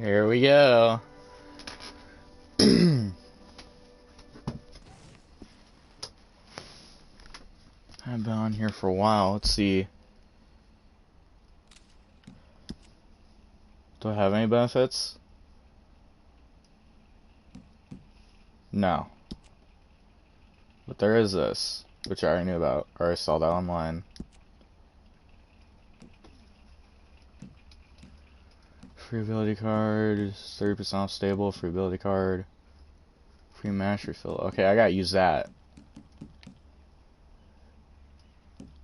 Here we go. I've been on here for a while. Let's see. Do I have any benefits? No. But there is this, which I already knew about, or I saw that online. Free ability card, 30% off stable, free ability card, free match refill. Okay, I gotta use that.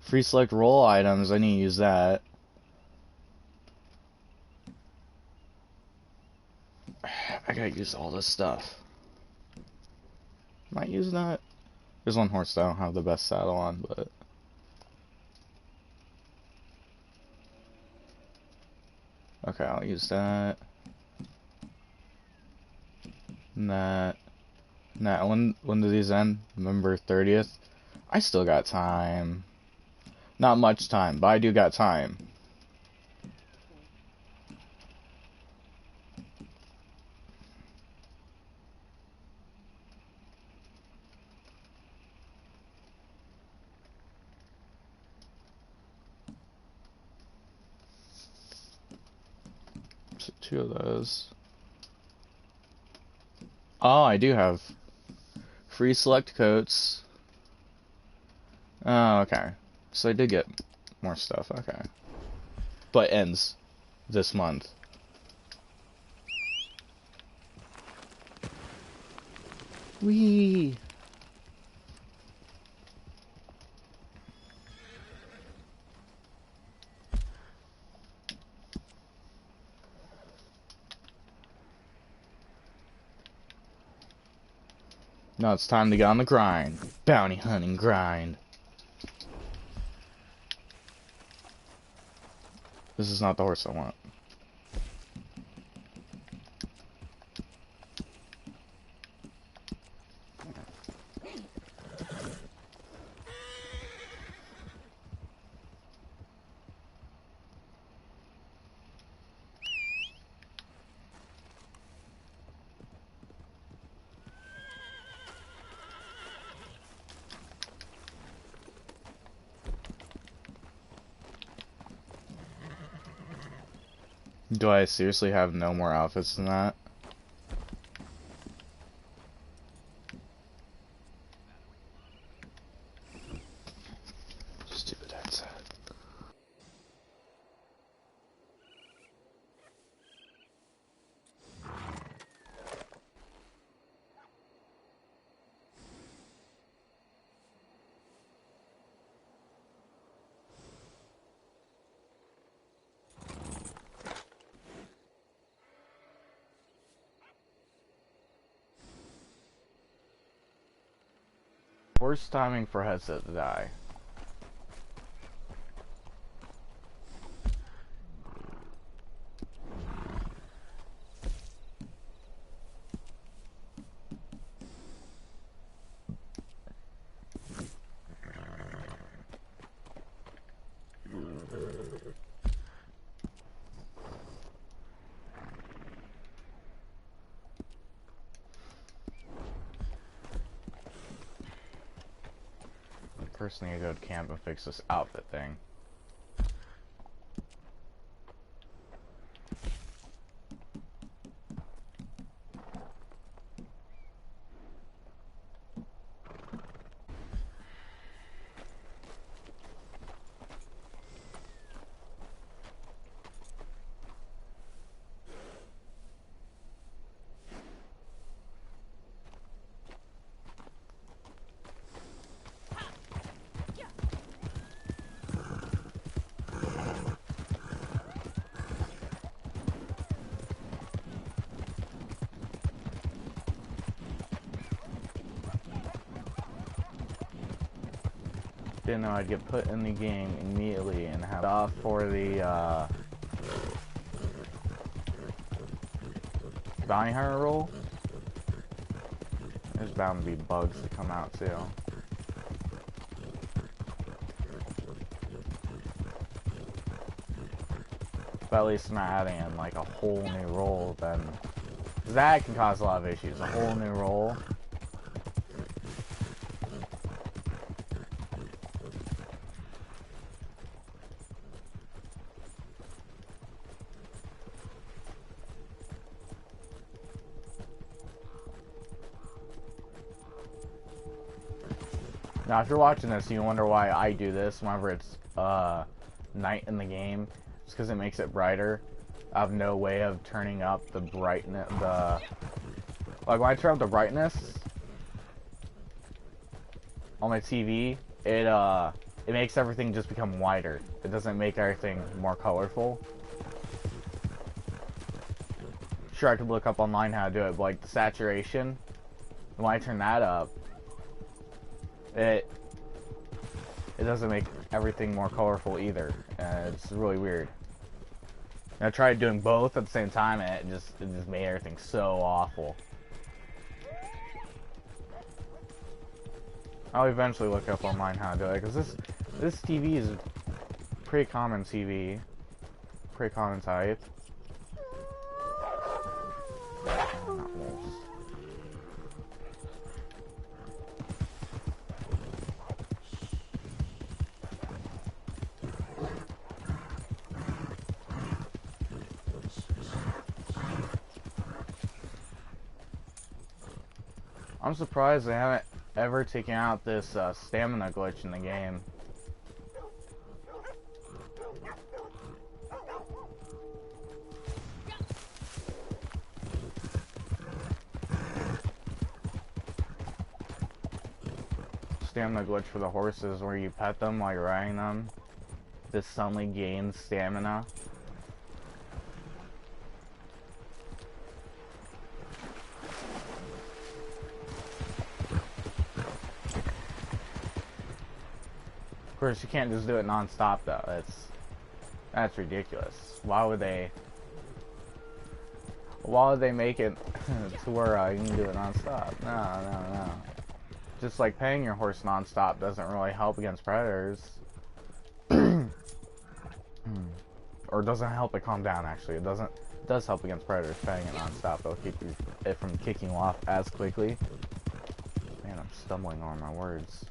Free select roll items, I need to use that. I gotta use all this stuff. Might use that. There's one horse that I don't have the best saddle on, but... Okay, I'll use that. And that. Now, when do these end? November 30th? I still got time. Not much time, but I do got time. So 2 of those. Oh, I do have free select coats. Oh, okay. So I did get more stuff, okay. But ends this month. Whee! Now it's time to get on the grind. Bounty hunting grind. This is not the horse I want. Do I seriously have no more outfits than that? Stupid headset. Worst timing for headset to die. First need to go to camp and fix this outfit thing. Didn't know I'd get put in the game immediately and have off for the bounty hunter role. There's bound to be bugs to come out too. But at least not adding in like a whole new role, then that can cause a lot of issues. A whole new role. Now, if you're watching this, you wonder why I do this whenever it's night in the game. It's because it makes it brighter. I have no way of turning up the brightness. Like when I turn up the brightness on my TV, it makes everything just become whiter. It doesn't make everything more colorful. Sure, I could look up online how to do it, but like the saturation, when I turn that up, it doesn't make everything more colorful either. It's really weird. And I tried doing both at the same time, and it just made everything so awful. I'll eventually look up online how to do it, because this TV is pretty common TV, pretty common type. Not wolves. I'm surprised they haven't ever taken out this stamina glitch in the game. Stamina glitch for the horses where you pet them while you're riding them. This suddenly gains stamina. Of course, you can't just do it non-stop though. That's ridiculous. Why would they make it to where you can do it non-stop? No. Just like paying your horse non-stop doesn't really help against predators. Or doesn't help it calm down, actually. It does help against predators, paying it non-stop. It'll keep it from kicking you off as quickly. Man, I'm stumbling on my words.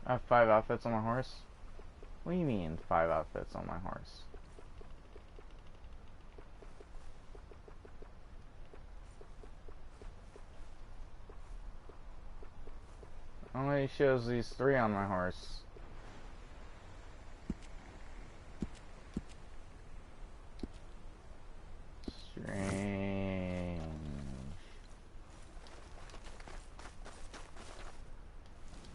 I have 5 outfits on my horse? What do you mean, 5 outfits on my horse? Only shows these 3 on my horse. Strange.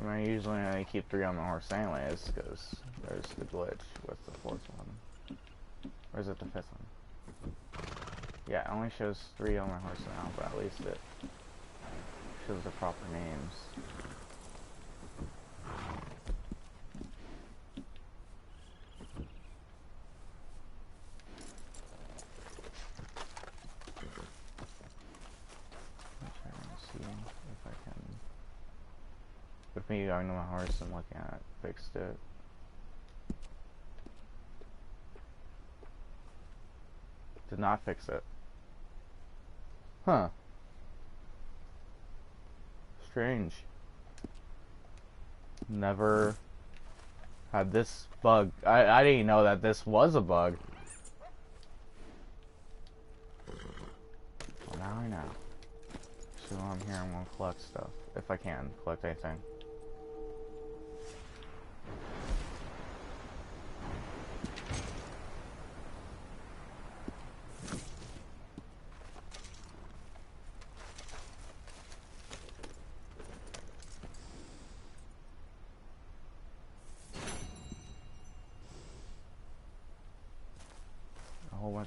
I usually only keep 3 on my horse anyways, because there's the glitch with the 4th one. Or is it the 5th one? Yeah, it only shows 3 on my horse now, but at least it shows the proper names. With me going to my horse and looking at it, fixed it. Did not fix it. Huh. Strange. Never had this bug. I didn't even know that this was a bug. Well, now I know. So I'm here, I'm gonna collect stuff. If I can collect anything.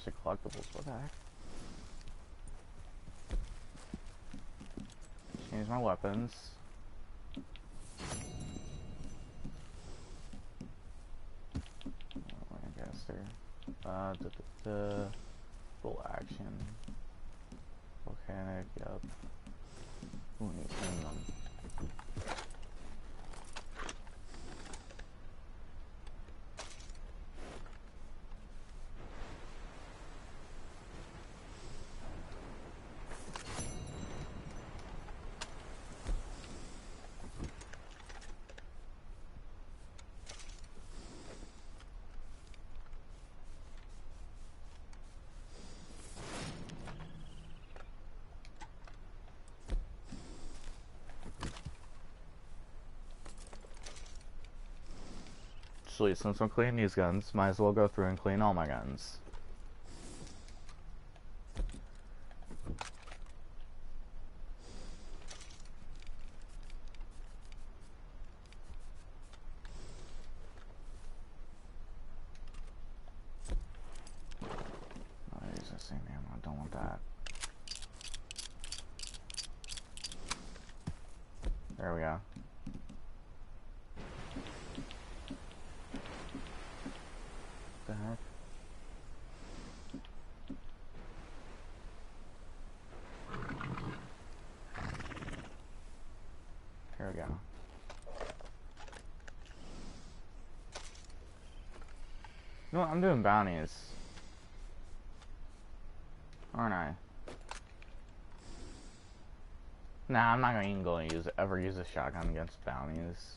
of collectibles. What the heck? Change my weapons. Lancaster. Full action. Volcanic, yep. Ooh, need to clean them. Actually, since I'm cleaning these guns, might as well go through and clean all my guns. Oh, use the same ammo. I don't want that. There we go. The heck? Here we go. You know what? I'm doing bounties. Aren't I? Nah, I'm not even going to ever use a shotgun against bounties.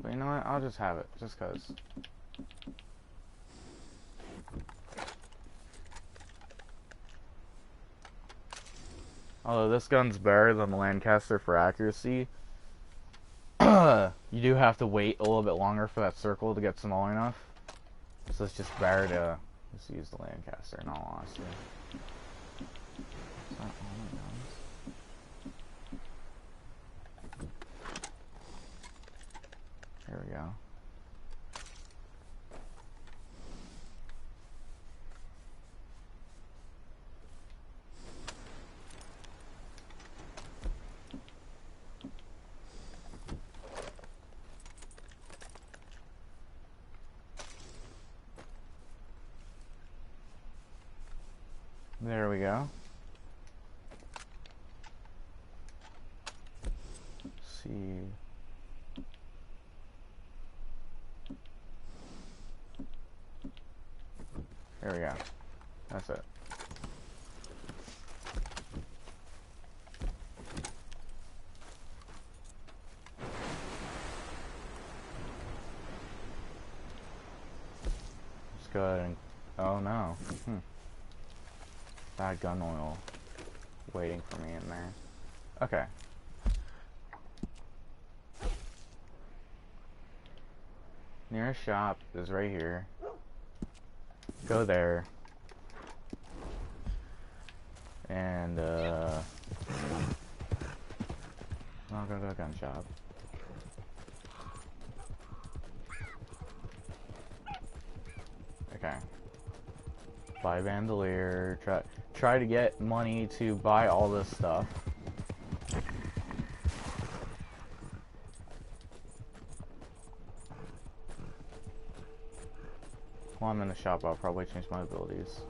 But you know what? I'll just have it, just cause. Although this gun's better than the Lancaster for accuracy, you do have to wait a little bit longer for that circle to get small enough. So it's just better to just use the Lancaster in all honesty. It's not all my guns. Here we go. There we go. Let's see. There we go. That's it. Let's go ahead and... Oh no. Bad gun oil waiting for me in there. Okay. Nearest shop is right here. Go there. And I'll go to a gun shop. Okay. Buy bandolier, try to get money to buy all this stuff. While I'm in the shop, I'll probably change my abilities.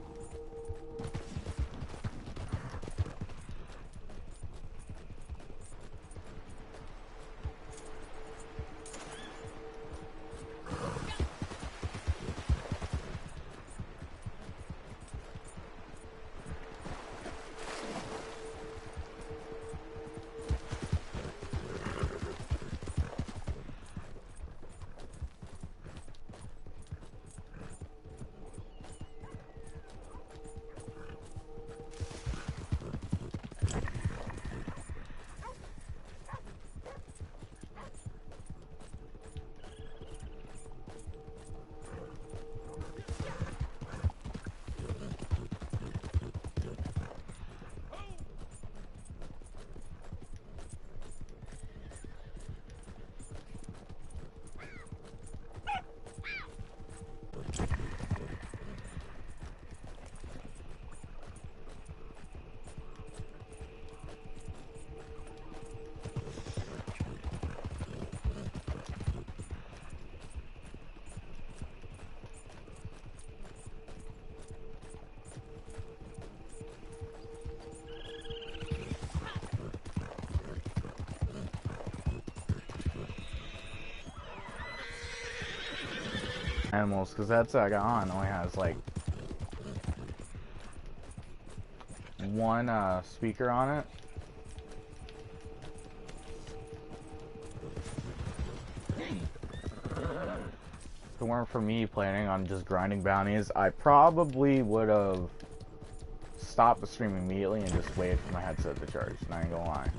animals, because that's I got on only has like one speaker on it. If it weren't for me planning on just grinding bounties, I probably would have stopped the stream immediately and just waited for my headset to charge. Not even gonna lie.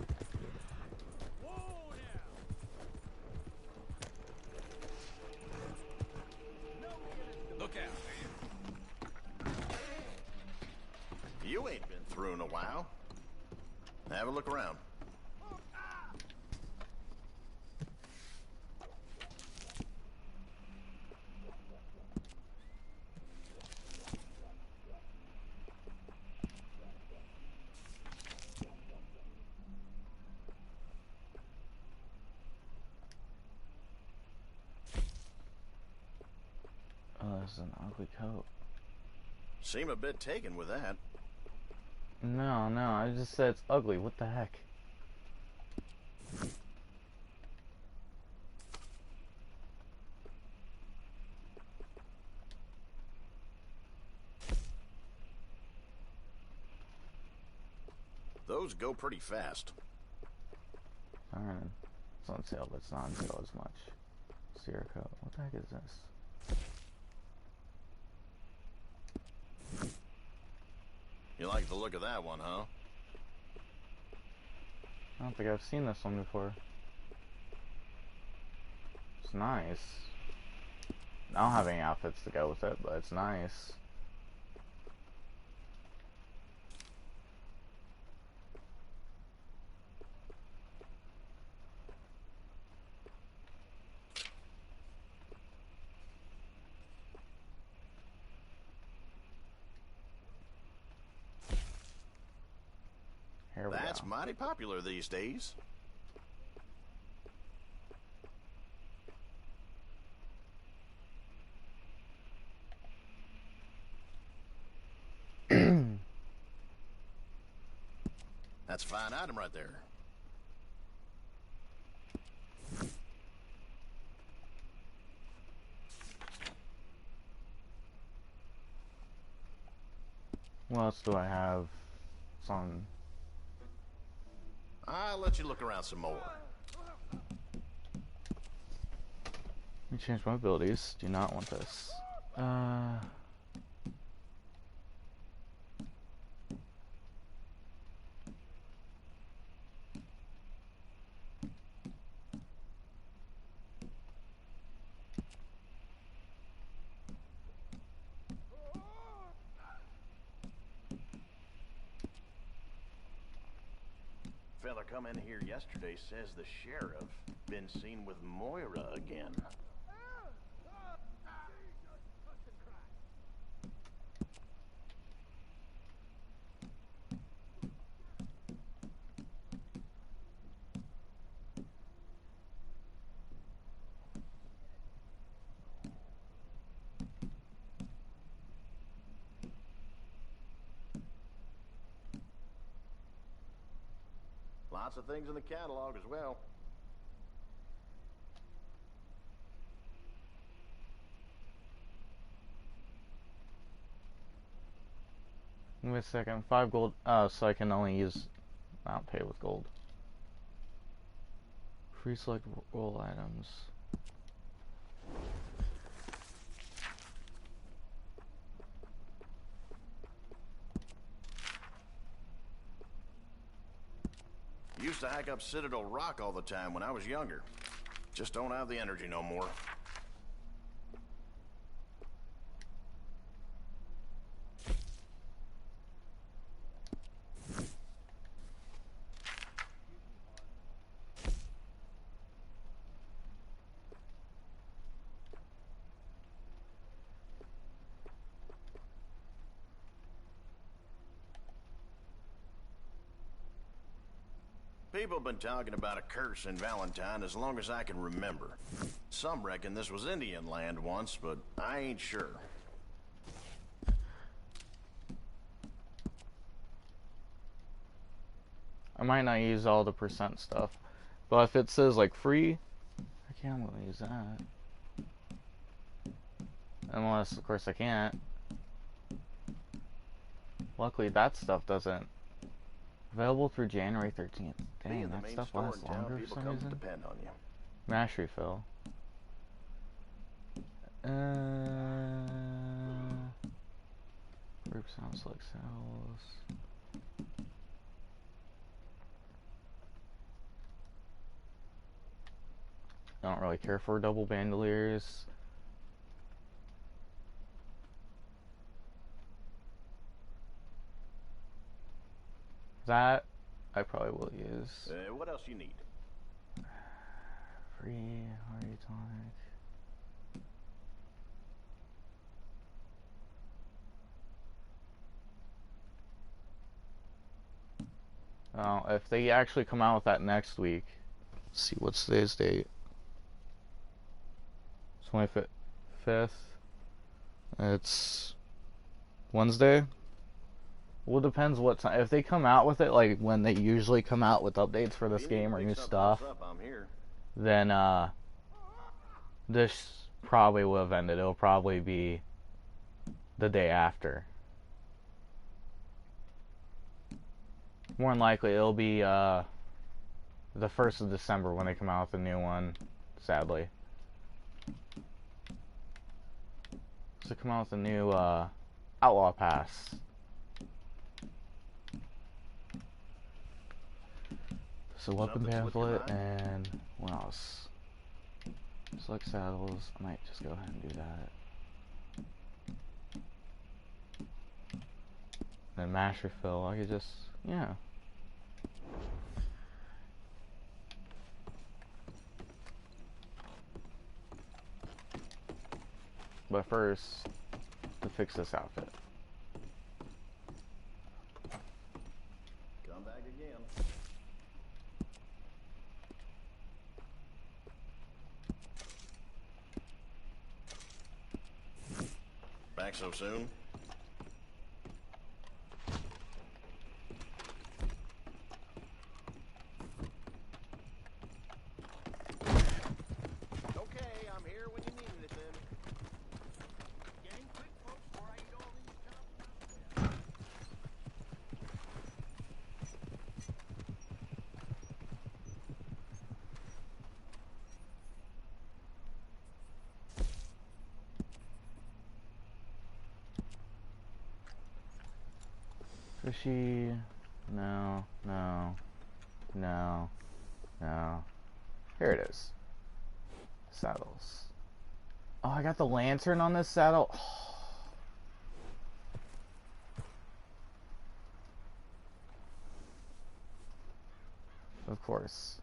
Look out, man. You ain't been through in a while. Have a look around. Oh, this is an ugly coat. Seem a bit taken with that. No, I just said it's ugly. What the heck? Those go pretty fast. Alright. It's on sale, but it's not on sale as much. Sierra coat. What the heck is this? You like the look of that one, huh? I don't think I've seen this one before. It's nice. I don't have any outfits to go with it, but it's nice. Here we That's go. mighty popular these days. That's a fine item right there. What else do I have? It's on. I'll let you look around some more. Let me change my abilities. Do not want this. Fella come in here yesterday says the sheriff been seen with Moira again. Lots of things in the catalog as well. Give me a second. 5 gold. So I can only use. Not pay with gold. Free select roll items. Used to hike up Citadel Rock all the time when I was younger. Just don't have the energy no more. People have been talking about a curse in Valentine as long as I can remember. Some reckon this was Indian land once, but I ain't sure. I might not use all the percent stuff, but if it says like free, I can't really use that. Unless, of course, I can't. Luckily, that stuff doesn't. Available through January 13th. Dang, Being the that main stuff store lasts in town, longer for people some come to reason. depend on you. Mash refill. Group sounds like cells. I don't really care for double bandoliers. That I probably will use. What else you need? Free hearty tonic. Oh, if they actually come out with that next week. Let's see, what's today's date? 25th. It's Wednesday. Well, it depends what time. If they come out with it, like when they usually come out with updates for this game or new stuff, then this probably will have ended. It'll probably be the day after. More than likely, it'll be the 1st of December when they come out with the new one, sadly. So come out with a new Outlaw Pass. So weapon pamphlet and what else? Select saddles. I might just go ahead and do that. Then mash refill. I could just, yeah. But first, to fix this outfit. Come back again. Back so soon? Okay, I'm here when you need anything. Getting quick, folks, before I eat all these jobs. Fishy. No, no, no, no. Here it is. Saddles. Oh, I got the lantern on this saddle. Of course.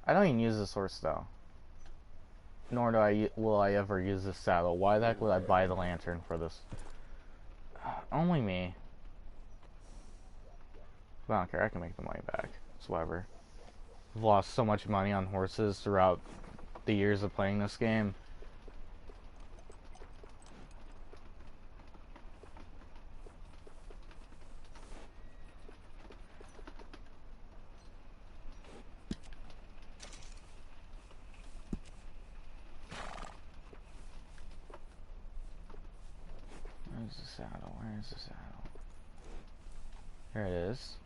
I don't even use this horse though. Nor will I ever use this saddle. Why the heck would I buy the lantern for this? Only me. But I don't care. I can make the money back. It's whatever. I've lost so much money on horses throughout the years of playing this game. Where's the saddle? Where's the saddle? Here it is.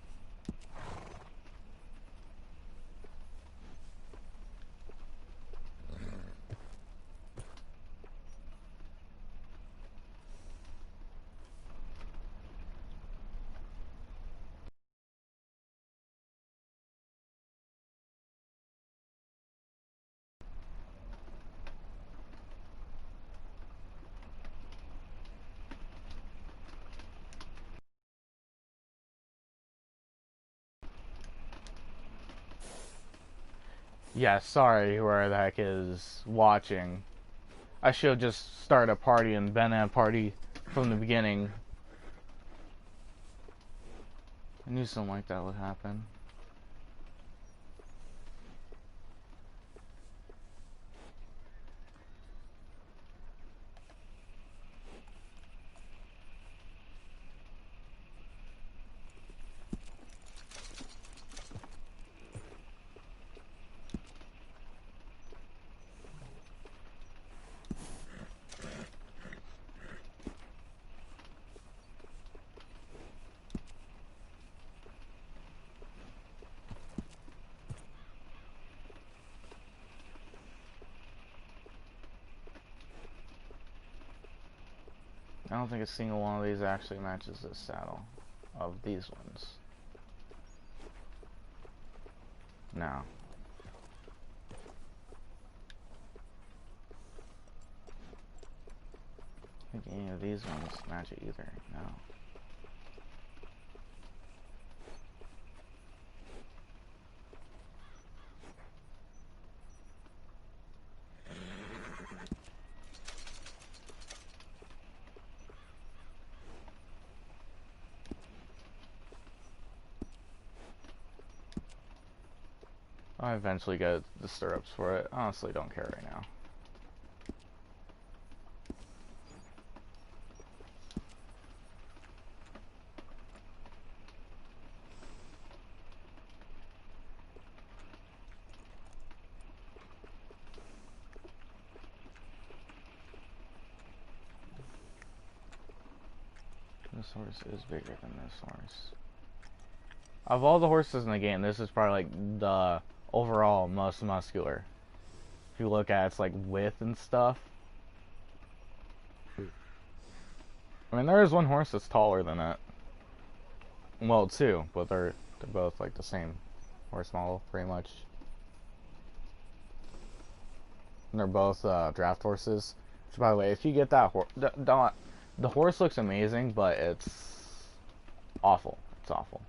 Yeah, sorry whoever the heck is watching. I should have just started a party and been at a party from the beginning. I knew something like that would happen. I don't think a single one of these actually matches this saddle. Of these ones. No. I don't think any of these ones match it either. No. I'll eventually get the stirrups for it. Honestly, don't care right now. This horse is bigger than this horse. Of all the horses in the game, this is probably like the overall most muscular. If you look at its like width and stuff. I mean, there is one horse that's taller than it. Well, two, but they're both like the same horse model, pretty much. And they're both draft horses. Which, by the way, if you get that horse, the horse looks amazing, but it's awful. It's awful.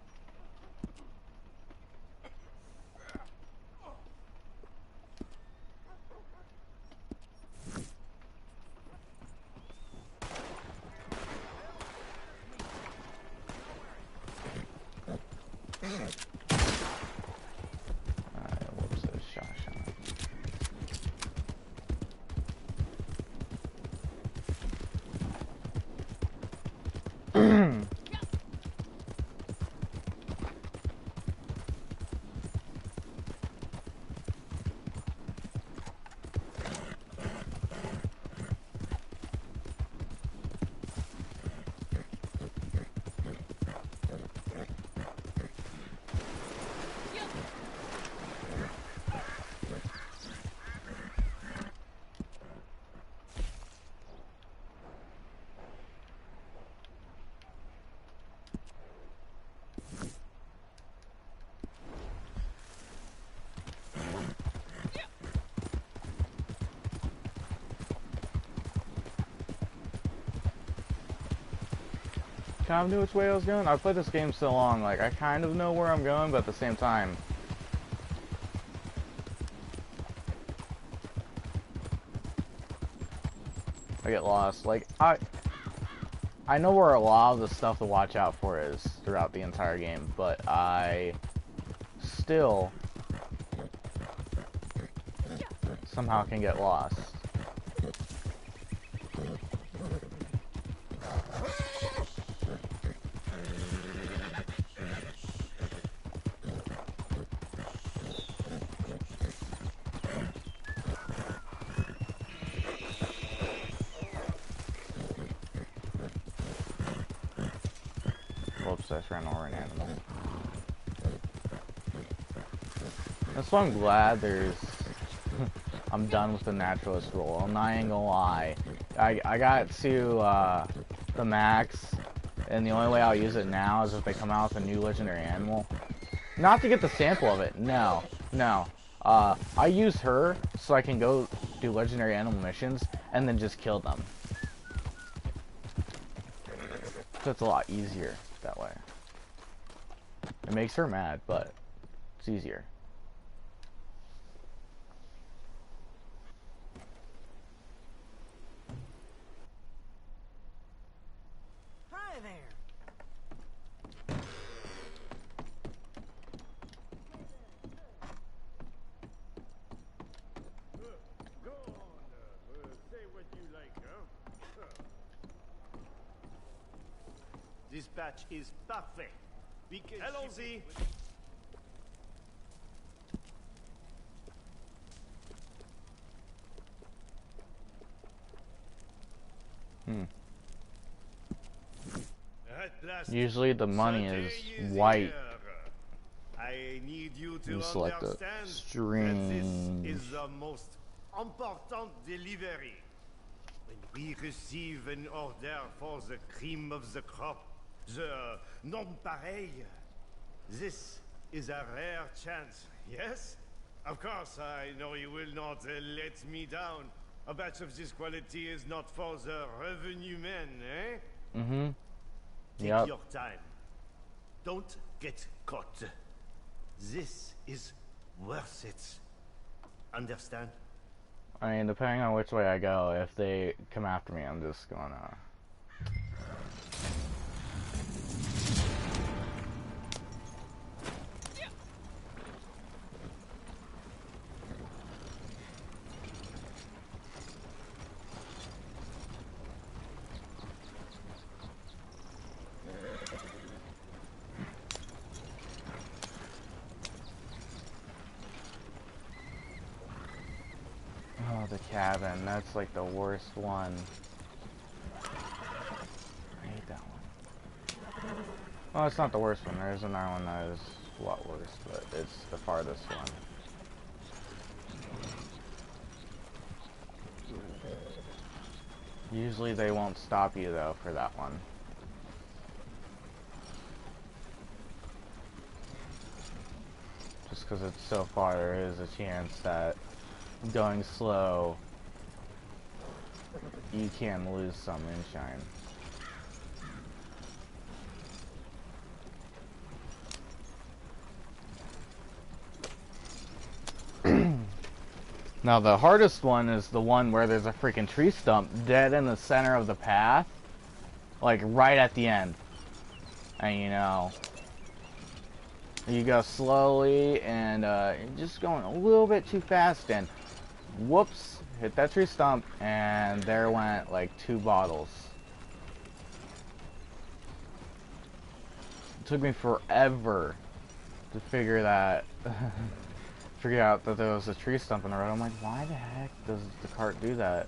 Kind of knew which way I was going. I've played this game so long, like I kind of know where I'm going, but at the same time, I get lost. Like I know where a lot of the stuff to watch out for is throughout the entire game, but I still somehow can get lost. Whoops, I just ran over an animal. That's why I'm glad there's... I'm done with the naturalist role. I'm not even gonna lie. I got to the max, and the only way I'll use it now is if they come out with a new legendary animal. Not to get the sample of it, no. I use her so I can go do legendary animal missions, and then just kill them. So it's a lot easier that way. It makes her mad, but it's easier. Hi there. Go on, say what you like, huh? Dispatch is parfait. Allons-y. Usually the money is white. I need you to You select a understand string. that this is the most important delivery. When we receive an order for the cream of the crop, the non-pareil, this is a rare chance, yes? Of course, I know you will not let me down. A batch of this quality is not for the revenue men, eh? Mm-hmm. Take Yep. your time. Don't get caught. This is worth it. Understand? I mean, depending on which way I go, if they come after me, I'm just gonna... Oh, the cabin. That's like the worst one. I hate that one. Well, it's not the worst one. There's another one that is a lot worse, but it's the farthest one. Usually they won't stop you, though, for that one. Just because it's so far, there is a chance that going slow, you can lose some moonshine. Now the hardest one is the one where there's a freaking tree stump dead in the center of the path, like right at the end. And you know, you go slowly and you're just going a little bit too fast and whoops, hit that tree stump and there went like 2 bottles. It took me forever to figure that figure out that there was a tree stump in the road. I'm like, why the heck does the cart do that?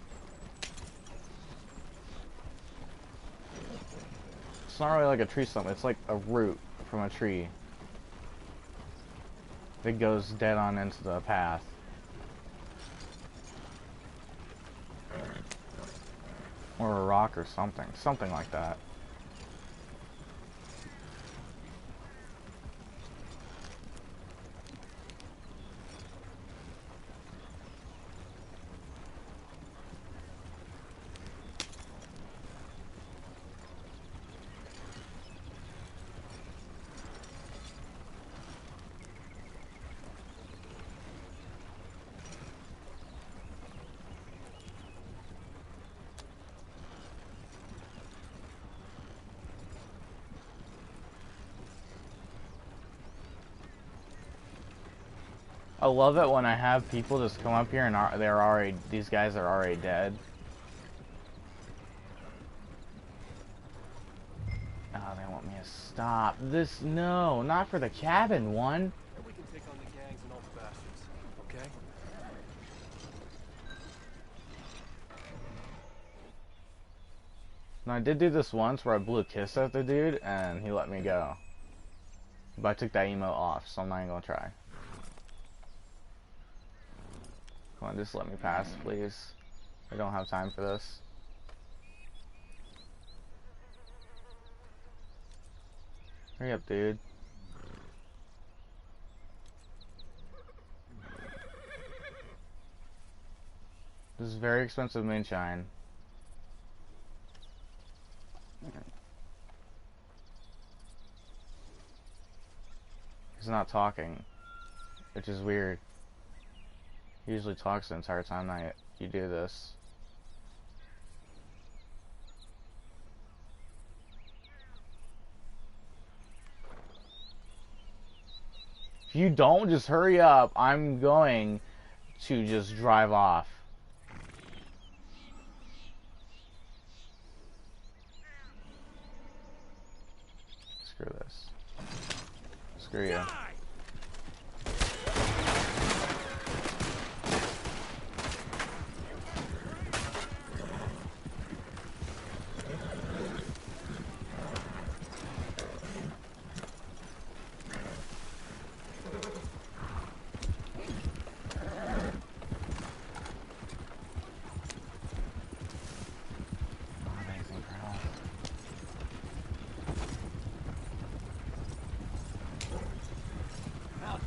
It's not really like a tree stump, it's like a root from a tree that goes dead on into the path. Or a rock or something like that. I love it when I have people just come up here and these guys are already dead. Oh, they want me to stop. No, not for the cabin one. And we can take on the gangs and all the bastards, okay? Now, I did do this once where I blew a kiss at the dude and he let me go. But I took that emote off, so I'm not even gonna try. Come on, just let me pass, please. I don't have time for this. Hurry up, dude. This is very expensive moonshine. He's not talking, which is weird. He usually talks the entire time that you do this. If you don't just hurry up, I'm going to just drive off. Screw this. Screw you.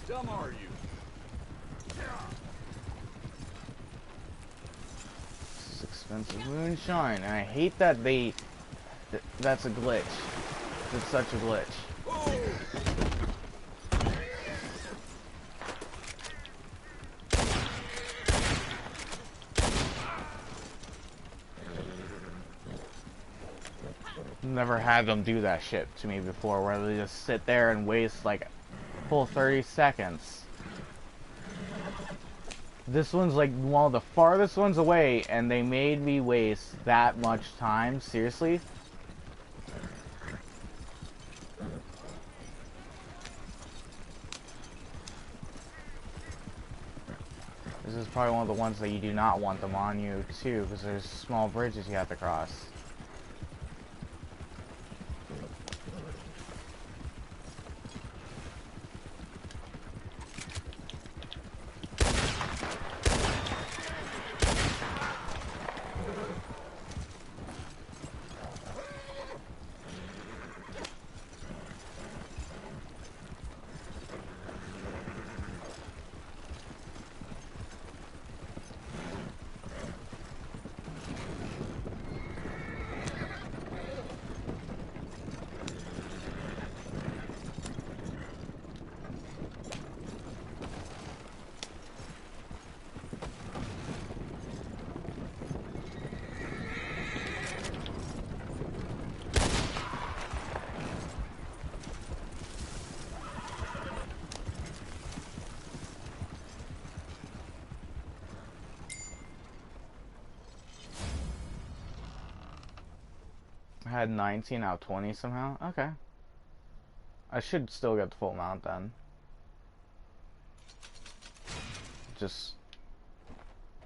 dumb are you? This is expensive moonshine, and I hate that that's a glitch. It's such a glitch. Never had them do that shit to me before, where they just sit there and waste like full 30 seconds. This one's like one of the farthest ones away, and they made me waste that much time. Seriously? This is probably one of the ones that you do not want them on you too, because there's small bridges you have to cross. I had 19 out of 20 somehow. Okay. I should still get the full amount then. Just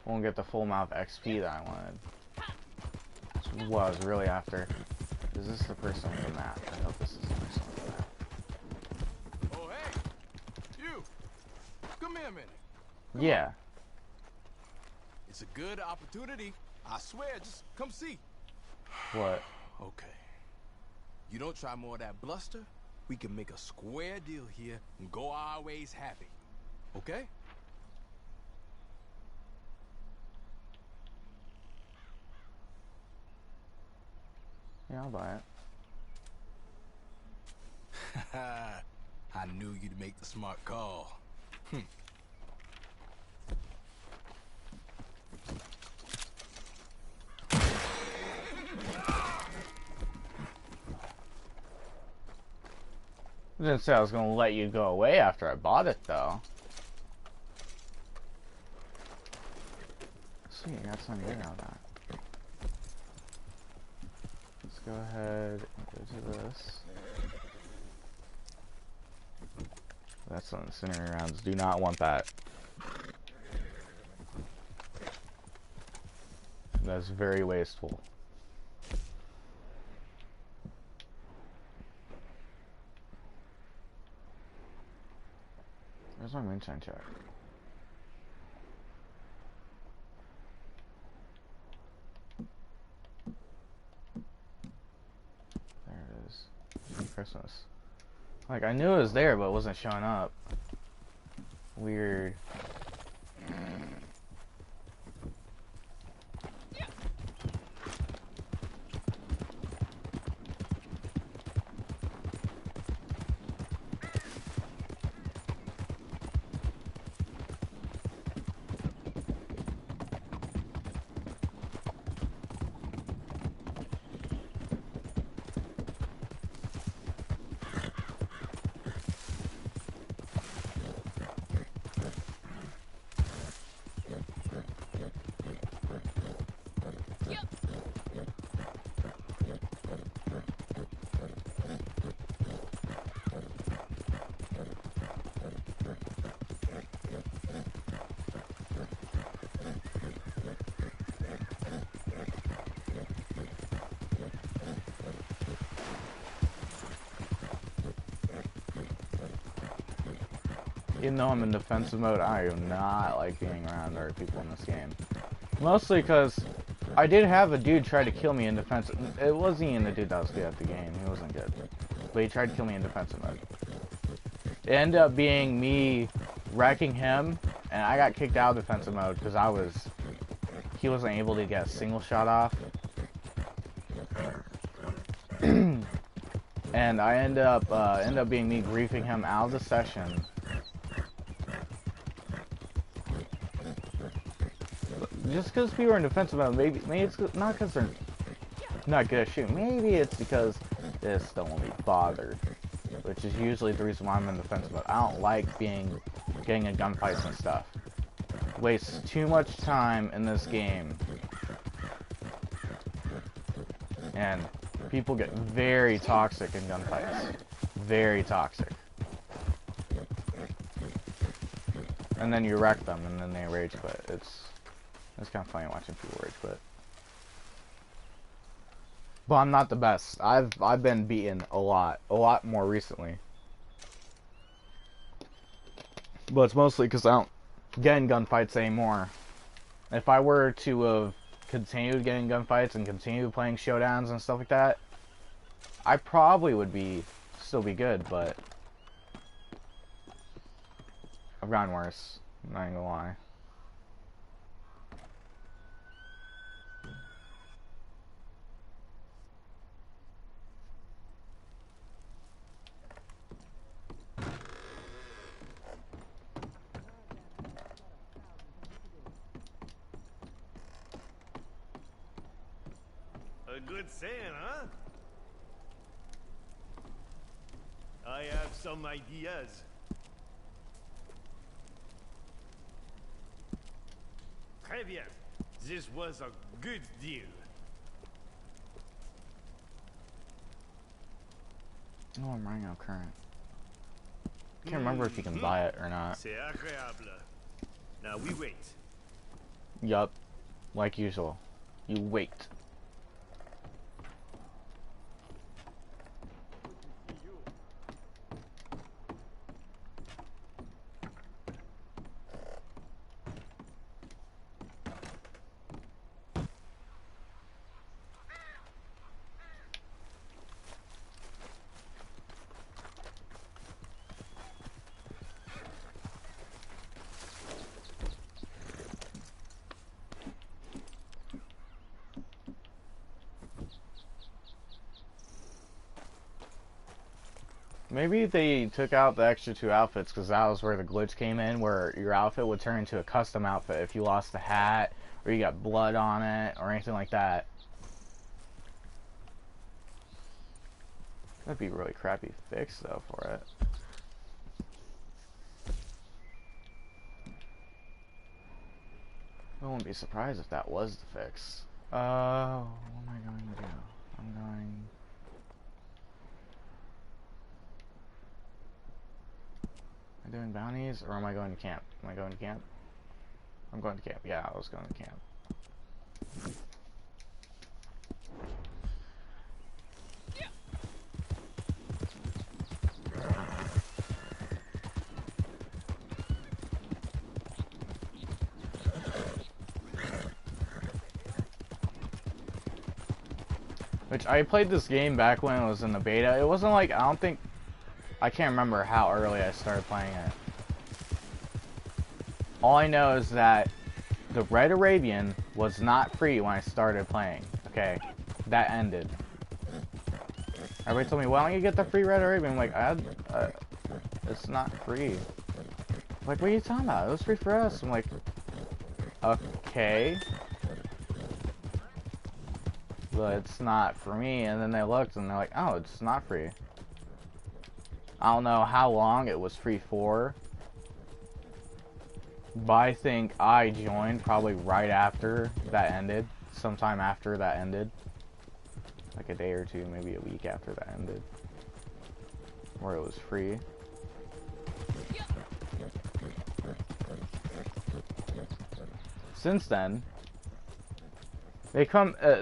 won't get the full amount of XP that I wanted. That's what I was really after. Is this the person with the map? I hope this is the person with the map. Oh, hey! You! Come here a minute. Yeah. It's a good opportunity. I swear, just come see. What? Okay. You don't try more of that bluster, we can make a square deal here and go our ways happy. Okay? Yeah, I'll buy it. I knew you'd make the smart call. I didn't say I was gonna let you go away after I bought it, though. Sweet, I got something good out of that. Let's go ahead and go to this. That's on incendiary rounds. Do not want that. That's very wasteful. Where's my moonshine check? There it is. Christmas. Like, I knew it was there, but it wasn't showing up. Weird. Even though I'm in defensive mode, I do not like being around other people in this game. Mostly because I did have a dude try to kill me in defensive. It wasn't even the dude that was good at the game. He wasn't good. But he tried to kill me in defensive mode. It ended up being me wrecking him, and I got kicked out of defensive mode because he wasn't able to get a single shot off. And I ended up being me griefing him out of the session. Just because people are in defensive mode, maybe it's not because they're not good at shooting. Maybe it's because they just don't want to be bothered, which is usually the reason why I'm in defensive mode. I don't like getting in gunfights and stuff. Waste too much time in this game, and people get very toxic in gunfights. Very toxic. And then you wreck them, and then they rage quit. It's kind of funny watching people rage quit. But I'm not the best. I've been beaten a lot more recently. But it's mostly because I don't get in gunfights anymore. If I were to have continued getting gunfights and continued playing showdowns and stuff like that, I probably would still be good, but I've gotten worse. I'm not even gonna lie. A good saying, huh? I have some ideas. Très bien. This was a good deal. Oh, I'm running out of current. I can't remember if you can buy it or not. C'est agréable. Now we wait. Yup. Like usual. You wait. Maybe they took out the extra 2 outfits because that was where the glitch came in, where your outfit would turn into a custom outfit if you lost the hat or you got blood on it or anything like that. That'd be a really crappy fix though for it. I wouldn't be surprised if that was the fix. What am I going to do? I'm going... Am I doing bounties, or am I going to camp? Am I going to camp? I'm going to camp. Yeah, I was going to camp. Which, I played this game back when it was in the beta. It wasn't like, I can't remember how early I started playing it. All I know is that the Red Arabian was not free when I started playing. Okay, that ended. Everybody told me, why don't you get the free Red Arabian? I'm like, it's not free. Like, what are you talking about? It was free for us. I'm like, okay. But it's not for me. And then they looked and they're like, oh, it's not free. I don't know how long it was free for, but I think I joined probably right after that ended, sometime after that ended, like a day or two, maybe a week after that ended, where it was free. Since then,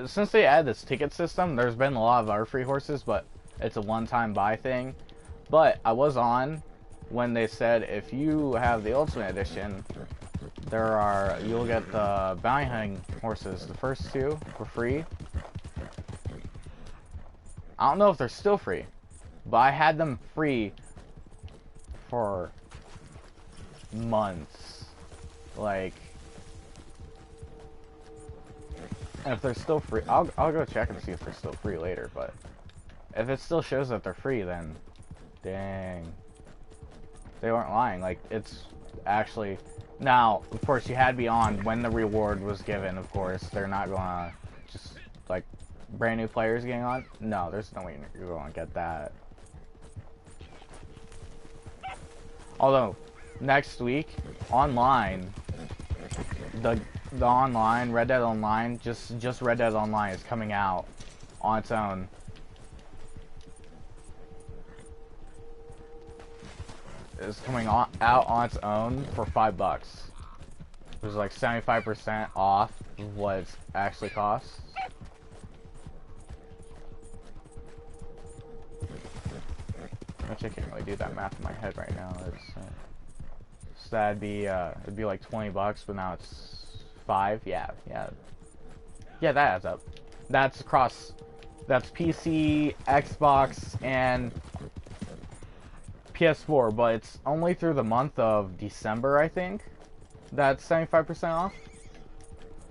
since they added this ticket system, there's been a lot of other free horses, but it's a one-time buy thing. But I was on when they said if you have the Ultimate Edition, you'll get the bounty hunting horses, the first 2 for free. I don't know if they're still free, but I had them free for months. Like, and if they're still free, I'll go check and see if they're still free later, but if it still shows that they're free, then dang. They weren't lying. Like, it's actually... Now, of course, you had to be on when the reward was given, of course. They're not gonna just, like, brand new players getting on. No, there's no way you're gonna get that. Although, next week, online, the online, Red Dead Online, just Red Dead Online is coming out on its own. Is coming out on its own for $5. It was like 75% off of what it actually costs. Which I can't really do that math in my head right now. So that'd be it'd be like $20, but now it's 5. Yeah, that adds up. That's across. That's PC, Xbox, and PS4, but it's only through the month of December, I think. That's 75% off.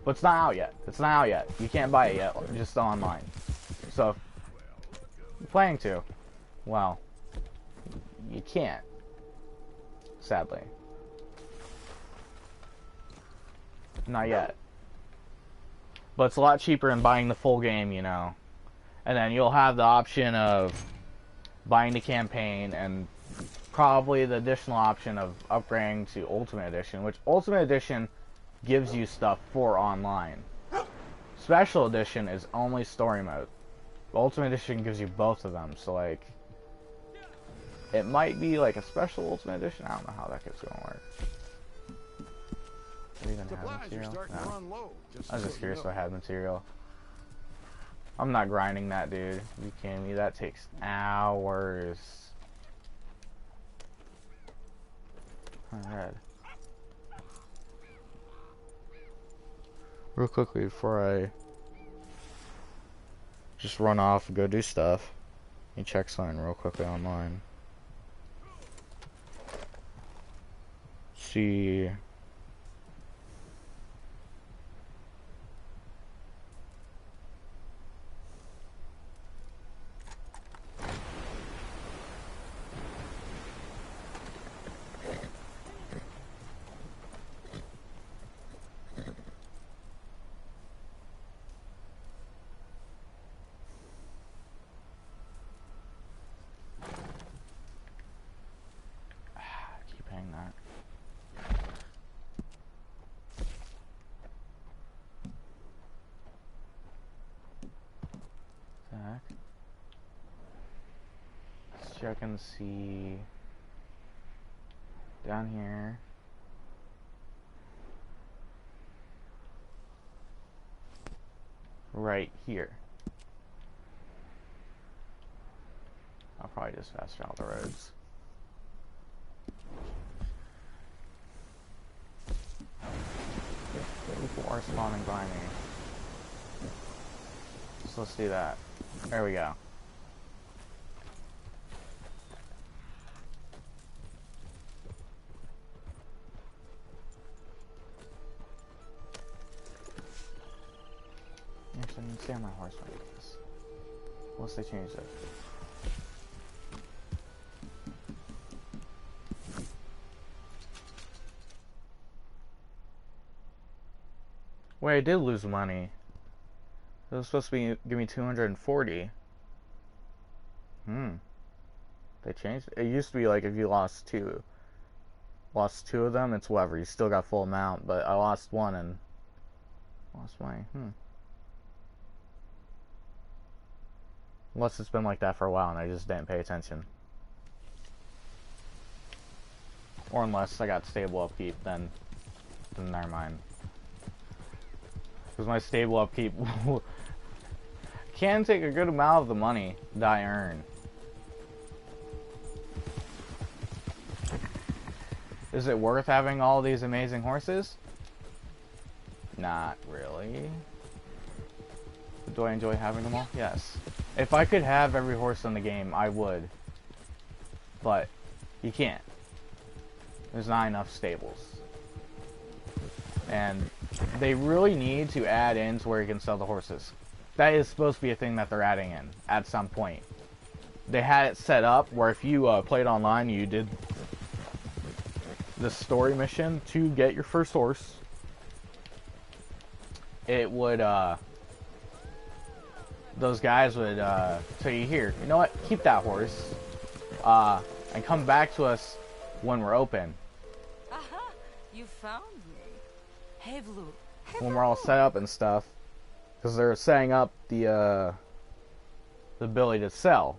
But it's not out yet. It's not out yet. You can't buy it yet, just online. So, if you're planning to, well, you can't. Sadly. Not yet. But it's a lot cheaper than buying the full game, you know. And then you'll have the option of buying the campaign and probably the additional option of upgrading to Ultimate Edition, which Ultimate Edition gives you stuff for online. Special Edition is only story mode. Ultimate Edition gives you both of them, so like, it might be like a special Ultimate Edition. I don't know how that gets gonna work. Do I even have material? No. I was just curious if I had material. I'm not grinding that, dude. You kidding me? That takes hours. Alright. Real quickly before I just run off and go do stuff, let me check something real quickly online. See. Let's check and see down here. Right here. I'll probably just fast travel the roads. People are spawning by me. So let's do that. There we go. Actually, I can stay on my horse like this. Unless they change it. Wait, I did lose money. It was supposed to give me 240. They changed it. It used to be like if you lost two of them, it's whatever. You still got full amount, but I lost one and lost money. Unless it's been like that for a while and I just didn't pay attention. Or unless I got stable upkeep, then never mind. Because my stable upkeep can take a good amount of the money that I earn. Is it worth having all these amazing horses? Not really. Do I enjoy having them all? Yes. If I could have every horse in the game, I would. But you can't. There's not enough stables. And they really need to add in to where you can sell the horses. That is supposed to be a thing that they're adding in at some point. They had it set up where if you played online, you did the story mission to get your first horse, it would, those guys would tell you, here, you know what, keep that horse, and come back to us when we're open. Aha! You found me. Hevlu. When we're all set up and stuff, because they're setting up the ability to sell.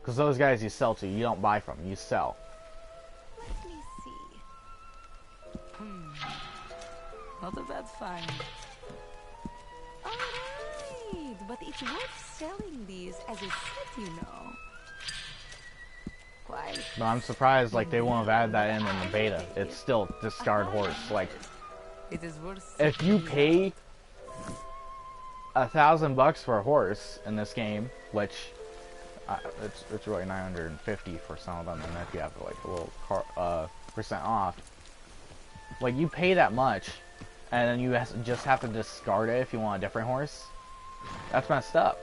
Because those guys you sell to, you don't buy from, you sell. Let me see. Not a bad find. Alright, but it's worth selling these as a set, you know. Quite. But I'm surprised, like, they won't have added that in the beta. It's still discard horse. Like, It is worth if you pay $1,000 for a horse in this game, which it's really $950 for some of them, and if you have like a little percent off, like you pay that much, and then you just have to discard it if you want a different horse. That's messed up.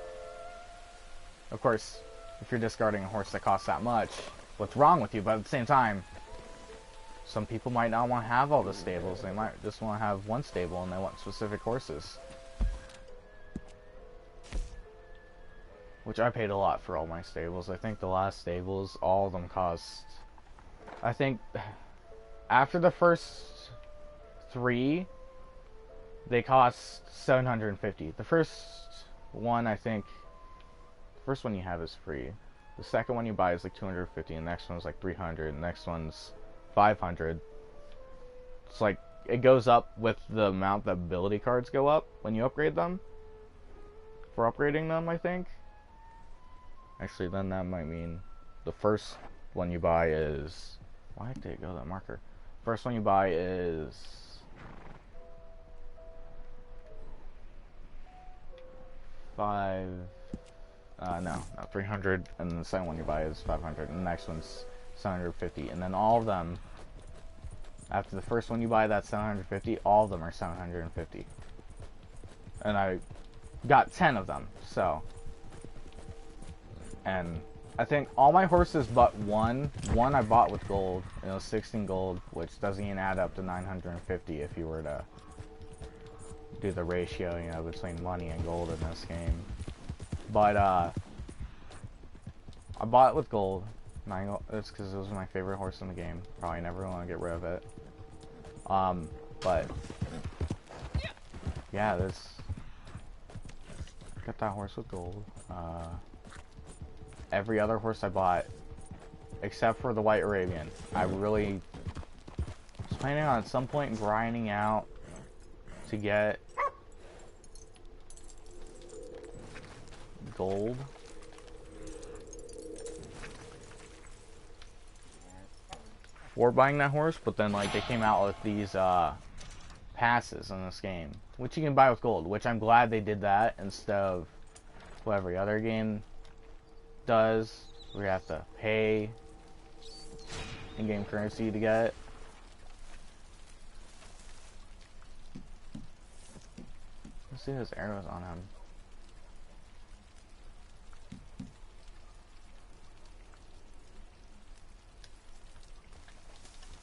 Of course, if you're discarding a horse that costs that much, what's wrong with you? But at the same time, some people might not want to have all the stables. They might just want to have one stable and they want specific horses. Which I paid a lot for all my stables. I think the last stables, all of them cost... I think after the first 3, they cost $750. The first one, I think... The first one you have is free. The second one you buy is like $250, and the next one's like $300, and the next one's $500. It's like, it goes up with the amount that ability cards go up when you upgrade them. For upgrading them, I think. Actually, then that might mean the first one you buy is... Why did it go to that marker? First one you buy is... No, 300, and the second one you buy is 500, and the next one's 750, and then all of them, after the first one you buy, that's 750, all of them are 750. And I got 10 of them, so... And I think all my horses but one I bought with gold. It was 16 gold, which doesn't even add up to 950 if you were to do the ratio, you know, between money and gold in this game. But I bought it with gold. It's because it was my favorite horse in the game. Probably never want to get rid of it. But yeah, got that horse with gold. Every other horse I bought, except for the White Arabian, I really was planning on at some point grinding out to get gold. For buying that horse, but then like they came out with these passes in this game, which you can buy with gold, which I'm glad they did that instead of what every other game does. We have to pay in-game currency to get it. Let's see if there's arrows on him.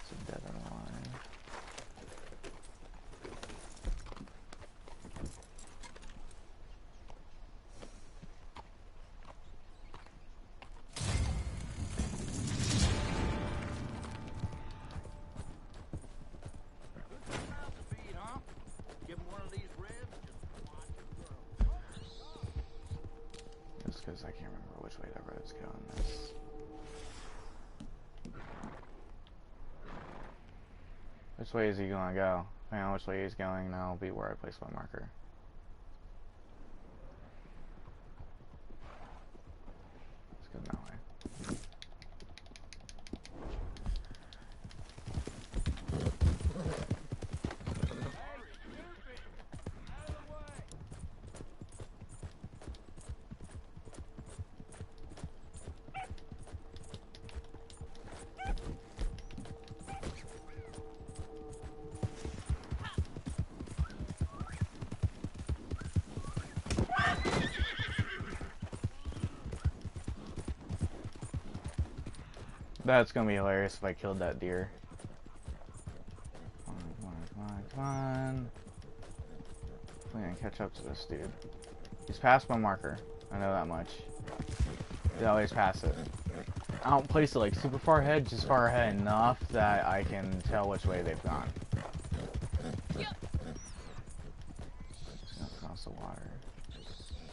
It's a dead end line. Because I can't remember which way that road's going. Which way is he gonna go? Depending on which way he's going, that'll be where I place my marker. Let's go that way. That's gonna be hilarious if I killed that deer. Come on, come on, come on, come on. I'm gonna catch up to this dude. He's past my marker. I know that much. They always pass it. I don't place it like super far ahead, just far ahead enough that I can tell which way they've gone. Across the water.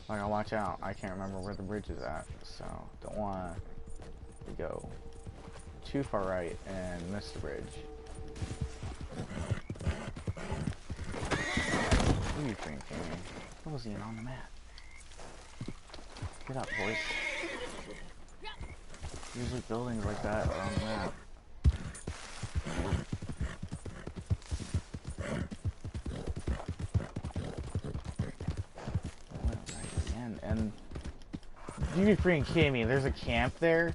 I gotta watch out. I can't remember where the bridge is at, so don't want to go too far right and miss the bridge. What are you thinking? What was he in on the map? Get up, boys. Usually buildings like that are on the map. Again, and you be freaking kidding me? There's a camp there.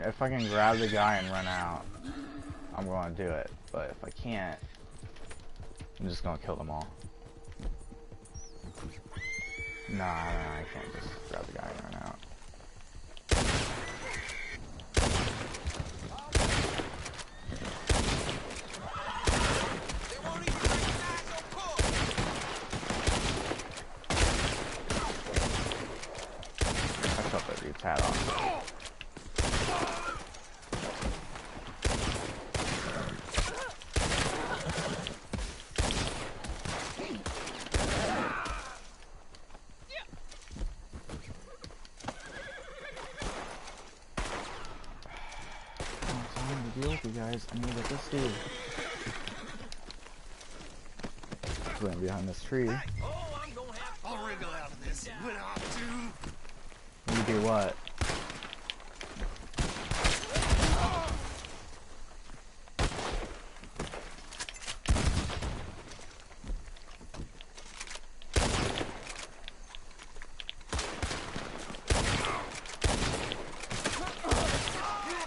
If I can grab the guy and run out, I'm going to do it. But if I can't, I'm just going to kill them all. Nah, I can't just grab the guy and run out. I cut that dude's hat off. Guys, I need to get this dude. Going behind this tree. I'll wriggle out of this. When I do. You do what?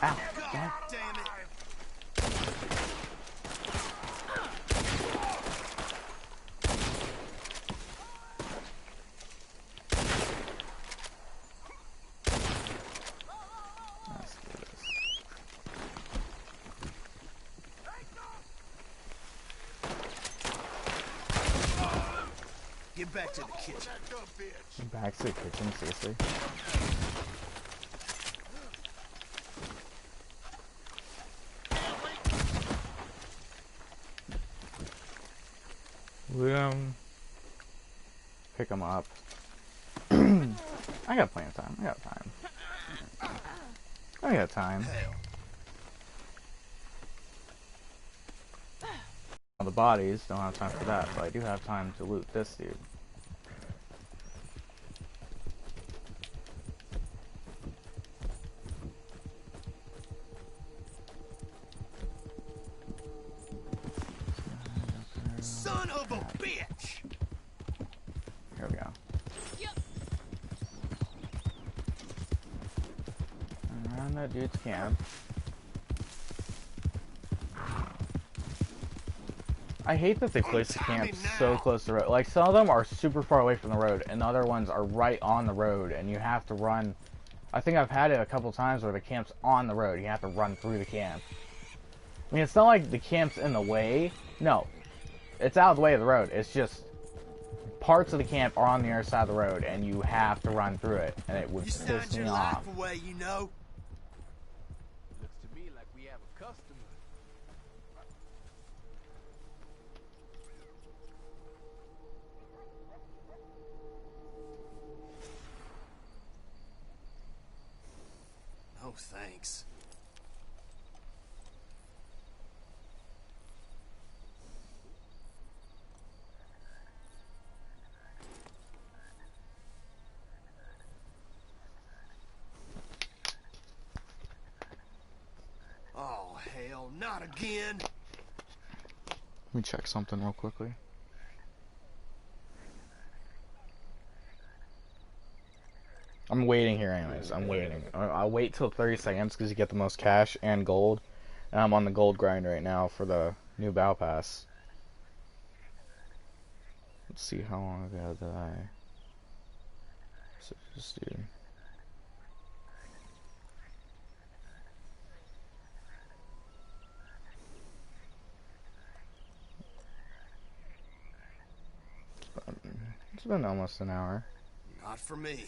Ow, God. Damn it. Let's do this. Get back to the kitchen. Back to the kitchen, seriously. Pick him up. I got plenty of time. I got time. Well, the bodies, don't have time for that, but I do have time to loot this dude. Son of a bitch! Here we go. Around that dude's camp. I hate that they place the camp so close to the road. Like, some of them are super far away from the road, and other ones are right on the road, and you have to run. I think I've had it a couple times where the camp's on the road. You have to run through the camp. I mean, it's not like the camp's in the way. No. It's out of the way of the road. It's just parts of the camp are on the other side of the road, and you have to run through it, and it would piss me off. Away, you know? Looks to me like we have a customer. Oh, thanks. Oh, hell, not again. Let me check something real quickly. I'm waiting here anyways. I'm waiting. I'll wait till 30 seconds because you get the most cash and gold. And I'm on the gold grind right now for the new Battle Pass. Let's see how long ago did I... So this dude. It's been almost an hour. Not for me.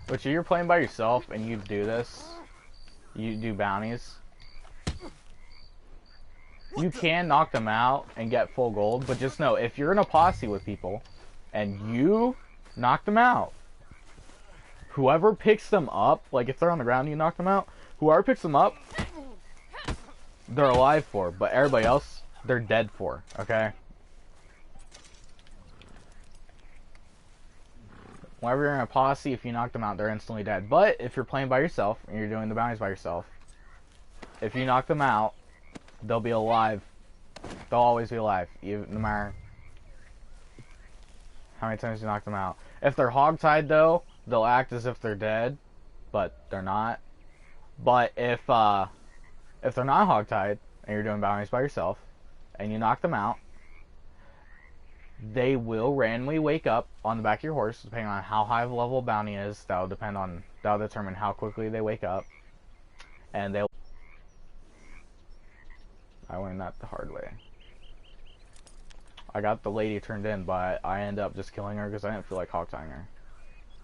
Which you're playing by yourself and you do this, you do bounties, you can knock them out and get full gold, but just know, if you're in a posse with people and you knock them out, whoever picks them up, like if they're on the ground and you knock them out, whoever picks them up, they're alive for, but everybody else, they're dead for, okay? Whenever you're in a posse, if you knock them out, they're instantly dead. But if you're playing by yourself and you're doing the bounties by yourself, if you knock them out, they'll be alive. They'll always be alive, no matter how many times you knock them out. If they're hogtied, though, they'll act as if they're dead, but they're not. But if they're not hogtied and you're doing bounties by yourself and you knock them out, they will randomly wake up on the back of your horse, depending on how high of a level bounty is. That'll determine how quickly they wake up. And they'll... I learned that the hard way. I got the lady turned in, but I ended up just killing her because I didn't feel like hog-tying her.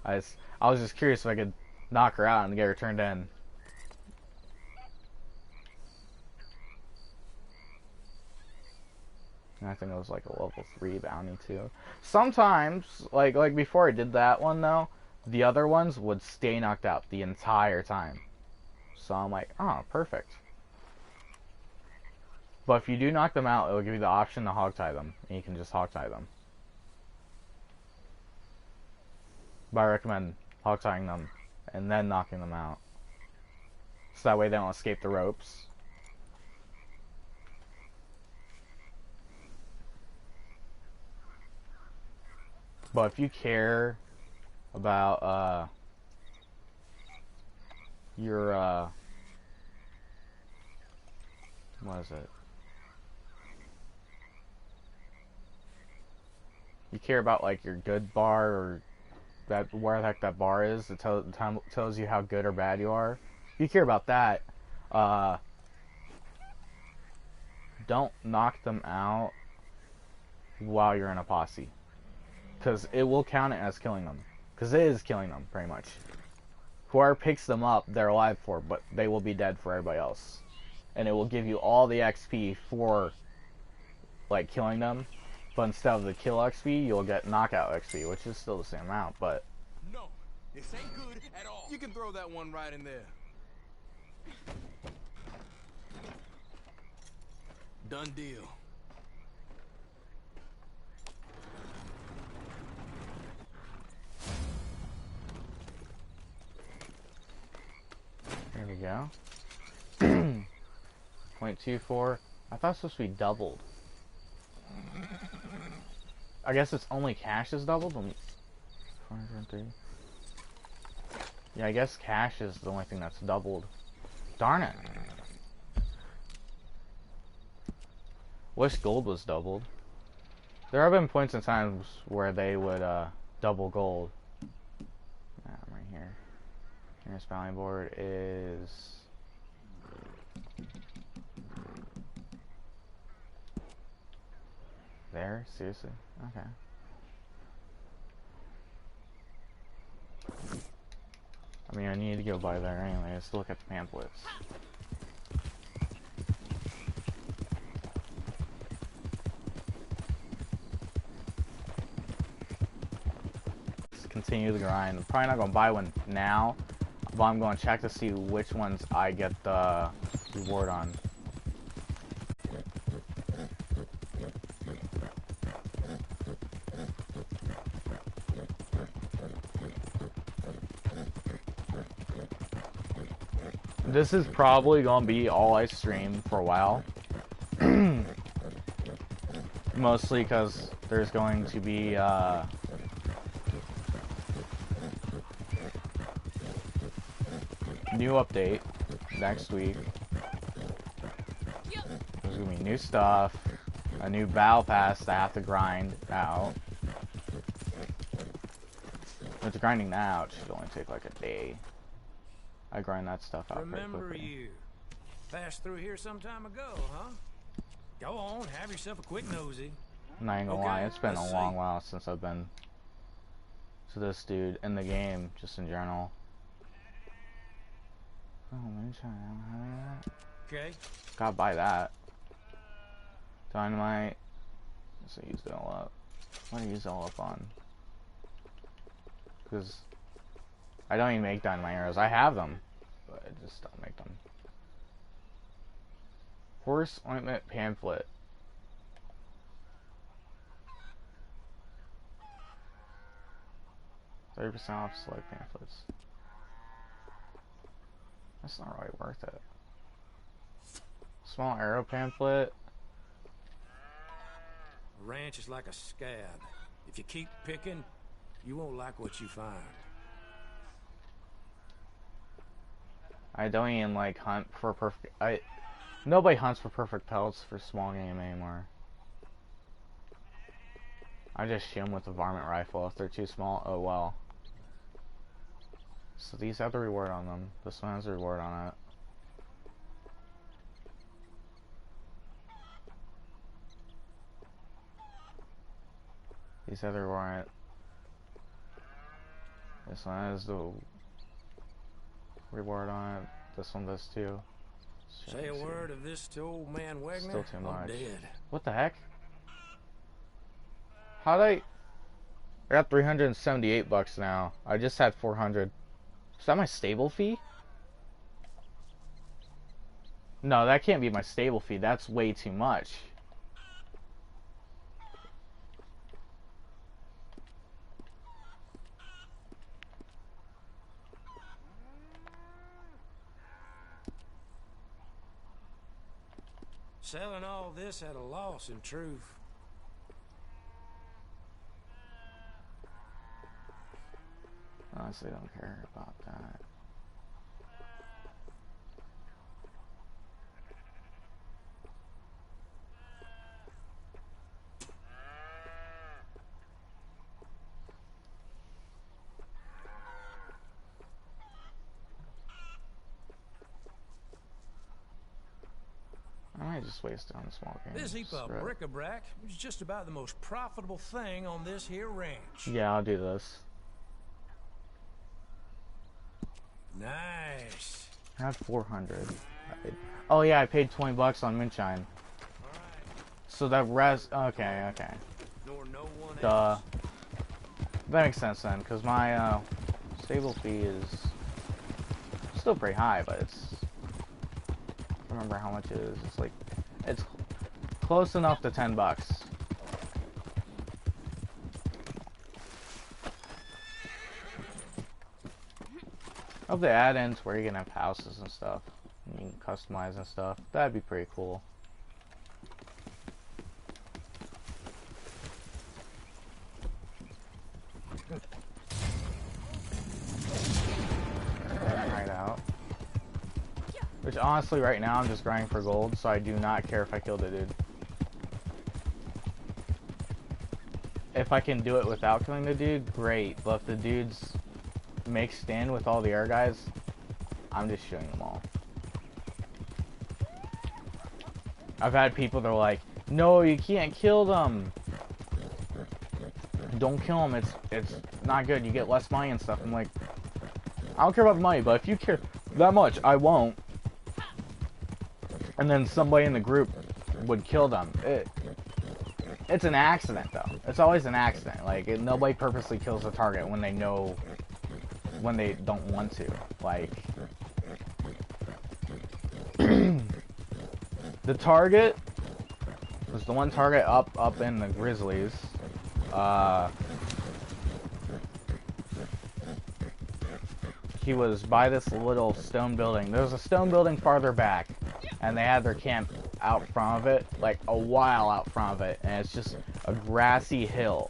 I was just curious if I could knock her out and get her turned in. And I think it was like a level 3 bounty too. Sometimes, like before I did that one though, the other ones would stay knocked out the entire time. So I'm like, oh, perfect. But if you do knock them out, it will give you the option to hog-tie them, and you can just hog-tie them. But I recommend hog-tying them and then knocking them out, so that way they don't escape the ropes. But if you care about your what is it? You care about like your good bar, or that where the heck that bar is. It tells you how good or bad you are. If you care about that, don't knock them out while you're in a posse, because it will count it as killing them. Because it is killing them, pretty much. Whoever picks them up, they're alive for, but they will be dead for everybody else. And it will give you all the XP for, like, killing them. But instead of the kill XP, you'll get knockout XP, which is still the same amount, but... No, this ain't good at all. You can throw that one right in there. Done deal. There we go. 0.24. I thought it was supposed to be doubled. I guess it's only cash is doubled? 403. Yeah, I guess cash is the only thing that's doubled. Darn it. Wish gold was doubled. There have been points in times where they would double gold. I'm right here. Nearest bounty board is... there? Seriously? Okay. I mean, I need to go by there anyway. Let's look at the pamphlets. Let's continue the grind. I'm probably not going to buy one now, but I'm going to check to see which ones I get the reward on. This is probably going to be all I stream for a while. Mostly because there's going to be new update next week. There's going to be new stuff, a new battle pass that I have to grind out. Which grinding that out should only take like a day. I grind that stuff out pretty Remember quickly. you passed through here some time ago, huh? Go on, have yourself a quick nosy. I'm not even gonna Okay, lie, it's been let's a long while since I've been to this dude in the game, just in general. Oh, moonshine, I don't have any of that. Okay. Gotta buy that. Dynamite. Let's use it all up. What do I use it all up on? Because I don't even make dynamite arrows. I have them, but I just don't make them. Horse ointment pamphlet. %30 off select pamphlets. That's not really worth it. Small arrow pamphlet. A ranch is like a scab. If you keep picking, you won't like what you find. I don't even like hunt for perfect. Nobody hunts for perfect pelts for small game anymore. I just shoot them with a varmint rifle. If they're too small, oh well. So these have the reward on them. This one has a reward on it. These have the reward on it. This one has the reward on it. This one does too. Say a word of this to old man Wagner, Still too much. I'm dead. What the heck? How'd I got 378 bucks now. I just had 400. Is that my stable fee? No, that can't be my stable fee. That's way too much. Selling all this at a loss, in truth. Honestly, don't care about that. I might just waste it on small games. This heap of Screw it. bric-a-brac is just about the most profitable thing on this here ranch. Yeah, I'll do this. Nice. I have 400. Oh yeah, I paid 20 bucks on Moonshine. So that rest. Okay, okay. Nor no one Duh. else. That makes sense then, because my stable fee is still pretty high, but it's. I don't remember how much it is. It's like, it's close enough to 10 bucks. Hope they add in to where you can have houses and stuff. And you can customize and stuff. That'd be pretty cool. Right out. Which honestly right now I'm just grinding for gold, so I do not care if I kill the dude. If I can do it without killing the dude, great. But if the dude's mixed in with all the air guys, I'm just shooting them all. I've had people that are like, no, you can't kill them. Don't kill them, it's not good, you get less money and stuff. I'm like, I don't care about the money, but if you care that much, I won't. And then somebody in the group would kill them. It's an accident though. It's always an accident. Like, nobody purposely kills a target when they know, when they don't want to. Like, the target was the one target up in the Grizzlies. He was by this little stone building. There was a stone building farther back, and they had their camp out front of it, like a while out front of it, and it's just a grassy hill.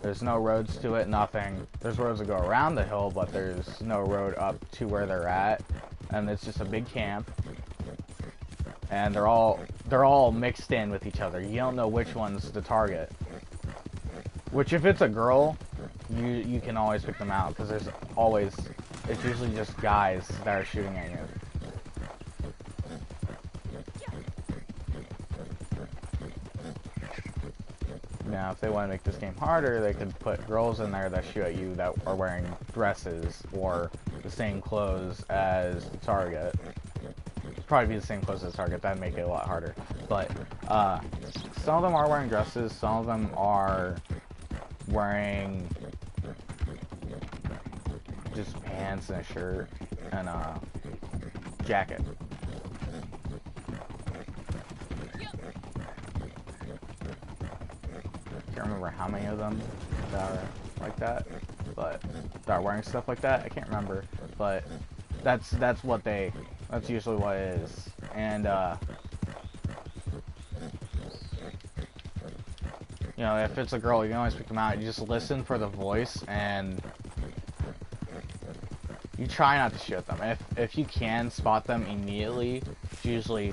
There's no roads to it, nothing. There's roads that go around the hill, but there's no road up to where they're at, and it's just a big camp. And they're all they're all mixed in with each other. You don't know which one's the target. Which, if it's a girl, you can always pick them out, because it's usually just guys that are shooting at you. Now, if they want to make this game harder, they could put girls in there that shoot at you that are wearing dresses or the same clothes as the target. It'd probably be the same clothes as the target. That'd make it a lot harder. But some of them are wearing dresses. Some of them are wearing just pants and a shirt and a jacket. Can't remember how many of them that are like that, but that are wearing stuff like that. I can't remember, but that's usually what it is. And you know, if it's a girl, you can always pick them out. You just listen for the voice and you try not to shoot them. If you can spot them immediately, usually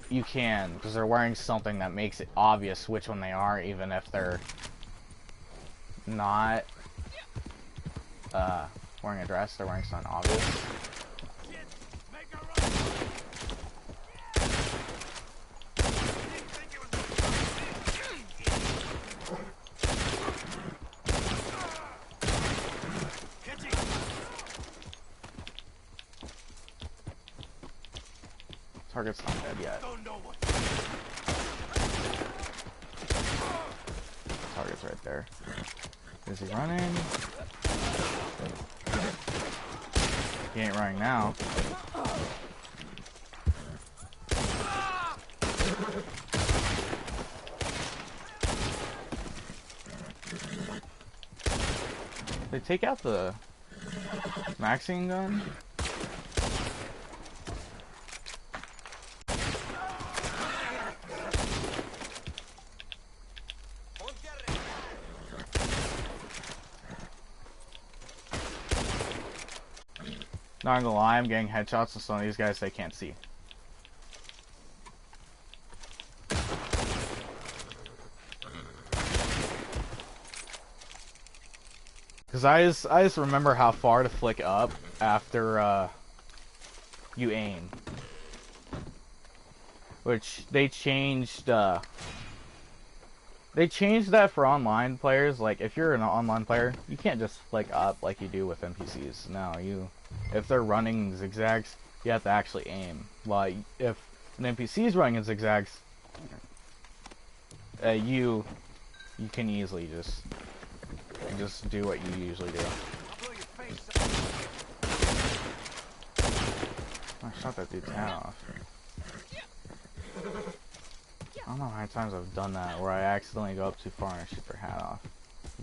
you can, because they're wearing something that makes it obvious which one they are, even if they're not wearing a dress. They're wearing something obvious. Target's not dead yet. Target's right there. Is he running? He ain't running now. They take out the Maxine gun? Not gonna lie, I'm getting headshots on some of these guys they can't see. Cause I just remember how far to flick up after you aim. Which they changed that for online players. Like, if you're an online player, you can't just flick up like you do with NPCs. No, if they're running zigzags, you have to actually aim. Like, if an NPC is running in zigzags, you can easily just do what you usually do. I shot that dude's hat off. I don't know how many times I've done that where I accidentally go up too far and I shoot their hat off.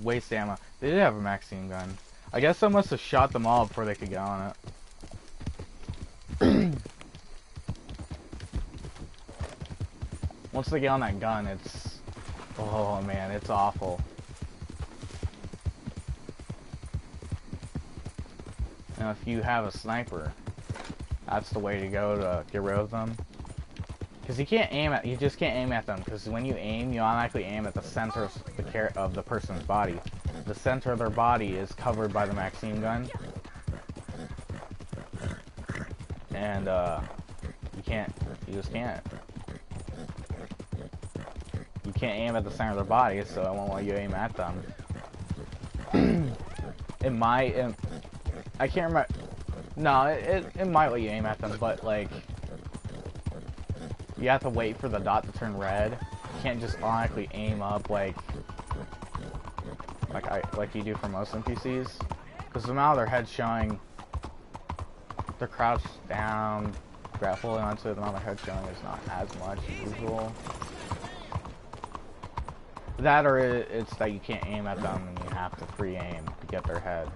Waste ammo. They did have a Maxine gun. I guess I must have shot them all before they could get on it. Once they get on that gun, it's... oh man, it's awful. Now if you have a sniper, that's the way to go to get rid of them. Because you just can't aim at them, because when you aim, you automatically aim at the center of the person's body. The center of their body is covered by the Maxine gun. And, you just can't. You can't aim at the center of their body, so it won't let you aim at them. I can't remember. No, it might let you aim at them, but, like, you have to wait for the dot to turn red. You can't just automatically aim up like you do for most NPCs. Because the amount of their heads showing, they're crouched down, holding onto it, the amount of their head showing is not as much as usual. That or it's that you can't aim at them and you have to free aim to get their head.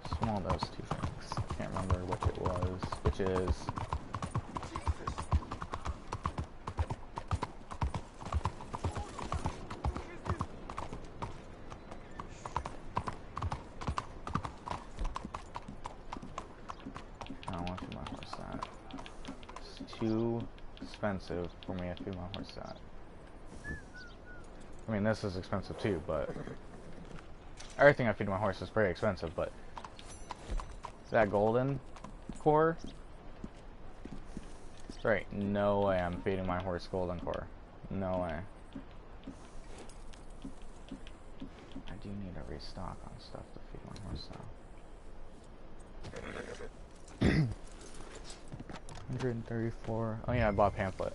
It's one of those two things. I can't remember which it was. Which is... too expensive for me to feed my horse that. I mean, this is expensive too, but everything I feed my horse is pretty expensive, but that golden core, right, no way I'm feeding my horse golden core. No way. I do need to restock on stuff to feed my horse though. 134. Oh yeah, I bought a pamphlet.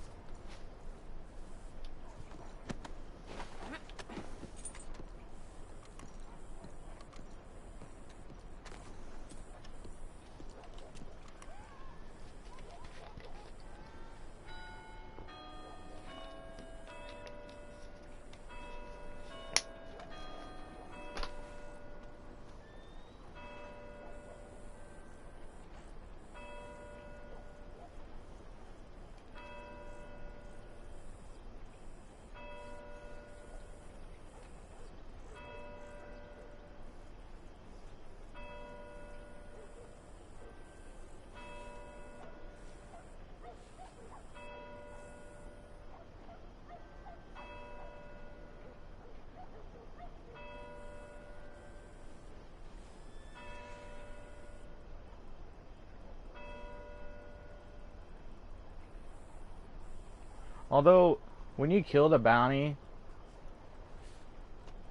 Although, when you kill the bounty,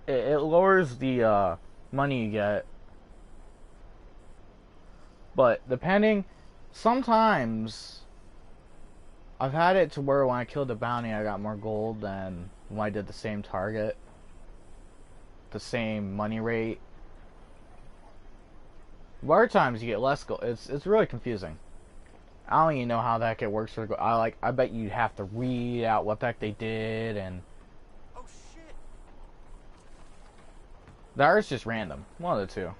it lowers the money you get. But depending, sometimes I've had it to where when I killed the bounty, I got more gold than when I did the same target, the same money rate. Other times you get less gold. It's really confusing. I don't even know how that heck works for. I bet you'd have to read out what the heck they did, and Oh shit! that is just random. One of the two.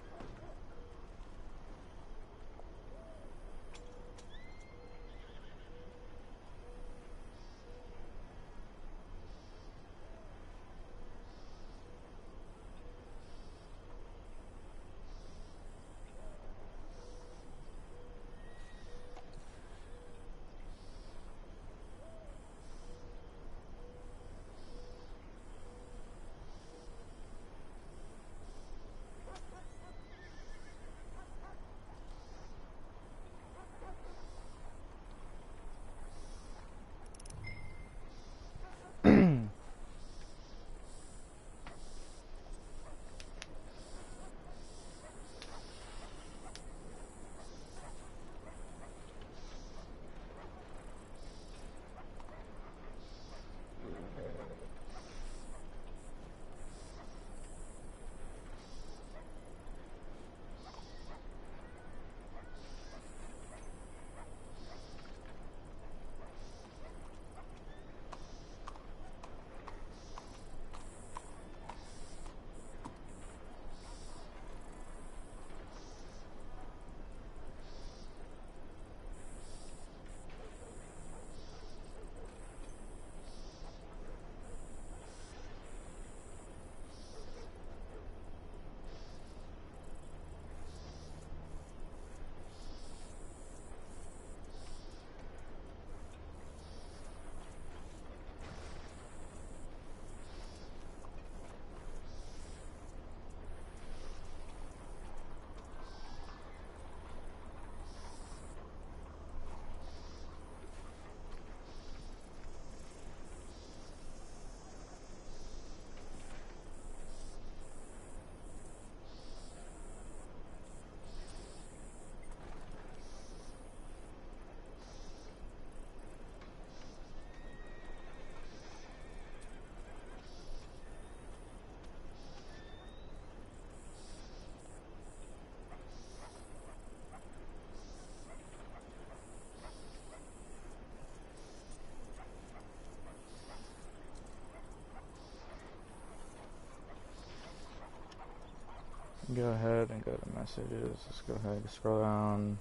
Go ahead and go to messages. Let's go ahead and scroll down.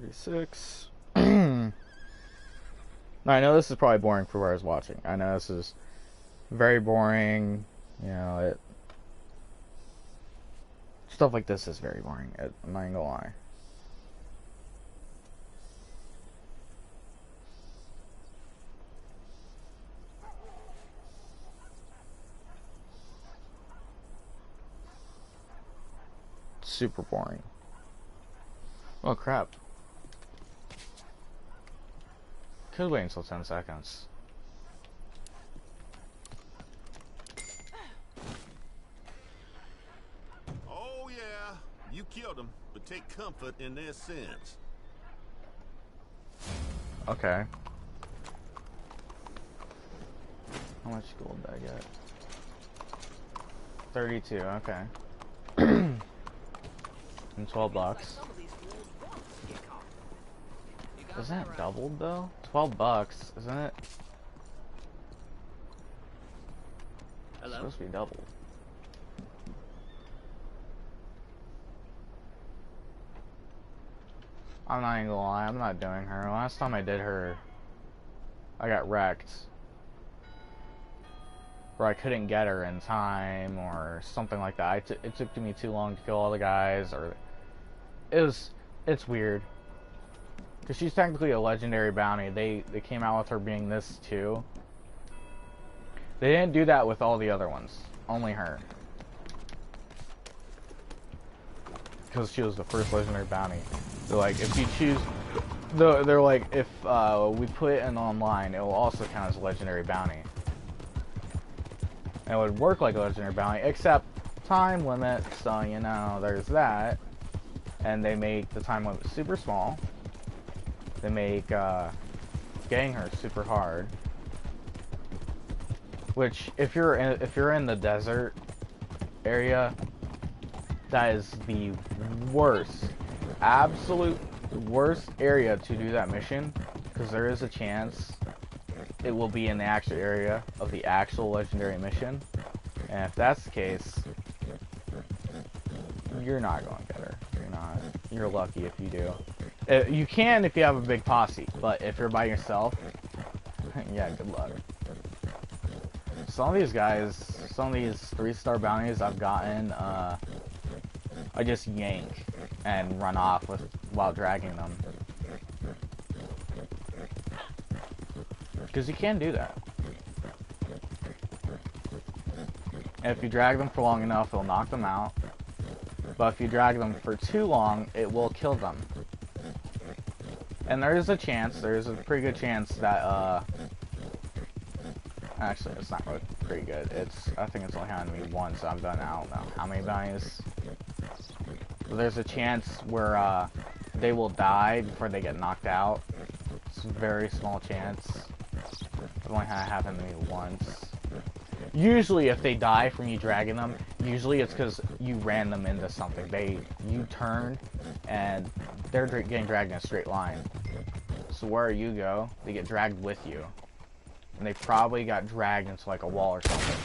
36. I know this is probably boring for whoever's watching. I know this is very boring. You know, stuff like this is very boring. I'm not gonna lie. Super boring. Oh crap. Could wait until 10 seconds. Oh yeah, you killed them, but take comfort in their sins. Okay. How much gold did I get? 32, okay. And 12 bucks. Isn't it doubled though? 12 bucks, isn't it? It's supposed to be doubled. I'm not even gonna lie, I'm not doing her. Last time I did her, I got wrecked. Or I couldn't get her in time, or something like that. It took me too long to kill all the guys, or... It's weird. Because she's technically a legendary bounty. They came out with her being this too. They didn't do that with all the other ones. Only her. Because she was the first legendary bounty. They're like, if you choose... They're like, if we put it in online, it will also count as a legendary bounty. And it would work like a legendary bounty, except time limit, so you know, there's that. And they make the time limit super small. They make getting her super hard. Which, if you're in the desert area, that is the worst, absolute worst area to do that mission, because there is a chance it will be in the actual area of the actual legendary mission, and if that's the case, you're not going to get her. You're lucky if you do. You can if you have a big posse, but if you're by yourself, yeah, good luck. Some of these guys, some of these 3-star bounties I've gotten, I just yank and run off while dragging them. Because you can do that. And if you drag them for long enough, it'll knock them out. But if you drag them for too long, it will kill them. And there is a chance, there is a pretty good chance that, actually, it's not really pretty good. I think it's only happened to me once. I've done, I don't know how many bounties. But there's a chance where, they will die before they get knocked out. It's a very small chance. It's only happened to me once. Usually, if they die from you dragging them, usually it's because you ran them into something. You turned, and they're getting dragged in a straight line. So where you go, they get dragged with you. And they probably got dragged into like a wall or something.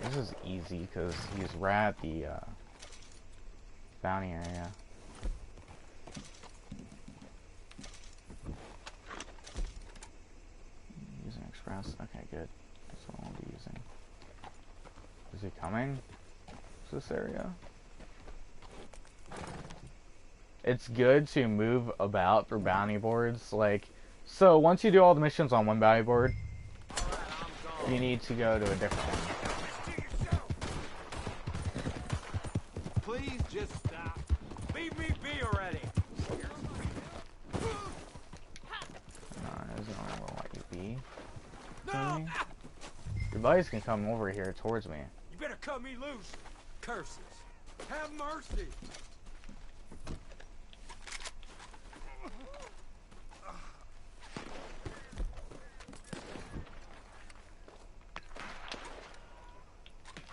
This is easy because he's right at the bounty area. Using express. Okay, good. That's what I'll be using. Is he coming to this area? It's good to move about for bounty boards. Like, so once you do all the missions on one bounty board, you need to go to a different one. Please just stop. Leave me be already. Isn't only gonna let you be. No! Your buddies can come over here towards me. You better cut me loose. Curses. Have mercy.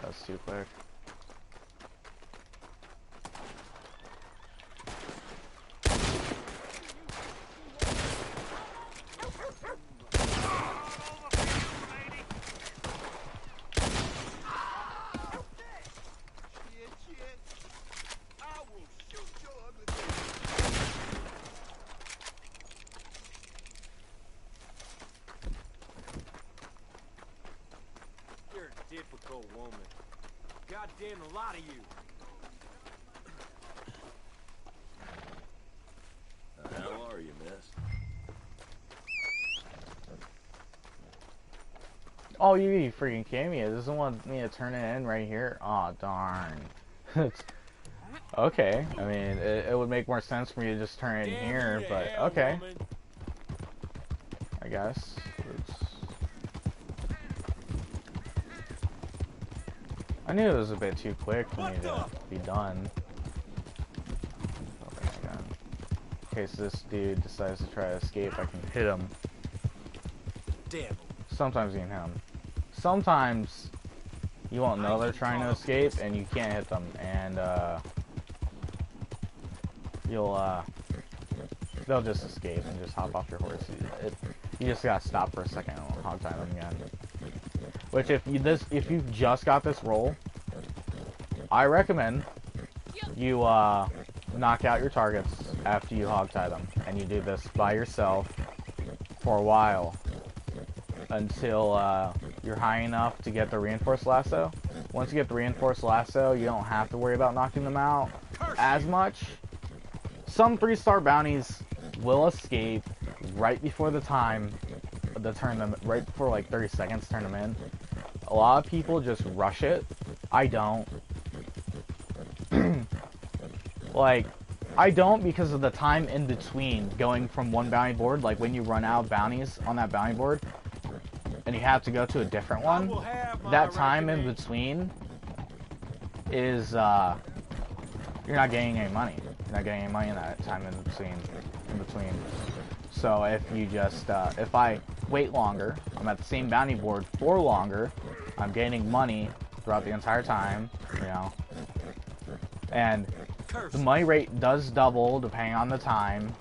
That's too quick. Go, woman. Goddamn, a lot of you. How are you, miss? Oh, you freaking kidding me? It doesn't want me to turn it in right here? Aw, darn. Okay, I mean, it would make more sense for me to just turn it in here, but okay. I guess. I knew it was a bit too quick for me to be done. Okay, again. In case this dude decides to try to escape, I can hit him. Damn. Sometimes you can hit them. Sometimes you won't know they're trying to escape and you can't hit them, and they'll just escape and just hop off your horse. You just gotta stop for a second and hog tie them again. Which if you just got this roll, I recommend you knock out your targets after you hog tie them, and you do this by yourself for a while. Until you're high enough to get the reinforced lasso. Once you get the reinforced lasso, you don't have to worry about knocking them out as much. Some 3-star bounties will escape right before the time to turn them, right before like 30 seconds to turn them in. A lot of people just rush it. I don't. Like, I don't because of the time in between going from one bounty board, like when you run out of bounties on that bounty board, and you have to go to a different one, that time in between is, you're not getting any money. You're not getting any money in that time in between. So if you just, if I wait longer, I'm at the same bounty board for longer, I'm gaining money throughout the entire time, you know, and the money rate does double depending on the time.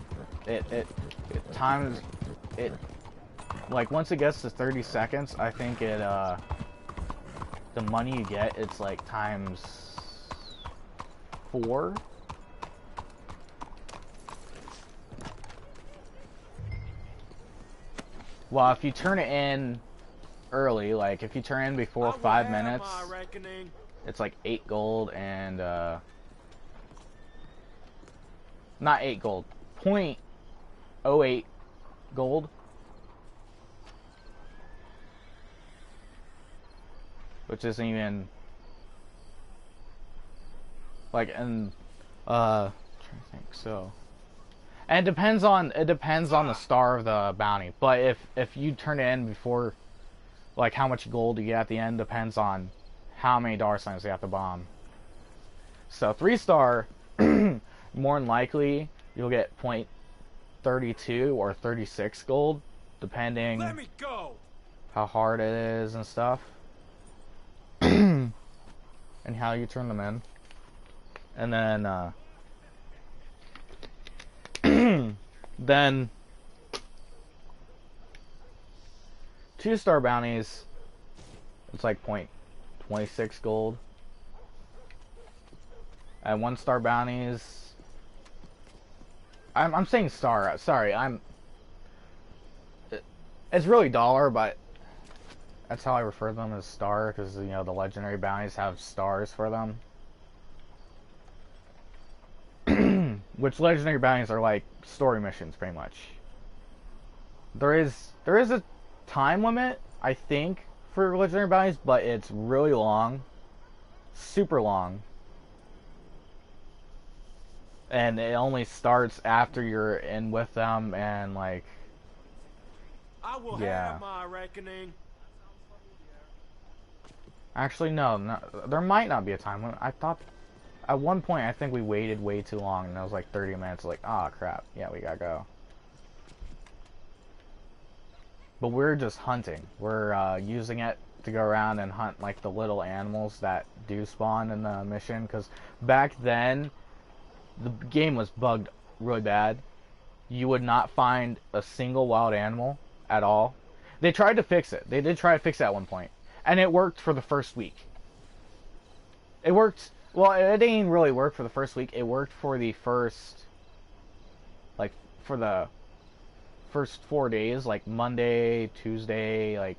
Like, once it gets to 30 seconds, I think the money you get, it's like times 4. Well, if you turn it in early, like if you turn in before 5 minutes, it's like 8 gold and, not 8 gold, 0.08 gold. Which isn't even like, and I'm trying to think. So, and it depends on the star of the bounty. But if you turn it in before, like, how much gold you get at the end depends on how many dollar signs you have to bomb. So 3-star, more than likely you'll get 0.32 or 36 gold, depending how hard it is and stuff. And how you turn them in. And then then 2-star bounties, it's like 0.26 gold. And 1-star bounties, I'm saying star, sorry, it's really dollar, but that's how I refer to them, as star, because, you know, the legendary bounties have stars for them. Which legendary bounties are like story missions, pretty much. There is a time limit, I think, for legendary bounties, but it's really long. Super long. And it only starts after you're in with them, and, like, I will have my reckoning. Actually, no, there might not be a time limit. I thought, at one point, I think we waited way too long, and it was like 30 minutes, like, ah, crap, yeah, we gotta go. But we're just hunting. We're using it to go around and hunt, like, the little animals that do spawn in the mission, because back then, the game was bugged really bad. You would not find a single wild animal at all. They tried to fix it. They did try to fix it at one point. And it worked for the first week. It worked, well, it didn't really work for the first week. It worked for the first, like, for the first 4 days, like Monday, Tuesday, like,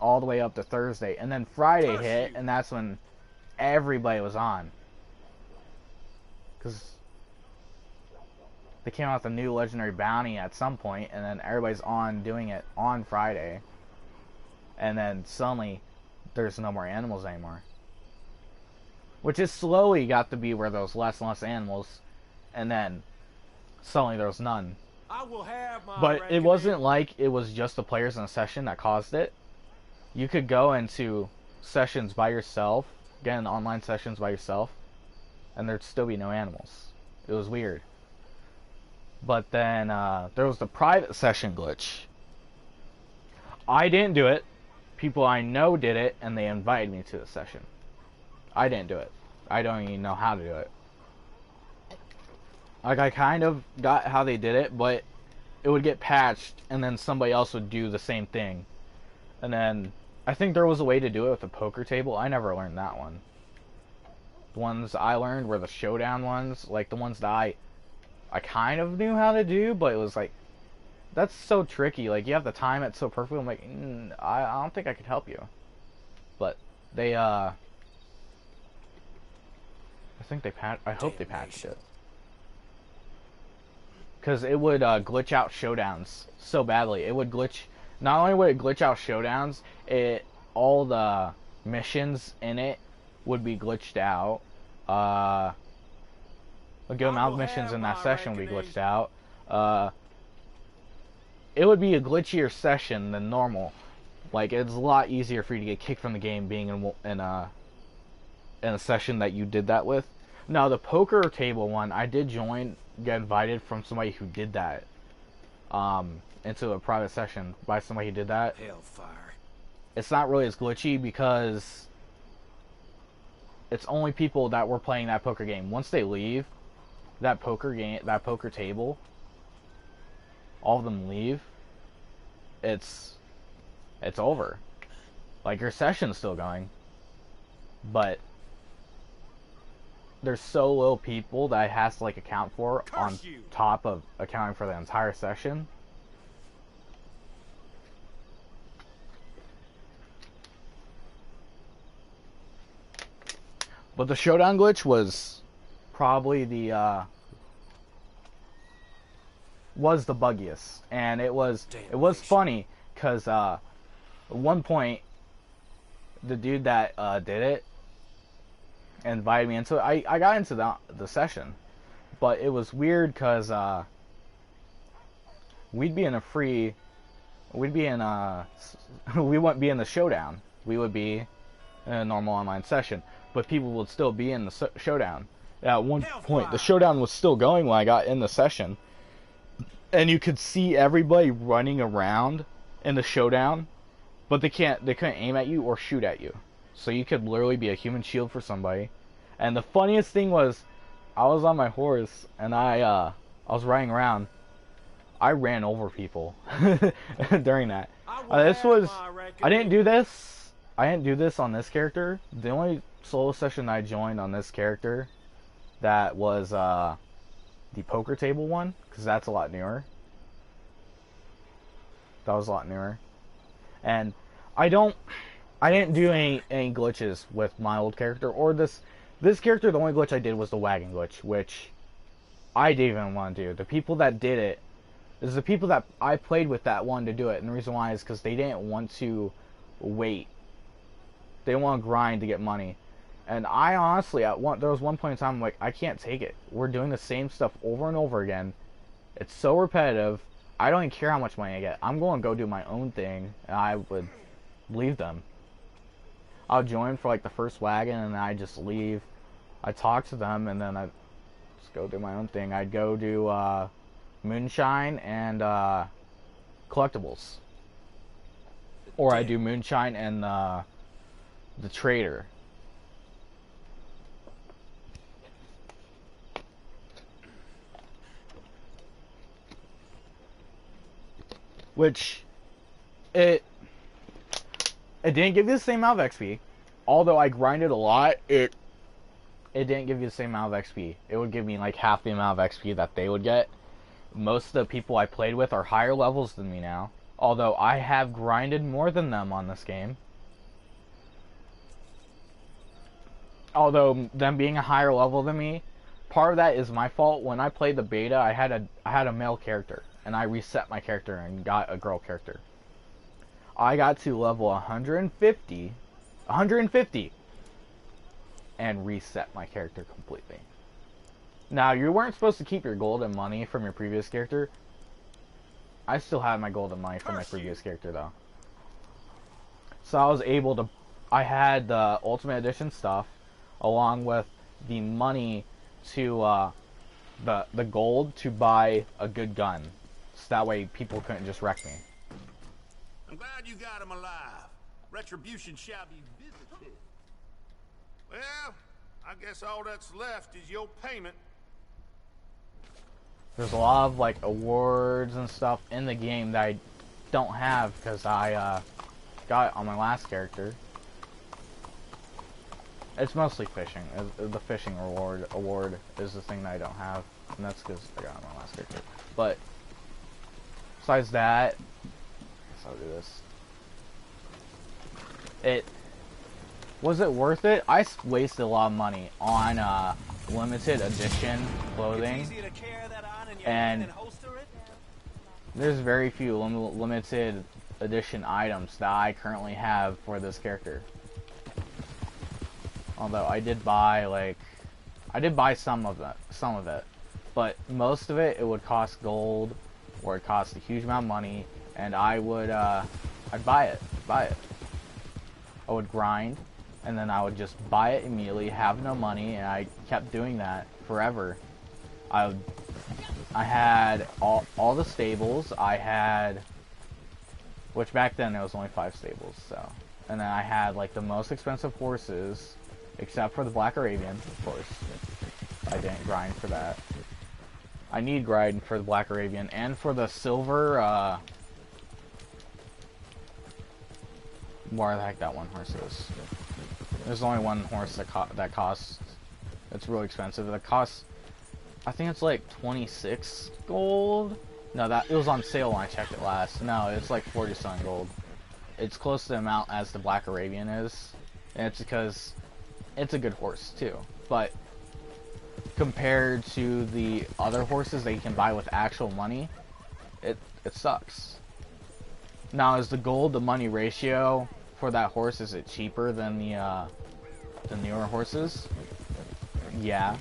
all the way up to Thursday, and then Friday hit, and that's when everybody was on. Because they came out with a new legendary bounty at some point, and then everybody's on doing it on Friday. And then suddenly, there's no more animals anymore. Which is slowly got to be where there was less and less animals, and then suddenly there was none. I will have my But it reckoning. wasn't like it was just the players in a session that caused it. You could go into sessions by yourself, get in online sessions by yourself, and there'd still be no animals. It was weird. But then there was the private session glitch. I didn't do it. People I know did it, and they invited me to the session. I didn't do it. I don't even know how to do it. Like, I kind of got how they did it, but it would get patched, and then somebody else would do the same thing. And then, I think there was a way to do it with a poker table. I never learned that one. The ones I learned were the showdown ones, like the ones that I kind of knew how to do, but it was like, that's so tricky. Like, you have to time it so perfectly. I'm like, I don't think I could help you. But they, I think they I hope they patched it. Because it would glitch out showdowns so badly. It would glitch. Not only would it glitch out showdowns, all the missions in it would be glitched out. A good amount of missions in that session would be glitched out. It would be a glitchier session than normal. Like, it's a lot easier for you to get kicked from the game being in a session that you did that with. Now, the poker table one, I did get invited from somebody who did that. Into a private session by somebody who did that. Hellfire. It's not really as glitchy because it's only people that were playing that poker game. Once they leave that poker game, that poker table, all of them leave, it's over. Like, your session's still going, but there's so little people that it has to, like, account for on top of accounting for the entire session. But the showdown glitch was probably the buggiest, and it was funny because at one point the dude that did it invited me into it. I got into the session, but it was weird because we wouldn't be in the showdown. We would be in a normal online session, but people would still be in the showdown. At one point, the showdown was still going when I got in the session, and you could see everybody running around in the showdown, but they couldn't aim at you or shoot at you. So you could literally be a human shield for somebody. And the funniest thing was, I was on my horse and I was riding around. I ran over people during that. I didn't do this. I didn't do this on this character. The only solo session I joined on this character, that was the poker table one, because that's a lot newer. That was a lot newer. And I didn't do any glitches with my old character or this character. The only glitch I did was the wagon glitch, which I didn't even want to do. The people that did it is the people that I played with that wanted to do it, and the reason why is because they didn't want to wait. They didn't want to grind to get money. And I honestly, there was one point in time, I'm like, I can't take it. We're doing the same stuff over and over again. It's so repetitive. I don't even care how much money I get. I'm going to go do my own thing, and I would leave them. I'll join for like the first wagon, and then I just leave. I talk to them, and then I just go do my own thing. I'd go do moonshine and collectibles, or I do moonshine and the trader. Which it didn't give you the same amount of XP. Although I grinded a lot, it didn't give you the same amount of XP. It would give me like half the amount of XP that they would get. Most of the people I played with are higher levels than me now. Although I have grinded more than them on this game. Although them being a higher level than me, part of that is my fault. When I played the beta, I had a male character, and I reset my character and got a girl character. I got to level 150, and reset my character completely. Now, you weren't supposed to keep your gold and money from your previous character. I still have my gold and money from my previous character, though. So I was able to... I had the Ultimate Edition stuff, along with the money to... the gold to buy a good gun. So that way people couldn't just wreck me. I'm glad you got him alive. Retribution shall be visited. Well, I guess all that's left is your payment. There's a lot of like awards and stuff in the game that I don't have because I got it on my last character. It's mostly fishing. The fishing award is the thing that I don't have, and that's because I got it on my last character. But besides that, I guess I'll do this. Was it worth it? I wasted a lot of money on limited edition clothing, and there's very few limited edition items that I currently have for this character. Although I did buy some of it, but most of it would cost gold, or it cost a huge amount of money, and I'd buy it. I would grind, and then I would just buy it immediately, have no money, and I kept doing that forever. I had all the stables. I had, which back then there was only 5 stables, so. And then I had like the most expensive horses, except for the Black Arabian, of course. I didn't grind for that. I need grind for the Black Arabian and for the silver. Where the heck that one horse is? There's only one horse that costs. It's really expensive. That costs, I think it's like 26 gold. No, it was on sale when I checked it last. No, it's like 47 gold. It's close to the amount as the Black Arabian is, and it's because it's a good horse too. But compared to the other horses that you can buy with actual money, it sucks. Now, is the gold to money ratio for that horse, is it cheaper than the newer horses? Yeah.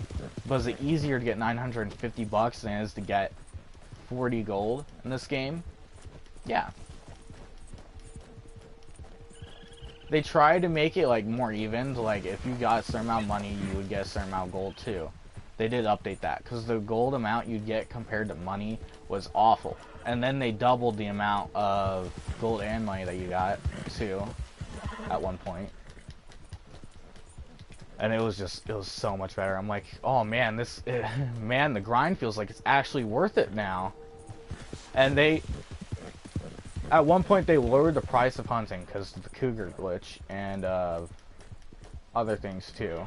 But is it easier to get 950 bucks than it is to get 40 gold in this game? Yeah. They try to make it like more even, like if you got a certain amount of money, you would get a certain amount of gold too. They did update that, because the gold amount you'd get compared to money was awful. And then they doubled the amount of gold and money that you got too at one point. And it was so much better. I'm like, oh man, man, the grind feels like it's actually worth it now. And at one point they lowered the price of hunting because of the cougar glitch and other things too.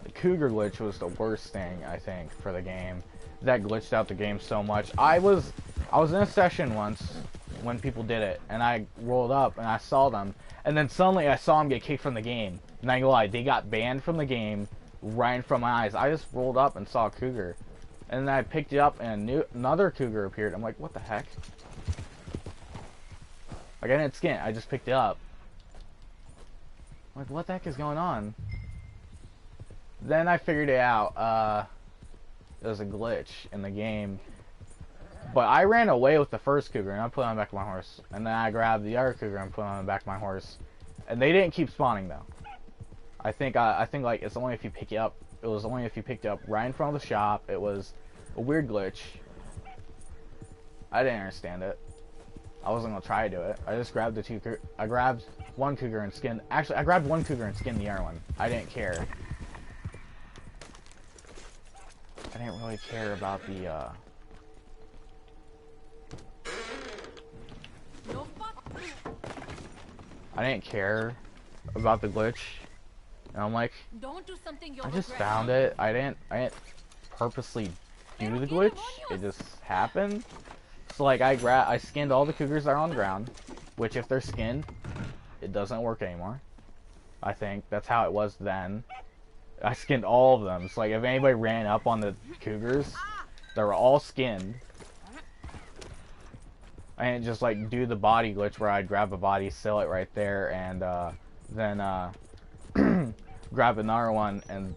The cougar glitch was the worst thing, I think, for the game. That glitched out the game so much. I was in a session once when people did it, and I rolled up and I saw them, and then suddenly I saw them get kicked from the game. And I ain't gonna lie, they got banned from the game right in front of my eyes. I just rolled up and saw a cougar, and then I picked it up and another cougar appeared. I'm like, what the heck? Like, I didn't skin it, I just picked it up. I'm like, what the heck is going on? Then I figured it out. There was a glitch in the game. But I ran away with the first cougar and I put it on the back of my horse. And then I grabbed the other cougar and put it on the back of my horse. And they didn't keep spawning though. I think like it's only if you pick it up. It was only if you picked it up right in front of the shop. It was a weird glitch. I didn't understand it. I wasn't gonna try to do it. I just grabbed I grabbed one cougar and skinned. Actually, I grabbed one cougar and skinned the other one. I didn't care. I didn't really care about the I didn't care about the glitch. And I'm like, Don't do something you'll I just regret. found it. I didn't purposely do the glitch. It just happened. It's like I skinned all the cougars that are on the ground, which if they're skinned, it doesn't work anymore. I think that's how it was then. I skinned all of them. It's like if anybody ran up on the cougars, they were all skinned. And just like do the body glitch where I'd grab a body, sell it right there, and then grab another one and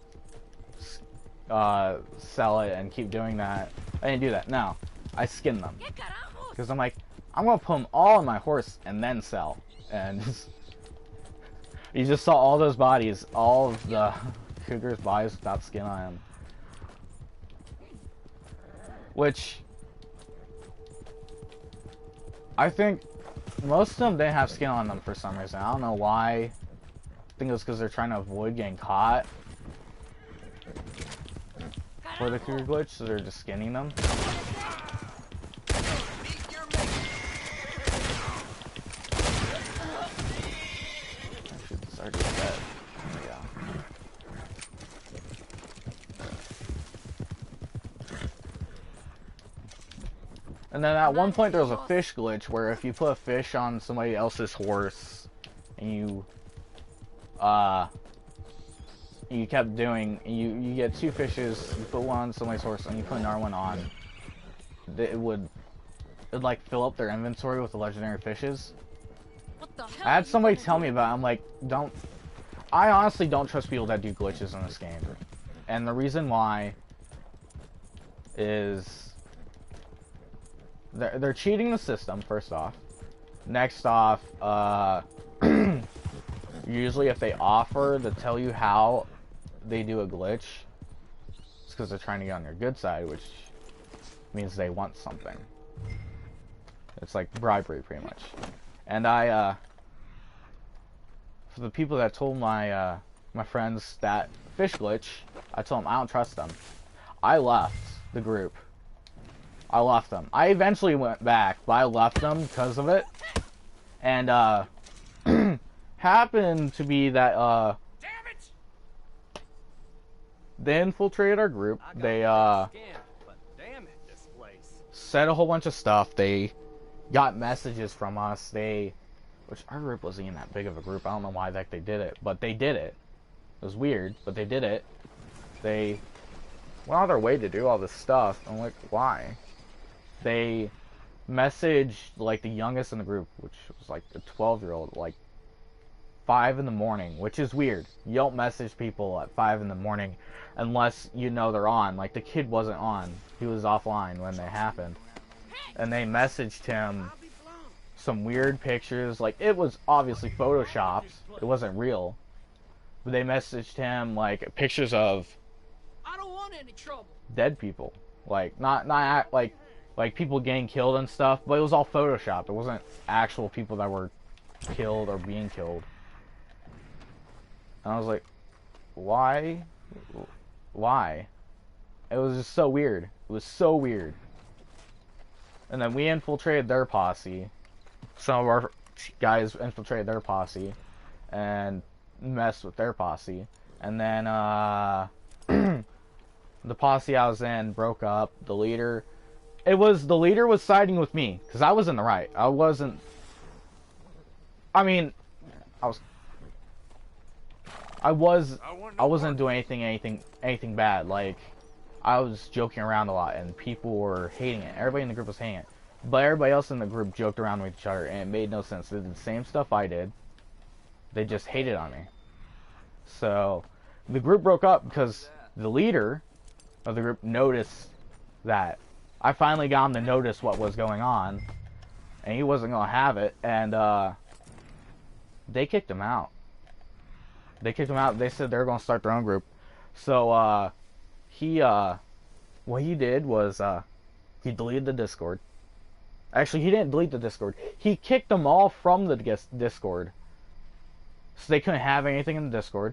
sell it and keep doing that. I didn't do that. No, I skinned them because I'm like, I'm gonna put them all on my horse and then sell. And you just saw all those bodies, all of the cougars' bodies without skin on them, which I think most of them didn't have skin on them for some reason. I don't know why. I think it was because they're trying to avoid getting caught for the cougar glitch, so they're just skinning them. I should start doing that. Yeah. And then at one point there was a fish glitch where if you put a fish on somebody else's horse and you kept doing, you get two fishes, you put one on somebody's horse and you put another one on, it'd like fill up their inventory with the legendary fishes. What the hell? I had somebody tell me about it. I'm like, I honestly don't trust people that do glitches in this game. And the reason why is they're cheating the system, first off. Next off, usually if they offer to tell you how they do a glitch, it's because they're trying to get on your good side, which means they want something. It's like bribery, pretty much. And for the people that told my my friends that fish glitch, I told them I don't trust them. I left the group. I left them. I eventually went back, but I left them because of it. And happened to be that Damn it! they infiltrated our group. They said a whole bunch of stuff. They got messages from us. Which our group wasn't even that big of a group. I don't know why the heck they did it, but they did it. It was weird, but they did it. They went out of their way to do all this stuff. I'm like, why? They messaged like the youngest in the group, which was like a 12-year-old, like 5 in the morning, which is weird. You don't message people at 5 in the morning unless you know they're on. Like the kid wasn't on. He was offline when they happened. And they messaged him some weird pictures. Like it was obviously photoshopped. It wasn't real. But they messaged him like pictures of I don't want any trouble. dead people. Like not like people getting killed and stuff, but it was all photoshopped. It wasn't actual people that were killed or being killed. And I was like, why? Why? It was just so weird. It was so weird. And then we infiltrated their posse. Some of our guys infiltrated their posse and messed with their posse. And then the posse I was in broke up. The leader was siding with me because I was in the right. I wasn't. I mean, I wasn't doing anything bad. Like I was joking around a lot, and people were hating it. Everybody in the group was hating it, but everybody else in the group joked around with each other, and it made no sense. They did the same stuff I did. They just hated on me. So the group broke up because the leader of the group noticed that. I finally got him to notice what was going on, and he wasn't gonna have it, and they kicked him out. They kicked him out. They said they were gonna start their own group. So what he did was he deleted the Discord. Actually, he didn't delete the Discord. He kicked them all from the Discord, so they couldn't have anything in the Discord.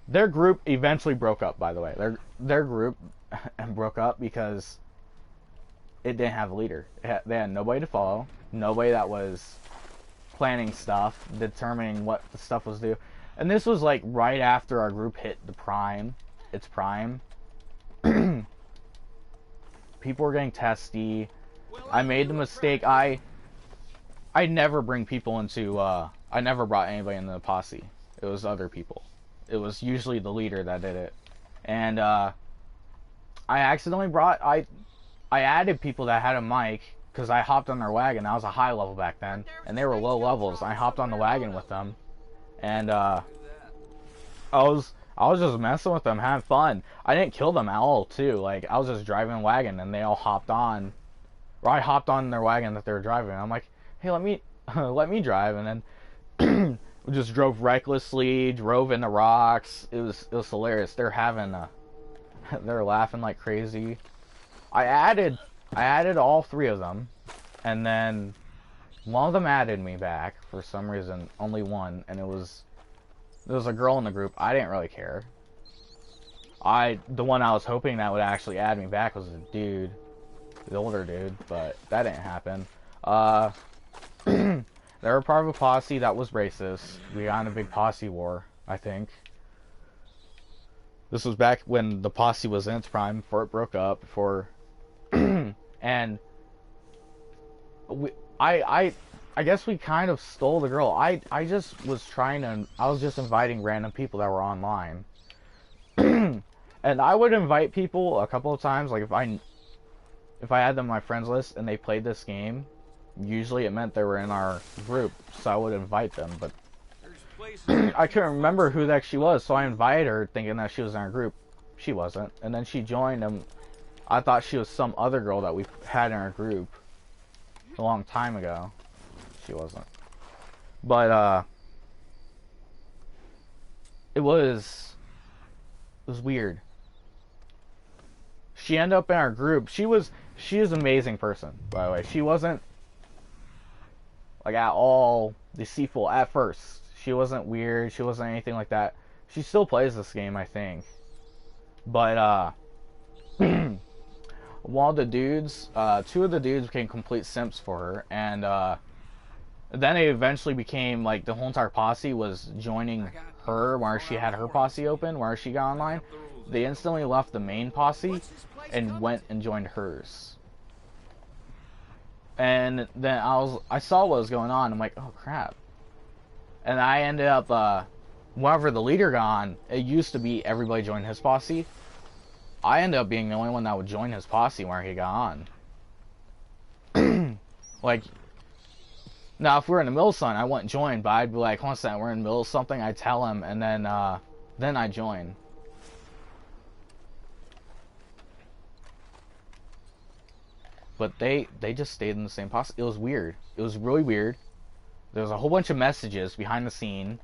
Their group eventually broke up, by the way. Their group broke up because it didn't have a leader. They had nobody to follow, nobody that was planning stuff, determining what the stuff was due. And this was like right after our group hit its prime. People were getting testy. I made the mistake. I never bring people into. I never brought anybody into the posse. It was other people. It was usually the leader that did it, and I accidentally brought. I added people that had a mic because I hopped on their wagon. I was a high level back then, and they were low levels. I hopped on the wagon with them, and I was just messing with them, having fun. I didn't kill them at all, too. Like, I was just driving a wagon, and they all hopped on. Or I hopped on their wagon that they were driving. I'm like, hey, let me drive, and then we just drove recklessly, drove into rocks. It was hilarious. They're laughing like crazy. I added all three of them, and then one of them added me back for some reason. Only one, and there was a girl in the group. I didn't really care. The one I was hoping that would actually add me back was a dude, the older dude, but that didn't happen. They were part of a posse that was racist. We got in a big posse war, I think. This was back when the posse was in its prime, before it broke up, and I guess we kind of stole the girl. I just was I was just inviting random people that were online. And I would invite people a couple of times, like if I had them on my friends list and they played this game, usually it meant they were in our group, so I would invite them, but I couldn't remember who the heck she was, so I invited her thinking that she was in our group. She wasn't, and then she joined, and I thought she was some other girl that we had in our group a long time ago. She wasn't. But, it was weird. She ended up in our group. She is an amazing person, by the way. She wasn't, like, at all deceitful at first. She wasn't weird. She wasn't anything like that. She still plays this game, I think. But, one of the dudes, two of the dudes became complete simps for her, and, then it eventually became, like, the whole entire posse was joining her, where she had her posse open, where she got online. They instantly left the main posse and went and joined hers. And then I saw what was going on. I'm like, oh crap. And I ended up, whenever the leader got on, it used to be everybody joined his posse. I ended up being the only one that would join his posse where he got on. Like, now if we're in the middle of something, I wouldn't join, but I'd be like, hold on a second, we're in the middle of something, I'd tell him, and then I join. But they just stayed in the same posse. It was weird. It was really weird. There was a whole bunch of messages behind the scene.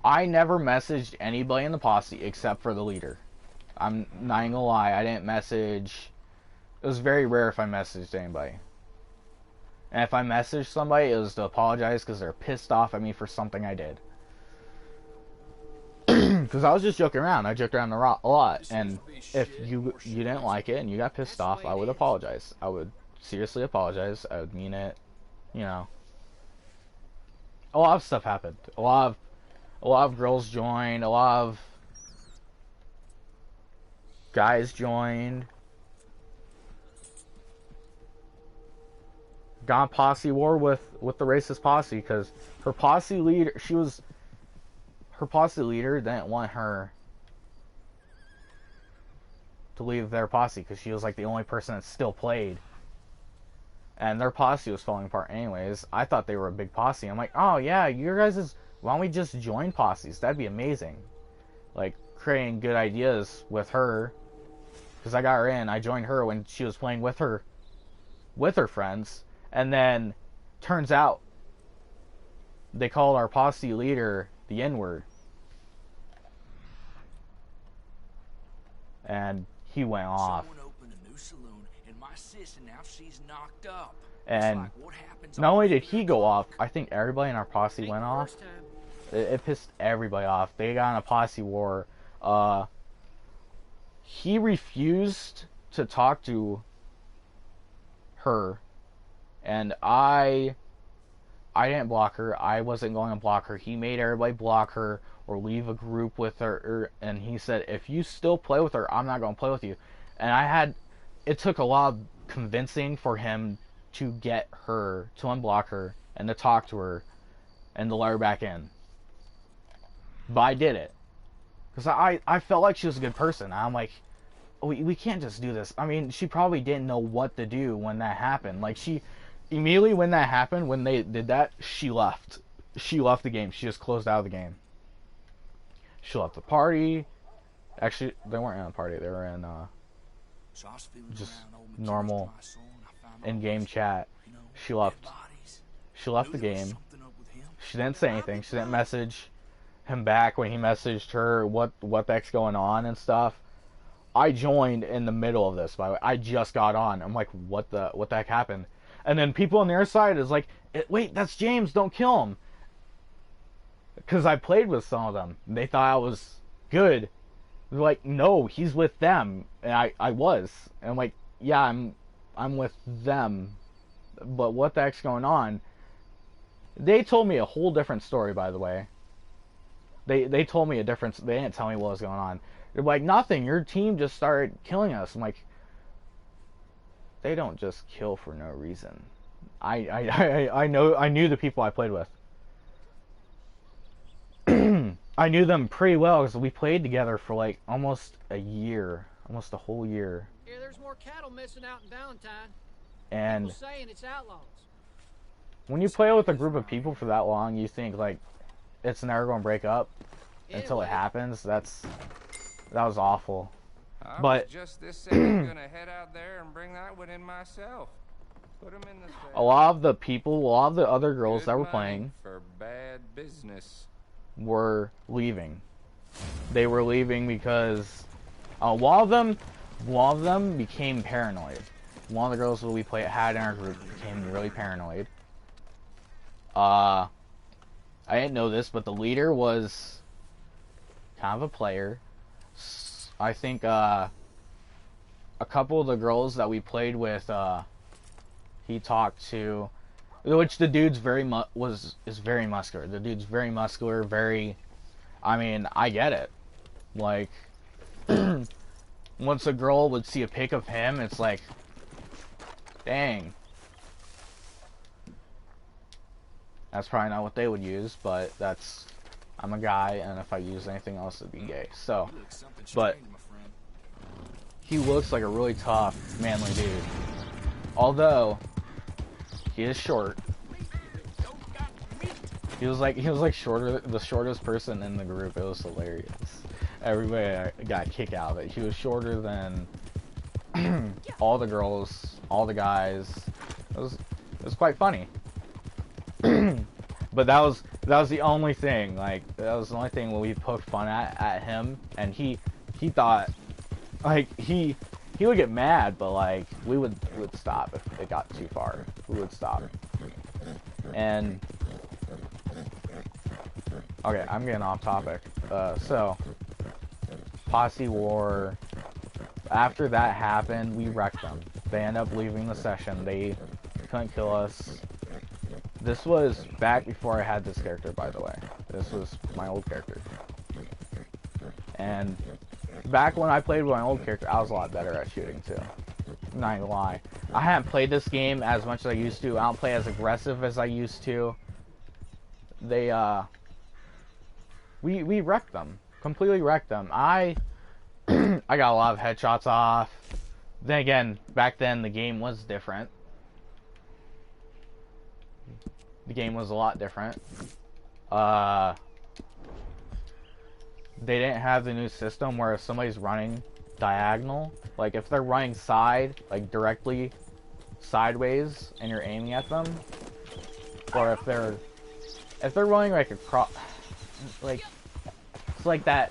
I never messaged anybody in the posse except for the leader. I'm not even gonna lie, I didn't message. It was very rare if I messaged anybody. And if I messaged somebody, it was to apologize because they're pissed off at me for something I did. Because I was just joking around. I joked around a lot. And if you didn't like it and you got pissed off, I would apologize. I would seriously apologize. I would mean it. You know. A lot of stuff happened. A lot of girls joined. A lot of guys joined. Got a posse war with the racist posse because her posse leader, her posse leader didn't want her to leave their posse because she was like the only person that still played. And their posse was falling apart anyways. I thought they were a big posse. I'm like, oh yeah, you guys why don't we just join posses? That'd be amazing. Like, creating good ideas with her. Because I got her in. I joined her when she was playing with her friends. And then, turns out, they called our posse leader the N-word. And he went off. And not only did he go off, I think everybody in our posse went off. It pissed everybody off. They got in a posse war. He refused to talk to her. And I didn't block her. I wasn't going to block her. He made everybody block her or leave a group with her. And he said, if you still play with her, I'm not going to play with you. And it took a lot of convincing for him to get her, to unblock her, and to talk to her, and to let her back in. But I did it. Because I felt like she was a good person. I'm like, we can't just do this. I mean, she probably didn't know what to do when that happened. Like, she, immediately when that happened, when they did that, she left. She left the game. She just closed out of the game. She left the party. Actually, they weren't in a party. They were in, just normal in-game chat. She left the game. She didn't say anything. She didn't message him back when he messaged her what the heck's going on and stuff. I joined in the middle of this, by the way. I just got on. I'm like, what the heck happened? And then people on their side is like, wait, that's James, don't kill him. Because I played with some of them. They thought I was good. They're like, no, he's with them. And I was. And I'm like, yeah, I'm with them. But what the heck's going on? They told me a whole different story, by the way. They told me a different... They didn't tell me what was going on. They're like, nothing, your team just started killing us. I'm like, they don't just kill for no reason. I knew the people I played with. I knew them pretty well because we played together for like almost a year, almost a whole year. Here, there's more cattle missing out in Valentine. And people saying it's outlaws. When you play with a group of people for that long, you think like it's never going to break up until it happens. That was awful. I but was just this second gonna head out there and bring that one in myself. Put him in the safe. A lot of the people, a lot of the other girls that were playing for bad business were leaving. They were leaving because a lot of them became paranoid. One of the girls that we had in our group became really paranoid. I didn't know this, but the leader was kind of a player. I think a couple of the girls that we played with, he talked to, which the dude's is very muscular. The dude's very muscular, very. I mean, I get it. Like, once a girl would see a pic of him, it's like, dang. That's probably not what they would use, but that's. I'm a guy, and if I use anything else, it'd be gay. So, but he looks like a really tough, manly dude. Although he is short. He was like shorter, the shortest person in the group. It was hilarious. Everybody got a kick out of it. He was shorter than all the girls, all the guys. It was quite funny. But that was the only thing. Like, that was the only thing when we poked fun at him, and he thought, like, he would get mad, but like we would stop if it got too far. We would stop. And okay, I'm getting off topic. So Posse War. After that happened, we wrecked them. They ended up leaving the session. They couldn't kill us. This was back before I had this character, by the way. This was my old character. And back when I played with my old character, I was a lot better at shooting, too. I'm not gonna lie. I haven't played this game as much as I used to. I don't play as aggressive as I used to. They, we wrecked them. Completely wrecked them. I got a lot of headshots off. Then again, back then the game was different. The game was a lot different. They didn't have the new system where if somebody's running diagonal, like if they're running like directly sideways and you're aiming at them, or if they're running like across, like it's like that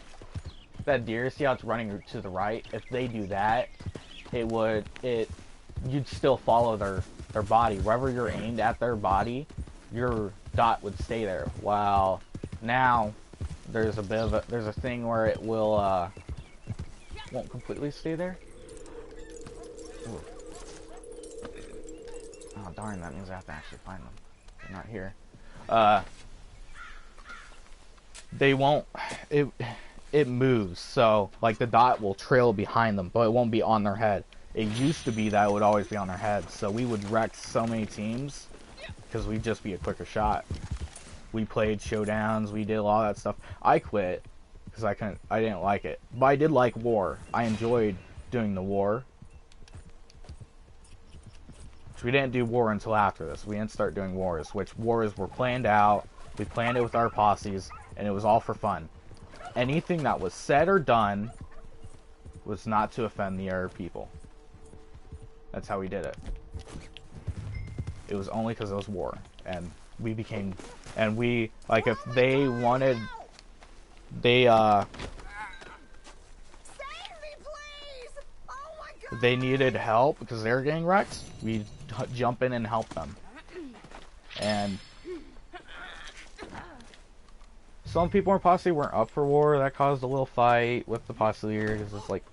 deer, see how it's running to the right? If they do that, you'd still follow their body. Wherever you're aimed at their body, your dot would stay there. While now there's a thing where it will won't completely stay there. Ooh. Oh darn, that means I have to actually find them. They're not here. They won't. It moves, so like the dot will trail behind them, but it won't be on their head. it used to be that it would always be on our heads, so we would wreck so many teams because we'd just be a quicker shot. We played showdowns, we did a lot of that stuff. I quit because I didn't like it, but I did like war. I enjoyed doing the war. So we didn't do war until after this. We didn't start doing wars, which wars were planned out. We planned it with our posses, and it was all for fun. Anything that was said or done was not to offend the other people. That's how we did it. It was only because it was war, and we became, and we, like, if they wanted, they they needed help because they were getting wrecked, we'd jump in and help them. And some people in posse weren't up for war. That caused a little fight with the posse leader, because it's like,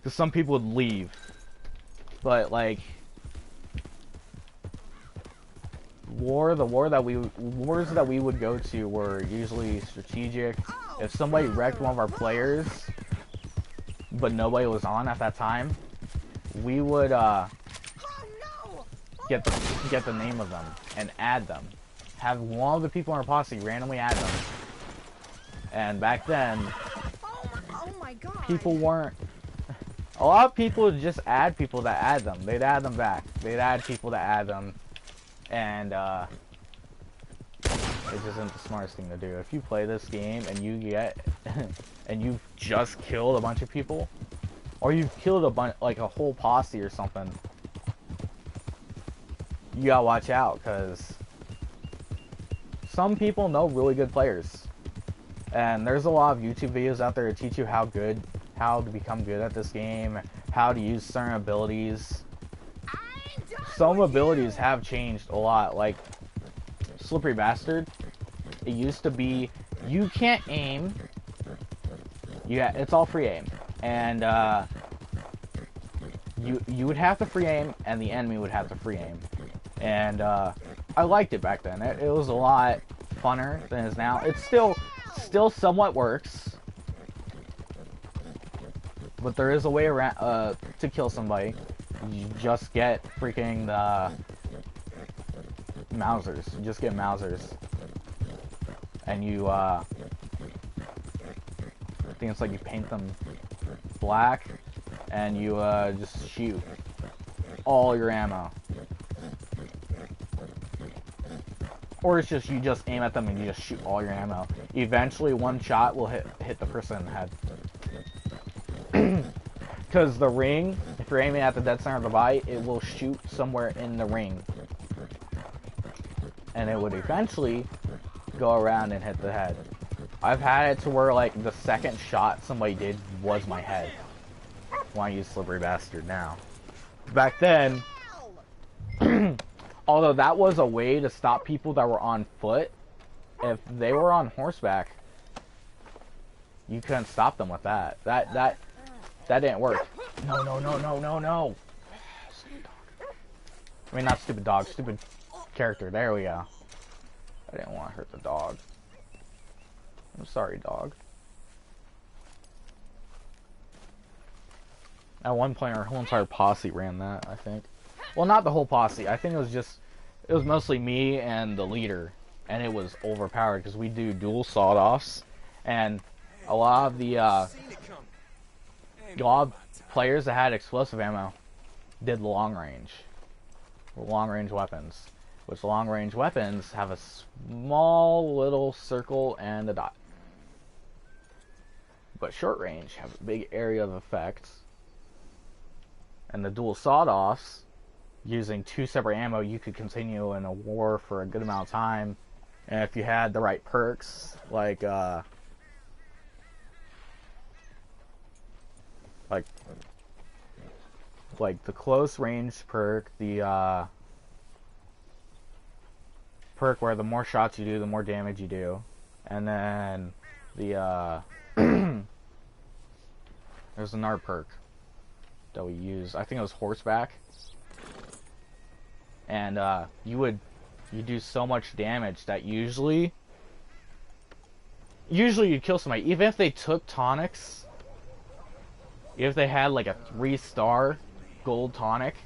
because some people would leave, but like wars that we would go to were usually strategic. If somebody wrecked one of our players but nobody was on at that time, we would get the name of them and add them. Have one of the people in our posse randomly add them. And back then, people weren't. A lot of people would just add people that add them. They'd add them back. They'd add people that add them, and it just isn't the smartest thing to do. If you play this game and you get and you've just killed a bunch of people, or you've killed a bunch, like a whole posse or something, you gotta watch out, because some people know really good players, and there's a lot of YouTube videos out there to teach you how to become good at this game, how to use certain abilities. Some abilities have changed a lot, like Slippery Bastard. It used to be you can't aim. Yeah, it's all free aim, and you would have to free aim, and the enemy would have to free aim, and I liked it back then. It was a lot funner than it is now. It's still somewhat works, but there is a way around to kill somebody. You just get freaking the Mausers. You just get Mausers, and you I think it's like you paint them black, and you just shoot all your ammo. Or it's just you just aim at them and you just shoot all your ammo. Eventually, one shot will hit the person in the head. Because the ring, if you're aiming at the dead center of the body, it will shoot somewhere in the ring, and it would eventually go around and hit the head. I've had it to where like the second shot somebody did was my head. Why use Slippery Bastard now? Back then, although that was a way to stop people that were on foot, if they were on horseback, you couldn't stop them with that. That didn't work. No. I mean, not stupid dog, stupid character. There we go. I didn't want to hurt the dog. I'm sorry, dog. At one point, our whole entire posse ran that, I think. Well, not the whole posse. I think it was mostly me and the leader. And it was overpowered because we do dual sawed-offs. And a lot of the, players that had explosive ammo did long range weapons, which long range weapons have a small little circle and a dot, but short range have a big area of effect. And the dual sawed-offs, using two separate ammo, you could continue in a war for a good amount of time, and if you had the right perks, like the close range perk, the perk where the more shots you do, the more damage you do, and then the there's another perk that we use. I think it was horseback, and you do so much damage that usually you'd kill somebody, even if they took tonics. if they had like a 3-star gold tonic,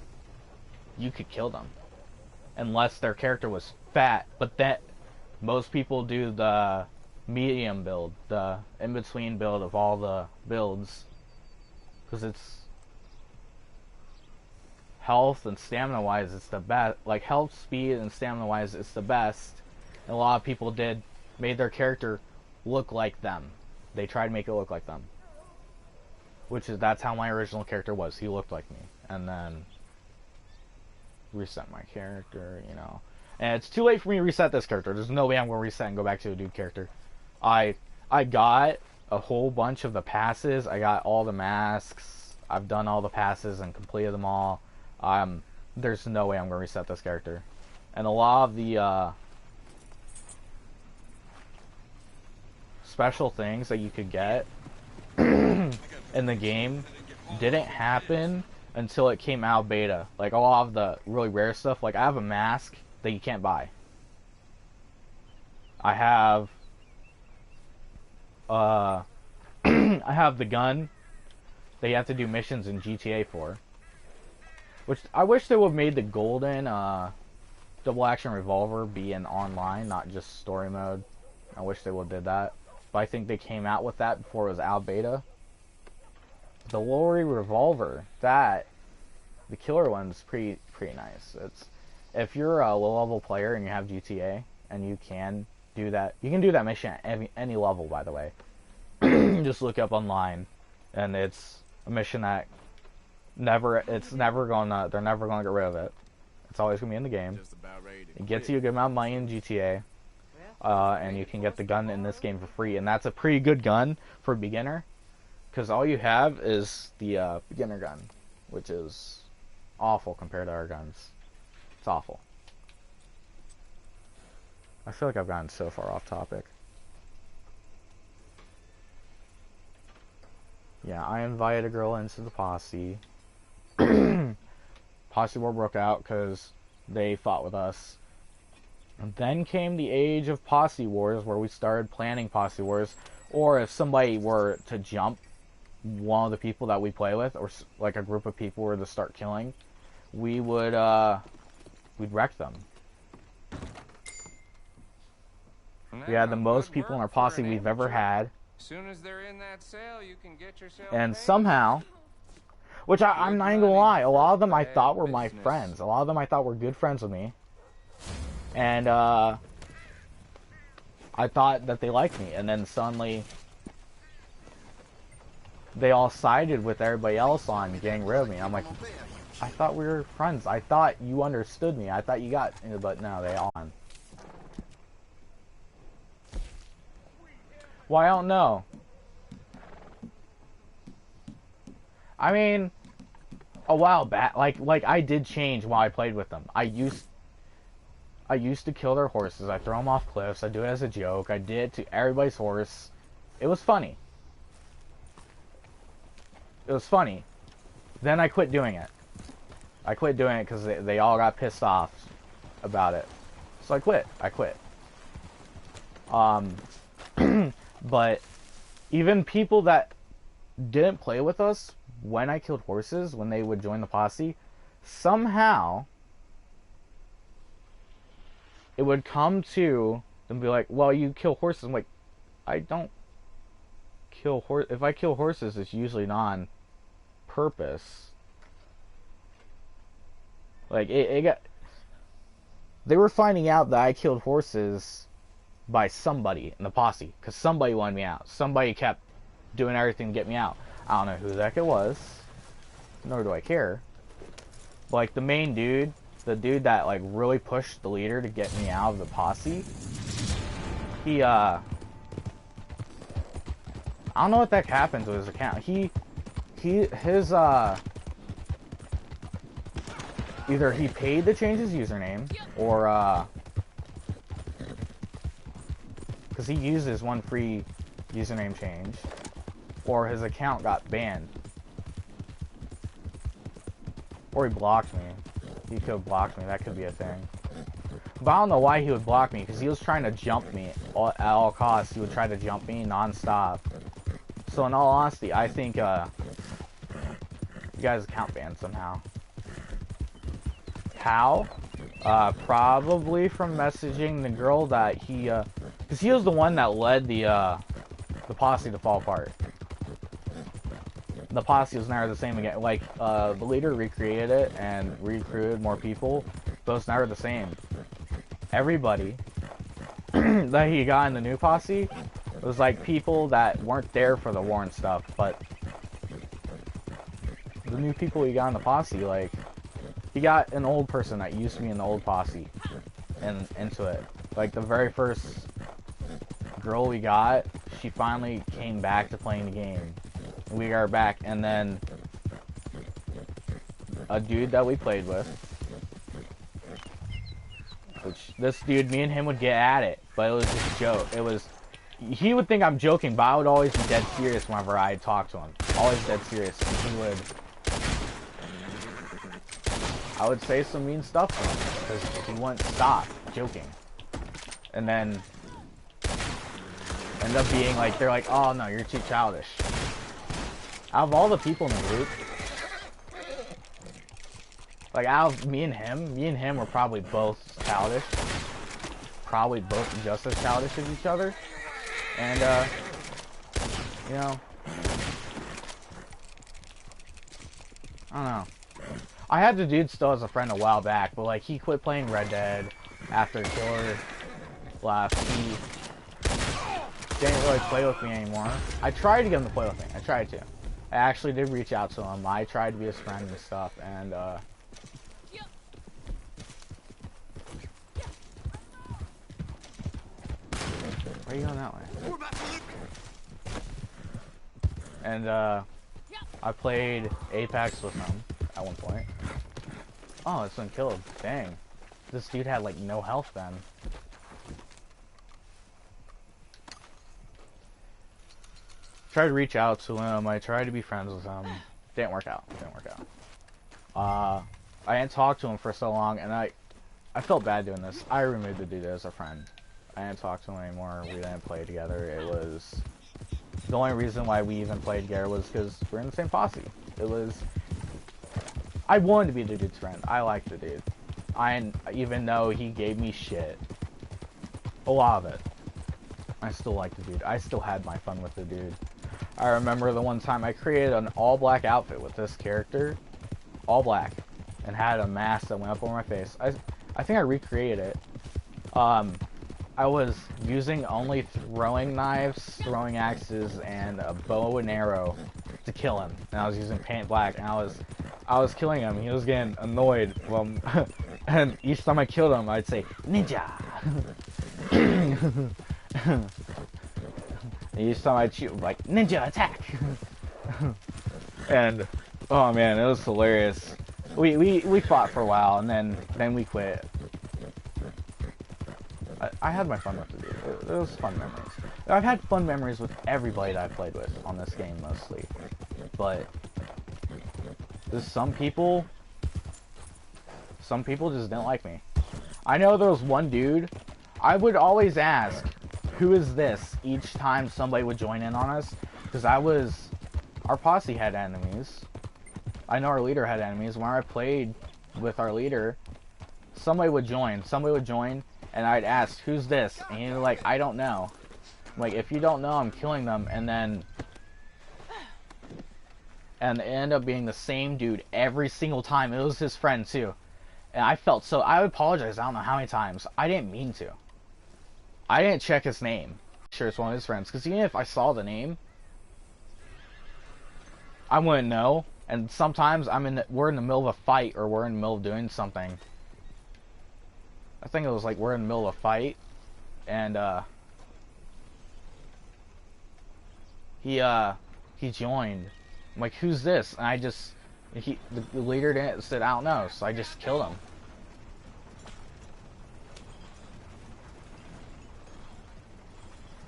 you could kill them. Unless their character was fat, but that most people do the medium build, the in-between build of all the builds, because it's health and stamina wise it's the best. Like health, speed, and stamina wise it's the best. And a lot of people made their character look like them. They tried to make it look like them, that's how my original character was. He looked like me, and then reset my character, you know. And it's too late for me to reset this character. There's no way I'm going to reset and go back to a dude character. I got a whole bunch of the passes. I got all the masks. I've done all the passes and completed them all. There's no way I'm going to reset this character. And a lot of the special things that you could get in the game didn't happen until it came out beta. Like a lot of the really rare stuff, like I have a mask that you can't buy. I have I have the gun that you have to do missions in GTA for. Which I wish they would have made the golden double action revolver be in online, not just story mode. I wish they would have did that. But I think they came out with that before it was out beta. The Lori revolver, the killer one's pretty nice. If you're a low level player and you have GTA and you can do that, you can do that mission at any level, by the way. Just look up online, and it's a mission that they're never gonna get rid of it. It's always gonna be in the game. It gets you a good amount of money in GTA, and you can get the gun in this game for free, and that's a pretty good gun for a beginner. Because all you have is the beginner gun, which is awful compared to our guns. It's awful. I feel like I've gotten so far off topic. Yeah, I invited a girl into the posse. Posse war broke out because they fought with us. And then came the age of posse wars, where we started planning posse wars. Or if somebody were to jump one of the people that we play with, or like a group of people were to start killing, we would we'd wreck them. We had the most people in our posse we've ever had. Soon as they're in that cell, you can get yourself and somehow, which I'm not even gonna lie, a lot of them I thought were my friends. A lot of them I thought were good friends with me. And I thought that they liked me, and then suddenly they all sided with everybody else on getting rid of me. I'm like, I thought we were friends. I thought you understood me. I thought you got, but no, they all on. Well, I don't know. I mean, a while back, like I did change while I played with them. I used to kill their horses. I throw them off cliffs. I do it as a joke. I did it to everybody's horse. It was funny. It was funny. Then I quit doing it. I quit doing it because they all got pissed off about it. So I quit. But even people that didn't play with us when I killed horses, when they would join the posse, somehow it would come to them be like, well, you kill horses. I'm like, I don't kill horses. If I kill horses, it's usually not on purpose. Like, it got... They were finding out that I killed horses by somebody in the posse, because somebody wanted me out. Somebody kept doing everything to get me out. I don't know who the heck it was, nor do I care. But, like, the main dude, the dude that, like, really pushed the leader to get me out of the posse, he, I don't know what the heck happened to his account. His, either he paid to change his username, or, because he uses one free username change, or his account got banned. Or he blocked me. He could have blocked me, that could be a thing. But I don't know why he would block me, because he was trying to jump me at all costs. He would try to jump me non-stop. So in all honesty, I think You guys account banned somehow. How? Probably from messaging the girl that he, because he was the one that led the posse to fall apart. The posse was never the same again. Like, the leader recreated it and recruited more people, but it's never the same. Everybody that he got in the new posse was like people that weren't there for the war and stuff, but the new people he got in the posse, like, he got an old person that used to be in the old posse and into it. Like, the very first girl we got, she finally came back to playing the game. We got her back, and then a dude that we played with, which this dude, me and him would get at it, but it was just a joke. It was, he would think I'm joking, but I would always be dead serious whenever I talked to him. Always dead serious. And he would, I would say some mean stuff to him because he wouldn't stop joking. And then end up being like, they're like, oh no, you're too childish. Out of all the people in the group, like out of me and him were probably both childish. Probably both just as childish as each other. And, you know, I don't know. I had the dude still as a friend a while back, but like he quit playing Red Dead after Killer left. He didn't really play with me anymore. I tried to get him to play with me. I tried to. I actually did reach out to him. I tried to be his friend and stuff, and why are you going that way? And I played Apex with him at one point. Oh, it's been killed. Dang. This dude had like no health then. Tried to reach out to him. I tried to be friends with him. Didn't work out. Didn't work out. I didn't talk to him for so long, and I felt bad doing this. I removed the dude as a friend. I didn't talk to him anymore. We didn't play together. It was the only reason why we even played together was because we're in the same posse. It was. I wanted to be the dude's friend. I liked the dude. Even though he gave me shit, a lot of it, I still liked the dude. I still had my fun with the dude. I remember the one time I created an all-black outfit with this character, all black, and had a mask that went up over my face. I think I recreated it. I was using only throwing knives, throwing axes, and a bow and arrow to kill him. And I was using paint black, and I was killing him. He was getting annoyed. And each time I killed him, I'd say, ninja! And each time I'd shoot, like, ninja attack! And, oh man, it was hilarious. We fought for a while, and then we quit. I had my fun with the dude. It was fun memories. I've had fun memories with everybody that I played with on this game, mostly. But there's some people just didn't like me. I know there was one dude, I would always ask, who is this, each time somebody would join in on us, because our posse had enemies. I know our leader had enemies. When I played with our leader, somebody would join, and I'd ask, who's this? And he'd be like, I don't know. Like, if you don't know, I'm killing them, and it ended up being the same dude every single time. It was his friend, too. And I felt so, I would apologize, I don't know how many times. I didn't mean to. I didn't check his name. Sure, it's one of his friends. Because even if I saw the name, I wouldn't know. And sometimes we're in the middle of a fight, or we're in the middle of doing something. I think it was like we're in the middle of a fight, and he joined. I'm like, who's this? And the leader said, I don't know, so I just killed him.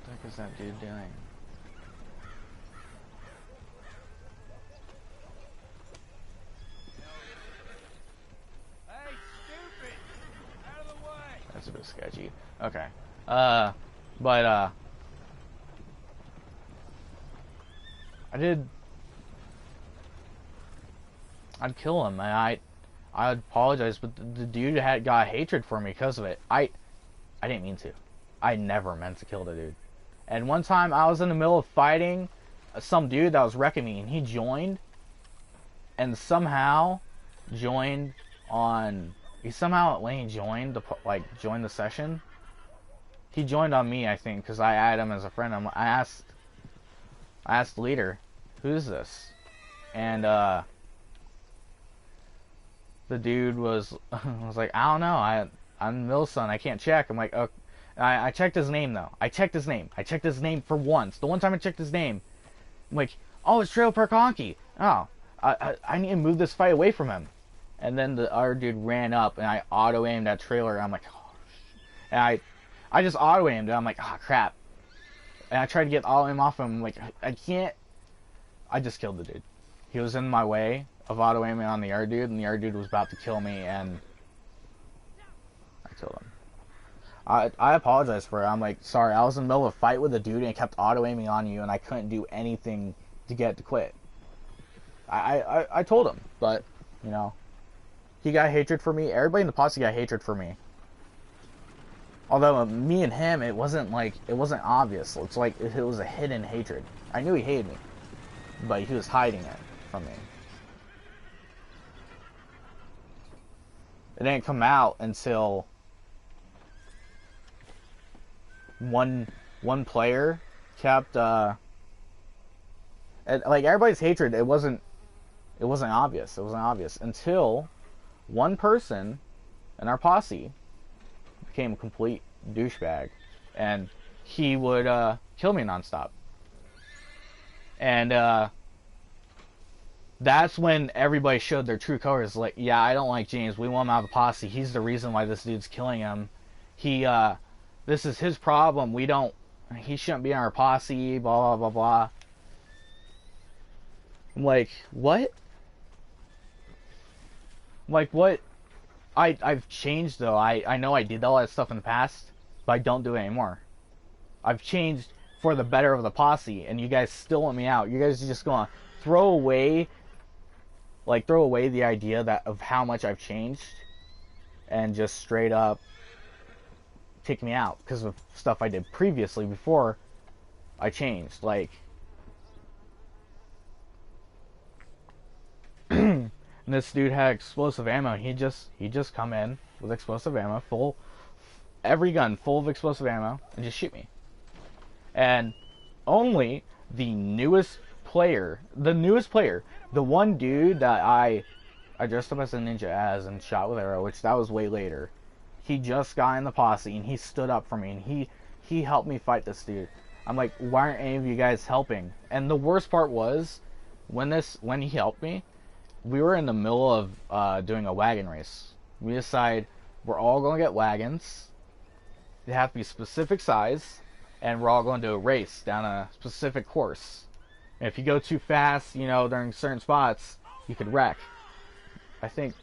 What the heck is that dude doing? That's a bit sketchy. Okay. But I did I'd kill him, and I apologize, but the dude got hatred for me because of it. I didn't mean to. I never meant to kill the dude. And one time I was in the middle of fighting some dude that was wrecking me, and he joined, and somehow joined on. He somehow, when he joined joined the session, he joined on me, I think, because I added him as a friend. I asked the leader, "Who's this?" And the dude was like, "I don't know. I'm Milson. I can't check." I'm like, "Okay." I checked his name though. I checked his name for once. The one time I checked his name, I'm like, "Oh, it's Trail Perconky. Oh, I need to move this fight away from him." And then the other dude ran up, and I auto aimed that trailer. And I'm like, "Oh," and I just auto aimed, and I'm like, "Oh crap!" And I tried to get auto aim off him. I'm like, I can't. I just killed the dude. He was in my way of auto aiming on the other dude, and the other dude was about to kill me, and I killed him. I apologize for it. I'm like, sorry, I was in the middle of a fight with a dude and it kept auto-aiming on you and I couldn't do anything to get it to quit. I told him, but, you know, he got hatred for me. Everybody in the posse got hatred for me. Although, me and him, it wasn't obvious. It's like, it was a hidden hatred. I knew he hated me, but he was hiding it from me. It didn't come out until one player kept like everybody's hatred. It wasn't obvious. It wasn't obvious until one person in our posse became a complete douchebag, and he would kill me nonstop. And that's when everybody showed their true colors. Like, yeah, I don't like James. We want him out of the posse. He's the reason why this dude's killing him. This is his problem. He shouldn't be in our posse, blah, blah, blah, blah. I'm like, what? Like, what? I've changed, though. I know I did all that stuff in the past, but I don't do it anymore. I've changed for the better of the posse, and you guys still want me out. You guys are just going to throw away the idea of how much I've changed, and just straight up take me out because of stuff I did previously before I changed. Like, and this dude had explosive ammo. He just come in with explosive ammo, every gun full of explosive ammo, and just shoot me. And only the newest player, the one dude that I dressed up as a ninja and shot with arrow, which that was way later. He just got in the posse and he stood up for me and he helped me fight this dude. I'm like, why aren't any of you guys helping? And the worst part was when he helped me, we were in the middle of doing a wagon race. We decide we're all going to get wagons. They have to be specific size, and we're all going to do a race down a specific course. And if you go too fast, you know, during certain spots, you could wreck. I think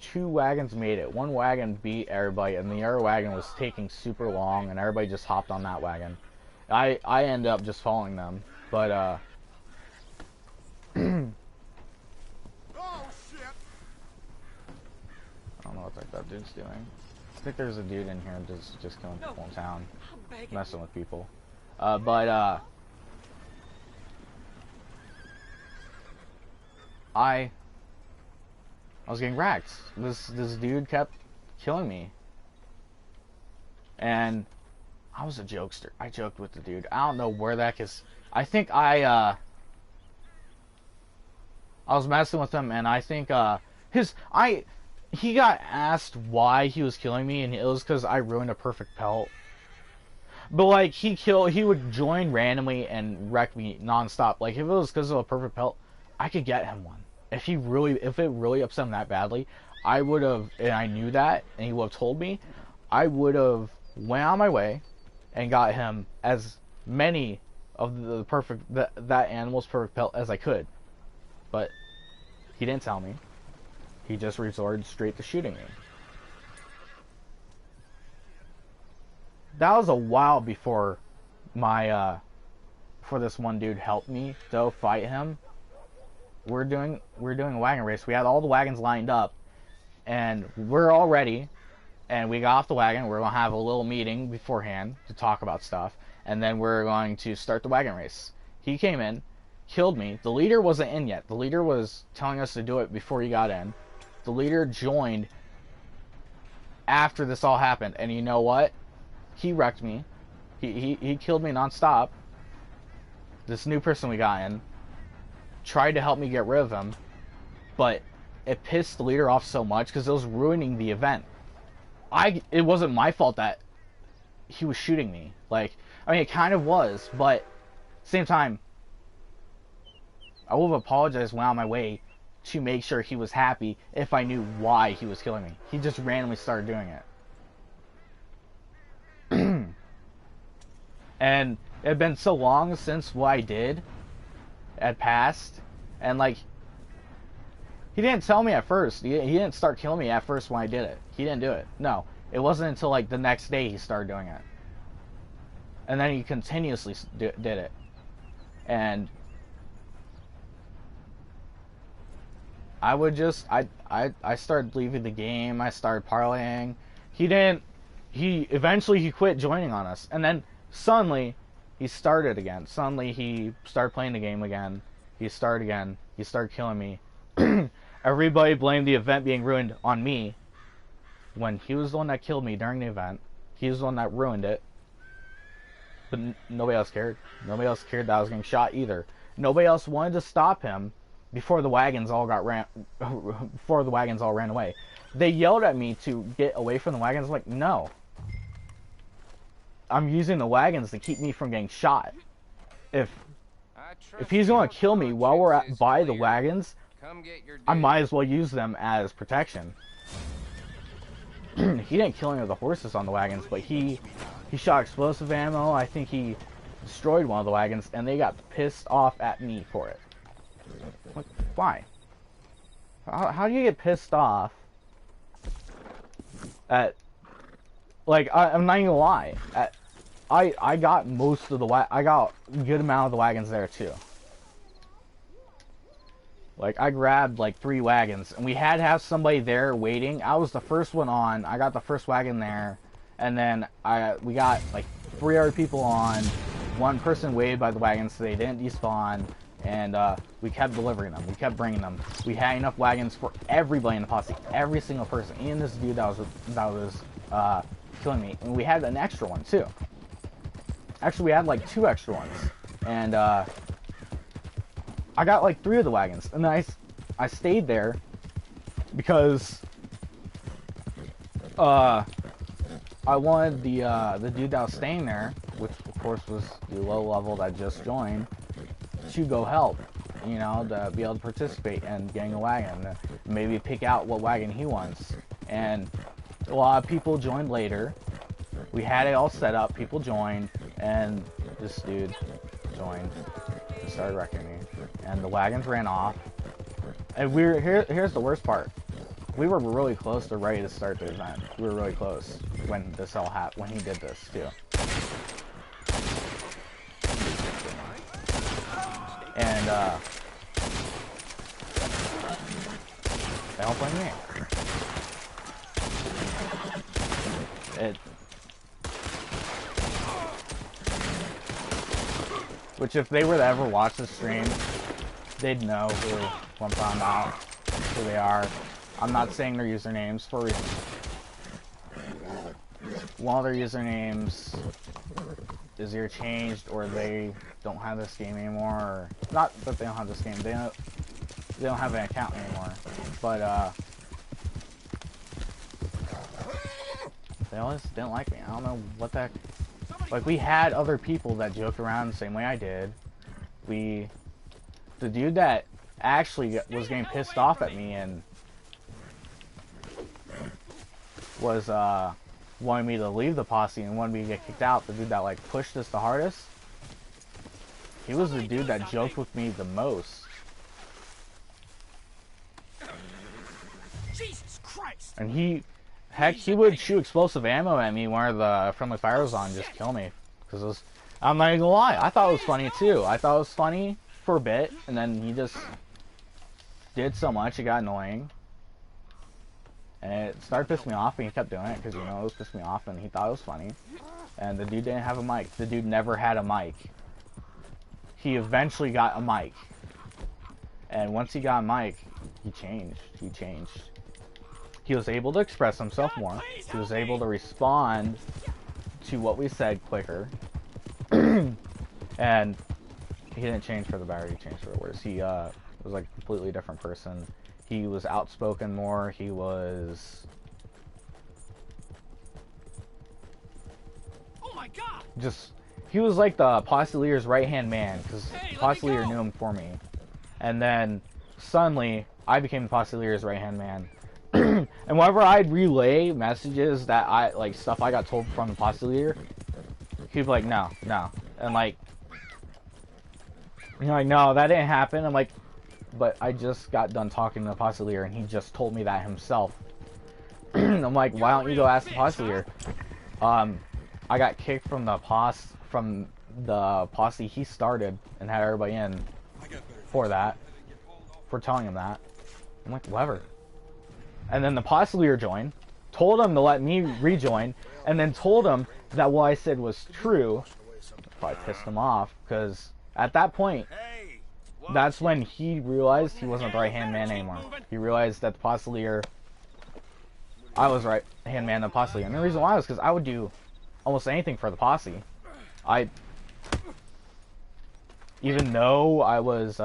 2 wagons made it. One wagon beat everybody, and the other wagon was taking super long, and everybody just hopped on that wagon. I ended up just following them, but Oh shit! I don't know what that dude's doing. I think there's a dude in here just killing people in town, messing with people. But I was getting wrecked. This dude kept killing me. And I was a jokester. I joked with the dude. I don't know where that is. I think I was messing with him, and I think he got asked why he was killing me, and it was because I ruined a perfect pelt. But like he would join randomly and wreck me nonstop. Like if it was because of a perfect pelt, I could get him one. If it really upset him that badly, I would have, and I knew that, and he would have told me, I would have went on my way and got him as many of that animal's perfect pelt as I could. But he didn't tell me. He just resorted straight to shooting me. That was a while before before this one dude helped me though fight him. we're doing a wagon race. We had all the wagons lined up, and we're all ready. And we got off the wagon. We're gonna have a little meeting beforehand to talk about stuff, and then we're going to start the wagon race. He came in, killed me. The leader wasn't in yet. The leader was telling us to do it before he got in. The leader joined after this all happened, and you know what? He wrecked me. He killed me nonstop. This new person we got in tried to help me get rid of him, but it pissed the leader off so much because it was ruining the event. It wasn't my fault that he was shooting me. Like, I mean, it kind of was, but at the same time, I would have apologized, went out of my way to make sure he was happy if I knew why he was killing me. He just randomly started doing it. And it had been so long since what I did had passed, and like, he didn't tell me at first. He didn't start killing me at first when I did it. He didn't do it. No, it wasn't until like the next day he started doing it, and then he continuously did it. And I would just I started leaving the game. I started parlaying. He eventually quit joining on us, and then suddenly he started again. Suddenly he started playing the game again. He started again. He started killing me. Everybody blamed the event being ruined on me, when he was the one that killed me during the event. He was the one that ruined it. But nobody else cared. Nobody else cared that I was getting shot either. Nobody else wanted to stop him before the wagons all ran away. They yelled at me to get away from the wagons. Like, no. I'm using the wagons to keep me from getting shot. If he's going to kill me while we're by the wagons, I might as well use them as protection. He didn't kill any of the horses on the wagons, but he shot explosive ammo. I think he destroyed one of the wagons, and they got pissed off at me for it. Like, why? How do you get pissed off at... Like, I'm not even gonna lie. I got most of the I got a good amount of the wagons there too. Like, I grabbed like 3 wagons, and we had to have somebody there waiting. I was the first one on. I got the first wagon there, and then we got like 3 other people on. One person waited by the wagons so they didn't despawn, and we kept delivering them. We kept bringing them. We had enough wagons for everybody in the posse, every single person, even this dude that was killing me. And we had an extra one too. Actually, we had like 2 extra ones, and I got like 3 of the wagons, and then I stayed there because I wanted the dude that was staying there, which of course was the low level that just joined, to go help, you know, to be able to participate in getting a wagon, maybe pick out what wagon he wants. And a lot of people joined later. We had it all set up, people joined, and this dude joined and started wrecking me. And the wagons ran off. And here's the worst part. We were really close to ready to start the event. We were really close when this all happened, when he did this too. And they don't blame me. Which, if they were to ever watch the stream, they'd know who I'm talking about, who they are. I'm not saying their usernames for a reason. One of their usernames is either changed, or they don't have this game anymore. Or, not that they don't have this game, they don't have an account anymore. But they always didn't like me. I don't know what the heck. Like, we had other people that joked around the same way I did. The dude that actually was getting pissed off at me and was wanting me to leave the posse and wanted me to get kicked out, the dude that like pushed us the hardest, he was the dude that joked with me the most. Jesus Christ! And he would shoot explosive ammo at me where the friendly fire was on, just kill me. Because it was, I'm not even gonna lie, I thought it was funny too. I thought it was funny for a bit, and then he just did so much, it got annoying. And it started pissing me off, and he kept doing it because, you know, it was pissing me off, and he thought it was funny. And the dude didn't have a mic. The dude never had a mic. He eventually got a mic. And once he got a mic, he changed. He changed. He was able to express himself more. He was able to respond to what we said quicker. And he didn't change for the better, he changed for the worse. He was like a completely different person. He was outspoken more. He was... Oh my God! He was like the posse leader's right-hand man, because posse leader knew him for me. And then, suddenly, I became the posse leader's right-hand man. And whenever I'd relay messages that like, stuff I got told from the posse leader, he'd be like, no. And like, you're like, no, that didn't happen. I'm like, but I just got done talking to the posse leader, and he just told me that himself. I'm like, why don't you go ask the posse leader? I got kicked from the posse he started and had everybody in for that, for telling him that. I'm like, whatever. And then the posse leader joined, told him to let me rejoin, and then told him that what I said was true. Probably pissed him off, because at that point, that's when he realized he wasn't the right-hand man anymore. He realized that the posse leader, I was right-hand man of the posse leader. And the reason why was because I would do almost anything for the posse. Even though I was,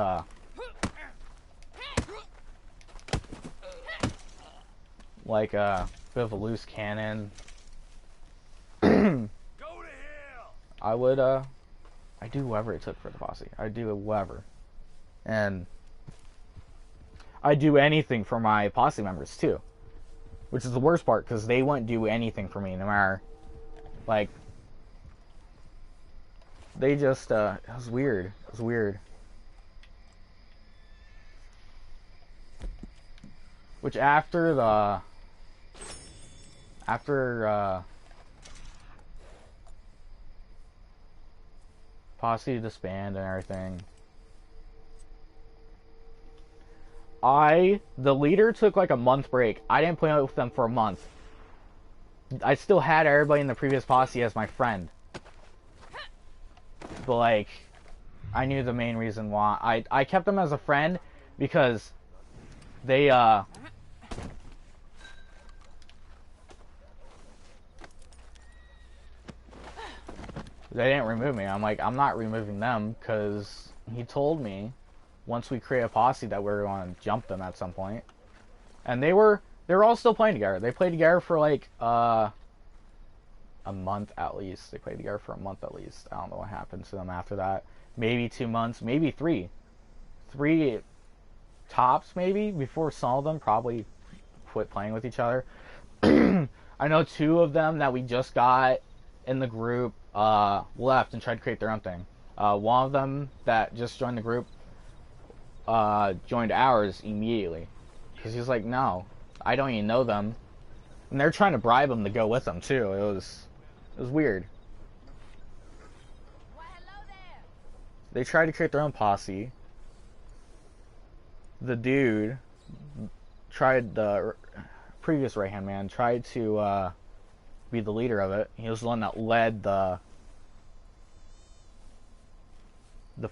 like a bit of a loose cannon, I would, I do whatever it took for the posse. I do whatever. And I do anything for my posse members, too. Which is the worst part, because they wouldn't do anything for me, no matter, like, they just, it was weird. It was weird. Which after posse disband and everything, the leader took like a month break. I didn't play with them for a month. I still had everybody in the previous posse as my friend. But like, I knew the main reason why. I kept them as a friend because they didn't remove me. I'm like, I'm not removing them, because he told me once we create a posse that we were going to jump them at some point. And they were all still playing together. They played together for like a month at least. They played together for a month at least. I don't know what happened to them after that. Maybe 2 months, maybe 3. 3 tops maybe, before some of them probably quit playing with each other. I know 2 of them that we just got in the group left and tried to create their own thing. One of them that just joined the group joined ours immediately, because he's like, no, I don't even know them, and they're trying to bribe him to go with them too. It was weird. Why, hello there. They tried to create their own posse. The dude tried, the previous right-hand man tried to be the leader of it. He was the one that led the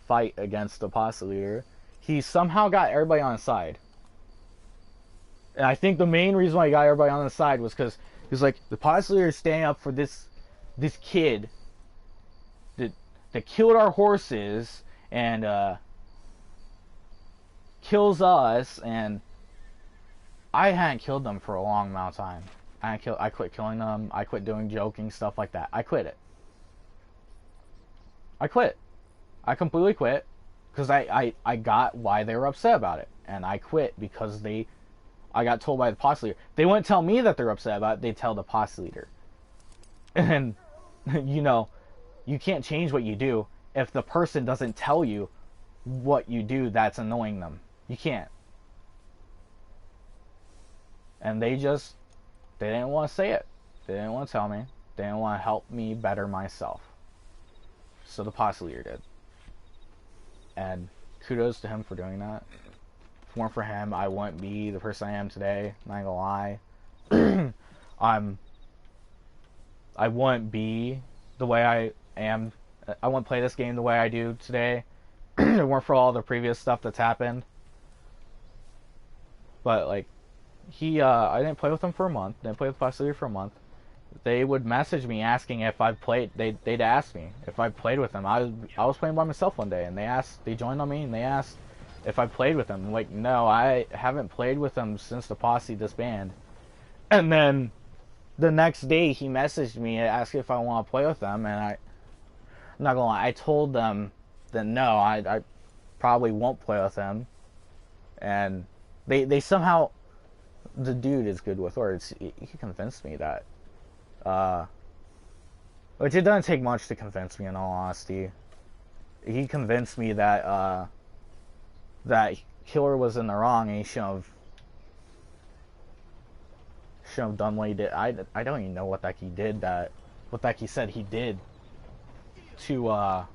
fight against the posse leader. He somehow got everybody on his side. And I think the main reason why he got everybody on his side was because he was like, the posse leader is standing up for this kid that killed our horses and kills us, and I hadn't killed them for a long amount of time. I quit killing them. I quit doing joking stuff like that. I quit it. I quit. I completely quit, because I got why they were upset about it, and I quit because I got told by the posse leader. They wouldn't tell me that they're upset about it. They'd tell the posse leader. And you know, you can't change what you do if the person doesn't tell you what you do that's annoying them. You can't. And they didn't want to say it. They didn't want to tell me. They didn't want to help me better myself. So the posse leader did. And kudos to him for doing that. it weren't for him, I wouldn't be the person I am today. Not gonna lie. I wouldn't be the way I am. I wouldn't play this game the way I do today. If it weren't for all the previous stuff that's happened. But like, I didn't play with him for a month. Didn't play with Possibility for a month. They would message me asking if I played. They'd ask me if I played with them. I was playing by myself one day, and they joined on me, and they asked if I played with them. I'm like, no, I haven't played with them since the posse disbanded. And then the next day, he messaged me asking if I want to play with them, and I'm not gonna lie, I told them that no, I probably won't play with them. And they somehow, the dude is good with words. He convinced me that. Which it doesn't take much to convince me, in all honesty. He convinced me that that Killer was in the wrong, and he shouldn't have done what he did. I don't even know what the heck he did. What the heck he said he did to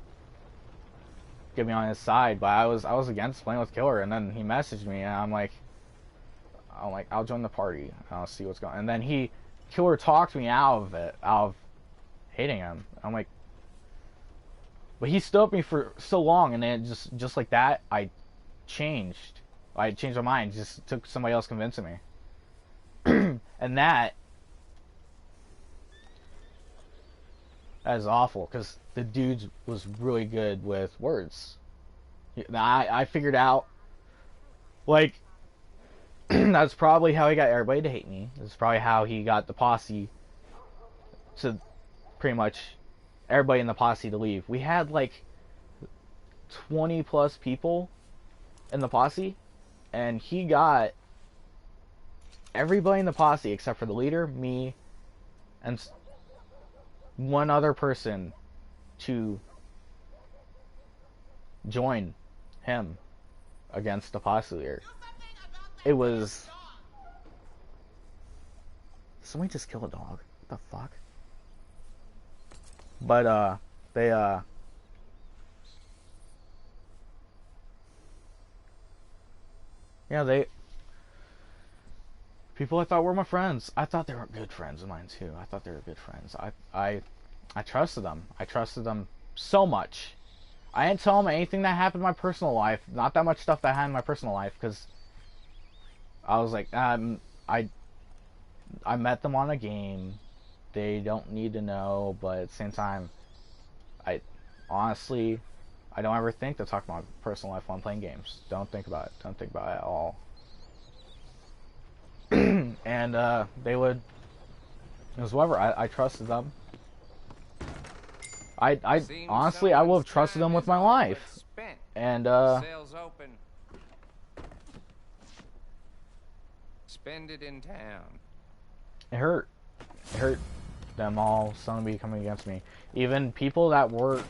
get me on his side. But I was against playing with Killer, and then he messaged me, and I'm like, I'll join the party. I'll see what's going on. And then Killer talked me out of hating him. I'm like, but he stood up me for so long, and then just like that, I changed my mind. Just took somebody else convincing me. And that is awful, because the dude was really good with words. I figured out, like, that's probably how he got everybody to hate me. That's probably how he got the posse to, pretty much everybody in the posse to leave. We had like 20 plus people in the posse, and he got everybody in the posse except for the leader, me, and one other person to join him against the posse leader. It was... Somebody just killed a dog. What the fuck? But, yeah, people I thought were my friends. I thought they were good friends of mine, too. I thought they were good friends. I trusted them. I trusted them so much. I didn't tell them anything that happened in my personal life. Not that much stuff that happened in my personal life, because I was like, I met them on a game. They don't need to know, but at the same time, honestly, I don't ever think to talk about my personal life while I'm playing games. Don't think about it. Don't think about it at all. And they would, it was whatever. I trusted them. I honestly, I would have trusted them with my life. And Sales open. Spend it in town. It hurt. It hurt them all suddenly coming against me. Even people that were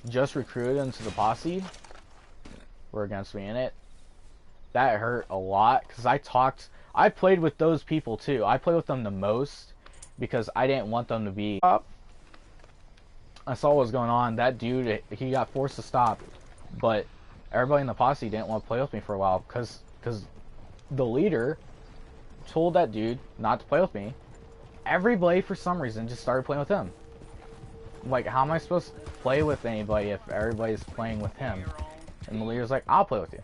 just recruited into the posse were against me, and that hurt a lot, because I played with those people too. I played with them the most because I didn't want them to be up. I saw what was going on. That dude, he got forced to stop, but everybody in the posse didn't want to play with me for a while because the leader told that dude not to play with me. Everybody, for some reason, just started playing with him. Like, how am I supposed to play with anybody if everybody's playing with him? And the leader's like, I'll play with you.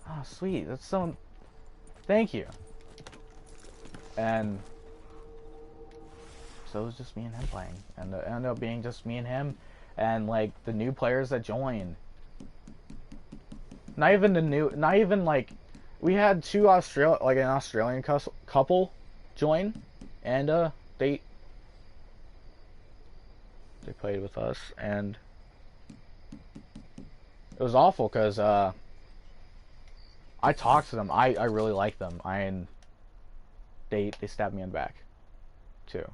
Oh, sweet. That's so... Thank you. And so it was just me and him playing. And it ended up being just me and him and, like, the new players that joined. Not even, like... We had an Australian couple join, and they played with us, and it was awful because I talked to them. I really liked them. They stabbed me in the back too.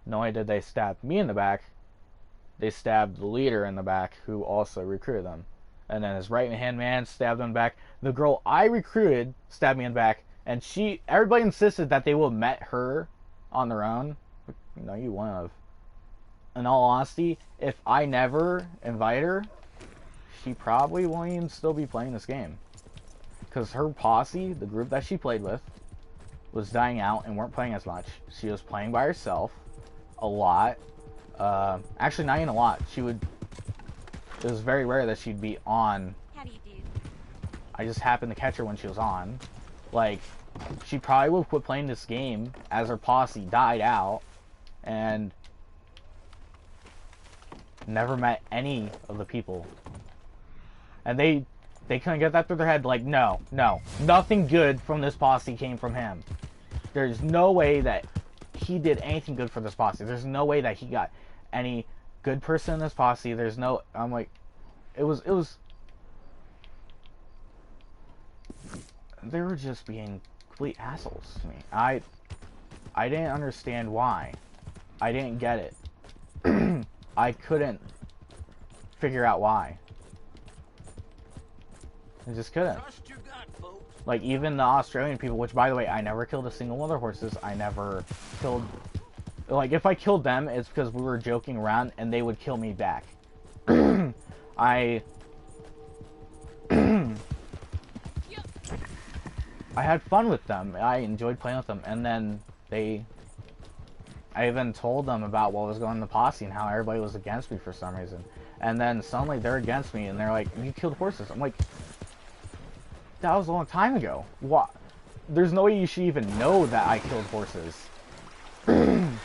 Not only did they stab me in the back, they stabbed the leader in the back, who also recruited them. And then his right-hand man stabbed him back. The girl I recruited stabbed me in the back. And everybody insisted that they would have met her on their own. No, you wouldn't have. In all honesty, if I never invite her, she probably won't even still be playing this game. because her posse, the group that she played with, was dying out and weren't playing as much. She was playing by herself a lot. Actually, not even a lot. It was very rare that she'd be on. How do you do? I just happened to catch her when she was on. Like, she probably would quit playing this game as her posse died out and never met any of the people. And they couldn't get that through their head. Like, no, nothing good from this posse came from him. There's no way that he did anything good for this posse. There's no way that he got any good person in this posse. There's no, I'm like, it was, they were just being complete assholes to me. I didn't understand why. I didn't get it. I couldn't figure out why. I just couldn't. Like, even the Australian people, which, by the way, I never killed a single one of their horses. I never killed... Like, if I killed them, it's because we were joking around, and they would kill me back. I had fun with them. I enjoyed playing with them, and then I even told them about what was going on in the posse and how everybody was against me for some reason. And then suddenly they're against me, and they're like, you killed horses. I'm like... That was a long time ago. What? There's no way you should even know that I killed horses. I don't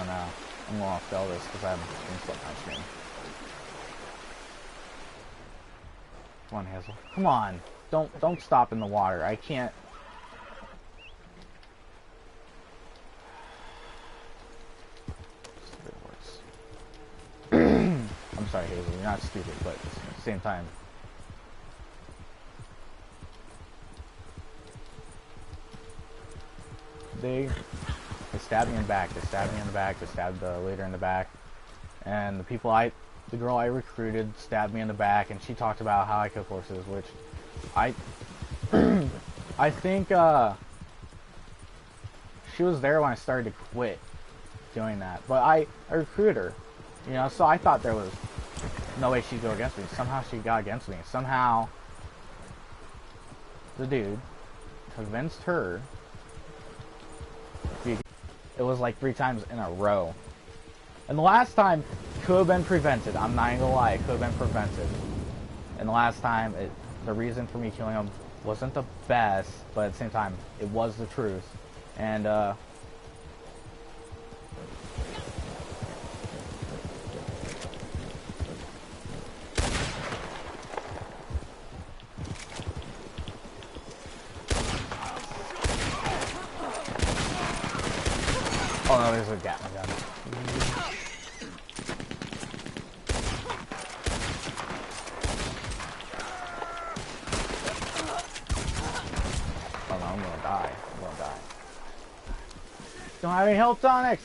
know. I'm gonna fail this because I haven't been slipping on screen. Come on, Hazel. Come on. Don't stop in the water. I can't. Stupid horse. I'm sorry, Hazel. You're not stupid, but at the same time. They stabbed me in the back. They stabbed me in the back. They stabbed the leader in the back. And the girl I recruited stabbed me in the back, and she talked about how I killed horses, which I think she was there when I started to quit doing that. But I recruited her, you know, so I thought there was no way she'd go against me. Somehow she got against me. Somehow the dude convinced her. It was like 3 times in a row. And the last time could have been prevented. I'm not even gonna lie, it could have been prevented. And the last time, the reason for me killing him wasn't the best, but at the same time, it was the truth. And, oh no, there's a Gatling gun. Oh no, I'm gonna die. I'm gonna die. Don't have any health tonics!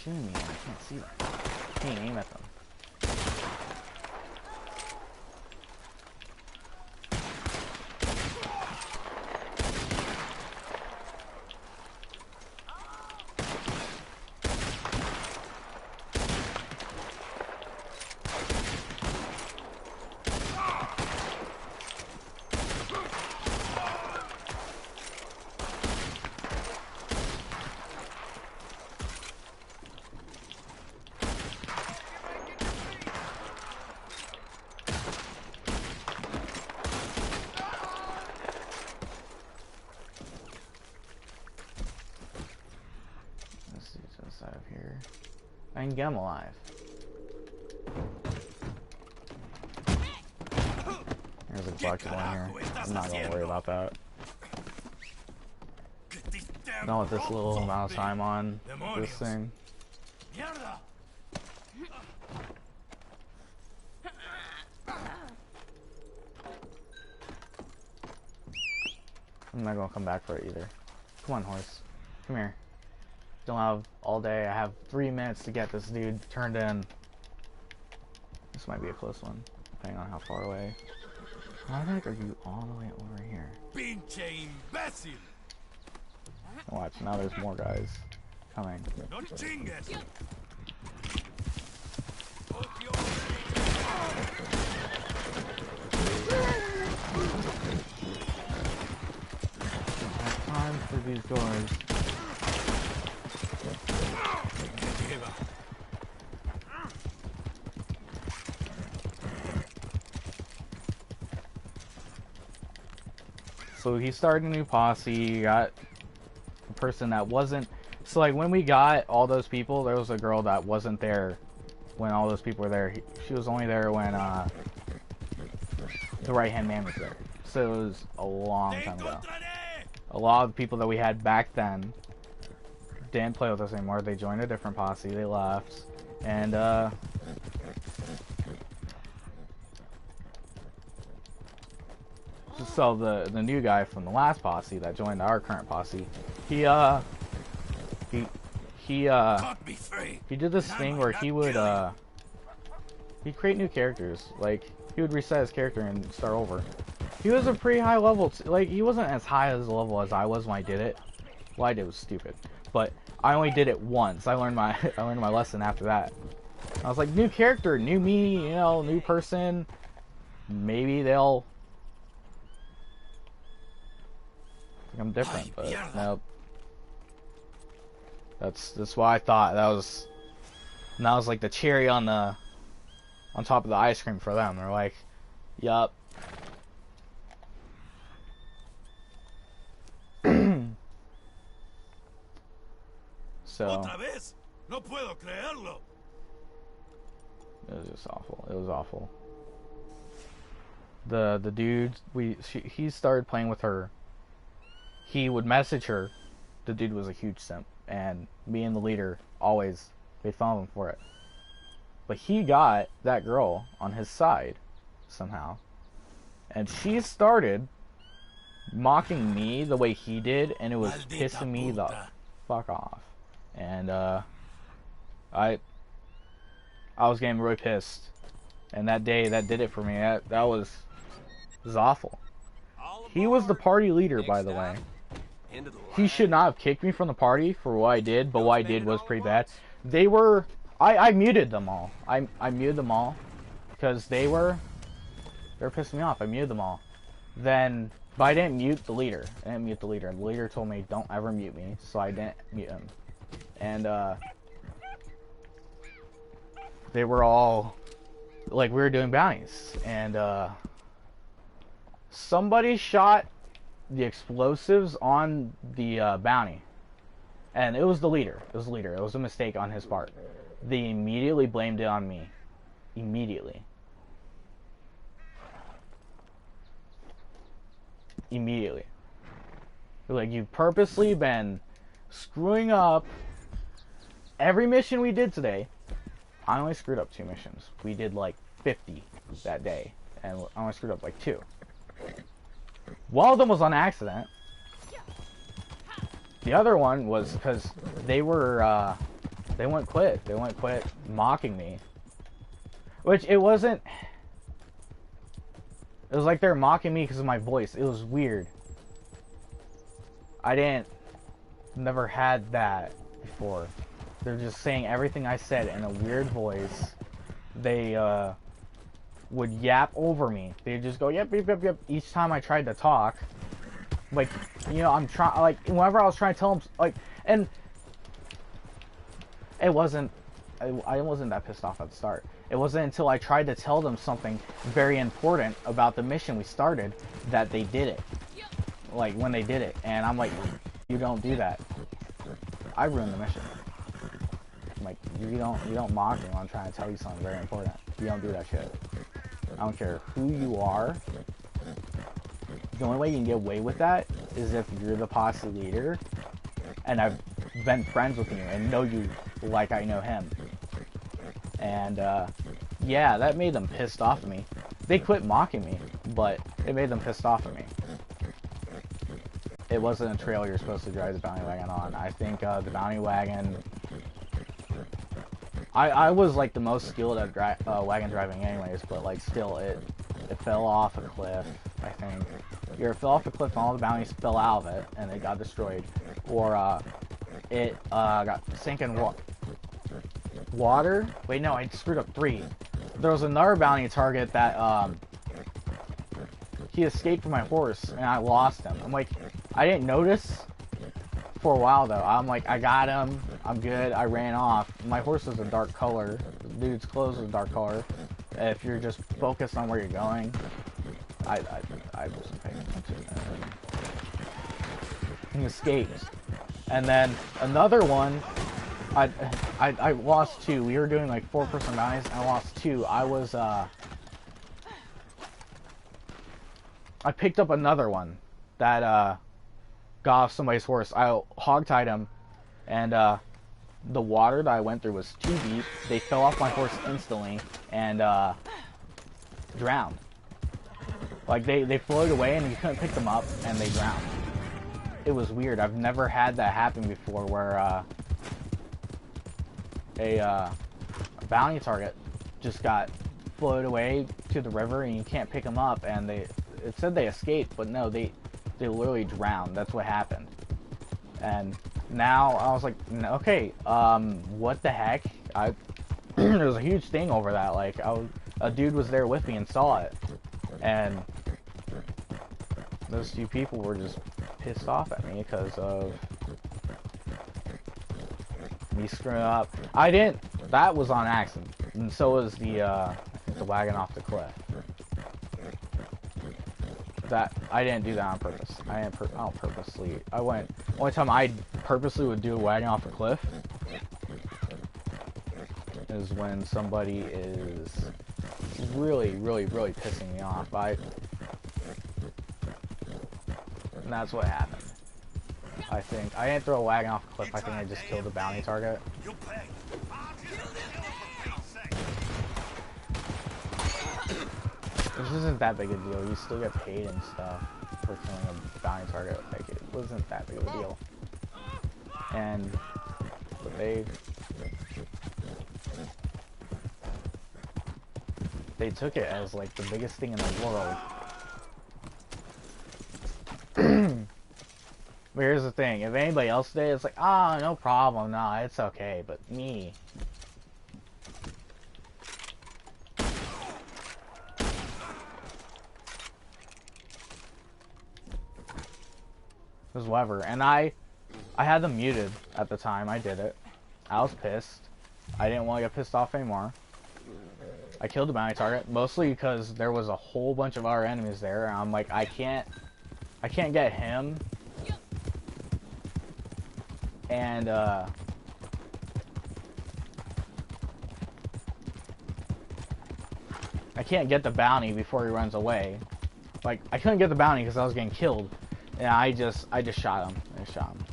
Shooting me, I can't see them. I can't aim at them. Out of here. I can get him alive. There's a collectible in here. I'm not gonna worry about that. Not with this little amount of time on this thing. I'm not gonna come back for it either. Come on, horse. Come here. Don't have all day. I have 3 minutes to get this dude turned in. This might be a close one, depending on how far away. Why the heck are you all the way over here? Pinche imbécil! Watch, now there's more guys coming. No chingues! I have time for these doors. So he started a new posse, he got a person that wasn't... So like when we got all those people, there was a girl that wasn't there when all those people were there. She was only there when the right-hand man was there. So it was a long time ago. A lot of the people that we had back then didn't play with us anymore. They joined a different posse, they left, and so the new guy from the last posse that joined our current posse, he did this thing where he would he'd create new characters. Like he would reset his character and start over. He was a pretty high level, like he wasn't as high as the level as I was when I did it. What I did was stupid, but I only did it once. I learned my lesson after that. I was like, new character, new me, you know, new person. Maybe they'll think I'm different, but nope. That's what I thought. That was like the cherry on top of the ice cream for them. They're like, yup. So it was just awful. It was awful. The dude he started playing with her. He would message her. The dude was a huge simp, and me and the leader always made fun of him for it. But he got that girl on his side somehow, and she started mocking me the way he did, and it was pissing me the fuck off. And I was getting really pissed, and that day that did it for me. That was awful. He was the party leader, by the way. He should not have kicked me from the party for what I did, but what I did was pretty bad. They were... I muted them all. I muted them all because they were pissing me off. I muted them all. Then, but I didn't mute the leader. And the leader told me, don't ever mute me, so I didn't mute him. And they were all like, we were doing bounties, and somebody shot the explosives on the bounty, and it was the leader. It was a mistake on his part. They immediately blamed it on me. Immediately. Like, you've purposely been screwing up every mission we did today. I only screwed up 2 missions. We did like 50 that day, and I only screwed up like 2. One of them was on accident. The other one was because they were, they wouldn't quit. They wouldn't quit mocking me. Which, it wasn't... It was like they were mocking me because of my voice. It was weird. Never had that before. They're just saying everything I said in a weird voice. They, would yap over me. They'd just go, yep, yep, yep, yep, each time I tried to talk. Like, you know, I'm trying, like, whenever I was trying to tell them, like, and it wasn't, I wasn't that pissed off at the start. It wasn't until I tried to tell them something very important about the mission we started that they did it. Like, when they did it. And I'm like, you don't do that. I ruined the mission. I'm like, you don't mock me when I'm trying to tell you something very important. You don't do that shit. I don't care who you are. the only way you can get away with that is if you're the posse leader, and I've been friends with you and know you like I know him. And yeah, that made them pissed off at me. They quit mocking me, but it made them pissed off at me. It wasn't a trail you're supposed to drive the bounty wagon on. I think the bounty wagon... I was like the most skilled at wagon driving anyways, but like still it fell off a cliff, I think. Either it fell off a cliff and all the bounties fell out of it and it got destroyed, or it got sank in water. Wait, no, I screwed up 3. There was another bounty target that he escaped from my horse and I lost him. I'm like, I didn't notice for a while though. I'm like, I got him, I'm good. I ran off. My horse is a dark color. The dude's clothes is a dark color. If you're just focused on where you're going, I wasn't paying attention. He escaped, and then another one. I lost 2. We were doing like 4-person bounties. I lost 2. I picked up another one that got off somebody's horse. I hogtied him, and the water that I went through was too deep. They fell off my horse instantly and drowned. Like they floated away and you couldn't pick them up and they drowned. It was weird. I've never had that happen before, where a bounty target just got floated away to the river and you can't pick them up, and it said they escaped, but no, they literally drowned. That's what happened. And now I was like, okay, what the heck? There was a huge thing over that. Like, a dude was there with me and saw it, and those 2 people were just pissed off at me because of me screwing up. I didn't. That was on accident, and so was the wagon off the cliff. That I didn't do that on purpose. I don't purposely. Only time I purposely would do a wagon off a cliff is when somebody is really, really, really pissing me off. And that's what happened. I think I didn't throw a wagon off a cliff. I think I just killed the bounty target. This isn't that big a deal. You still get paid and stuff for killing a bounty target. Like, it wasn't that big of a deal. And but they took it as like the biggest thing in the world. But here's the thing: if anybody else did, it's like, ah, oh, no problem, nah, it's okay. But me. Was whatever, and I had them muted at the time I did it. I was pissed. I didn't want to get pissed off anymore. I killed the bounty target, mostly because there was a whole bunch of our enemies there, and I'm like, I can't get him, and I can't get the bounty before he runs away. Like, I couldn't get the bounty because I was getting killed. Yeah, I just shot him. I shot him.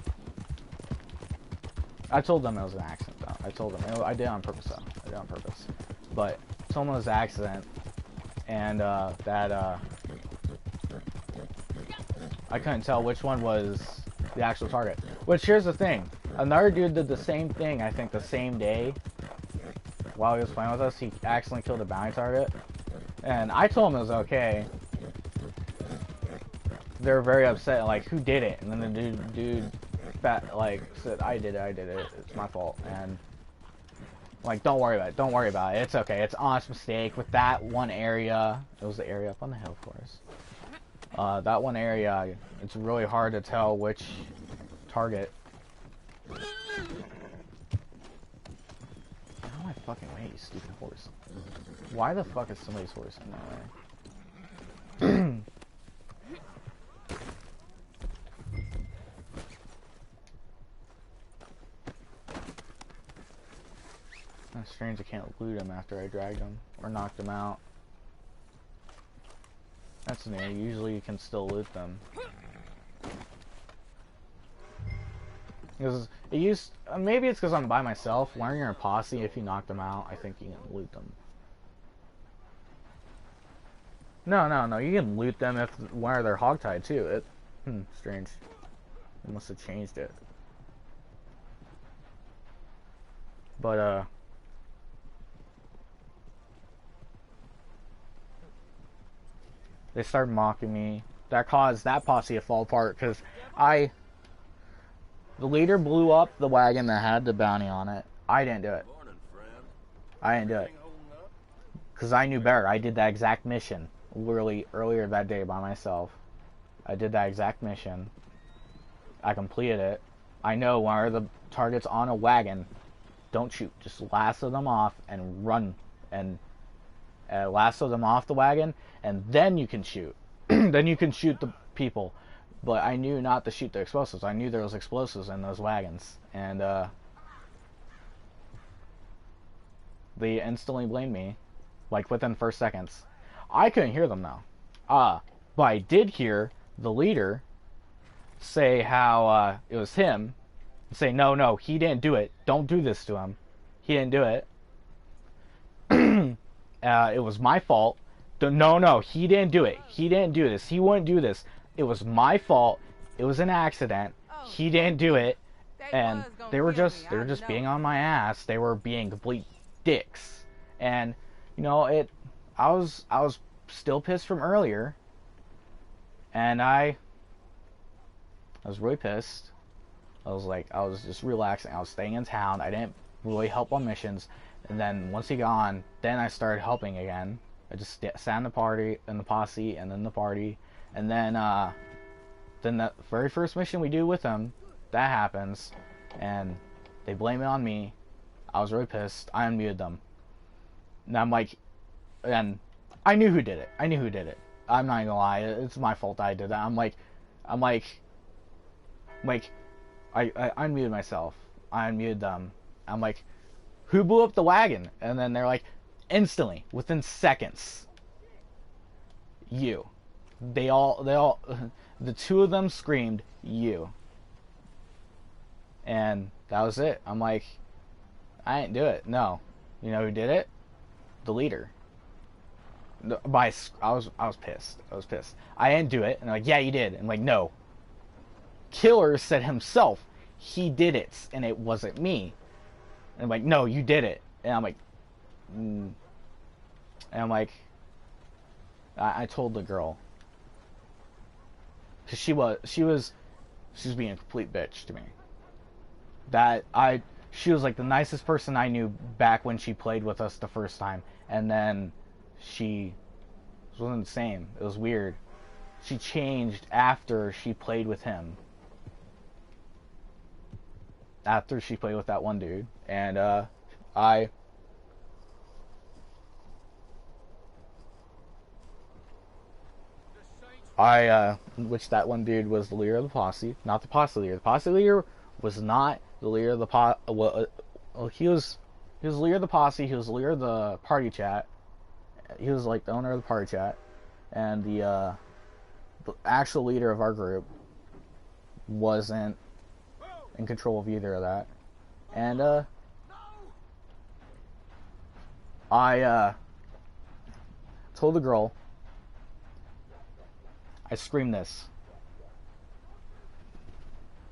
I told them it was an accident, though. I told them. I did it on purpose, though. I did it on purpose. But I told them it was an accident. And, I couldn't tell which one was the actual target. Which, here's the thing. Another dude did the same thing, I think, the same day. While he was playing with us, he accidentally killed a bounty target. And I told him it was okay. They were very upset, like, who did it? And then the dude said, I did it, it's my fault. And like, don't worry about it, it's okay, it's an honest mistake. With that one area, it was the area up on the hill for us. That one area, it's really hard to tell which target. Get out of my fucking way, you stupid horse. Why the fuck is somebody's horse in my way? It's strange I can't loot him after I dragged him or knocked him out. That's new. Usually you can still loot them. Because it used... maybe it's because I'm by myself. When you're in a posse, if you knock them out, I think you can loot them. No. You can loot them if where they're hogtied too. Strange. They must have changed it. But they started mocking me. That caused that posse to fall apart because the leader blew up the wagon that had the bounty on it. I didn't do it. I didn't do it. Because I knew better. I did that exact mission literally earlier that day by myself. I did that exact mission. I completed it. I know where the targets on a wagon. Don't shoot. Just lasso them off and run. And lasso them off the wagon. And then you can shoot. Then you can shoot the people. But I knew not to shoot the explosives. I knew there was explosives in those wagons. And they instantly blamed me. Like within the first seconds. I couldn't hear them though. But I did hear the leader say how it was him. Say, no, he didn't do it. Don't do this to him. He didn't do it. It was my fault. No, he didn't do it. He didn't do this. He wouldn't do this. It was my fault. It was an accident. He didn't do it. And they were just being on my ass. They were being complete dicks. And you know, I was still pissed from earlier. And I was really pissed. I was just relaxing. I was staying in town. I didn't really help on missions. And then once he gone, then I started helping again. I just sat in the party, in the posse, and then the party. And then the very first mission we do with them, that happens. And they blame it on me. I was really pissed. I unmuted them. And I'm like, and I knew who did it. I'm not even gonna lie. It's my fault I did that. I'm like, I unmuted myself. I unmuted them. I'm like, who blew up the wagon? And then they're like, instantly, within seconds, you. They all, the two of them screamed, you. And that was it. I'm like, I didn't do it. No. You know who did it? The leader. I was pissed. I didn't do it. And they're like, yeah, you did. And I'm like, no. Killer said himself he did it, and it wasn't me. And I'm like, no, you did it. And I'm like, and I'm like, I told the girl, because she was being a complete bitch to me. She was like the nicest person I knew back when she played with us the first time, and then she wasn't the same. It was weird. She changed after she played with him. After she played with that one dude. And, which that one dude was the leader of the posse. Not the posse leader. The posse leader was not the leader of the well, he was the leader of the posse. He was the leader of the party chat. He was like the owner of the party chat. And the actual leader of our group wasn't in control of either of that. And I told the girl, I screamed this: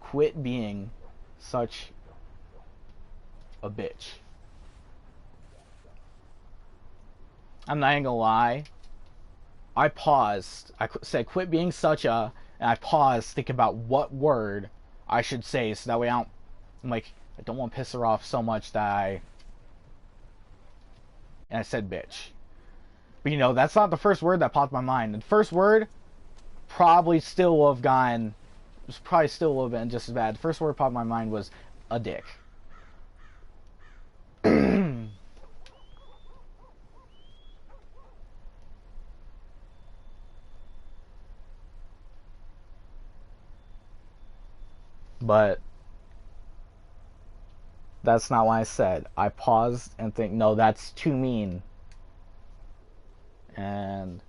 quit being such a bitch. I'm not even gonna lie, I paused. I said quit being such a, and I paused thinking about what word I should say so that way I don't want to piss her off so much that and I said bitch. But you know, that's not the first word that popped in my mind. The first word probably still would have been just as bad. The first word that popped in my mind was a dick. But that's not what I said. I paused and think, no, that's too mean. And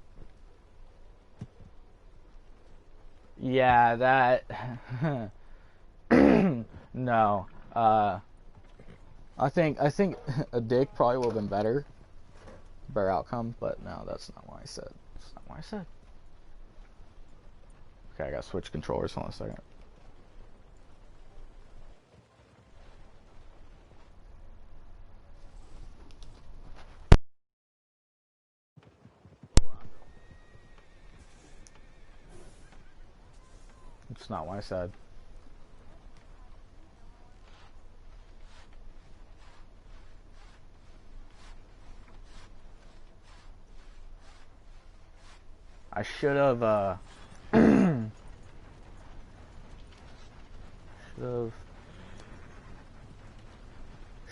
Yeah, that... No. I think a dick probably would have been better. Better outcome, but no, that's not what I said. That's not what I said. Okay, I gotta switch controllers. Hold on a second. It's not what I said. I should have,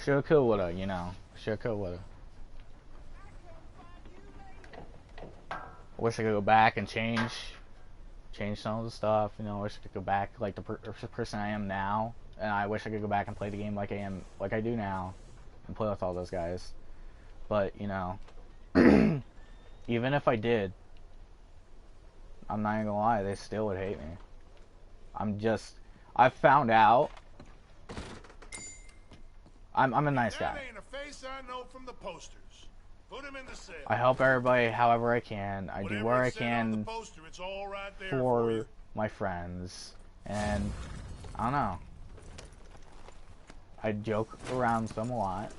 Should've, woulda, you know. Should've, woulda. I wish I could go back and change some of the stuff, you know. I wish I could go back like the person I am now, and I wish I could go back and play the game like I do now, and play with all those guys. But, you know, even if I did, I'm not even gonna lie, they still would hate me. I found out I'm a nice guy. That ain't a face I know from the posters. Put him in the cell. I help everybody however I can. I do where I can poster, it's all right there for my friends. And I don't know. I joke around with them a lot.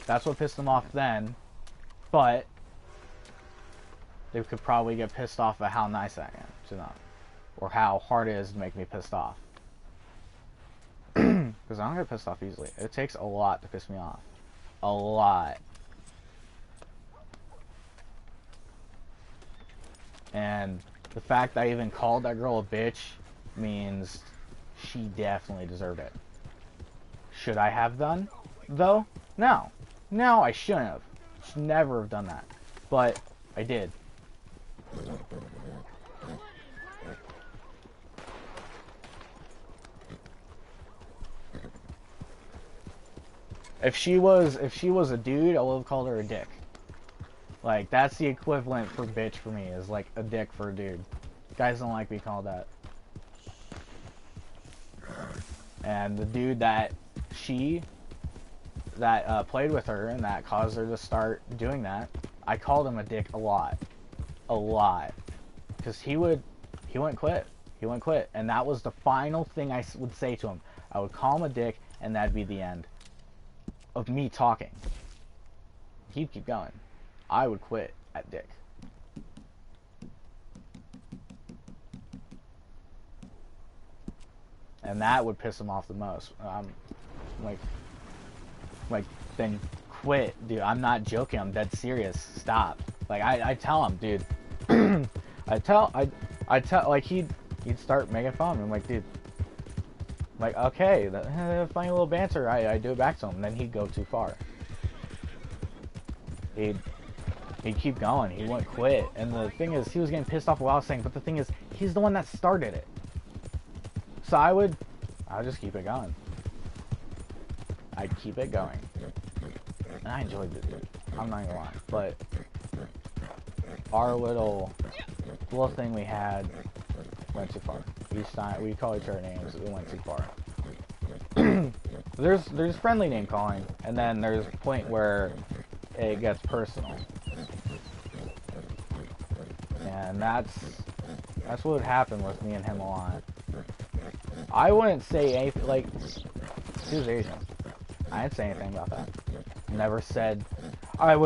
That's what pissed them off then. But they could probably get pissed off at how nice I am to them. Or how hard it is to make me pissed off. Because I don't get pissed off easily. It takes a lot to piss me off. A lot. And the fact that I even called that girl a bitch means she definitely deserved it. Should I have done, though? No. No, I shouldn't have. Should never have done that. But I did. If she was a dude, I would have called her a dick. Like, that's the equivalent for bitch for me, is like a dick for a dude. Guys don't like being called that. And the dude that played with her and that caused her to start doing that, I called him a dick a lot. A lot. Because he wouldn't quit. He wouldn't quit. And that was the final thing I would say to him. I would call him a dick, and that'd be the end of me talking. He'd keep going. I would quit at dick. And that would piss him off the most. Like, then quit, dude. I'm not joking. I'm dead serious. Stop. Like, I tell him, dude. I tell, like, he'd start making fun of me. I'm like, dude. Like, okay, funny little banter. I do it back to him. And then he'd go too far. He'd keep going. He wouldn't quit. And the thing is, he was getting pissed off while I was saying, but the thing is, he's the one that started it. So I would just keep it going. I'd keep it going. And I enjoyed it, dude. I'm not gonna lie. But our little thing we had went too far. We call each other names. It went too far. There's friendly name calling, and then there's a point where it gets personal. And that's what would happen with me and him a lot. I wouldn't say anything, like, he was Asian. I didn't say anything about that. Never said, I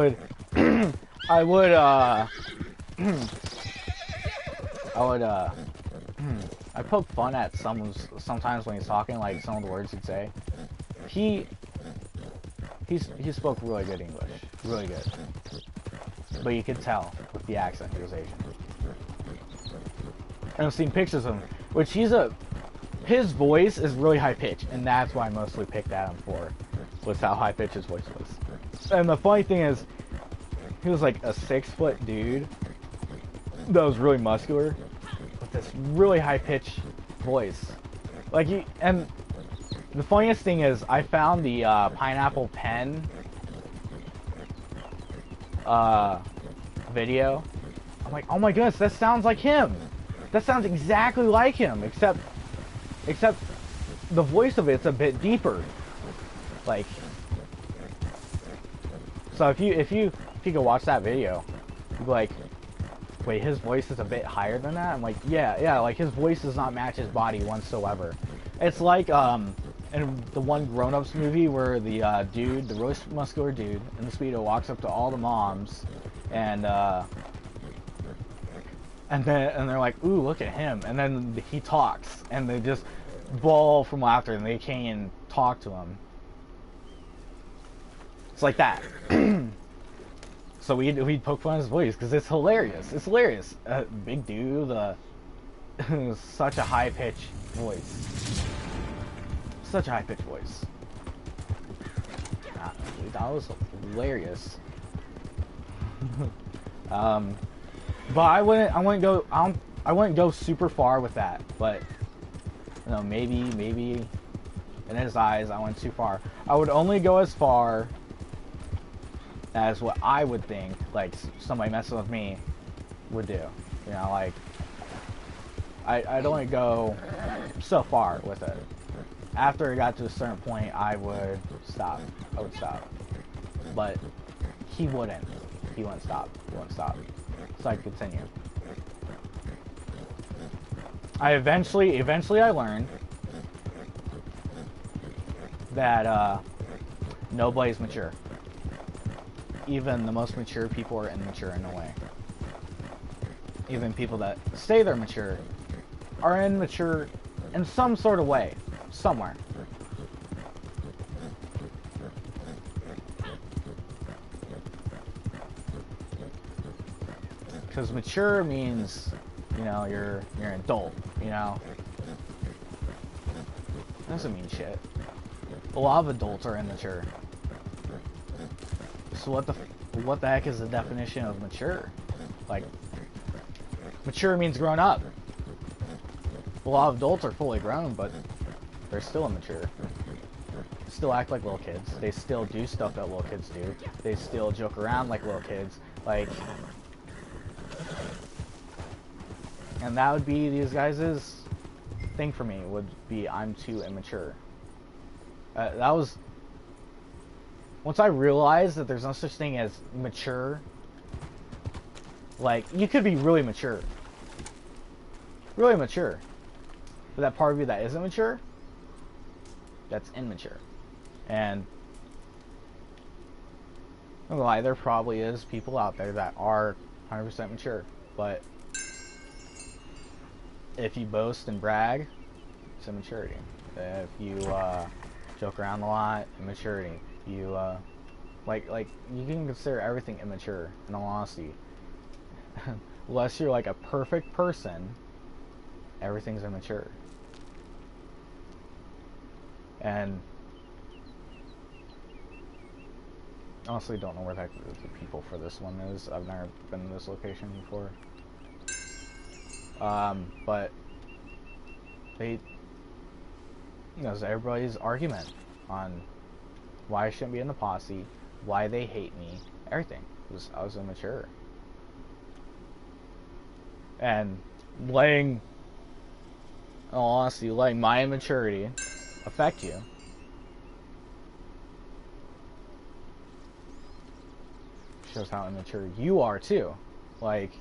poke fun at sometimes when he's talking, like some of the words he'd say. He spoke really good English. Really good. But you could tell with the accent he was Asian. And I've seen pictures of him, which his voice is really high pitched, and that's why I mostly picked at him for, was how high pitched his voice was. And the funny thing is, he was like a 6-foot dude that was really muscular with this really high pitched voice. Like and the funniest thing is, I found the Pineapple Pen video. I'm like, oh my goodness, that sounds like him. That sounds exactly like him, except the voice of it's a bit deeper. Like, so if you go watch that video, you'd be like, wait, his voice is a bit higher than that? I'm like, yeah, like his voice does not match his body whatsoever. It's like in the one Grown Ups movie where the dude, the really muscular dude in the Speedo walks up to all the moms and they're like, ooh, look at him, and then he talks and they just bawl from laughter and they can't even talk to him. It's like that. So we'd poke fun at his voice because it's hilarious. It's hilarious. Big dude, such a high pitched voice. Such a high pitched voice. That was hilarious. But I wouldn't go super far with that. But you know, maybe in his eyes I went too far. I would only go as far as what I would think, like, somebody messing with me would do. You know, like, I'd only go so far with it. After it got to a certain point, I would stop. But he wouldn't. He wouldn't stop. So I'd continue. Eventually I learned that nobody's mature. Even the most mature people are immature in a way. Even people that say they're mature are immature in some sort of way, somewhere. Because mature means, you know, you're an adult, you know. That doesn't mean shit. A lot of adults are immature. So what the heck is the definition of mature? Like, mature means grown up. A lot of adults are fully grown, but they're still immature. Still act like little kids. They still do stuff that little kids do. They still joke around like little kids. Like, and that would be these guys' thing for me, would be I'm too immature. That was... Once I realized that there's no such thing as mature, like, you could be really mature. Really mature. But that part of you that isn't mature, that's immature. And I'm gonna lie, there probably is people out there that are 100% mature. But if you boast and brag, it's immaturity. If you joke around a lot, immaturity. You like you can consider everything immature, in all honesty. Unless you're like a perfect person, everything's immature. And honestly don't know where the people for this one is. I've never been to this location before. But they, you know, it's everybody's argument on why I shouldn't be in the posse, why they hate me, everything. I was immature. And letting, in all honesty, letting my immaturity affect you shows how immature you are too. Like,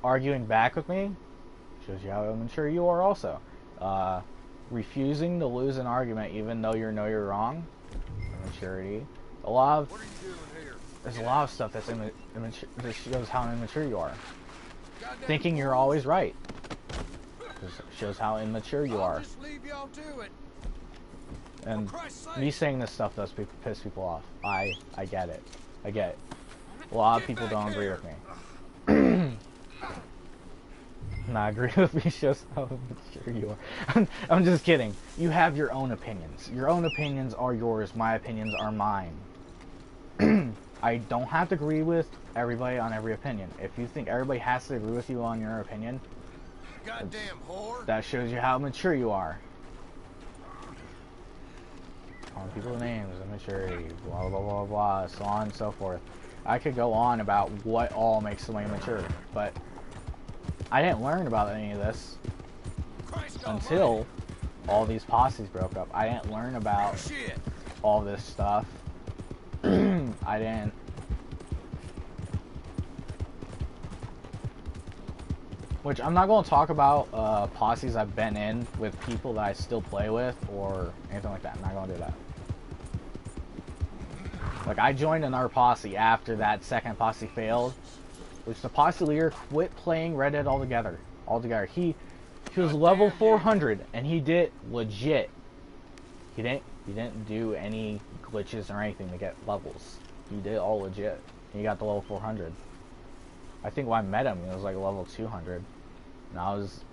arguing back with me shows you how immature you are also. Refusing to lose an argument even though you know you're wrong, immaturity. There's a lot of stuff that's immature, that shows how immature you are. Thinking you're always right shows how immature you are. And me saying this stuff does piss people off. I get it. I get it. A lot of people don't agree with me. Not agree with me shows how mature you are. I'm just kidding. You have your own opinions. Your own opinions are yours. My opinions are mine. I don't have to agree with everybody on every opinion. If you think everybody has to agree with you on your opinion, goddamn whore, that shows you how mature you are. Calling people names, immaturity, blah blah blah blah, so on and so forth. I could go on about what all makes somebody mature, but I didn't learn about any of this until all these posses broke up. I didn't learn about all this stuff. I didn't. Which I'm not going to talk about posses I've been in with people that I still play with or anything like that. I'm not going to do that. Like, I joined another posse after that second posse failed, which the posse leader quit playing Red Dead altogether. He was level 400 and he did legit. He didn't do any glitches or anything to get levels. He did it all legit. He got the level 400. I think when I met him, he was like level 200. And I was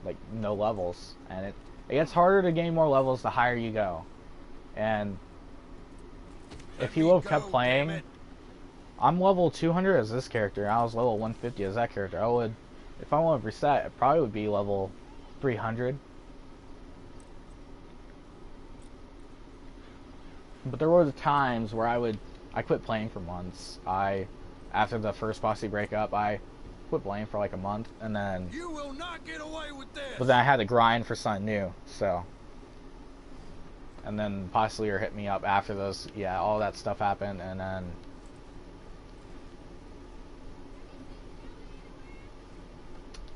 like no levels. And it gets harder to gain more levels the higher you go. And if he would have kept playing, I'm level 200 as this character, and I was level 150 as that character. I would, if I want to reset, it probably would be level 300. But there were the times where I quit playing for months. After the first posse breakup, I quit playing for like a month, and then You will not get away with this. but then I had to grind for something new, so. And then posse leader hit me up after those, yeah, all that stuff happened, and then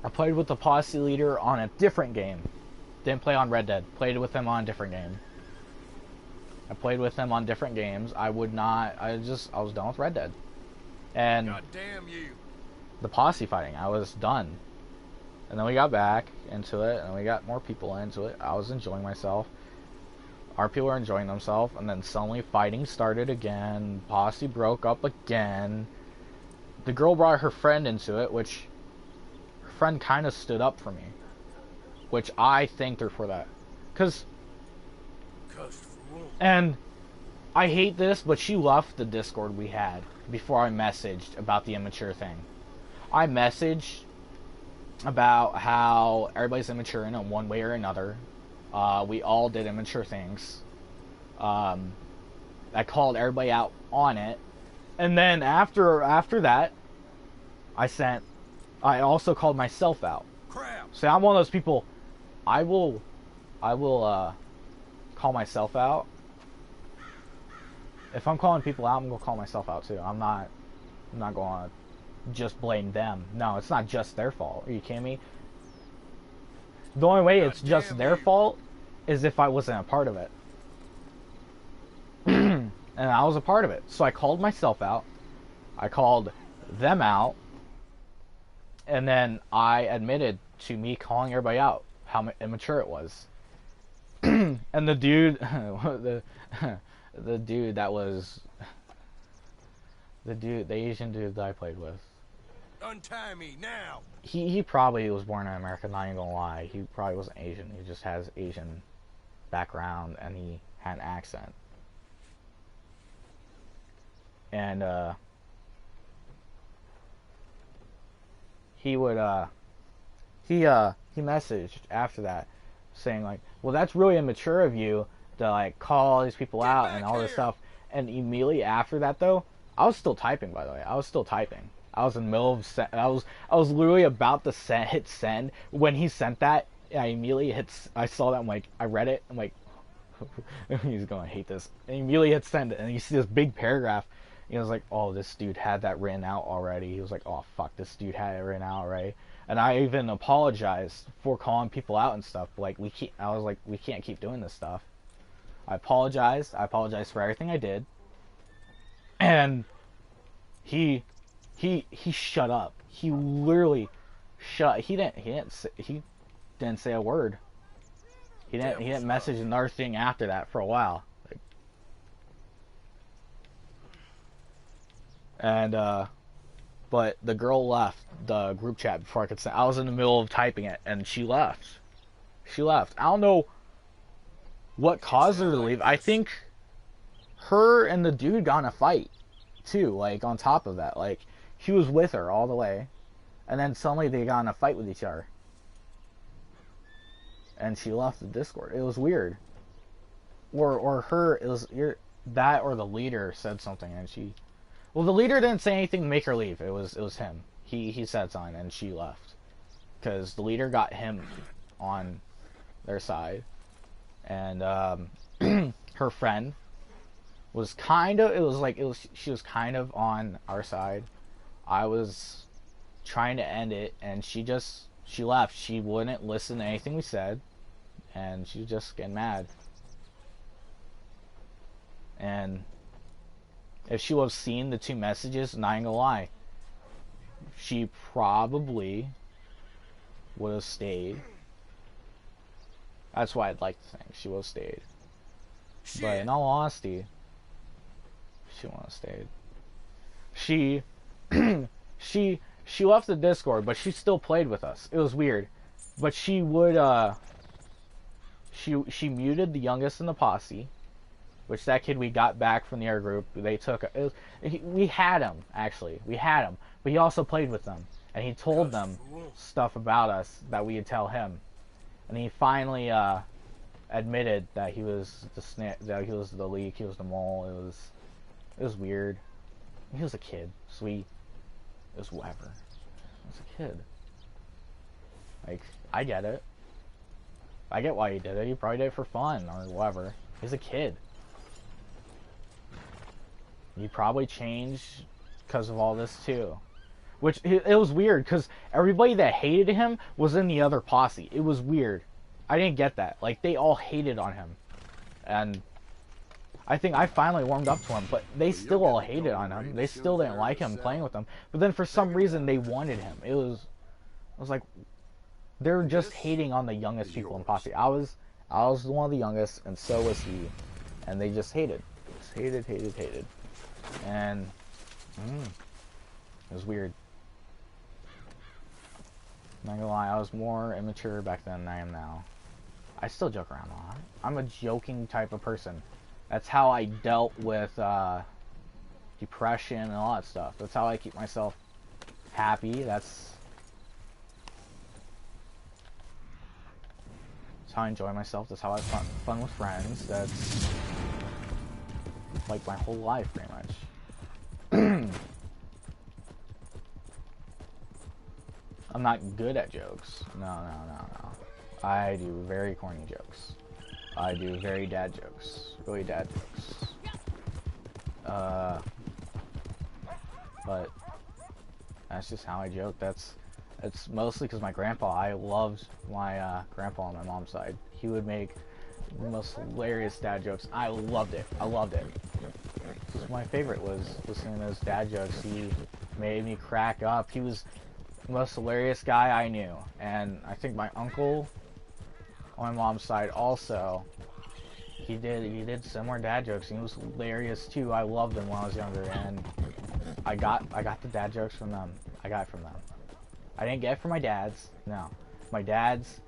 I played with the posse leader on a different game. Didn't play on Red Dead. Played with him on a different game. I played with him on different games. I was done with Red Dead. And God damn you. the posse fighting, I was done. And then we got back into it, and we got more people into it. I was enjoying myself. Our people were enjoying themselves, and then suddenly fighting started again. Posse broke up again. The girl brought her friend into it, which her friend kind of stood up for me. Which I thanked her for that. And I hate this, but she left the Discord we had before I messaged about the immature thing. I messaged about how everybody's immature in one way or another. We all did immature things. I called everybody out on it. And then after that, I also called myself out. Crap. So I'm one of those people, I will call myself out. If I'm calling people out, I'm going to call myself out too. I'm not going to just blame them. No, it's not just their fault. Are you kidding me? The only way it's just their fault is if I wasn't a part of it. And I was a part of it. So I called myself out. I called them out. And then I admitted to me calling everybody out how immature it was. And the dude, the dude that was... the Asian dude that I played with. Untie me now. He probably was born in America, not even gonna lie. He probably wasn't Asian. He just has Asian background and he had an accent. And he messaged after that saying like, well, that's really immature of you to like call all these people out and all this stuff. And immediately after that though, I was still typing, by the way. I was still typing. I was in the middle of I was literally about to hit send when he sent that. I immediately I saw that. I'm like, I read it. I'm like, he's gonna hate this. And he immediately hit send, and you see this big paragraph. He was like, oh, this dude had that written out already. He was like, oh fuck, this dude had it written out already. And I even apologized for calling people out and stuff. Like I was like, we can't keep doing this stuff. I apologized. I apologized for everything I did. And he shut up. He literally shut. He didn't say a word. He didn't message another thing after that for a while. Like, and but the girl left the group chat before I could send. I was in the middle of typing it, and she left. She left. I don't know what caused her to leave. I think her and the dude got in a fight too. Like on top of that, like he was with her all the way, and then suddenly they got in a fight with each other, and she left the Discord. It was weird. Or her, it was that, or the leader said something, and she. Well, the leader didn't say anything to make her leave. It was him. He said something, and she left. Because the leader got him on their side. And, her friend was kind of, she was kind of on our side. I was trying to end it, and she left. She wouldn't listen to anything we said, and she was just getting mad. And if she would have seen the 2 messages, not gonna lie, she probably would have stayed. That's why I'd like to think she would have stayed. Shit. But in all honesty, she wouldn't have stayed. She left the Discord, but she still played with us. It was weird. But she would, she muted the youngest in the posse, which that kid we got back from the air group. They took, we had him, actually. We had him. But he also played with them. And he told them stuff about us that we would tell him. And he finally, admitted that he was that he was the leak, he was the mole. It was weird. He was a kid, sweet. It was whatever. He was a kid. Like, I get it. I get why he did it. He probably did it for fun or whatever. He's a kid. He probably changed because of all this too. Which, it was weird because everybody that hated him was in the other posse. It was weird. I didn't get that. Like, they all hated on him. And I think I finally warmed up to him, but they still all hated on him. They still didn't like him playing with them. But then for some reason they wanted him. It was like, they're just hating on the youngest people in posse. I was one of the youngest, and so was he. And they just hated. Just hated. And it was weird. Not gonna lie, I was more immature back then than I am now. I still joke around a lot. I'm a joking type of person. That's how I dealt with depression and all that stuff. That's how I keep myself happy. That's how I enjoy myself. That's how I have fun with friends. That's like my whole life, pretty much. I'm not good at jokes. No. I do very corny jokes. I do very dad jokes. Really dad jokes. But that's just how I joke. It's mostly because my grandpa, I loved my grandpa on my mom's side. He would make the most hilarious dad jokes. I loved it. My favorite was listening to those dad jokes. He made me crack up. He was the most hilarious guy I knew. And I think my uncle on my mom's side also, he did similar dad jokes. He was hilarious too. I loved him when I was younger, and I got the dad jokes from them. I got it from them. I didn't get it from my dads. No, my dads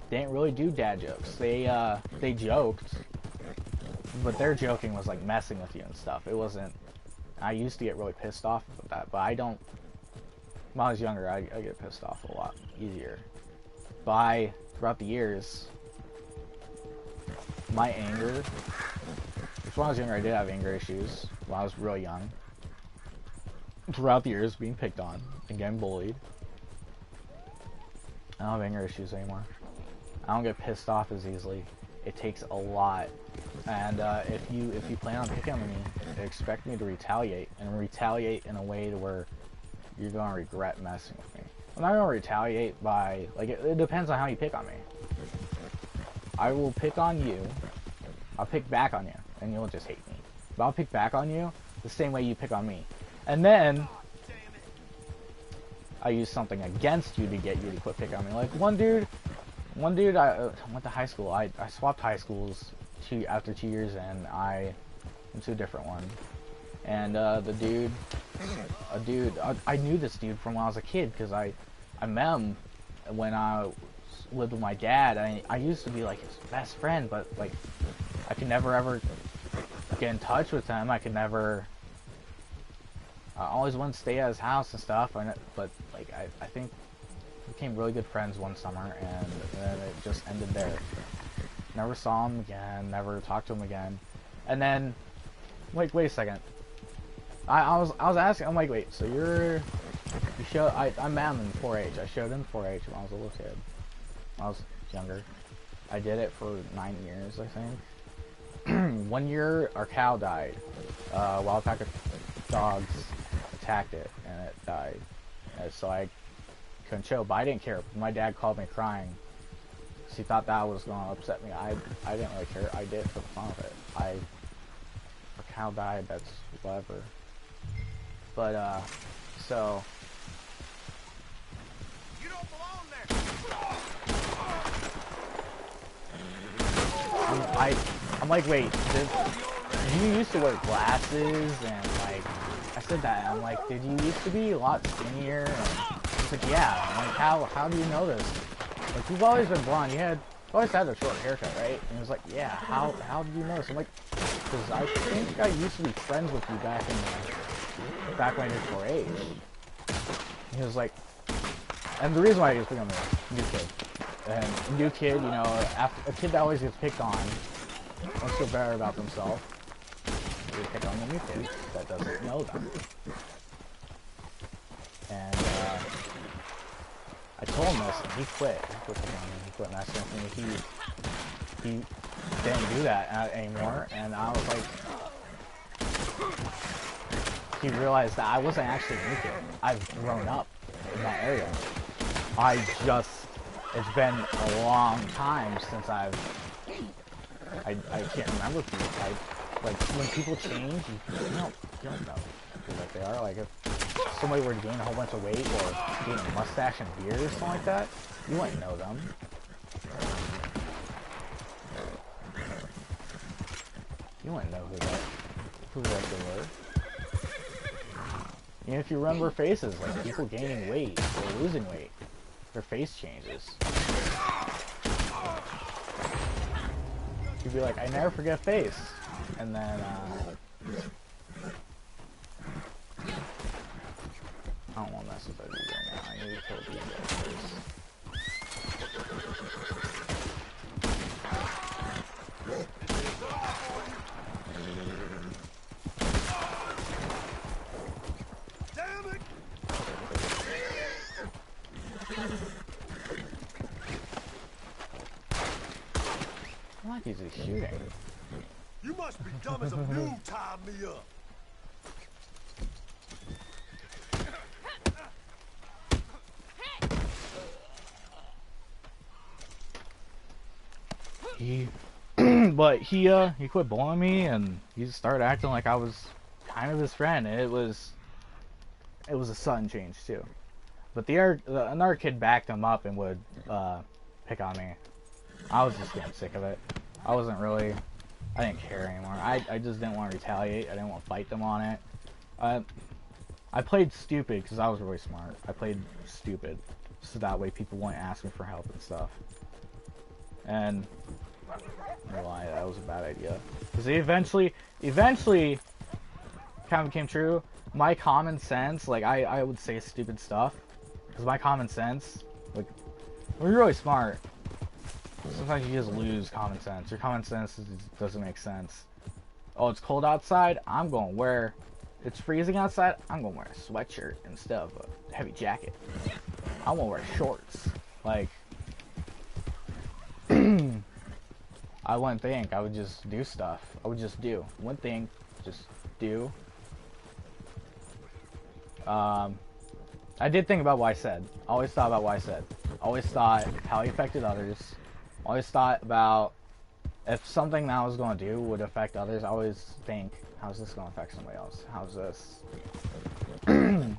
didn't really do dad jokes. They joked, but their joking was like messing with you and stuff. It wasn't. I used to get really pissed off with that, but I don't. When I was younger, I get pissed off a lot easier. Throughout the years, my anger. Which when I was younger, I did have anger issues. When I was real young. Throughout the years, being picked on and getting bullied. I don't have anger issues anymore. I don't get pissed off as easily. It takes a lot. And if you plan on picking on me, expect me to retaliate, and retaliate in a way to where you're gonna regret messing with me. I'm not gonna retaliate by, like, it depends on how you pick on me. I will pick on you. I'll pick back on you, and you'll just hate me. But I'll pick back on you the same way you pick on me. And then I use something against you to get you to quit picking on me. Like one dude I went to high school. I swapped high schools after 2 years, and I went to a different one. And I knew this dude from when I was a kid, because I met him when I lived with my dad. I used to be like his best friend, but like I could never ever get in touch with him. I could never. I always wanted to stay at his house and stuff, but like I think we became really good friends one summer, and then it just ended there. Never saw him again. Never talked to him again. And then, wait a second. I was asking. I'm like, wait. So I'm in 4-H. I showed him 4-H when I was a little kid. When I was younger. I did it for 9 years, I think. 1 year, our cow died. A wild pack of dogs attacked it, and it died. And so I couldn't show, but I didn't care. My dad called me crying. Because he thought that was going to upset me. I didn't really care. I did it for the fun of it. Our cow died, that's whatever. But, so... You don't belong there. I'm like, wait, you used to wear glasses, and like, I said that, and I'm like, did you used to be a lot skinnier? And he's like, yeah. I'm like, how do you know this? Like, you've always been blonde, you always had a short haircut, right? And he was like, yeah, how did you know this? I'm like, because I think I used to be friends with you back when I did 4-H. He was like, and the reason why he was picking on me, new kid. And new kid, you know, after a kid that always gets picked on wants to feel better about themselves. They pick on the new kid that doesn't know them. And I told him this, and he quit. He quit picking on me. He quit messing with me. He didn't do that anymore. And I was like, he realized that I wasn't actually a new kid. I've grown up in that area. It's been a long time since I can't remember people. Like when people change, you don't know who like they are. Like if somebody were to gain a whole bunch of weight or gain a mustache and beard or something like that, you wouldn't know them. You wouldn't know who they were. Even if you remember faces, like people gaining weight or losing weight. Their face changes. You'd be like, I never forget face. And then, I don't want to mess with that dude right now. I need to kill these guys first. Like he's shooting. You must be dumb as a mule tied me up. But he quit bullying me, and he started acting like I was kind of his friend. And it was a sudden change too. But another kid backed him up and would pick on me. I was just getting sick of it. I didn't care anymore. I just didn't want to retaliate. I didn't want to fight them on it. I played stupid because I was really smart. I played stupid so that way people wouldn't ask me for help and stuff. And why that was a bad idea. Because eventually kind of became true. My common sense, like I would say stupid stuff. Because my common sense, like, when you're really smart, sometimes you just lose common sense. Your common sense doesn't make sense. Oh, it's cold outside? It's freezing outside? I'm gonna wear a sweatshirt instead of a heavy jacket. I'm gonna wear shorts. Like, I wouldn't think. I would just do stuff. I would just do. One thing, just do. I did think about what I said. Always thought about what I said. Always thought how it affected others. Always thought about if something that I was going to do would affect others. I always think, how's this going to affect somebody else? How's this? I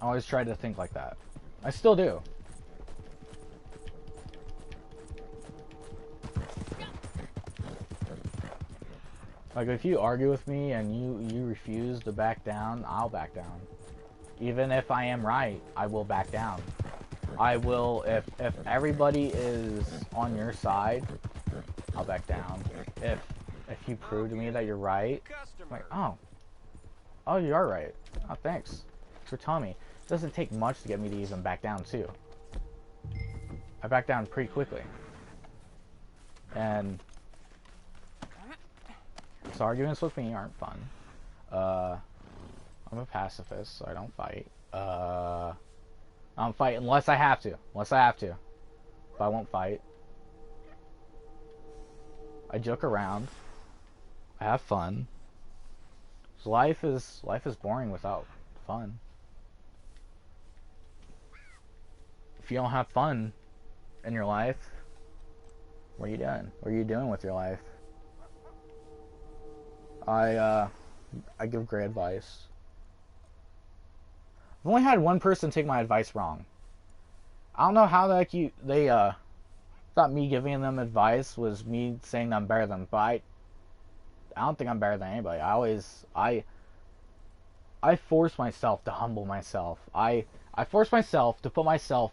always try to think like that. I still do. Like, if you argue with me and you refuse to back down, I'll back down. Even if I am right, I will back down. I will, if everybody is on your side, I'll back down. If you prove to me that you're right, I'm like, oh, you are right. Oh, thanks for telling me. It doesn't take much to get me to even back down too. I back down pretty quickly. And so arguments with me aren't fun. I'm a pacifist, so I don't fight. I don't fight unless I have to. Unless I have to. But I won't fight. I joke around. I have fun. Life is boring without fun. If you don't have fun in your life, what are you doing? What are you doing with your life? I give great advice. I've only had one person take my advice wrong. I don't know how they thought me giving them advice was me saying I'm better than them, but I don't think I'm better than anybody. I force myself to humble myself. I force myself to put myself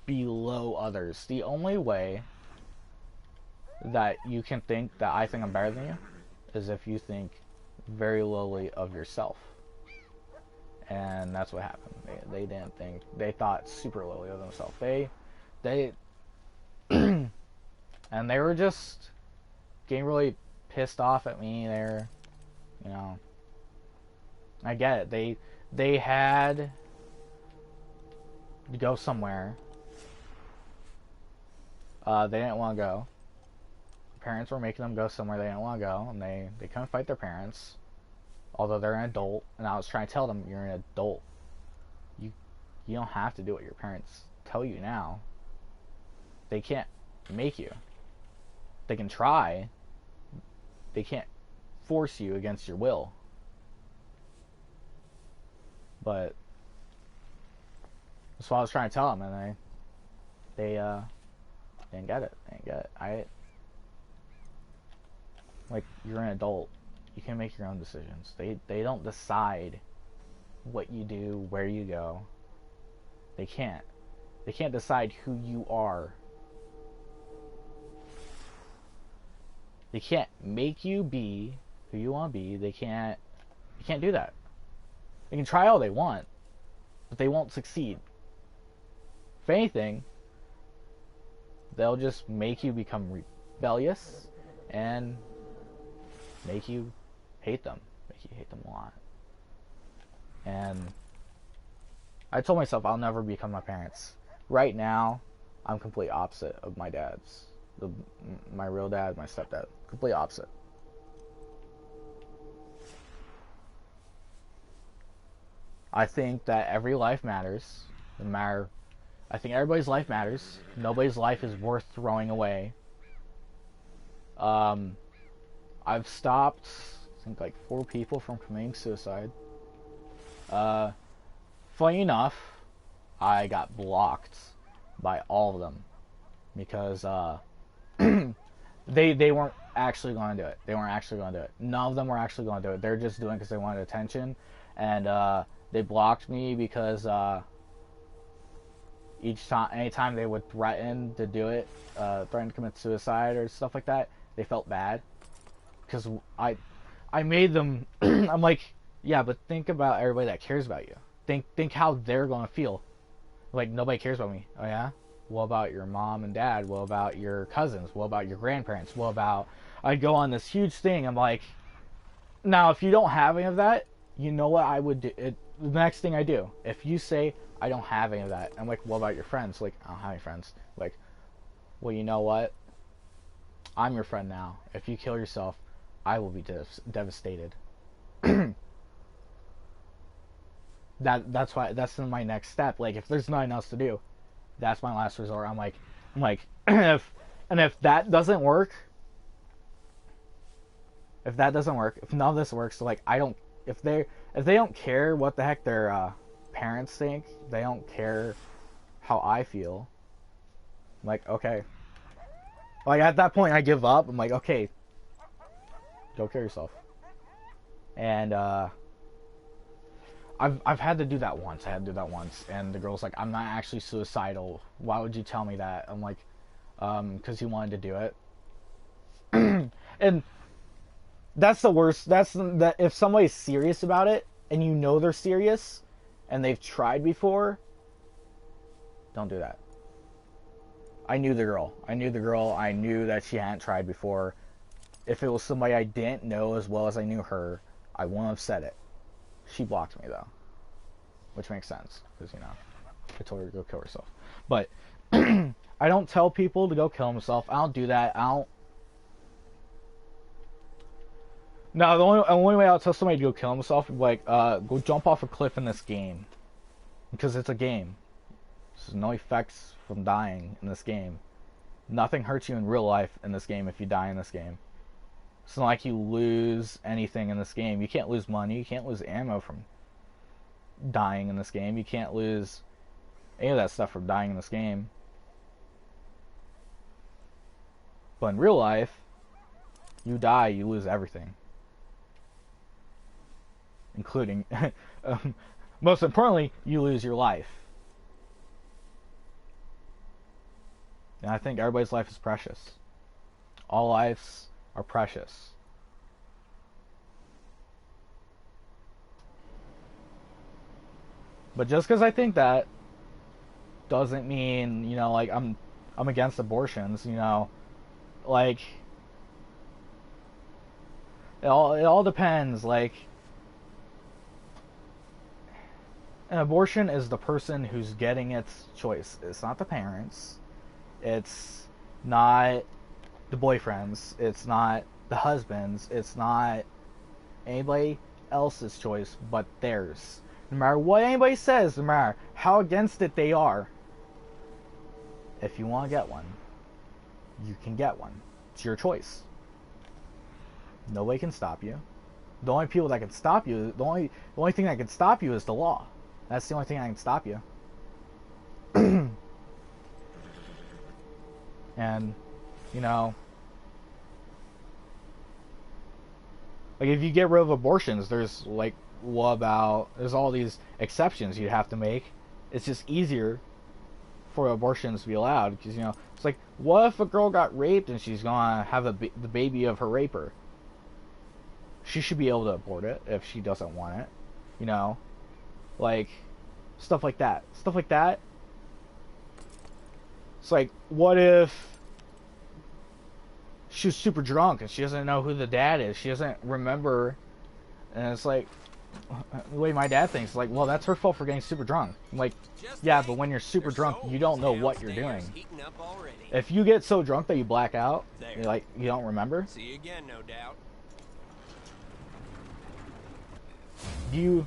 below others. The only way that you can think that I think I'm better than you is if you think very lowly of yourself. And that's what happened. They didn't think. They thought super lowly of themselves. They and they were just getting really pissed off at me there. You know, I get it. They had to go somewhere. They didn't want to go. Parents were making them go somewhere they didn't want to go, and they couldn't fight their parents, although they're an adult. And I was trying to tell them, you're an adult. You don't have to do what your parents tell you now. They can't make you. They can try. They can't force you against your will. But that's what I was trying to tell them, and they didn't get it. They didn't get it. Like, you're an adult. You can make your own decisions. They don't decide what you do, where you go. They can't. They can't decide who you are. They can't make you be who you want to be. They can't do that. They can try all they want, but they won't succeed. If anything, they'll just make you become rebellious and make you hate them. Make you hate them a lot. And I told myself I'll never become my parents. Right now, I'm complete opposite of my dad's. My real dad, my stepdad. Complete opposite. I think that every life matters. I think everybody's life matters. Nobody's life is worth throwing away. I've stopped, I think, like 4 people from committing suicide. Funny enough, I got blocked by all of them because they weren't actually going to do it. They weren't actually going to do it. None of them were actually going to do it. They're just doing it because they wanted attention, and they blocked me because anytime they would threaten to do it, threaten to commit suicide or stuff like that, they felt bad because I made them. I'm like, yeah, but think about everybody that cares about you. Think how they're gonna feel. Like, nobody cares about me. Oh yeah? What about your mom and dad? What about your cousins? What about your grandparents? What about... I go on this huge thing. I'm like, now if you don't have any of that, you know what I would do? The next thing I do, if you say I don't have any of that, I'm like, what about your friends? Like, I don't have any friends. Like, well, you know what? I'm your friend now. If you kill yourself, I will be devastated. That's my next step. Like, if there's nothing else to do, that's my last resort. I'm like, if that doesn't work, if none of this works, so like, if they don't care what the heck their parents think, they don't care how I feel. I'm like, okay. Like, at that point, I give up. I'm like, okay, go kill yourself. And I've had to do that once. And the girl's like, I'm not actually suicidal. Why would you tell me that? I'm like, because you wanted to do it. And that's the worst. That if somebody's serious about it, and you know they're serious, and they've tried before, don't do that. I knew the girl. I knew that she hadn't tried before. If it was somebody I didn't know as well as I knew her, I wouldn't have said it. She blocked me though, which makes sense because, you know, I told her to go kill herself. But I don't tell people to go kill themselves. I don't do that. I don't. No, the only way I'll tell somebody to go kill himself is like, go jump off a cliff in this game, because it's a game. There's no effects from dying in this game. Nothing hurts you in real life in this game if you die in this game. It's not like you lose anything in this game. You can't lose money. You can't lose ammo from dying in this game. You can't lose any of that stuff from dying in this game. But in real life, you die, you lose everything. Including, most importantly, you lose your life. And I think everybody's life is precious. All lives are precious. But just because I think that doesn't mean, you know, like I'm against abortions, you know. Like it all depends. Like, an abortion is the person who's getting its choice. It's not the parents. It's not the boyfriends. It's not the husbands. It's not anybody else's choice but theirs. No matter what anybody says, no matter how against it they are, if you want to get one, you can get one. It's your choice. Nobody can stop you. The only people that can stop you, the only thing that can stop you is the law. That's the only thing that can stop you. And, you know, like if you get rid of abortions, there's like, there's all these exceptions you'd have to make. It's just easier for abortions to be allowed, because, you know, it's like, what if a girl got raped and she's gonna have the baby of her raper? She should be able to abort it if she doesn't want it, you know, like stuff like that. It's like, what if she was super drunk and she doesn't know who the dad is? She doesn't remember, and it's like, the way my dad thinks, like, well, that's her fault for getting super drunk. I'm like, yeah, but when you're super drunk, you don't know what you're doing. If you get so drunk that you black out, you're like, you don't remember. See you again, no doubt. In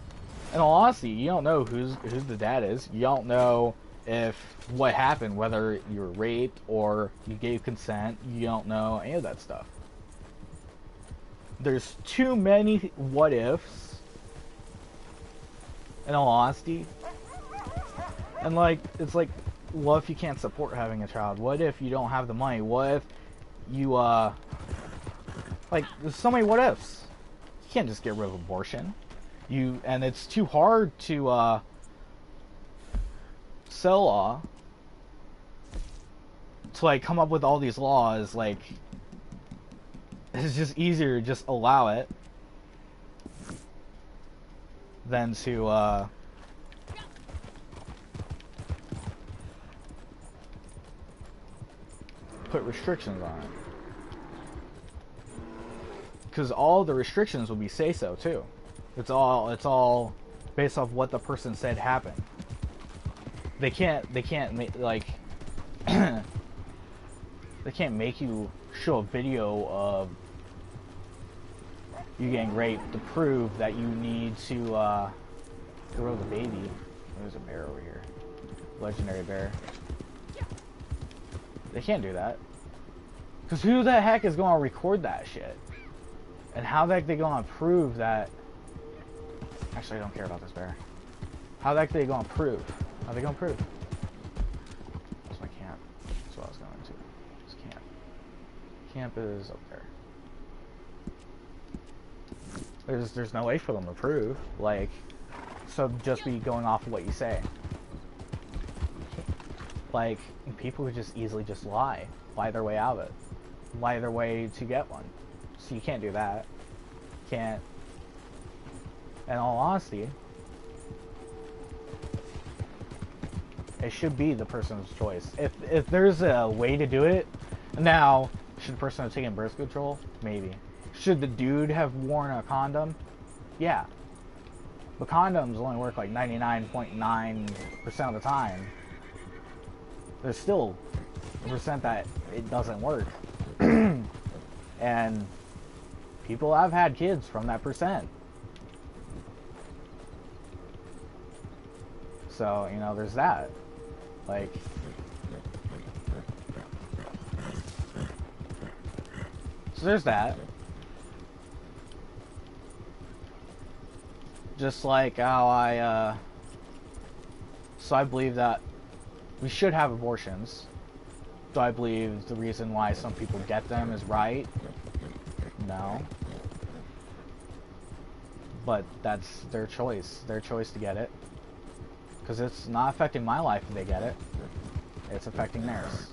all honesty, you don't know who's the dad is. You don't know if what happened, whether you were raped or you gave consent. You don't know any of that stuff. There's too many what ifs, in all honesty. And like, it's like, what if you can't support having a child? What if you don't have the money? What if you like, there's so many what ifs. You can't just get rid of abortion. And it's too hard to sell law to like come up with all these laws. Like, it's just easier to just allow it than to put restrictions on it, because all the restrictions will be say-so too. It's all based off what the person said happened. They can't make, like, they can't make you show a video of you getting raped to prove that you need to throw the baby. There's a bear over here. Legendary bear. They can't do that. Because who the heck is going to record that shit? And how the heck they going to prove that? Actually, I don't care about this bear. How the heck are they going to prove? How are they going to prove? That's my camp. That's what I was going to. It's camp. Camp is up there. There's no way for them to prove. Like, so just be going off of what you say. Like, people would just easily just lie their way out of it, lie their way to get one. So you can't do that. Can't. In all honesty, it should be the person's choice. If there's a way to do it, now, should the person have taken birth control? Maybe. Should the dude have worn a condom? Yeah. But condoms only work like 99.9% of the time. There's still a percent that it doesn't work. And people have had kids from that percent. So, you know, there's that. Like, so there's that. Just like how so I believe that we should have abortions. Do I believe the reason why some people get them is right? No. But that's their choice to get it. Because it's not affecting my life if they get it. It's affecting theirs.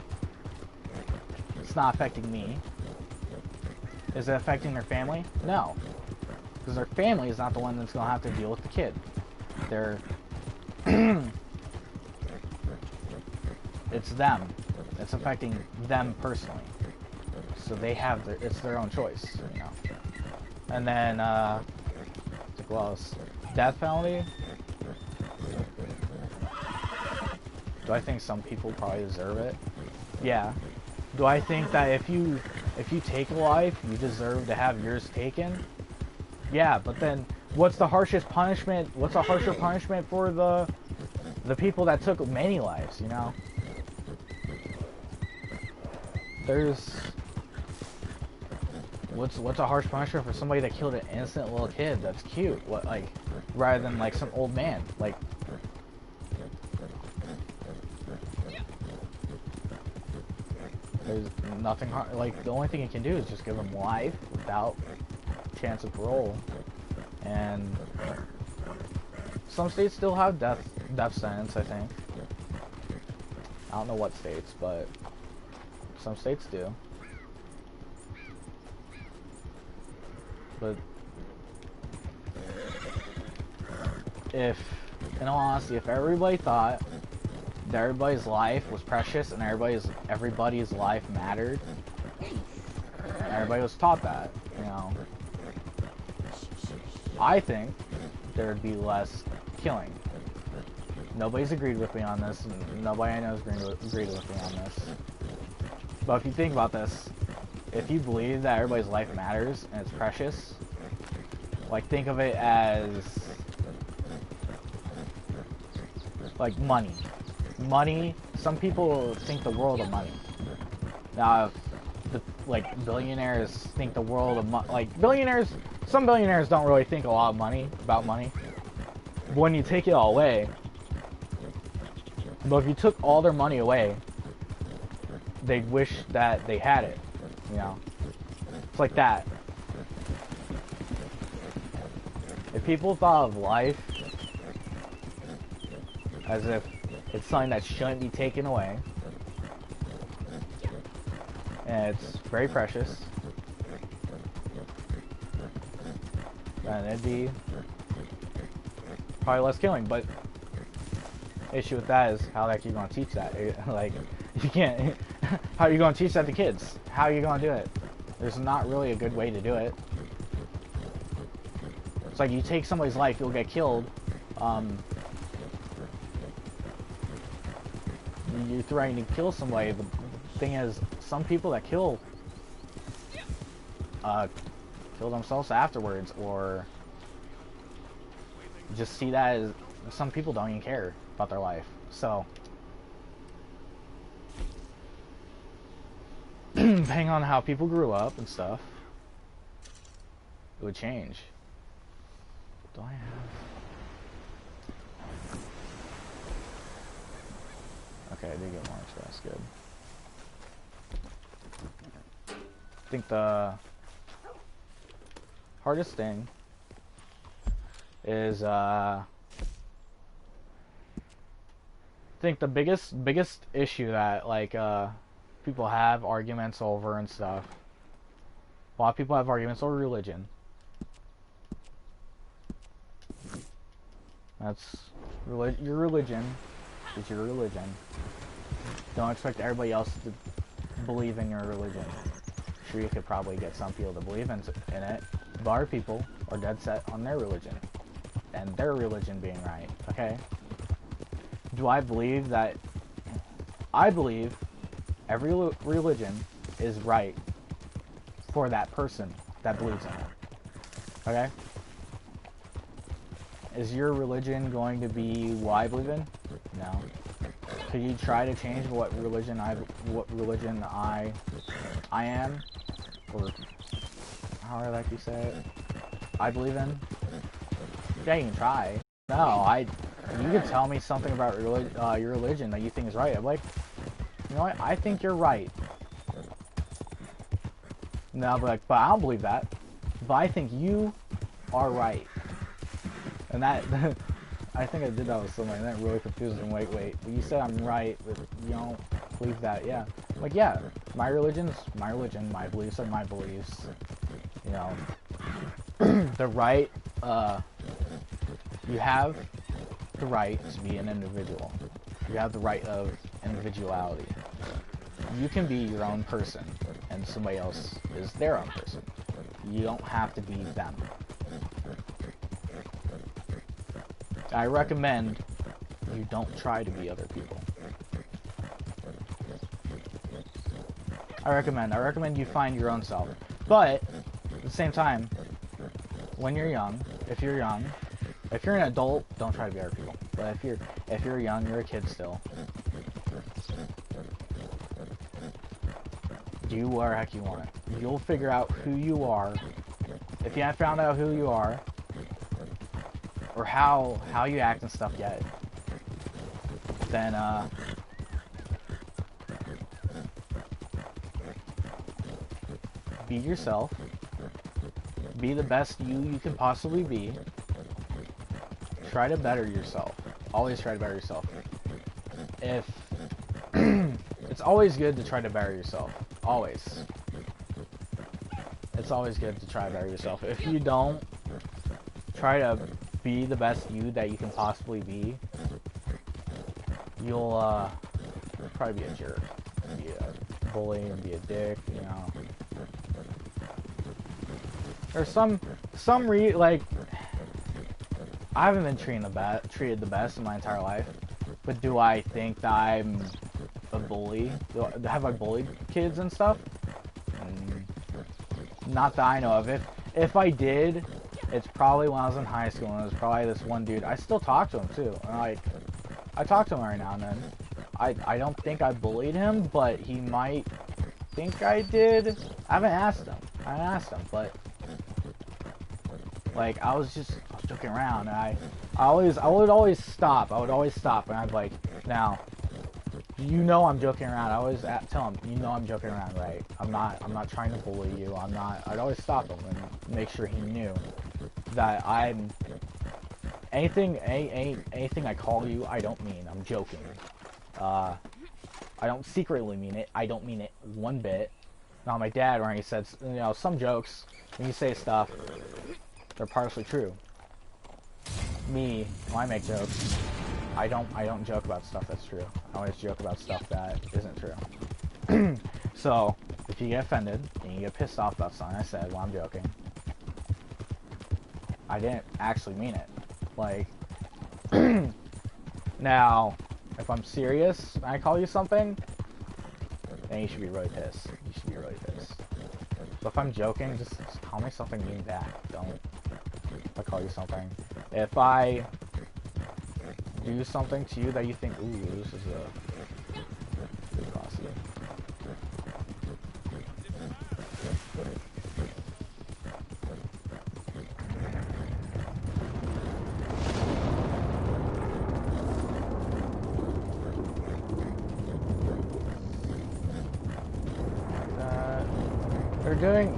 It's not affecting me. Is it affecting their family? No. Because their family is not the one that's going to have to deal with the kid. They're... it's them. It's affecting them personally. So they have it's their own choice, you know. And then, what else? Death penalty? Do I think some people probably deserve it? Yeah. Do I think that if you take a life, you deserve to have yours taken? Yeah, but then what's the harshest punishment? What's a harsher punishment for the people that took many lives, you know? There's what's a harsh punishment for somebody that killed an innocent little kid that's cute? What, like, rather than like some old man, like. There's nothing hard. Like, the only thing you can do is just give them life without chance of parole. And some states still have death sentence, I think. I don't know what states, but some states do. But if, in all honesty, if everybody thought that everybody's life was precious and everybody's life mattered, everybody was taught that, you know, I think there would be less killing. Nobody's agreed with me on this, and nobody I know has agreed with me on this. But if you think about this, if you believe that everybody's life matters and it's precious, like, think of it as like money. Money, some people think the world of money. Now, like, billionaires think the world of money. Like, some billionaires don't really think a lot of about money. But when you take it all away, but if you took all their money away, they'd wish that they had it, you know? It's like that. If people thought of life as if it's something that shouldn't be taken away, and it's very precious, then it'd be probably less killing. But the issue with that is, how the heck are you going to teach that? Like, you can't. How are you going to teach that to kids? How are you going to do it? There's not really a good way to do it. It's like, you take somebody's life, you'll get killed. You're threatening to kill somebody. The thing is, some people that kill themselves afterwards, or just see that as, some people don't even care about their life. So depending on how people grew up and stuff, it would change. Do I have... Okay, I did get more, so that's good. I think the hardest thing is, I think the biggest issue that, like, people have arguments over and stuff. A lot of people have arguments over religion. That's your religion is your religion. Don't expect everybody else to believe in your religion. Sure, you could probably get some people to believe in it, but our people are dead set on their religion. and their religion being right, okay? Do I believe that... I believe every religion is right for that person that believes in it, okay? Is your religion going to be what I believe in? No. Could you try to change what religion I am, or how I like to say it, I believe in? Yeah, you can try. No, you could tell me something about your religion that you think is right. I'm like, you know what? I think you're right. No, but I don't believe that. But I think you are right. And that, I think I did that with somebody, and that really confused them. Wait, but you said I'm right, but you don't believe that, yeah. Like, yeah, my religion's my religion, my beliefs are my beliefs. You know, the right, you have the right to be an individual. You have the right of individuality. You can be your own person, and somebody else is their own person. You don't have to be them. I recommend you don't try to be other people. I recommend you find your own self. But, at the same time, when you're young, if you're an adult, don't try to be other people. But if you're young, you're a kid still. Do whatever the heck you want. You'll figure out who you are. If you haven't found out who you are, or how you act and stuff yet, then be yourself. Be the best you can possibly be. Try to better yourself. Always try to better yourself. If it's always good to try to better yourself. Always. It's always good to try to better yourself. If you don't try to be the best you that you can possibly be, you'll probably be a jerk, be a bully, and be a dick, you know. There's like, I haven't been treated the best in my entire life, but do I think that I'm a bully? Have I bullied kids and stuff? Not that I know of. If I did, it's probably when I was in high school, and it was probably this one dude. I still talk to him too. And like, I talk to him every now and then. I don't think I bullied him, but he might think I did. I haven't asked him, but like, I was joking around, and I would always stop, and I'd be like, now, you know I'm joking around. I always tell him, you know I'm joking around, right? I'm not trying to bully you. I'd always stop him and make sure he knew that anything I call you, I don't mean. I'm joking. I don't secretly mean it. I don't mean it one bit. Now, my dad, when he said, you know, some jokes, when you say stuff, they're partially true. Me, when I make jokes, I don't joke about stuff that's true. I always joke about stuff that isn't true. So, if you get offended, and you get pissed off about something I said while I'm joking, I didn't actually mean it. Like, now, if I'm serious and I call you something, then you should be really pissed. But if I'm joking, just call me something mean back. Don't. If I call you something. If I do something to you that you think, ooh, this is a good bossy.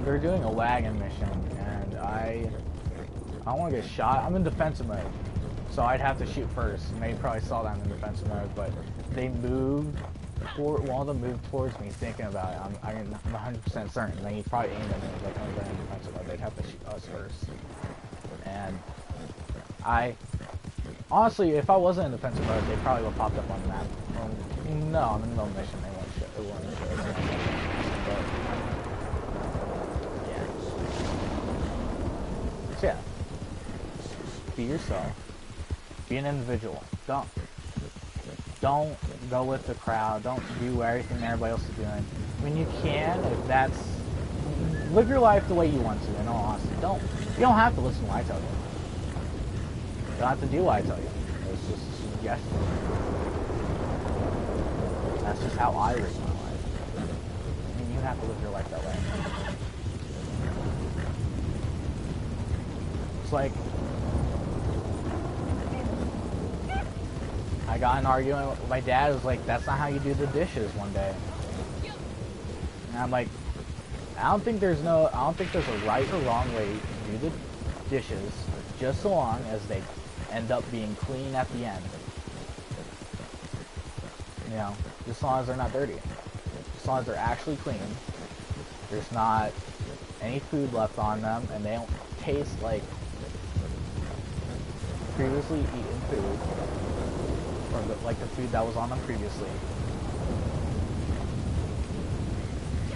They're doing a wagon mission, and I want to get shot. I'm in defensive mode, so I'd have to shoot first. And they probably saw that I'm in defensive mode, but they moved. One of them moved towards me, thinking about it. I'm 100% certain. They probably aimed at me like, oh, they're in defensive mode. They'd have to shoot us first. And honestly, if I wasn't in defensive mode, they probably would have popped up on the map. No, I'm in the middle of the mission. They won't show. So yeah. be yourself. Be an individual. Don't go with the crowd. Don't do everything everybody else is doing. I mean, you can if that's... Live your life the way you want to, in all honesty. You don't have to listen to what I tell you. You don't have to do what I tell you. It's just a suggestion. That's just how I live my life. I mean, you have to live your life that way. It's like... I got in an argument with my dad. It was like, that's not how you do the dishes one day. And I'm like, I don't think there's a right or wrong way to do the dishes, just so long as they end up being clean at the end. You know, just as long as they're not dirty. Just as long as they're actually clean. There's not any food left on them, and they don't taste like previously eaten food, or like the food that was on them previously.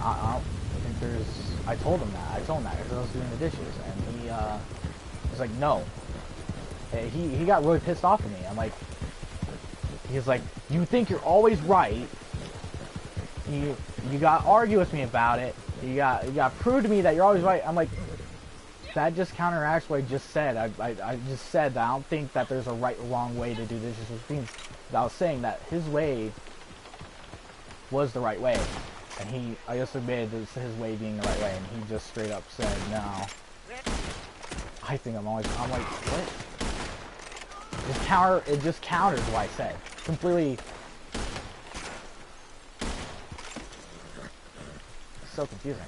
I don't think there's... I told him that because I was doing the dishes, and he was like, no. He got really pissed off at me. I'm like, he's like, you think you're always right. You got to argue with me about it. You got to prove to me that you're always right. I'm like, that just counteracts what I just said. I just said that I don't think that there's a right or wrong way to do dishes, which means that I was saying that his way was the right way. And I just admitted his way being the right way, and he just straight up said, no. I think I'm like, what? It just counters what I said. Completely. It's so confusing.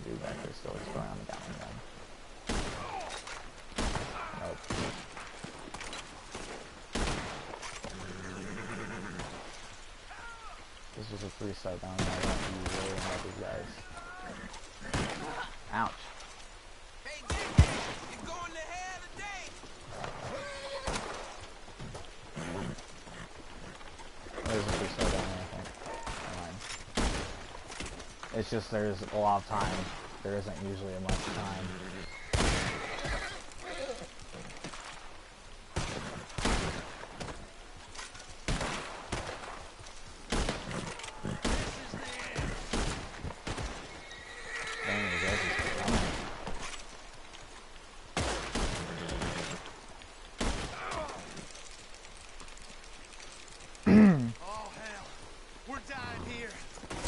Dude back there still is going on the down again. Nope. This was a 3-star down there. I don't really know these guys. Ouch. Hey, JJ, you're going to hell today. There's a 3-star down there, I think. Never mind. It's just there's a lot of time. There isn't usually much time.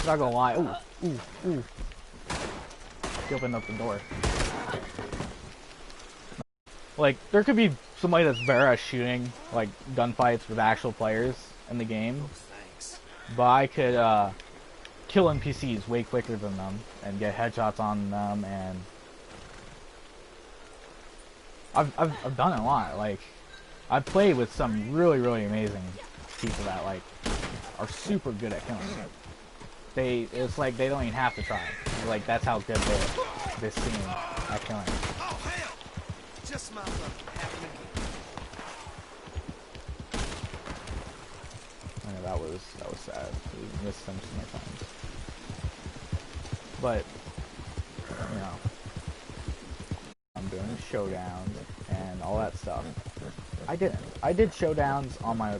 Not gonna lie. Ooh. He opened up the door. Like, there could be somebody that's better at shooting, like, gunfights with actual players in the game. But I could, kill NPCs way quicker than them, and get headshots on them, and... I've done it a lot. Like, I've played with some really, really amazing people that, like, are super good at killing. It's like they don't even have to try. Like, that's how good this team at killing. Oh hell! Just my luck. Yeah, that was sad. We missed them so many times. But you know, I'm doing showdowns and all that stuff. I did showdowns on my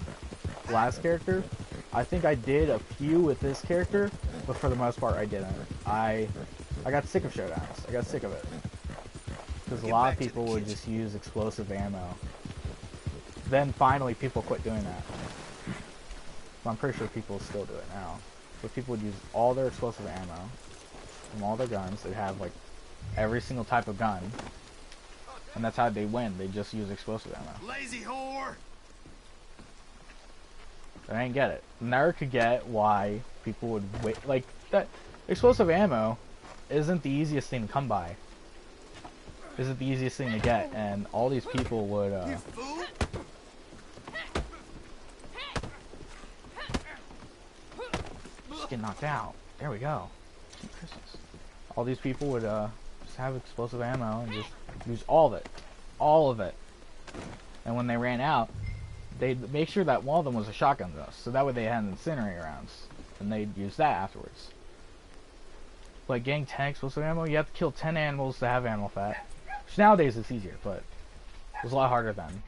last character. I think I did a few with this character, but for the most part I didn't. I got sick of showdowns. I got sick of it. Because a lot of people would just use explosive ammo. Then finally people quit doing that. But I'm pretty sure people still do it now. But people would use all their explosive ammo from all their guns. They'd have like every single type of gun. And that's how they win. They just use explosive ammo. Lazy whore! I didn't get it. Never could get why people would wait. Like, that explosive ammo isn't the easiest thing to come by. Isn't the easiest thing to get, and all these people would, just get knocked out. There we go. Sweet Christmas. All these people would, just have explosive ammo and just use all of it. All of it. And when they ran out, they'd make sure that one of them was a shotgun dust, so that way they had incinerator rounds, and they'd use that afterwards. like getting 10 explosive ammo, you have to kill 10 animals to have animal fat. Which nowadays it's easier, but it was a lot harder then.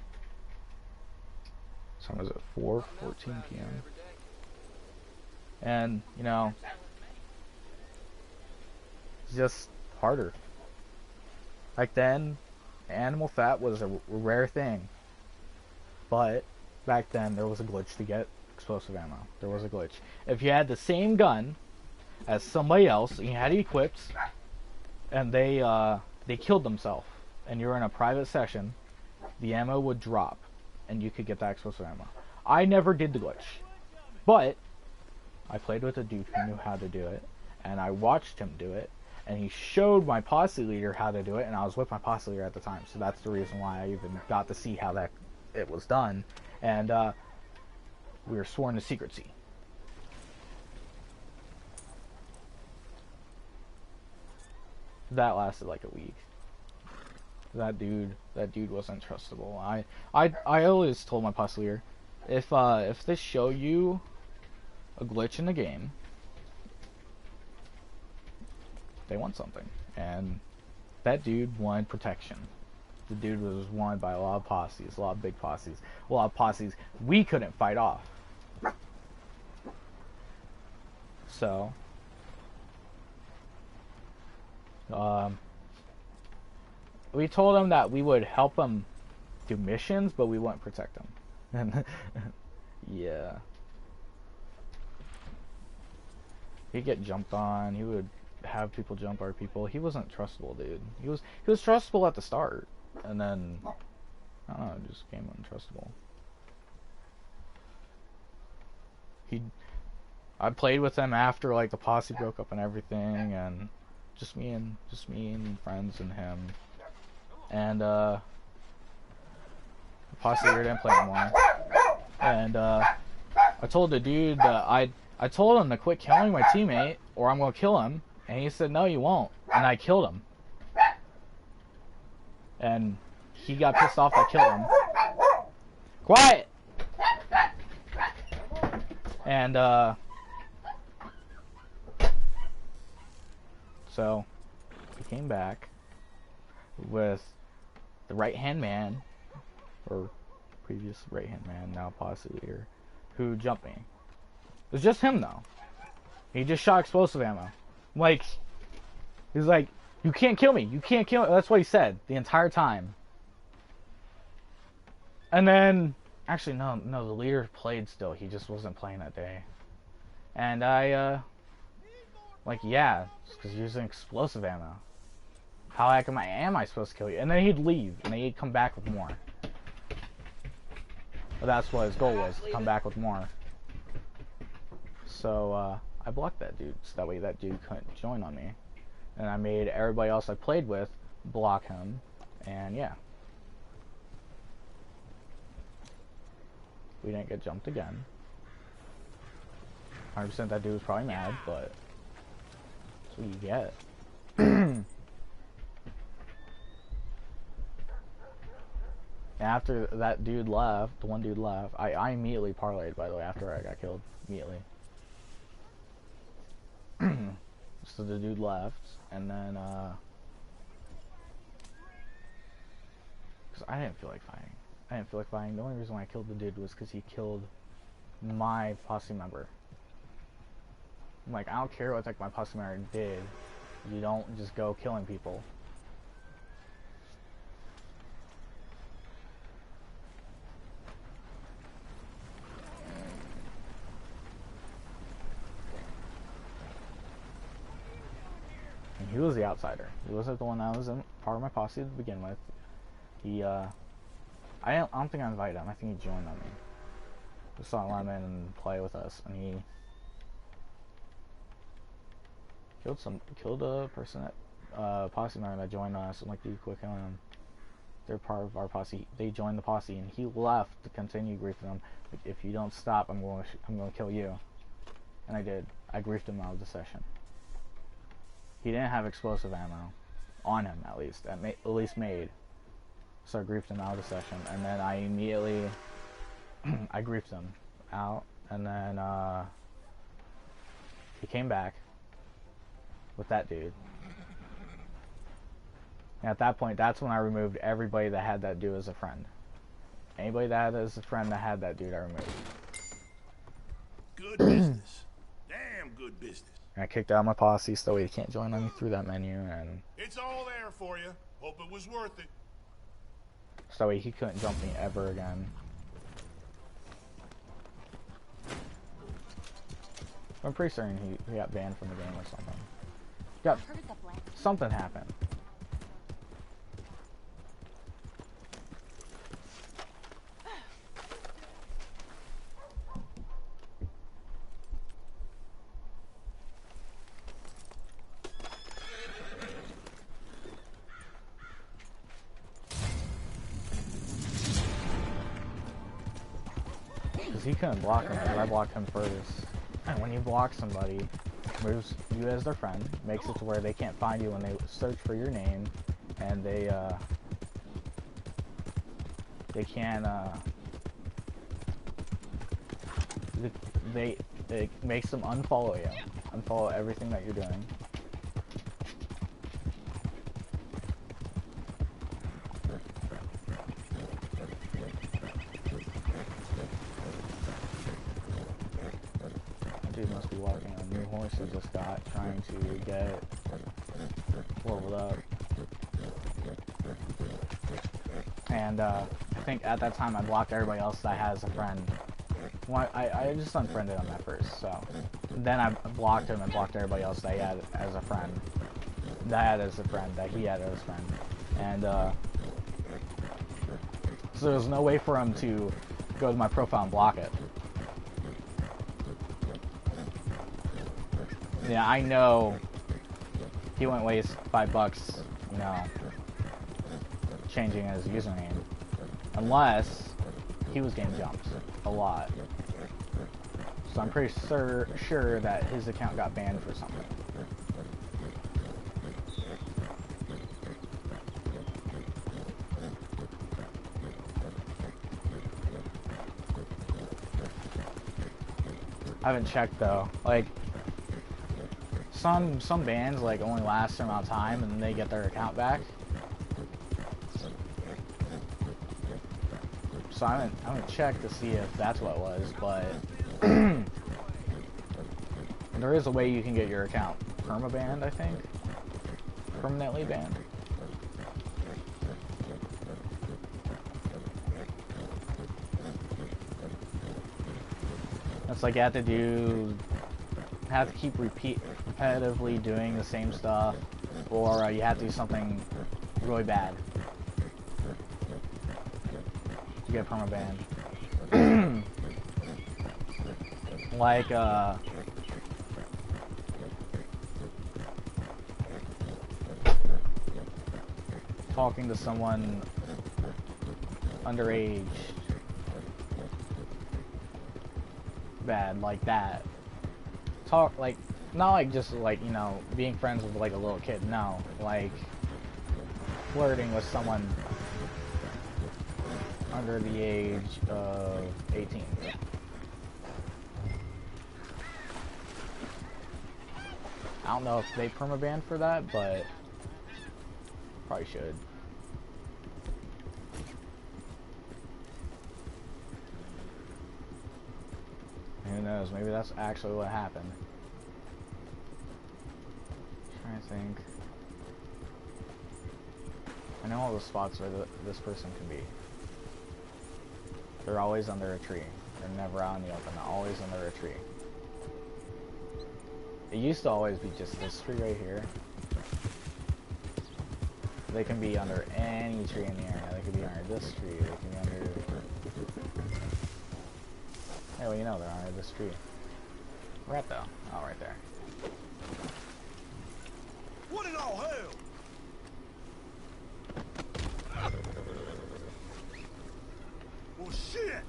So was it 4:14 p.m. And you know, it's just harder. Back then, animal fat was a rare thing. But back then there was a glitch to get explosive ammo. There was a glitch. If you had the same gun as somebody else, and you had it equipped, and they killed themselves, and you were in a private session, the ammo would drop, and you could get that explosive ammo. I never did the glitch, but I played with a dude who knew how to do it, and I watched him do it, and he showed my posse leader how to do it, and I was with my posse leader at the time, so that's the reason why I even got to see how it was done, and we were sworn to secrecy. That lasted like a week. That dude wasn't trustable. I always told my posse leader, if they show you a glitch in the game, they want something. And that dude wanted protection. The dude was wanted by a lot of posses, a lot of big posses, a lot of posses we couldn't fight off. So, we told him that we would help him do missions, but we wouldn't protect him. And yeah, he'd get jumped on. He would have people jump our people. He wasn't trustable, dude. He was trustable at the start, and then I don't know, just became untrustable. I played with him after like the posse broke up and everything, and just me and friends and him, and the posse leader didn't play anymore. And I told the dude that I told him to quit killing my teammate or I'm gonna kill him, and he said no, you won't, and I killed him. And he got pissed off I killed him. Quiet. And so he came back with the right-hand man, or previous right-hand man, now posse leader, who jumped me. It was just him though. He just shot explosive ammo. Like, he's like, you can't kill me, you can't kill me. That's what he said the entire time. And then, actually no, the leader played still, he just wasn't playing that day. And I, like, yeah, it's because you're using explosive ammo. How heck am I supposed to kill you? And then he'd leave, and then he'd come back with more. But that's what his goal was, to come back with more. So, I blocked that dude, so that way that dude couldn't join on me. And I made everybody else I played with block him, and yeah. We didn't get jumped again. 100% that dude was probably mad, but that's what you get. After that dude left, the one dude left, I immediately parlayed, by the way, after I got killed. Immediately. So the dude left, and then, because I didn't feel like fighting. The only reason why I killed the dude was because he killed my posse member. I'm like, I don't care what like my posse member did. You don't just go killing people. And he was the outsider. He wasn't the one that was in part of my posse to begin with. He, I don't think I invited him. I think he joined on me. Just saw him in and play with us, and he killed a person that posse member that joined us. I'm like, dude, quick on him. They're part of our posse. They joined the posse, and he left to continue griefing them. Like, if you don't stop, I'm going to kill you. And I did. I griefed him out of the session. He didn't have explosive ammo on him, at least. At least made. So I griefed him out of the session, and then I immediately I griefed him out, and then he came back, with that dude. And at that point, that's when I removed everybody that had that dude as a friend. Anybody that had as a friend that had that dude, I removed. Good business. Damn good business. And I kicked out my posse so he can't join on me through that menu, and It's all there for you. Hope it was worth it. so he couldn't jump me ever again. I'm pretty certain he got banned from the game or something. Got something happened. Because he couldn't block him, because I blocked him first. And when you block somebody, moves you as their friend, makes it to where they can't find you when they search for your name, and they can't, it makes them unfollow you, unfollow everything that you're doing. Dude must be walking on a new horse he just got, trying to get leveled up. And I think at that time I blocked everybody else that I had as a friend. Well, I just unfriended him at first, so then I blocked him and blocked everybody else that he had as a friend. That I had as a friend, that he had as a friend. And so there was no way for him to go to my profile and block it. Yeah, I know he wouldn't waste $5, you know, changing his username, unless he was getting jumped a lot. So I'm pretty sure that his account got banned for something. I haven't checked though. Like, some bans like only last a certain amount of time and then they get their account back. So I haven't checked to see if that's what it was, but there is a way you can get your account perma-banned, I think. Permanently banned. It's like you have to keep repetitively doing the same stuff, or you have to do something really bad to get perma-banned. Like, talking to someone underage. Bad, like that. Talk, like, not like just like, you know, being friends with like a little kid, no. Like, flirting with someone under the age of 18. I don't know if they perma-banned for that, but probably should. Who knows, maybe that's actually what happened. I'm trying to think. I know all the spots where this person can be. They're always under a tree. They're never out in the open. They're always under a tree. It used to always be just this tree right here. They can be under any tree in the area. They can be under this tree. They can be under... Hey, well, you know they're under this tree. Where at, though? Oh, right there. What in all hell? Well, shit!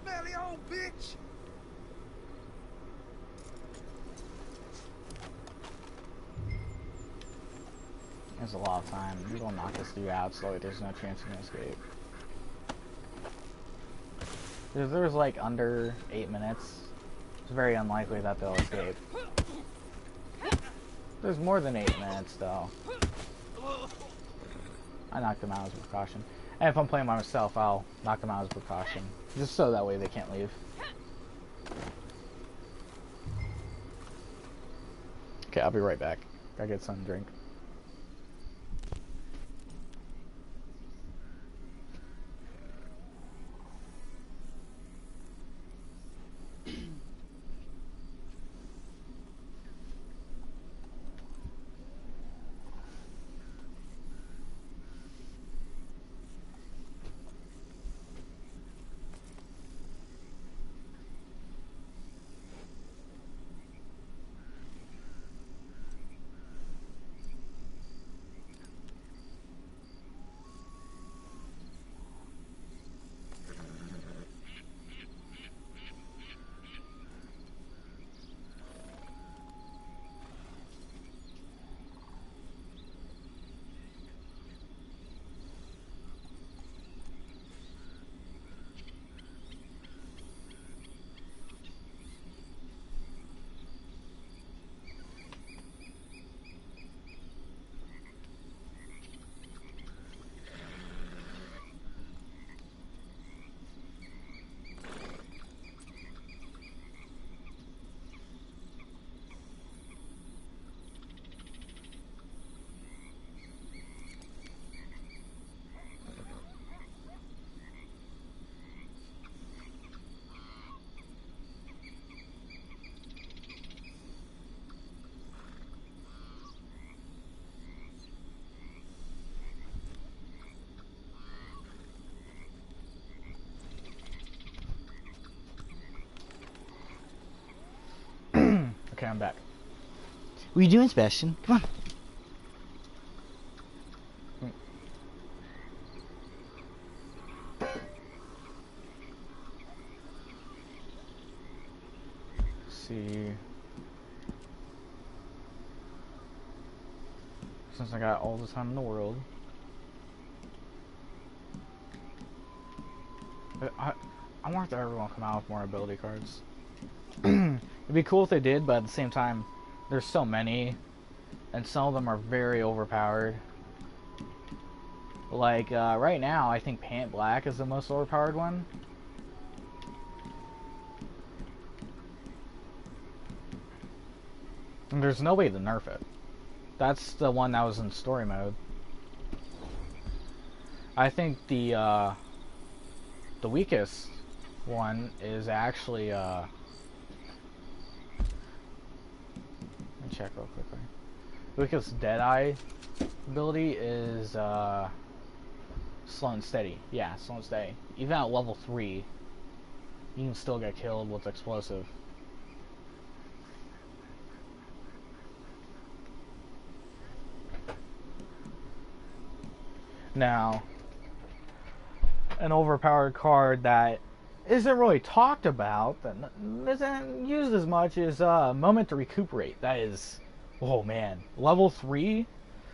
smelly old bitch! There's a lot of time. We're gonna knock this dude out so there's no chance he can escape. If there's like under 8 minutes, it's very unlikely that they'll escape. There's more than 8 minutes though. I knocked them out as a precaution. And if I'm playing by myself, I'll knock them out as a precaution. Just so that way they can't leave. Okay, I'll be right back. Gotta get something to drink. Okay, I'm back. What are you doing, Sebastian? Come on. Let's see. Since I got all the time in the world. I want everyone to come out with more ability cards. It'd be cool if they did, but at the same time, there's so many, and some of them are very overpowered. Like, right now, I think Pant Black is the most overpowered one. And there's no way to nerf it. That's the one that was in story mode. I think the weakest one is actually, let me check real quickly. Weakest Deadeye ability is, Slow and Steady. Yeah, Slow and Steady. Even at level 3, you can still get killed with explosive. Now, an overpowered card that isn't really talked about, that isn't used as much, is Moment to Recuperate. That is, oh man, level 3?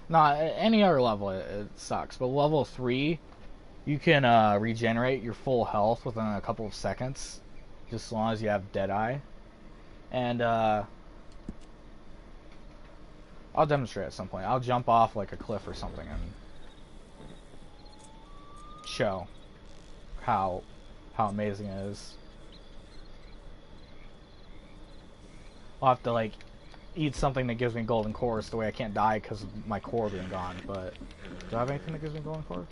Not any other level, it sucks, but level 3, you can regenerate your full health within a couple of seconds, just as long as you have Deadeye. And I'll demonstrate at some point. I'll jump off like a cliff or something and show how amazing it is. I'll have to like eat something that gives me golden cores, the way I can't die because of my core being gone. But do I have anything that gives me golden cores?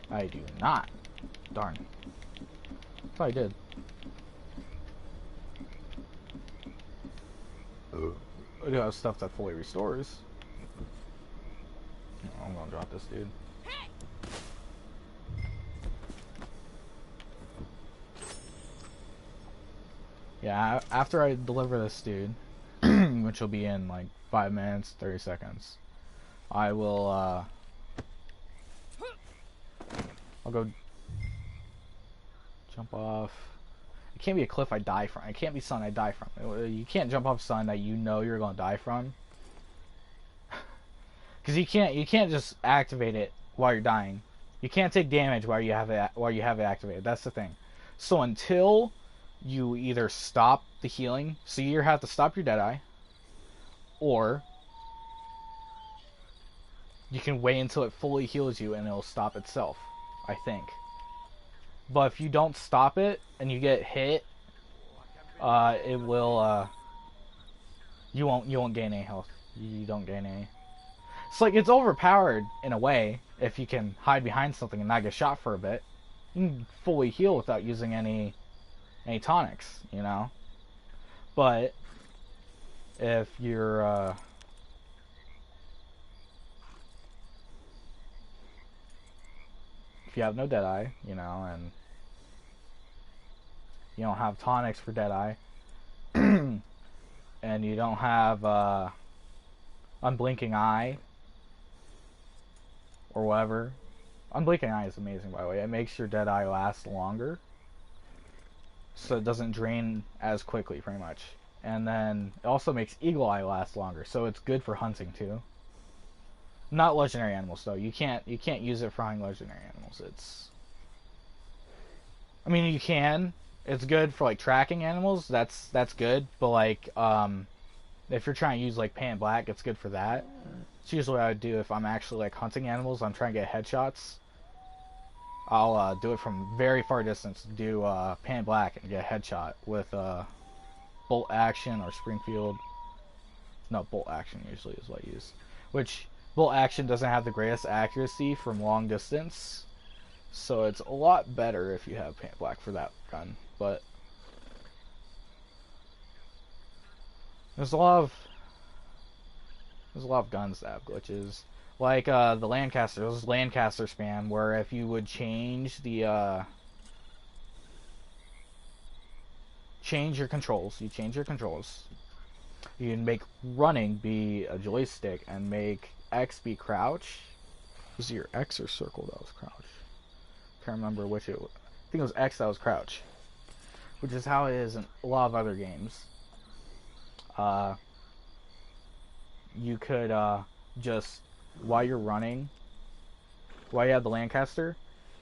I do not. Darn. I thought I did. I do have stuff that fully restores. I'm gonna drop this dude. Yeah, after I deliver this dude, which will be in like 5 minutes, 30 seconds, I will, I'll go Jump off. It can't be a cliff I die from. It can't be sun I die from. You can't jump off sun that you know you're gonna die from. Because you can't just activate it while you're dying. You can't take damage while you have it activated. That's the thing. So until you either stop the healing, so you either have to stop your Deadeye, or you can wait until it fully heals you and it'll stop itself, I think. But if you don't stop it and you get hit, it will you won't gain any health. You don't gain any. It's like it's overpowered in a way if you can hide behind something and not get shot for a bit. You can fully heal without using any tonics, you know. But if you're if you have no Deadeye, you know, and you don't have tonics for Deadeye, and you don't have Unblinking Eye or whatever. Unblinking Eye is amazing, by the way. It makes your Deadeye last longer, so it doesn't drain as quickly, pretty much. And then it also makes Eagle Eye last longer, so it's good for hunting too. Not legendary animals though. You can't use it for hunting legendary animals. I mean, you can. It's good for like tracking animals. That's good. But like if you're trying to use like Pan Black, it's good for that. It's usually what I would do if I'm actually like hunting animals. I'm trying to get headshots. I'll do it from very far distance. Do Pan Black and get a headshot with Bolt Action or Springfield. No, Bolt Action usually is what I use. Which Bolt Action doesn't have the greatest accuracy from long distance, so it's a lot better if you have Pan Black for that gun. But there's a lot of guns that have glitches, like the Lancaster. There's Lancaster spam where if you would change the change your controls, you can make running be a joystick and make X be crouch. Was it your X or circle that was crouch? Can't remember which it was. I think it was X that was crouch, which is how it is in a lot of other games. You could just, while you're running, while you have the Lancaster,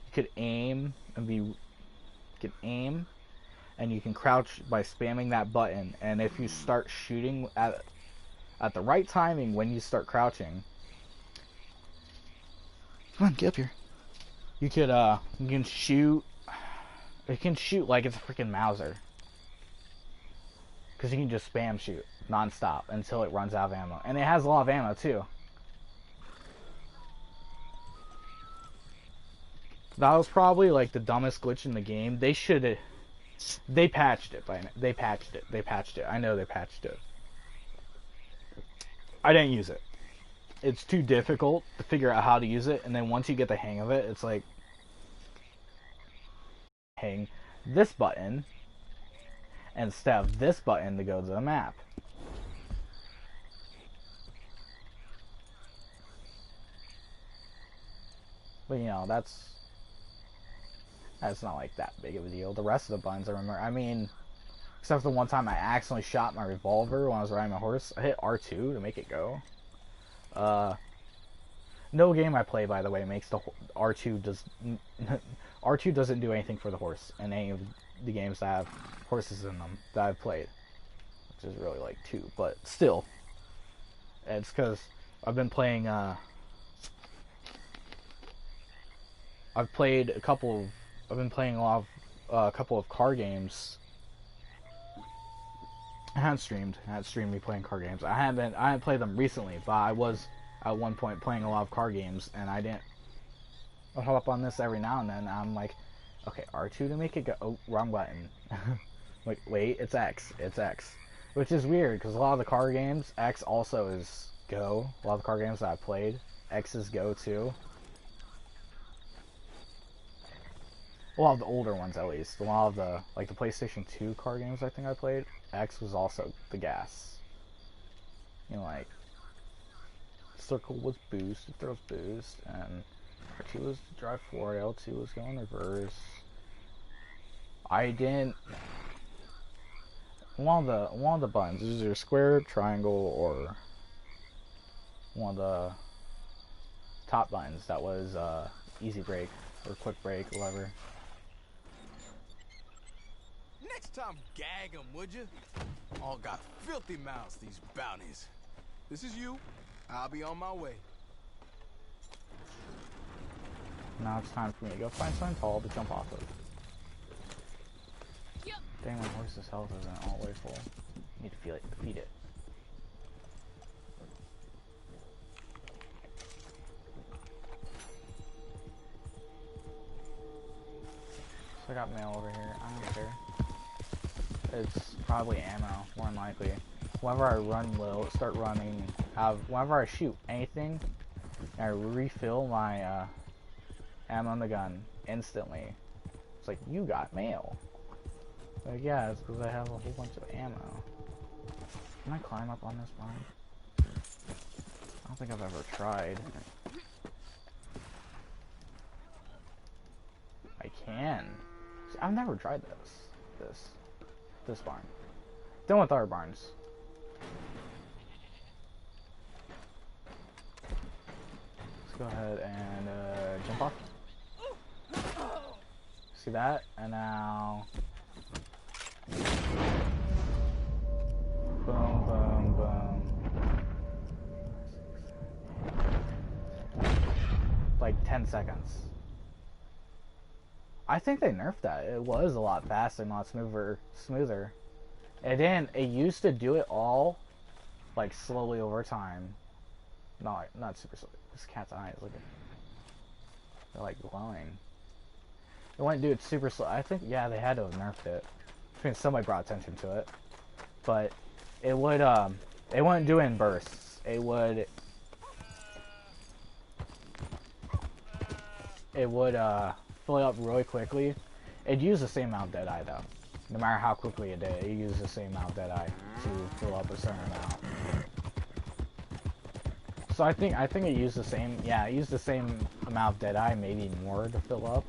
you could aim and and you can crouch by spamming that button. And if you start shooting at the right timing when you start crouching, come on, get up here. You can shoot. It can shoot like it's a freaking Mauser, because you can just spam shoot non-stop until it runs out of ammo, and it has a lot of ammo too. That was probably like the dumbest glitch in the game. They patched it They patched it. I know they patched it. I didn't use it. It's too difficult to figure out how to use it, and then once you get the hang of it, it's like hang this button instead of this button to go to the map. But you know, that's not like that big of a deal. The rest of the buttons I remember. I mean, except for the one time I accidentally shot my revolver when I was riding my horse. I hit R2 to make it go. No game I play, by the way, makes the R2 doesn't do anything for the horse in any of the games that have horses in them that I've played, which is really like 2, but still, it's because I've been playing. I've played a couple of car games. I haven't streamed me playing car games. I haven't played them recently, but I was at one point playing a lot of car games, and I'll hop up on this every now and then. I'm like, okay, R2 to make it go. Oh, wrong button. Like, wait, it's X. Which is weird, because a lot of the car games, X also is go. A lot of the car games that I've played, X is go too. A lot of the older ones, at least. A lot of the, like the PlayStation 2 car games I think I played, X was also the gas. You know, like, circle was boost, it throws boost, and R2 was drive forward, L2 was going reverse. I didn't. One of the buttons is either square, triangle, or one of the top buttons. That was easy break or quick break, whatever. Next time, gag them, would you? All got filthy mouths, these bounties. This is you. I'll be on my way. Now it's time for me to go find something tall to jump off of. Yep. Dang, my horse's health isn't all the way full. Need to feed it. So I got mail over here. I don't care. It's probably ammo, more than likely. Whenever I run low, start running, whenever I shoot anything, I refill my ammo in the gun instantly. It's like, you got mail. Like, yeah, it's because I have a whole bunch of ammo. Can I climb up on this barn? I don't think I've ever tried. I can. See, I've never tried this barn. Done with our barns. Let's go ahead and jump off. See that? And now boom, boom, boom. Like 10 seconds. I think they nerfed that. It was a lot faster, a lot smoother. It used to do it all, like, slowly over time. No, not super slowly. This cat's eyes, look at. They're like glowing. It wouldn't do it super slow. I think, yeah, they had to have nerfed it. I mean, somebody brought attention to it. But it would, it wouldn't do it in bursts. It would fill it up really quickly. It'd use the same amount of Deadeye though. No matter how quickly it did, it used the same amount of Deadeye to fill up a certain amount. So I think it used the same, yeah, it used the same amount of Deadeye, maybe more to fill up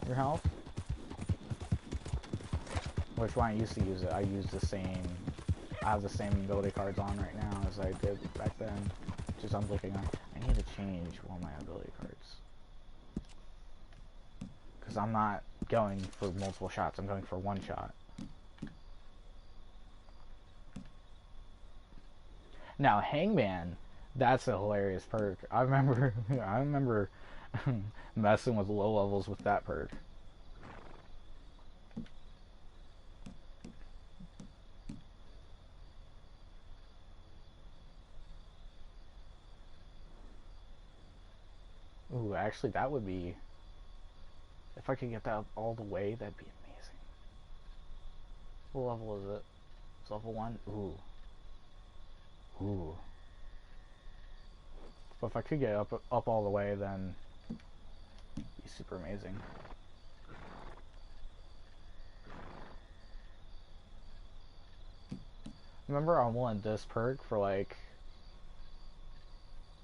your health. Which when I used to use it, I used the same, I have the same ability cards on right now as I did back then. Just I'm looking at, I need to change one of my ability cards. Because I'm not going for multiple shots, I'm going for one shot. Now, Hangman, that's a hilarious perk. I remember messing with low levels with that perk. Ooh, actually, that would be... If I could get that all the way, that'd be amazing. What level is it? It's level 1? Ooh. Ooh. But if I could get up all the way, then it'd be super amazing. Remember I wanted this perk for like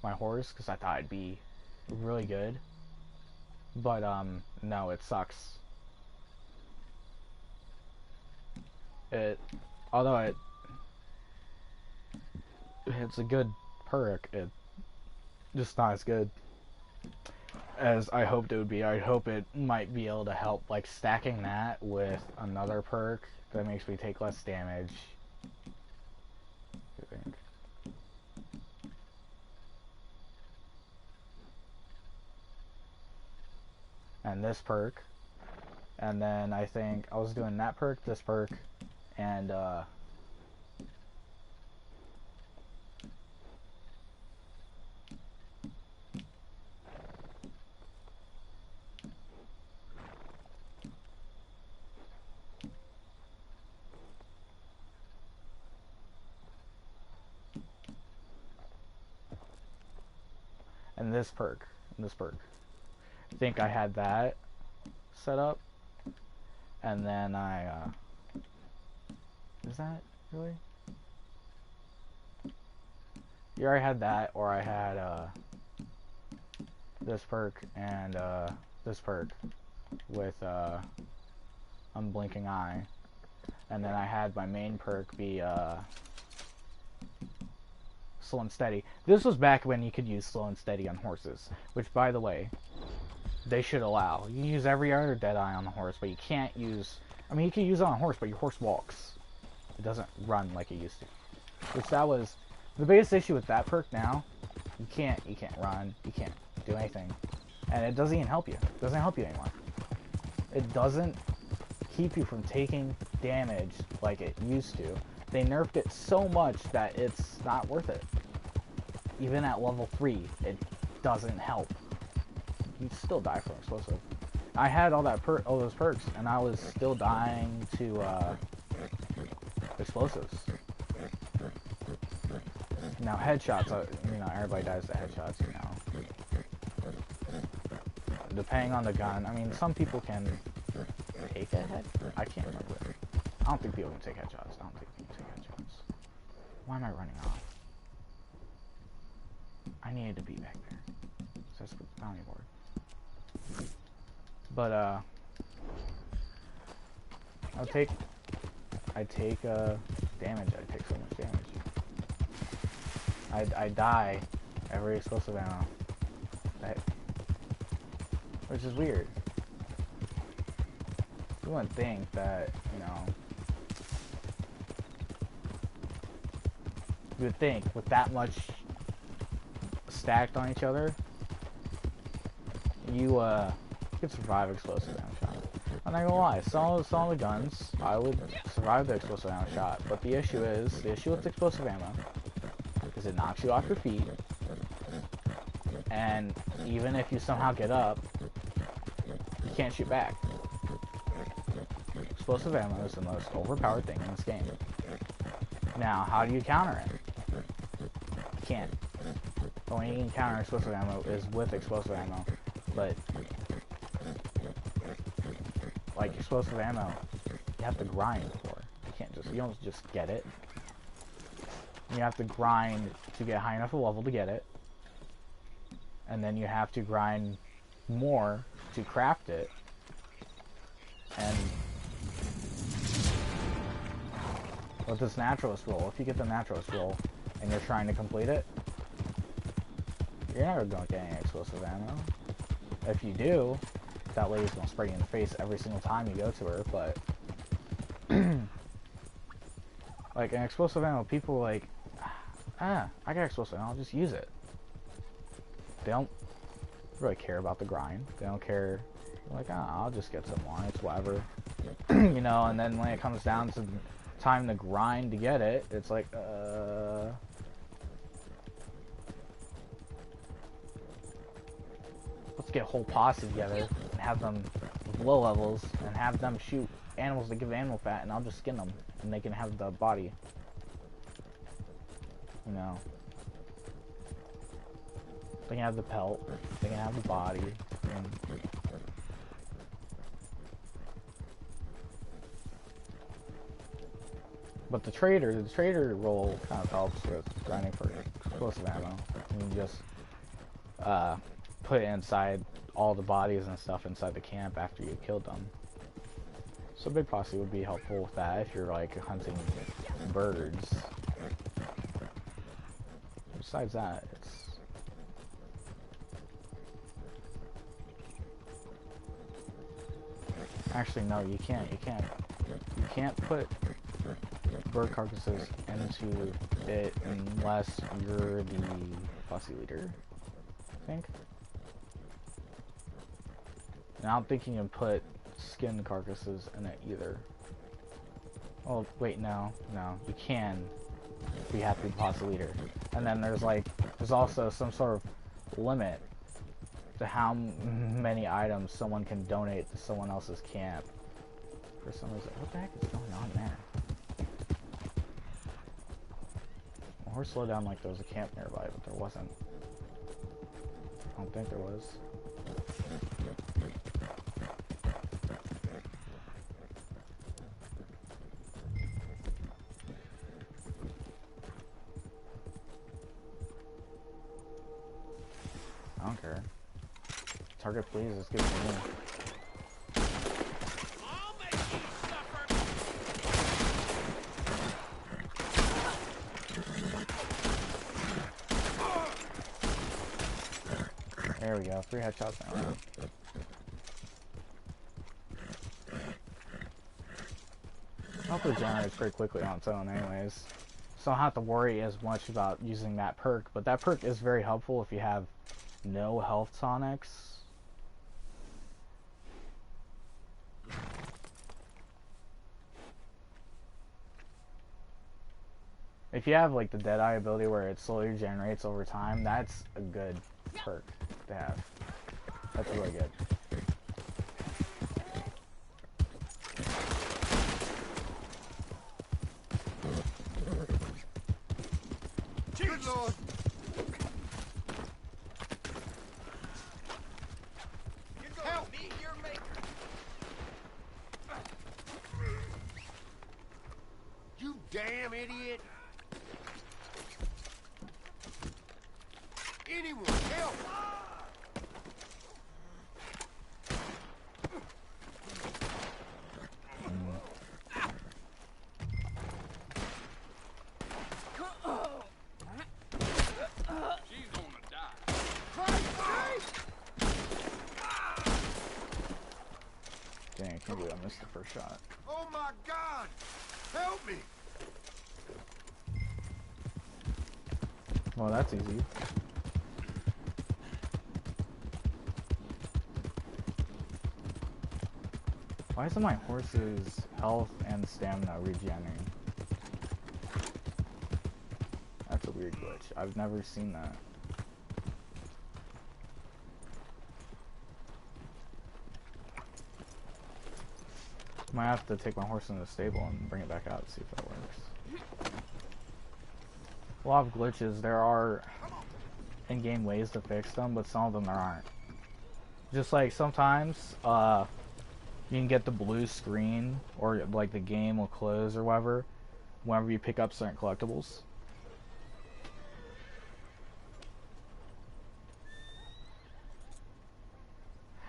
my horse because I thought it'd be really good. But no, it sucks. Although it's a good perk, it's just not as good as I hoped it would be. I hope it might be able to help, like, stacking that with another perk that makes me take less damage. I think. And this perk, and then I think I was doing that perk, this perk, and this perk, I think I had that set up, and then is that really? Either I had that, or I had this perk and this perk with unblinking eye. And then I had my main perk be slow and steady. This was back when you could use slow and steady on horses, which, by the way, they should allow. You can use every other Deadeye on the horse, but you can't use... I mean, you can use it on a horse, but your horse walks. It doesn't run like it used to. Which that was... The biggest issue with that perk now, you can't run, you can't do anything. And it doesn't even help you. It doesn't help you anymore. It doesn't keep you from taking damage like it used to. They nerfed it so much that it's not worth it. Even at level 3, it doesn't help. You still die from explosive. I had all those perks, and I was still dying to explosives. Now headshots, you know, everybody dies to headshots, you know. Depending on the gun, I mean, some people can take a head. I can't remember. I don't think people can take headshots. I don't think people can take headshots. Why am I running off? I needed to be back there. So that's the bounty board. But I take damage. I take so much damage. I die every explosive ammo. Which is weird. You wouldn't think that, you know... You would think, with that much stacked on each other, you could survive explosive ammo shot. I'm not gonna lie, some of the guns, I would survive the explosive ammo shot, but the issue with explosive ammo is it knocks you off your feet, and even if you somehow get up, you can't shoot back. Explosive ammo is the most overpowered thing in this game. Now, how do you counter it? You can't. The only way you can counter explosive ammo is with explosive ammo, but like explosive ammo, you have to grind for it. You don't just get it. You have to grind to get high enough a level to get it, and then you have to grind more to craft it, and with this naturalist roll, if you get the naturalist roll and you're trying to complete it, you're never going to get any explosive ammo. If you do, that lady's going to spray you in the face every single time you go to her, but like an explosive ammo, people are like, I got explosive ammo, I'll just use it. They don't really care about the grind. They don't care, like, I'll just get some more, it's whatever. You know, and then when it comes down to time to grind to get it, it's like, let's get a whole posse together and have them with low levels and have them shoot animals that give animal fat, and I'll just skin them and they can have the body. You know, they can have the pelt, they can have the body, and but the trader role kind of helps with grinding for explosive ammo. You can just put inside all the bodies and stuff inside the camp after you killed them. So Big Posse would be helpful with that if you're like hunting birds. Besides that, it's actually no, you can't put bird carcasses into it unless you're the posse leader, I think. And I don't think you can put skin carcasses in it either. Oh wait, no, you can. You have to be the posse leader. And then there's also some sort of limit to how many items someone can donate to someone else's camp. For some reason, what the heck is going on there? My horse slowed down like there was a camp nearby, but there wasn't. I don't think there was. I don't care. Target please, let's give it to me. we go. 3 headshots now. Health regenerates pretty quickly on its own anyways. So I don't have to worry as much about using that perk. But that perk is very helpful if you have no health tonics. If you have like the Deadeye ability where it slowly regenerates over time, that's a good perk to have. That's really good. Good Lord. Help me, your maker. You damn idiot. Anyone, help! She's gonna die. Dang, I can't believe I missed the first shot. Oh my God! Help me! Well, that's easy. Why isn't my horse's health and stamina regenerating? That's a weird glitch. I've never seen that. Might have to take my horse in the stable and bring it back out to see if that works. A lot of glitches, there are in-game ways to fix them, but some of them there aren't. Just like sometimes, you can get the blue screen, or like the game will close or whatever, whenever you pick up certain collectibles.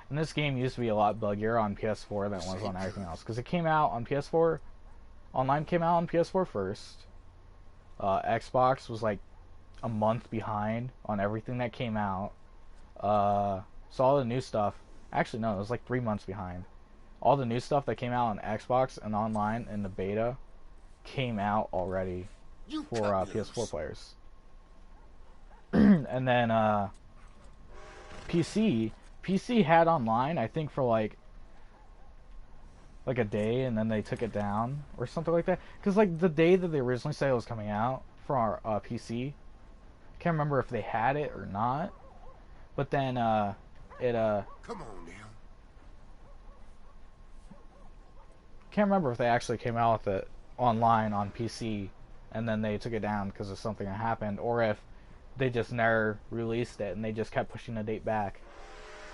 And this game used to be a lot buggier on PS4 than it was on everything else, because it came out on PS4, online came out on PS4 first. Xbox was like a month behind on everything that came out. So all the new stuff, actually no, it was like 3 months behind. All the new stuff that came out on Xbox and online in the beta came out already for PS4 players. And then PC had online, I think, for like a day, and then they took it down or something like that. Because like the day that they originally said it was coming out for our PC, can't remember if they had it or not. But then come on now. Can't remember if they actually came out with it online on PC and then they took it down because of something that happened, or if they just never released it and they just kept pushing the date back.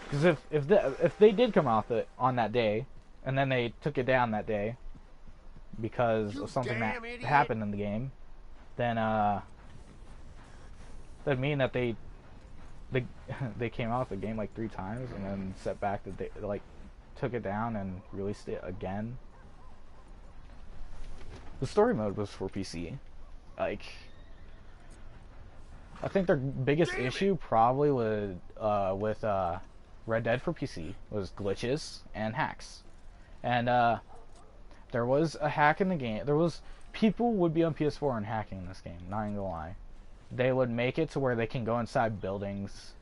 Because if they did come out with it on that day and then they took it down that day because of something that happened in the game, then that'd mean that they came out with the game like 3 times and then set back the day, like took it down and released it again. The story mode was for PC. Like, I think their biggest issue probably with Red Dead for PC was glitches and hacks. And there was a hack in the game. People would be on PS4 and hacking in this game, not even gonna lie. They would make it to where they can go inside buildings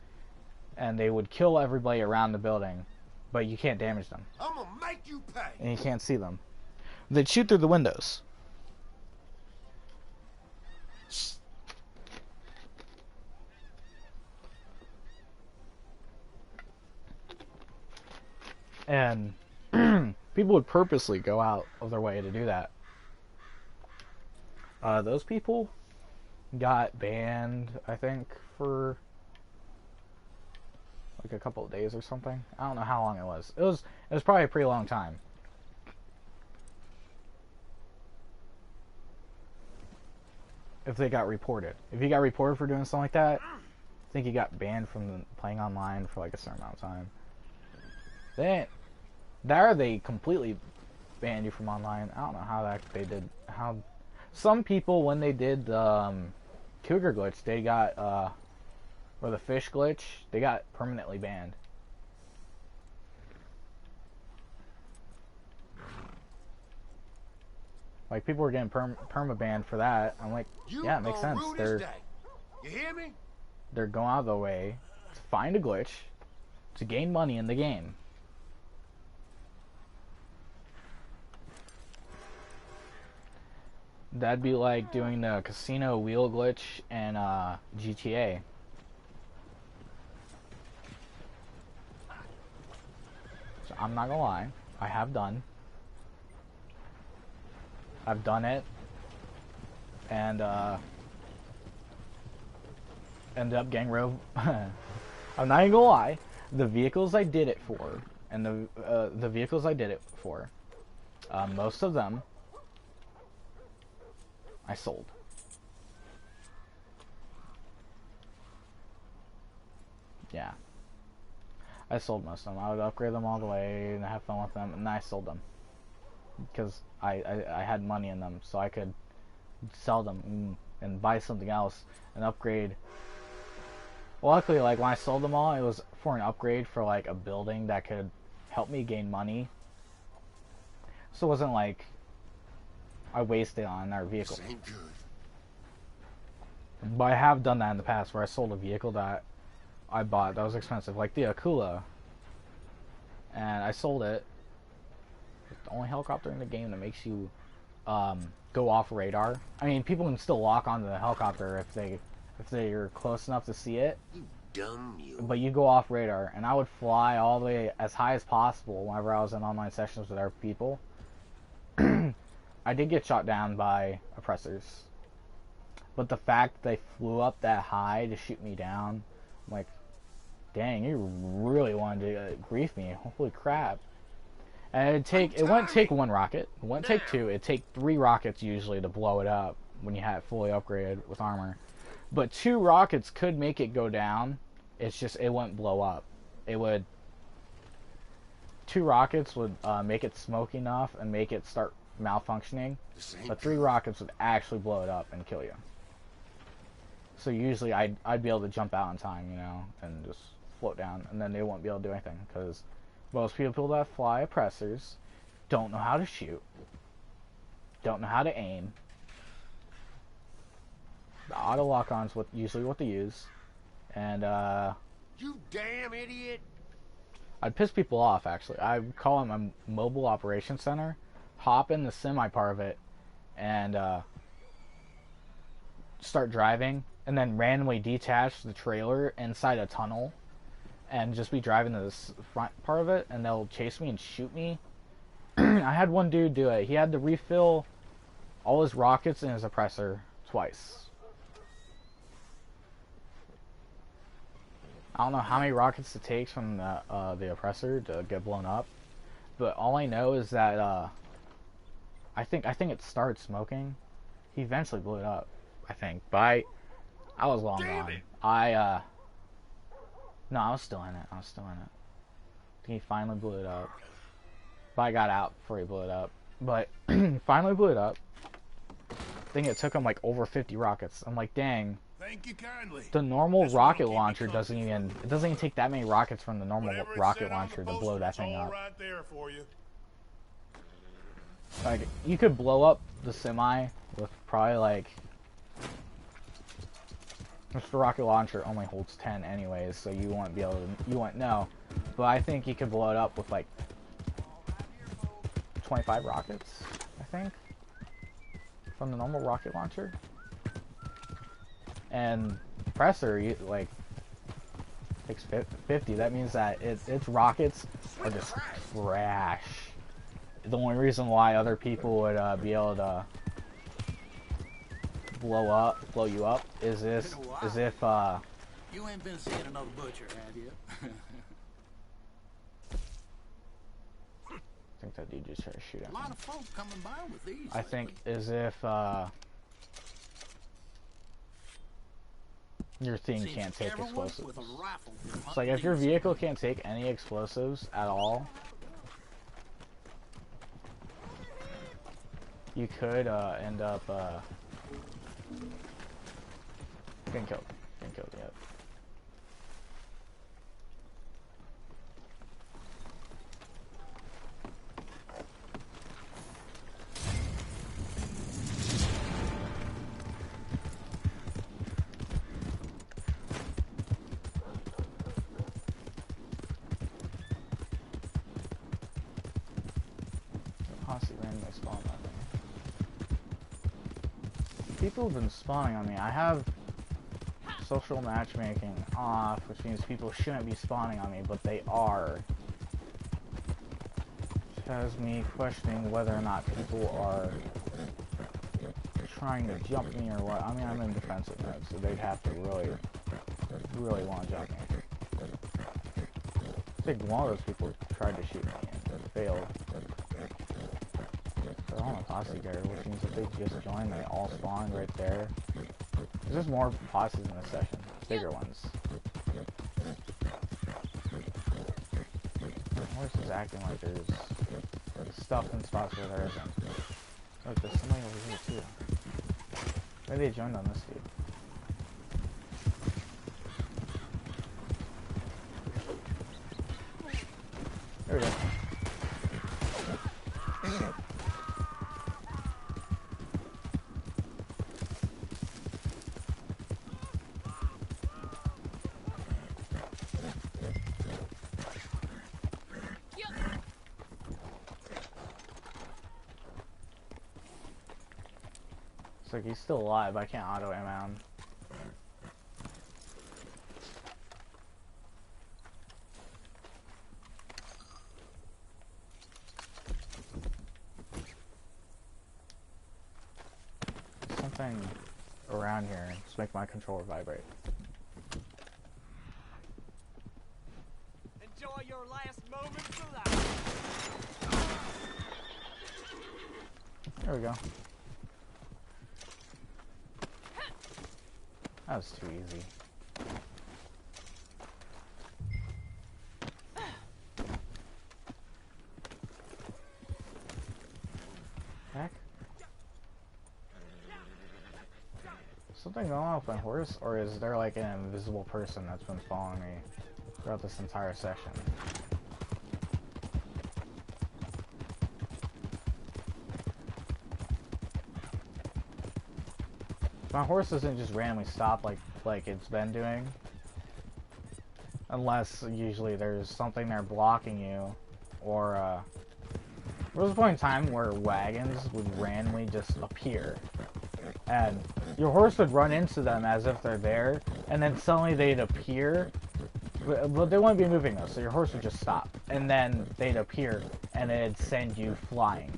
and they would kill everybody around the building, but you can't damage them. I'm gonna make you pay. And you can't see them. They'd shoot through the windows. And people would purposely go out of their way to do that. Those people got banned, I think, for like a couple of days or something. I don't know how long it was. It was probably a pretty long time. If they got reported. If you got reported for doing something like that, I think you got banned from playing online for like a certain amount of time. They completely banned you from online. I don't know how they did. How some people, when they did the Cougar glitch, they got or the fish glitch, they got permanently banned. Like, people were getting perma-banned for that. I'm like, yeah, it makes sense. You hear me? They're going out of the way to find a glitch to gain money in the game. That'd be like doing the casino wheel glitch in GTA. So I'm not gonna lie, I have done. I've done it, and ended up getting rid of. I'm not even gonna lie, the vehicles I did it for, and the vehicles I did it for, most of them I sold. Yeah, I sold most of them. I would upgrade them all the way and have fun with them, and then I sold them because I had money in them, so I could sell them and buy something else and upgrade. Well, luckily, like, when I sold them all, it was for an upgrade for like a building that could help me gain money. So it wasn't like I wasted on our vehicle. But I have done that in the past where I sold a vehicle that I bought that was expensive, like the Akula, and I sold it. It's the only helicopter in the game that makes you go off radar. I mean, people can still lock onto the helicopter if they're close enough to see it. You dumb you. But you go off radar, and I would fly all the way as high as possible whenever I was in online sessions with our people. I did get shot down by oppressors, but the fact that they flew up that high to shoot me down, I'm like, dang, you really wanted to grief me. Holy crap. And it wouldn't take one rocket. It wouldn't take two. It'd take 3 rockets usually to blow it up when you had it fully upgraded with armor. But 2 rockets could make it go down. It's just, it wouldn't blow up. 2 rockets would make it smoke enough and make it start malfunctioning. But 3 rockets would actually blow it up and kill you. So usually I'd be able to jump out in time, you know, and just float down. And then they won't be able to do anything because most people that fly oppressors don't know how to shoot, don't know how to aim. The auto lock-on's usually what they use, and you damn idiot! I'd piss people off. Actually, I would call them a mobile operations center, hop in the semi part of it, and start driving, and then randomly detach the trailer inside a tunnel. And just be driving to this front part of it, and they'll chase me and shoot me. I had one dude do it. He had to refill all his rockets in his oppressor twice. I don't know how many rockets it takes from the oppressor to get blown up, but all I know is that I think it started smoking. He eventually blew it up, I think. But I was long gone. No, I was still in it. I think he finally blew it up. But I got out before he blew it up. But finally blew it up. I think it took him like over 50 rockets. I'm like, dang. Thank you kindly. The normal rocket launcher doesn't even take that many rockets from the normal rocket launcher to blow that thing up. Right there for you. Like, you could blow up the semi with probably like, which the rocket launcher only holds 10 anyways, so you won't know. But I think you could blow it up with like 25 rockets, I think, from the normal rocket launcher. And Presser, like, takes 50. That means that its rockets are just trash. The only reason why other people would be able to blow you up is if you ain't been seeing another butcher, have you? I think that dude just tried to shoot at me. A lot of folk coming by with these. I think is if your thing can't take explosives. It's like if your vehicle can't take any explosives at all, you could end up getting killed. Yet. constantly randomly spawn on me. People have been spawning on me. I have social matchmaking off, which means people shouldn't be spawning on me, but they are. Which has me questioning whether or not people are trying to jump me or what. I mean, I'm in defensive mode, so they'd have to really want to jump me. I think one of those people tried to shoot me and failed. They're all in a posse here, which means if they just joined, they all spawned right there. There's just more posses in this session. Bigger ones. Horse is acting like there's stuff in spots where there isn't. Look, there's somebody over here too. Maybe they joined on this feed. There we go. It's like he's still alive, I can't auto aim him. Something around here, just make my controller vibrate. Enjoy your last moments alive. There we go. That was too easy. Heck? Something going on with my horse, or is there like an invisible person that's been following me throughout this entire session? My horse doesn't just randomly stop like it's been doing, unless usually there's something there blocking you, or there was a point in time where wagons would randomly just appear, and your horse would run into them as if they're there, and then suddenly they'd appear, but they wouldn't be moving though, so your horse would just stop, and then they'd appear, and it'd send you flying.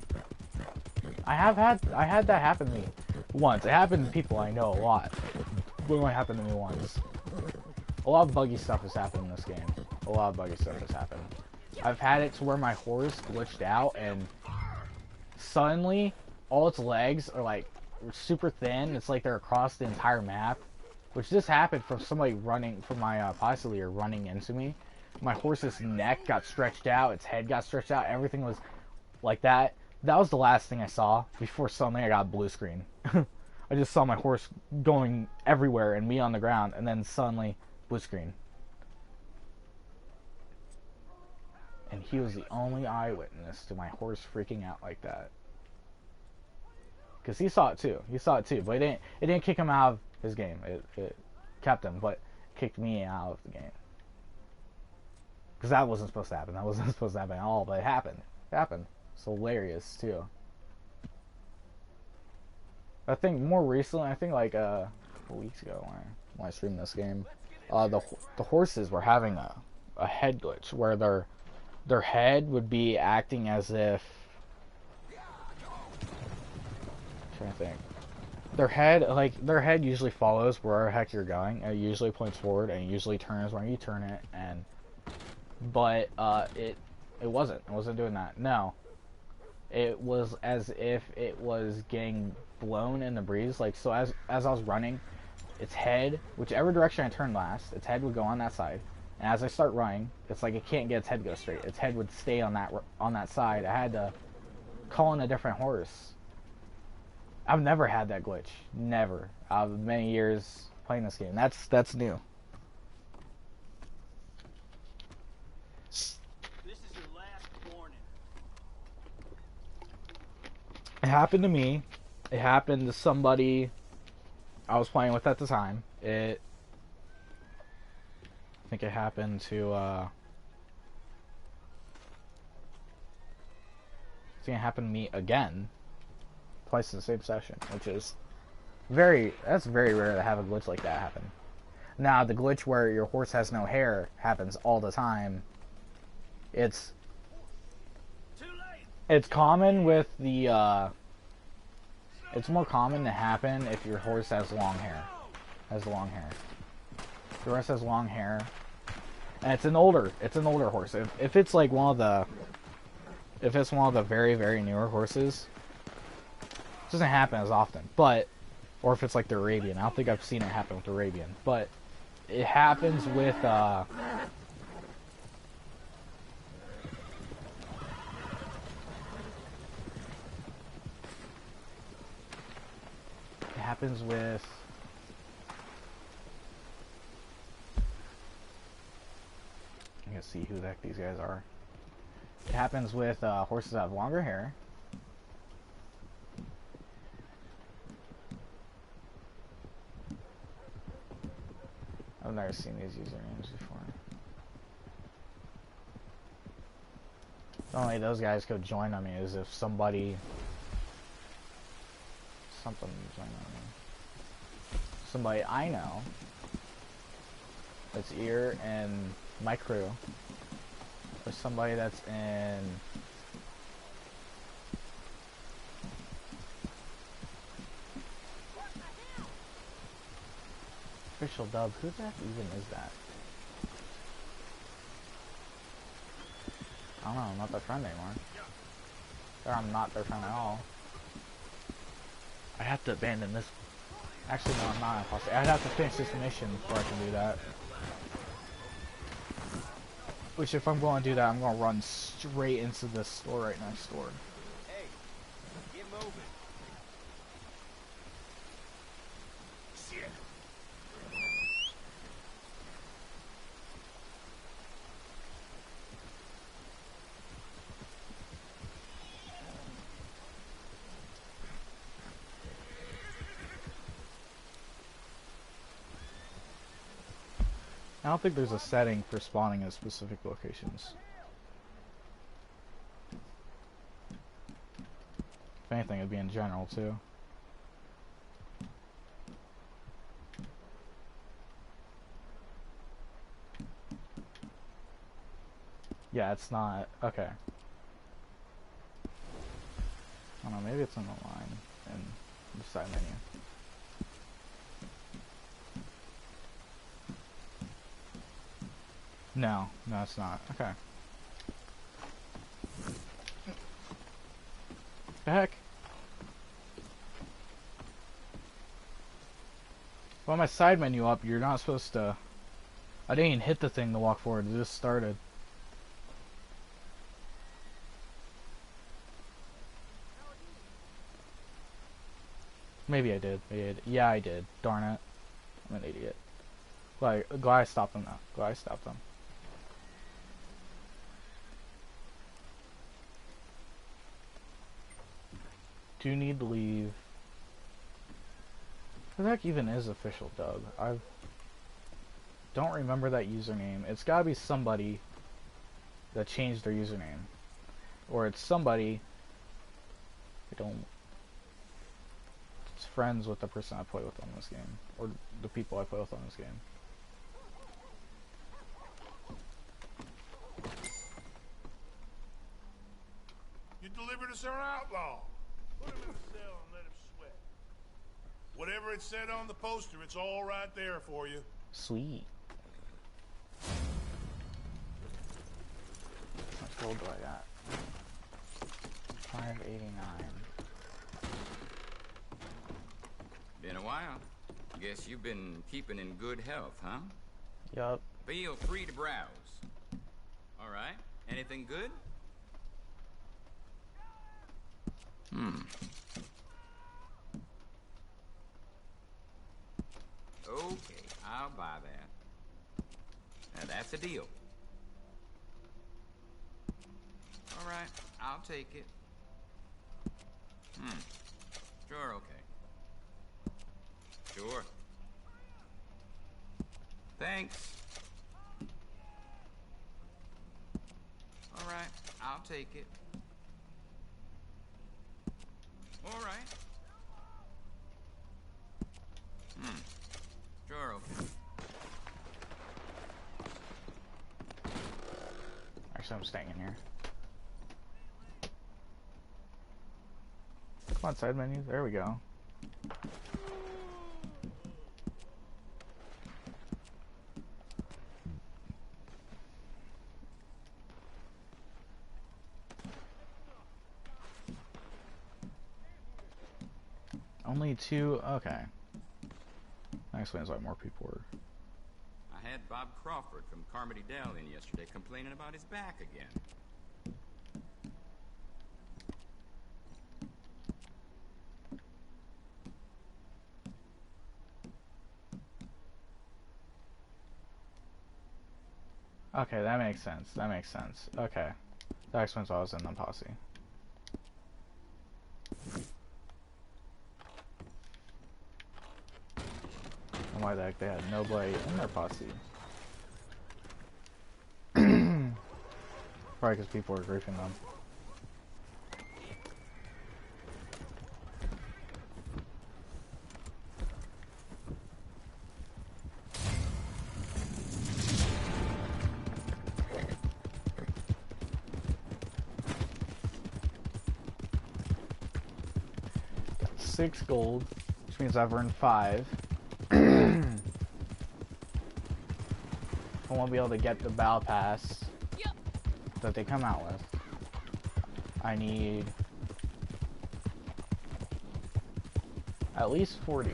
I had that happen to me once. It happened to people I know a lot. It only happened to me once. A lot of buggy stuff has happened in this game. A lot of buggy stuff has happened. I've had it to where my horse glitched out and suddenly all its legs are like super thin. It's like they're across the entire map, which just happened from somebody running, from my posse leader running into me. My horse's neck got stretched out, its head got stretched out, everything was like that. That was the last thing I saw before suddenly I got a blue screen. I just saw my horse going everywhere and me on the ground, and then suddenly blue screen. And he was the only eyewitness to my horse freaking out like that. Because he saw it too. He saw it too, but it didn't kick him out of his game. It kept him, but kicked me out of the game. Because that wasn't supposed to happen. That wasn't supposed to happen at all, but it happened. It happened. It's hilarious too. I think more recently, I think like a couple weeks ago when I streamed this game, the horses were having a head glitch where their head would be acting as if, I'm trying to think. Their head usually follows where the heck you're going. It usually points forward and it usually turns when you turn it, but it wasn't doing that. No. It was as if it was getting blown in the breeze. Like, so as I was running, its head, whichever direction I turned last, its head would go on that side. And as I start running, it's like it can't get its head to go straight. Its head would stay on that side. I had to call in a different horse. I've never had that glitch. Never. I've many years playing this game. That's new. It happened to me. It happened to somebody I was playing with at the time. I think it happened to nothing happened to me again. Twice in the same session, which is that's very rare to have a glitch like that happen. Now, the glitch where your horse has no hair happens all the time. It's common with the, it's more common to happen if your horse has long hair. If your horse has long hair, and it's an older horse. If it's like if it's one of the very, very newer horses, it doesn't happen as often. But, or if it's like the Arabian, I don't think I've seen it happen with the Arabian, but it happens with, I'm gonna see who the heck these guys are. It happens with horses that have longer hair. I've never seen these usernames before. The only those guys could join on me is if something joined on me. Somebody I know that's here in my crew, or somebody that's in official dub. Who the heck even is that? I don't know, I'm not their friend anymore. Or I'm not their friend at all. I have to abandon this. Actually, no, I'm not. I'd have to finish this mission before I can do that. Which, if I'm going to do that, I'm going to run straight into the store right next door. Hey, get moving. Shit. I don't think there's a setting for spawning at specific locations. If anything, it'd be in general, too. Yeah, it's not. Okay. I don't know, maybe it's in the line in the side menu. No, it's not. Okay. The heck? Well, my side menu up, you're not supposed to... I didn't even hit the thing to walk forward, it just started. Maybe I did. Yeah, I did. Darn it. I'm an idiot. Glad I stopped them now. Glad I stopped them. Do need to leave. Who the heck even is official Doug? I don't remember that username. It's gotta be somebody that changed their username. Or it's somebody I don't... It's friends with the person I play with on this game. Or the people I play with on this game. You delivered us our outlaw. Put him in the cell and let him sweat. Whatever it said on the poster, it's all right there for you. Sweet. How much gold do I got? 589. Been a while. Guess you've been keeping in good health, huh? Yup. Feel free to browse. All right. Anything good? Okay, I'll buy that. Now that's a deal. All right, I'll take it. Sure, okay. Sure. Thanks. All right, I'll take it. so I'm staying in here. Come on, side menu. There we go. Only 2? Okay. That explains why more people were. I had Bob Crawford from Carmody Dell in yesterday complaining about his back again. Okay, that makes sense. That makes sense. Okay. That explains why I was in the posse. And why the heck they had nobody in their posse. Probably because people were griefing them. Got 6 gold, which means I've earned 5. I won't be able to get the battle pass that they come out with. I need at least 40.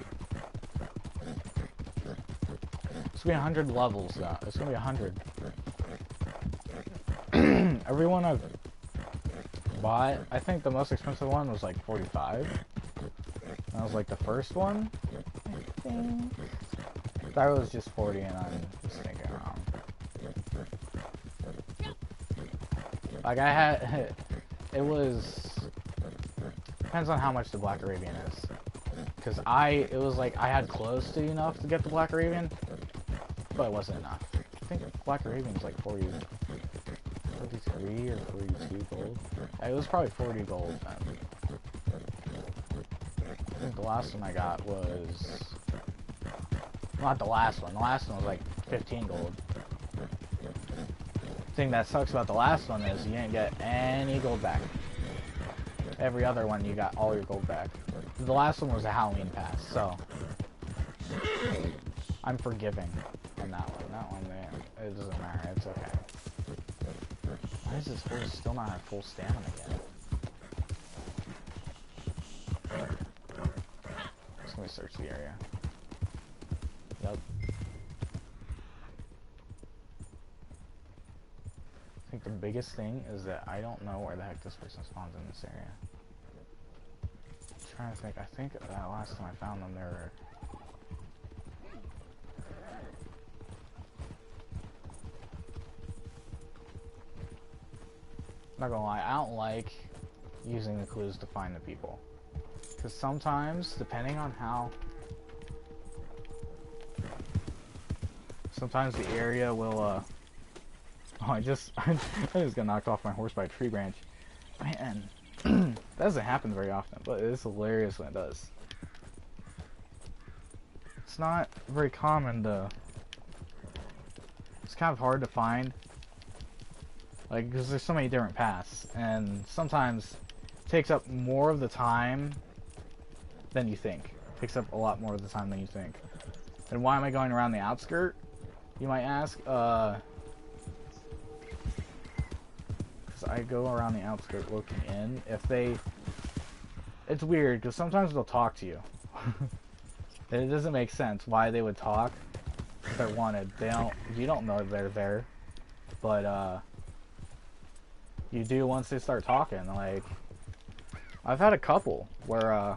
It's gonna be 100 levels though. It's gonna be 100. Everyone I've bought, I think the most expensive one was like 45. That was like the first one. I think that was just 40 and I'm just thinking wrong. Like I had, it was, depends on how much the Black Arabian is. Cause it was like I had close to enough to get the Black Arabian, but it wasn't enough. I think Black Arabian's like 43 or 42 gold. It was probably 40 gold then. I think the last one I got was, not the last one. The last one was like 15 gold. The thing that sucks about the last one is you didn't get any gold back. Every other one you got all your gold back. The last one was a Halloween pass, so I'm forgiving on that one. That one, man, it doesn't matter. It's okay. Why is this fool still not at full stamina yet? Just let me search the area. Yep. I think the biggest thing is that I don't know where the heck this person spawns in this area. I'm trying to think. I think last time I found them, they were. Not gonna lie, I don't like using the clues to find the people. Because sometimes, depending on how. Sometimes the area will, oh, I just got knocked off my horse by a tree branch. Man, that doesn't happen very often, but it is hilarious when it does. It's not very common to. It's kind of hard to find. Like, because there's so many different paths, and sometimes it takes up more of the time than you think. It takes up a lot more of the time than you think. And why am I going around the outskirt, you might ask? Because I go around the outskirt looking in. It's weird, because sometimes they'll talk to you. And it doesn't make sense why they would talk if they're wanted. You don't know they're there. But, you do once they start talking. Like, I've had a couple where I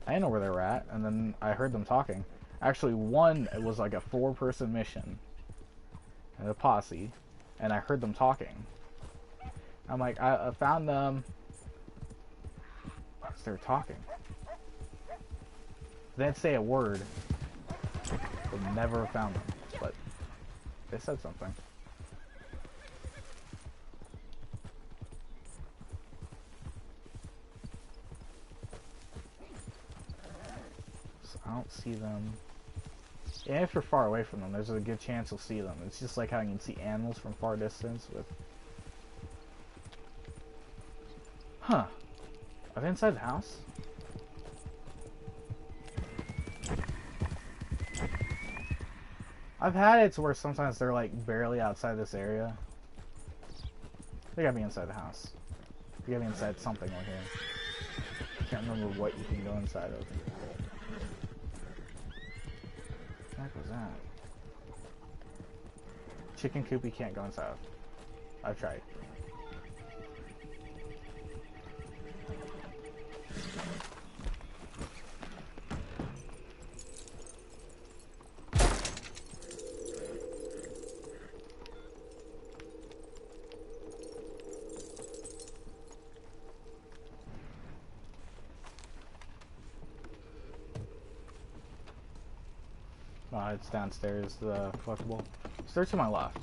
didn't know where they were at, and then I heard them talking. Actually, one, it was like a 4-person mission and a posse, and I heard them talking. I'm like, I found them. They were talking. They didn't say a word. I never found them, but they said something. I don't see them. Yeah, if you're far away from them, there's a good chance you'll see them. It's just like how you can see animals from far distance with Huh. Are they inside the house? I've had it to where sometimes they're like barely outside this area. They gotta be inside the house. They gotta be inside something over here. I can't remember what you can go inside of. What the heck was that? Chicken coop you can't go inside of. I've tried. It's downstairs, the collectible. So they're to my left.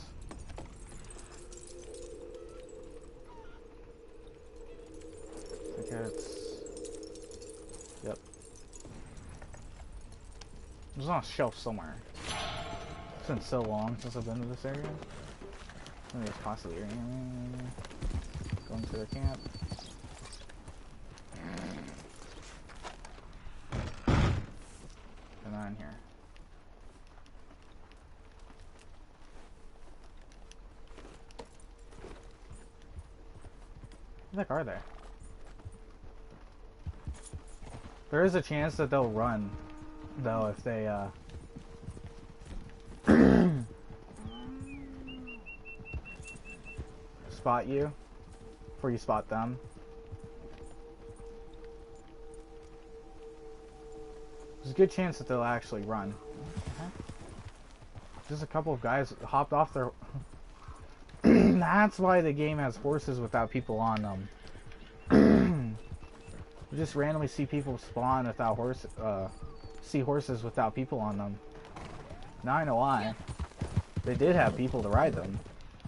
I think it's... Yep. It's on a shelf somewhere. It's been so long since I've been to this area. I think it's possibly going to the camp. And not in here. What the heck are they? There is a chance that they'll run, though, if they, spot you before you spot them. There's a good chance that they'll actually run. Just a couple of guys hopped off their... That's why the game has horses without people on them. You just randomly see people spawn without see horses without people on them. Now I know why. They did have people to ride them.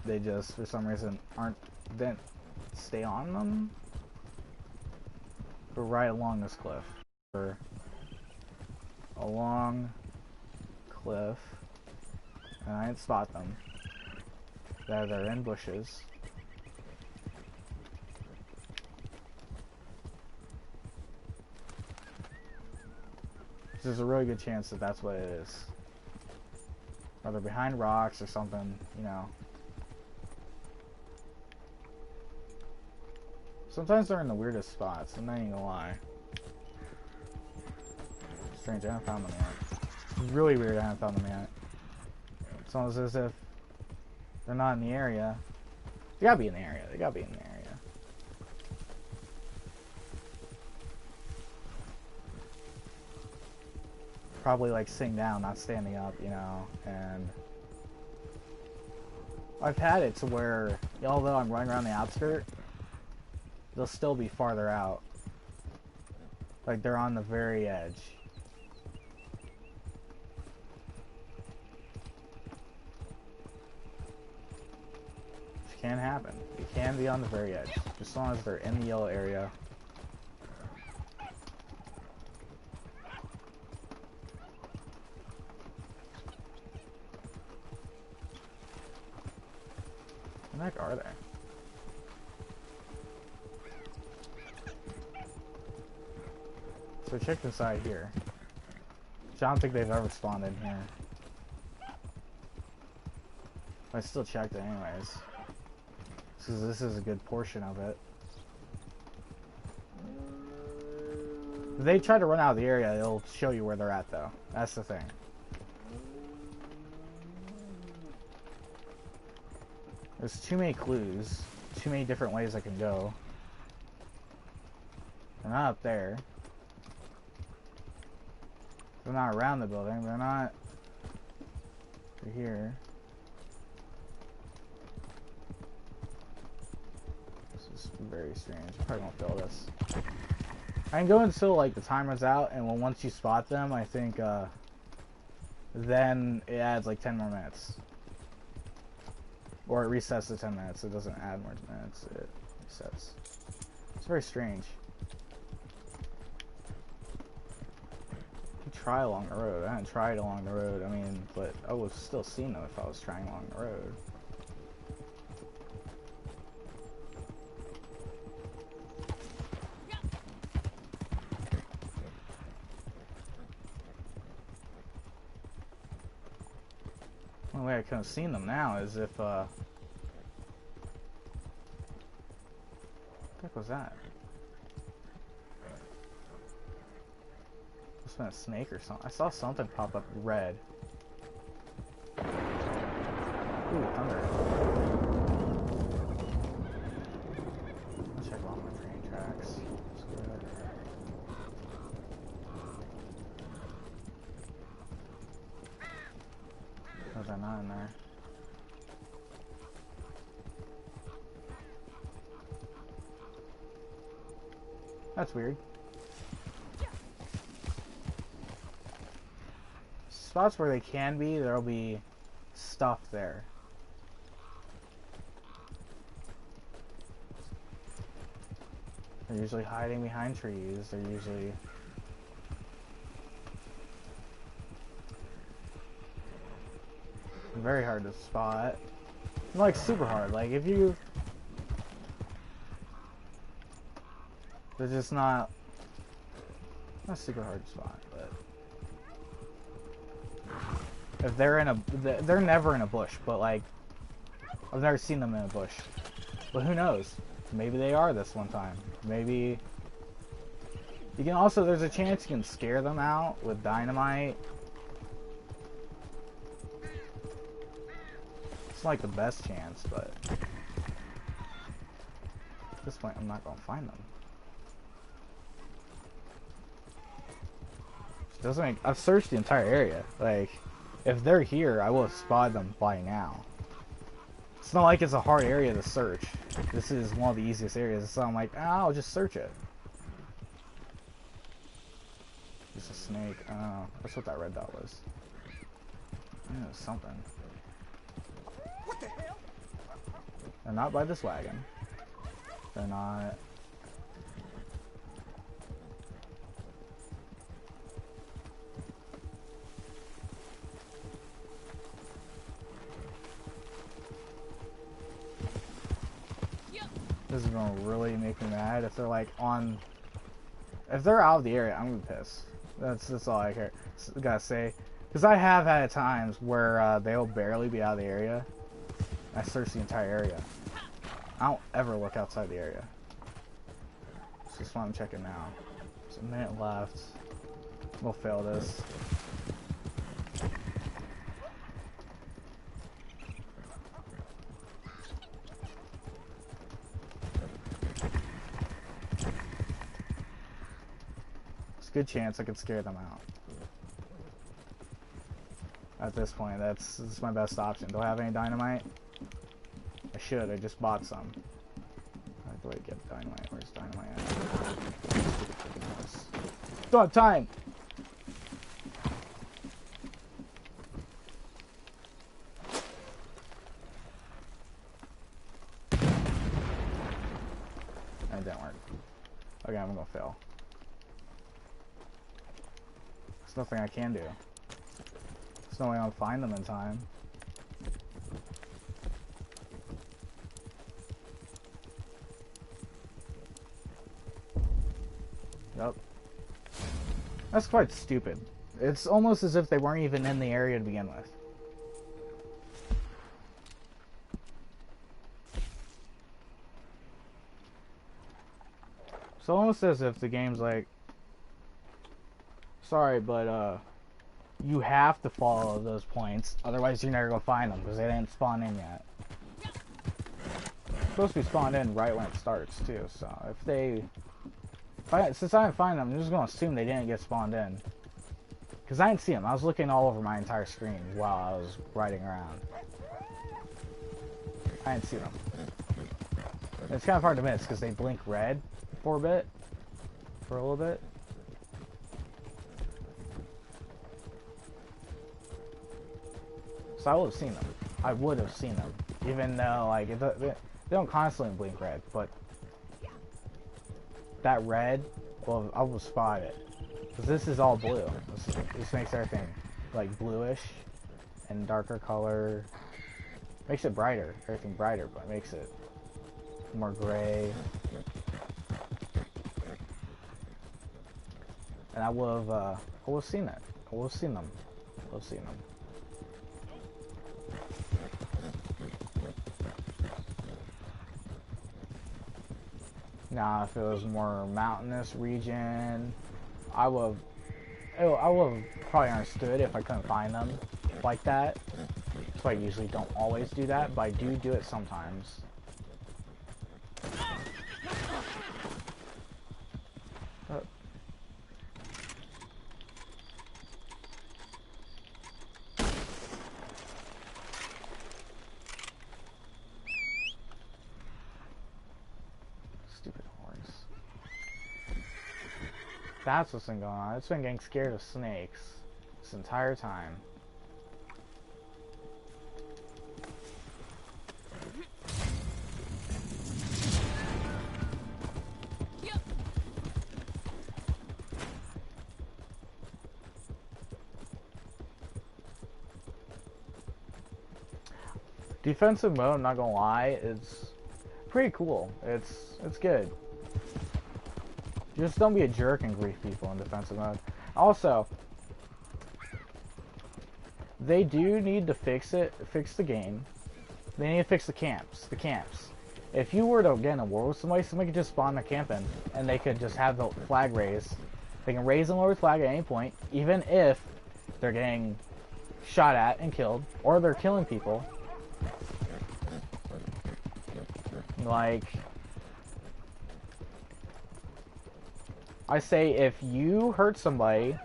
They just, for some reason, didn't stay on them. But right along this cliff. Or along cliff. And I didn't spot them. They're in bushes. There's a really good chance that that's what it is. Or they're behind rocks or something, you know. Sometimes they're in the weirdest spots, I'm not even gonna lie. Strange, I haven't found them yet. It's really weird I haven't found them yet. It's almost as if they're not in the area. They gotta be in the area. They gotta be in the area. Probably like sitting down, not standing up, you know, and I've had it to where, although I'm running around the outskirt, they'll still be farther out. Like they're on the very edge. Can happen. It can be on the very edge, just as long as they're in the yellow area. What the heck are they? So check inside here. I don't think they've ever spawned in here. I still checked it anyways. Because this is a good portion of it. If they try to run out of the area, it'll show you where they're at, though. That's the thing. There's too many clues. Too many different ways I can go. They're not up there. They're not around the building. They're not... They're here. Very strange. I probably won't fill this. I can go until like the timer's out, and once you spot them, I think then it adds like 10 more minutes, or it resets to 10 minutes. It doesn't add more minutes. It resets. It's very strange. You try along the road. I haven't tried along the road. I mean, but I would still seen them if I was trying along the road. only way I could have seen them now is if, what the heck was that? Must have been a snake or something. I saw something pop up red. Ooh, thunder. Let's check all my train tracks. That's good. Oh, they're not in there. That's weird. Spots where they can be, there'll be stuff there. They're usually hiding behind trees. They're usually... very hard to spot. Like, super hard. Like, if you... they're just not super hard to spot, but... if they're in a... they're never in a bush, but, like... I've never seen them in a bush. But who knows? Maybe they are this one time. Maybe... you can also... there's a chance you can scare them out with dynamite. It's like the best chance, but... at this point, I'm not gonna find them. It doesn't make... I've searched the entire area. Like, if they're here, I will have spotted them by now. It's not like it's a hard area to search. This is one of the easiest areas, so I'm like, I'll just search it. Just a snake. Oh, that's what that red dot was. Yeah, it was something. What the hell? They're not by this wagon. They're not... this is gonna really make me mad if they're like on... if they're out of the area, I'm gonna be pissed. That's all I gotta say. Because I have had times where they'll barely be out of the area. I search the entire area. I don't ever look outside the area. That's just what I'm checking now. There's a minute left. We'll fail this. There's a good chance I could scare them out. At this point, this is my best option. Do I have any dynamite? I should. I just bought some. How do I get dynamite? Where's dynamite at? Don't have time! That didn't work. Okay, I'm gonna fail. There's nothing I can do. There's no way I'll find them in time. Yep. That's quite stupid. It's almost as if they weren't even in the area to begin with. It's almost as if the game's like, sorry, but you have to follow those points, otherwise you're never gonna find them because they didn't spawn in yet. It's supposed to be spawned in right when it starts too, so if they... since I didn't find them, I'm just gonna assume they didn't get spawned in. Because I didn't see them. I was looking all over my entire screen while I was riding around. I didn't see them. It's kind of hard to miss because they blink red for a bit. For a little bit. So I would have seen them. I would have seen them. Even though, like, they don't constantly blink red, but that red, well, I will spot it. Because this is all blue. This makes everything, like, bluish and darker color. Makes it brighter. Everything brighter, but makes it more gray. And I would have seen it. I would have seen them. I would have seen them. Now, if it was more mountainous region, I would have probably understood if I couldn't find them like that. So I usually don't always do that, but I do it sometimes. Stupid horse. That's what's been going on. It's been getting scared of snakes this entire time. Defensive mode, I'm not gonna lie, it's pretty cool. It's good. Just don't be a jerk and grief people in defensive mode. Also, they do need to fix the game. They need to fix the camps. If you were to get in a war with somebody could just spawn their camp in, and they could just have the flag raised. They can raise and lower the flag at any point, even if they're getting shot at and killed, or they're killing people. Like, I say if you hurt somebody,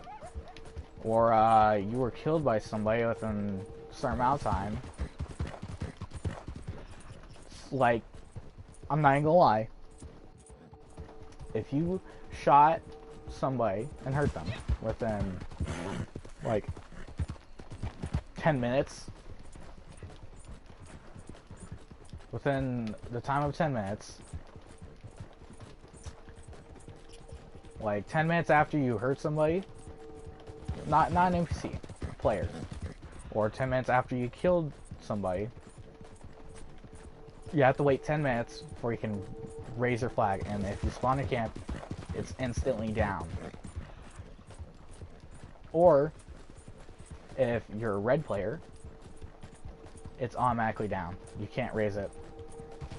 or you were killed by somebody within a certain amount of time, like, I'm not even gonna lie, if you shot somebody and hurt them within, like, 10 minutes, within the time of 10 minutes, like 10 minutes after you hurt somebody, not an NPC, player, or 10 minutes after you killed somebody, you have to wait 10 minutes before you can raise your flag, and if you spawn a camp, it's instantly down. Or, if you're a red player, it's automatically down. You can't raise it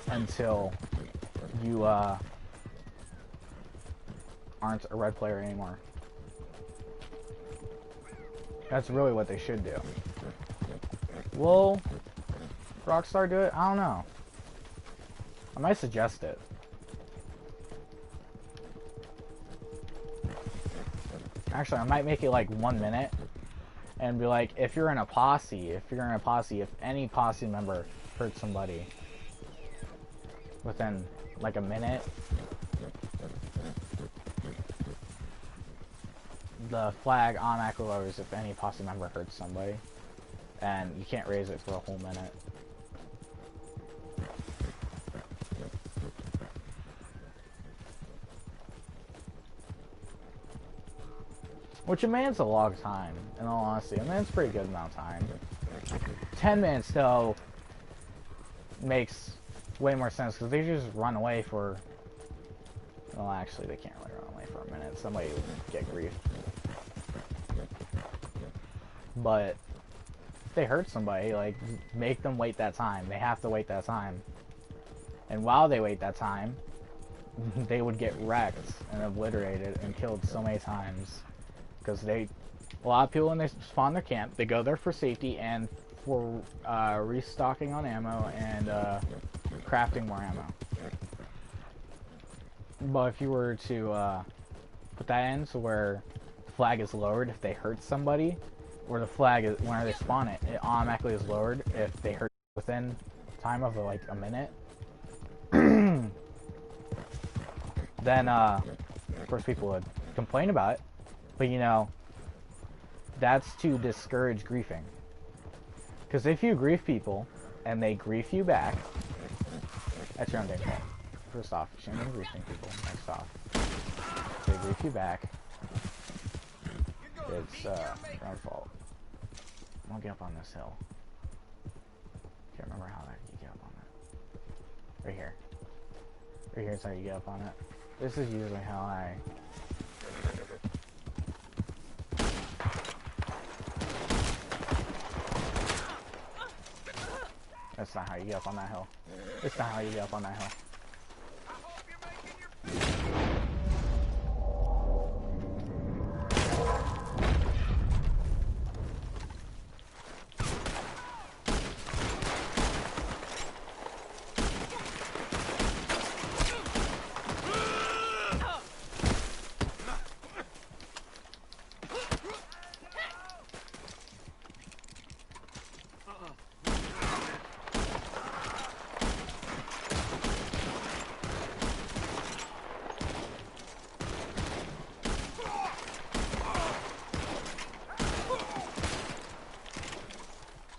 until you aren't a red player anymore. That's really what they should do. Will Rockstar do it? I don't know. I might suggest it. Actually, I might make it like 1 minute and be like, if you're in a posse, if any posse member hurts somebody within like a minute, the flag automatically lowers if any posse member hurts somebody, and you can't raise it for a whole minute. Which a minute's a long time, in all honesty. A minute's a pretty good amount of time. 10 minutes, though, makes way more sense, because they just run away for... Well, actually, they can't really run away for a minute. Somebody would get grief. But if they hurt somebody, like, make them wait that time. They have to wait that time. And while they wait that time, they would get wrecked and obliterated and killed so many times. Because a lot of people, when they spawn their camp, they go there for safety and for restocking on ammo and crafting more ammo. But if you were to put that in so where the flag is lowered if they hurt somebody, or the flag is, whenever they spawn it, it automatically is lowered if they hurt within time of like a minute, then of course people would complain about it. But you know, that's to discourage griefing. Because if you grief people, and they grief you back, that's your own damn fault. First off, you shouldn't be griefing people. Next off, if they grief you back, it's your own fault. I'm gonna get up on this hill. Can't remember how you get up on it. Right here. Right here is how you get up on it. This is usually how I... That's not how you get up on that hill. It's not how you get up on that hill.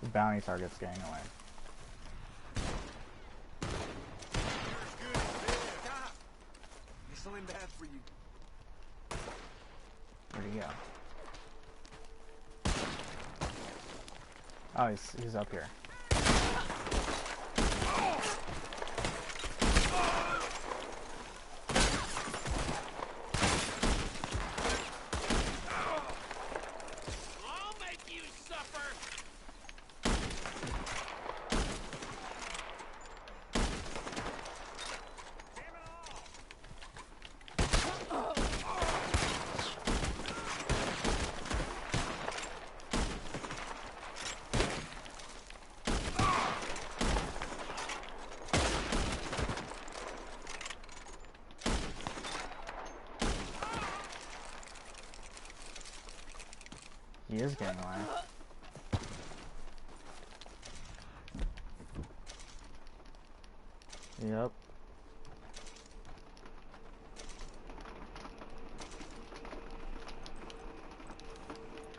bounty target's getting away. Whistling bad for you. Where'd he go? Oh, he's up here. He is getting away. Yep.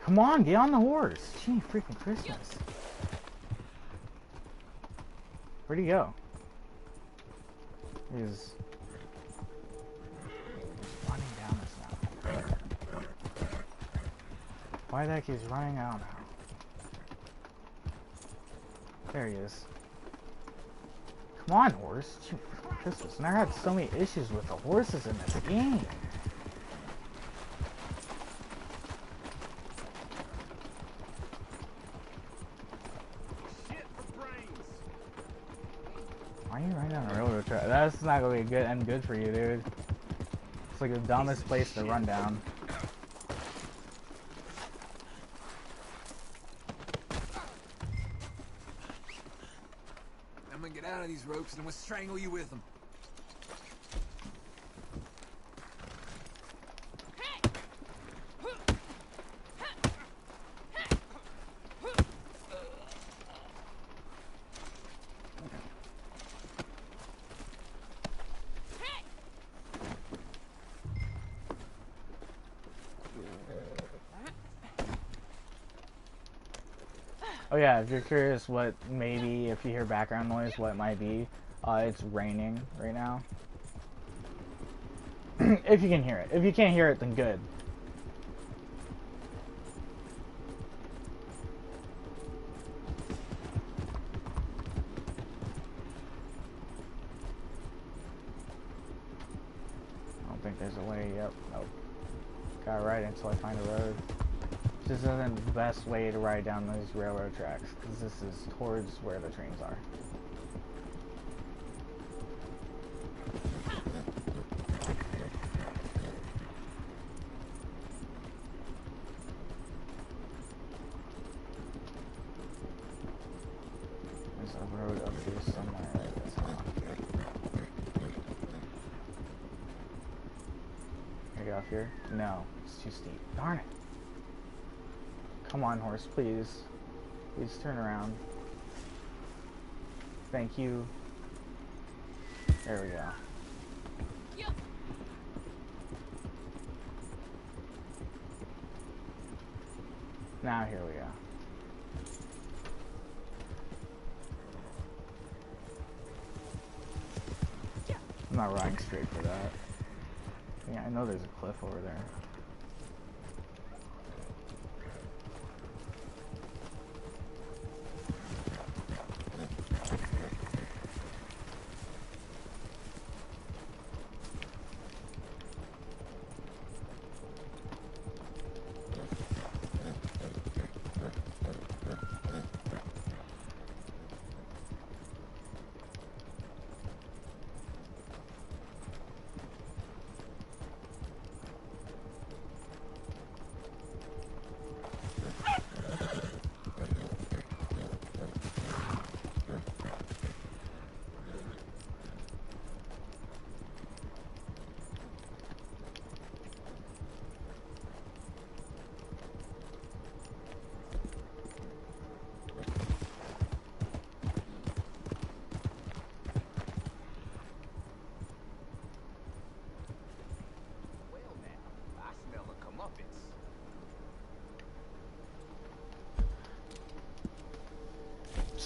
Come on, get on the horse. Gee, freaking Christmas. Where'd he go? He's running down this mountain. Why the heck he's running out now? There he is. Come on, horse. Gee, freaking Christmas. Never had so many issues with the horses in this game. Why are you running down a railroad track? That's not gonna be good for you, dude. It's like the dumbest place to run down. I'm gonna get out of these ropes and I'm gonna strangle you with them. Oh yeah, if you're curious what maybe, if you hear background noise, what it might be, it's raining right now. If you can hear it. If you can't hear it, then good. I don't think there's a way. Yep. Nope. Gotta ride until I find a road. This isn't the best way to ride down these railroad tracks, because this is towards where the trains are. There's a road up here somewhere. That's not. Can I get off here? No, it's too steep. Darn it. Come on, horse, please. Please turn around. Thank you. There we go. Now here we go. I'm not riding straight for that. Yeah, I know there's a cliff over there.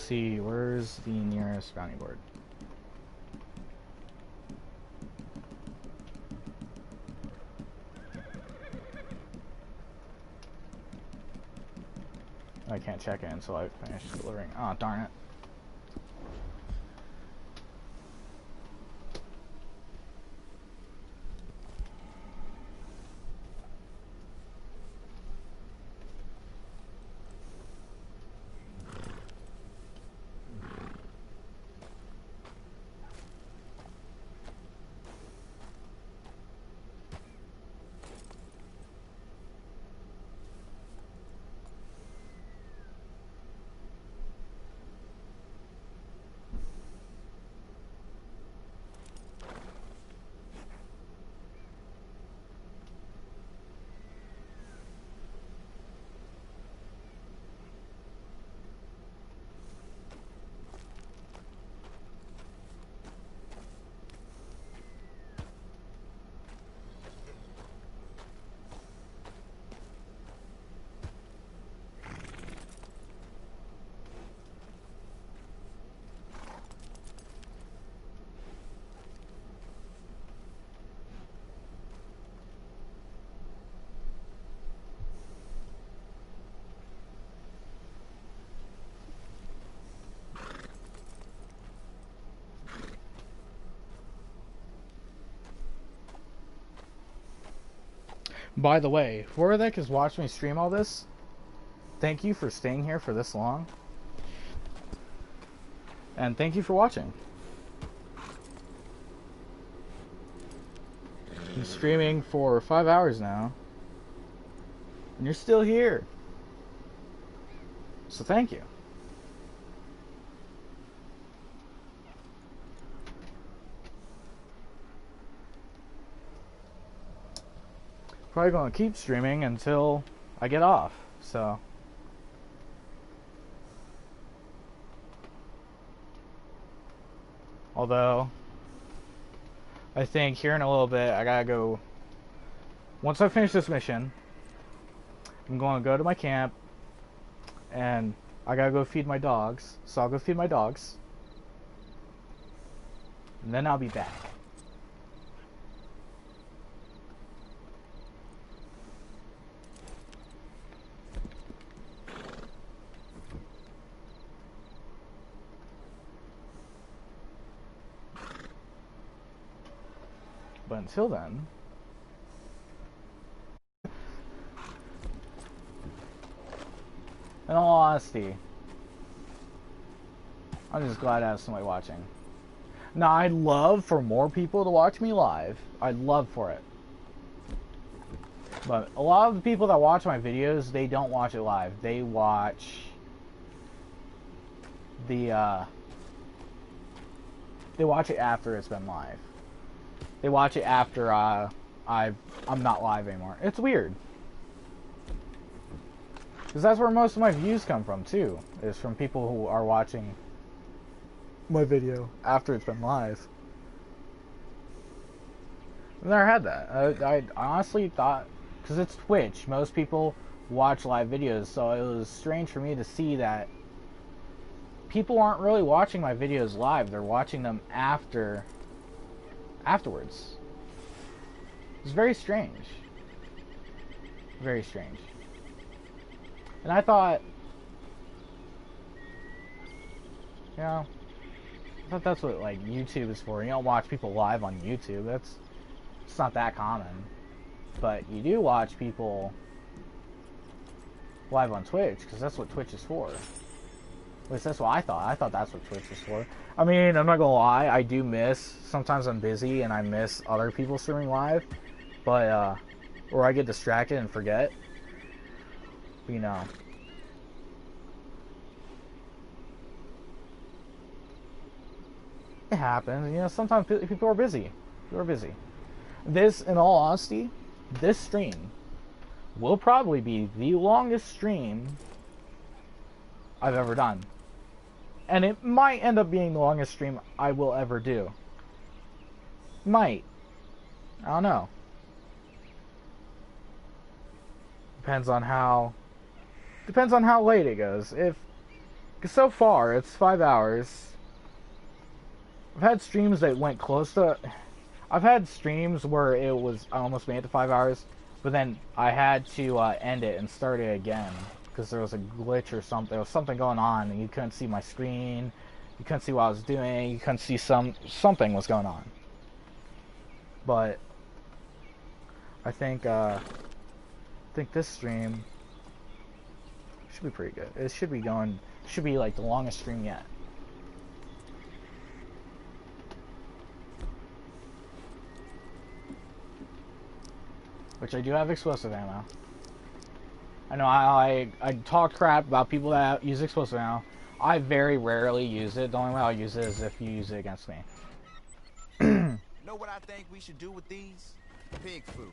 see, where's the nearest bounty board? I can't check it until I finish delivering. Oh, darn it. By the way, whoever the heck is watching me stream all this, thank you for staying here for this long. And thank you for watching. I'm streaming for 5 hours now. And you're still here. So thank you. Probably gonna keep streaming until I get off, so. Although, I think here in a little bit, I gotta go. Once I finish this mission, I'm gonna go to my camp, and I gotta go feed my dogs. So I'll go feed my dogs, and then I'll be back. But until then, in all honesty, I'm just glad I have somebody watching. Now, I'd love for more people to watch me live. I'd love for it. But a lot of the people that watch my videos, they don't watch it live. They watch they watch it after it's been live. They watch it after I'm not live anymore. It's weird. Because that's where most of my views come from, too. Is from people who are watching my video after it's been live. I've never had that. I honestly thought, because it's Twitch, most people watch live videos, so it was strange for me to see that people aren't really watching my videos live. They're watching them afterwards. It's very strange. Very strange. And I thought, you know, I thought that's what, like, YouTube is for. You don't watch people live on YouTube. It's not that common. But you do watch people live on Twitch, because that's what Twitch is for. At least that's what I thought. I thought that's what Twitch was for. I mean, I'm not gonna lie, I do miss, sometimes I'm busy and I miss other people streaming live, but, or I get distracted and forget. You know. It happens, you know, sometimes people are busy. People are busy. This, in all honesty, this stream will probably be the longest stream I've ever done. And it might end up being the longest stream I will ever do. Might. I don't know. Depends on how late it goes. Because so far, it's 5 hours. I've had streams that went close to... I've had streams where I almost made it to 5 hours, but then I had to end it and start it again because there was a glitch or something. There was something going on, and you couldn't see my screen. You couldn't see what I was doing. You couldn't see something was going on. But I think this stream should be pretty good. It should be like the longest stream yet. Which I do have explosive ammo. I know I talk crap about people that use explosive ammo. I very rarely use it. The only way I'll use it is if you use it against me. Know what I think we should do with these? Pig food.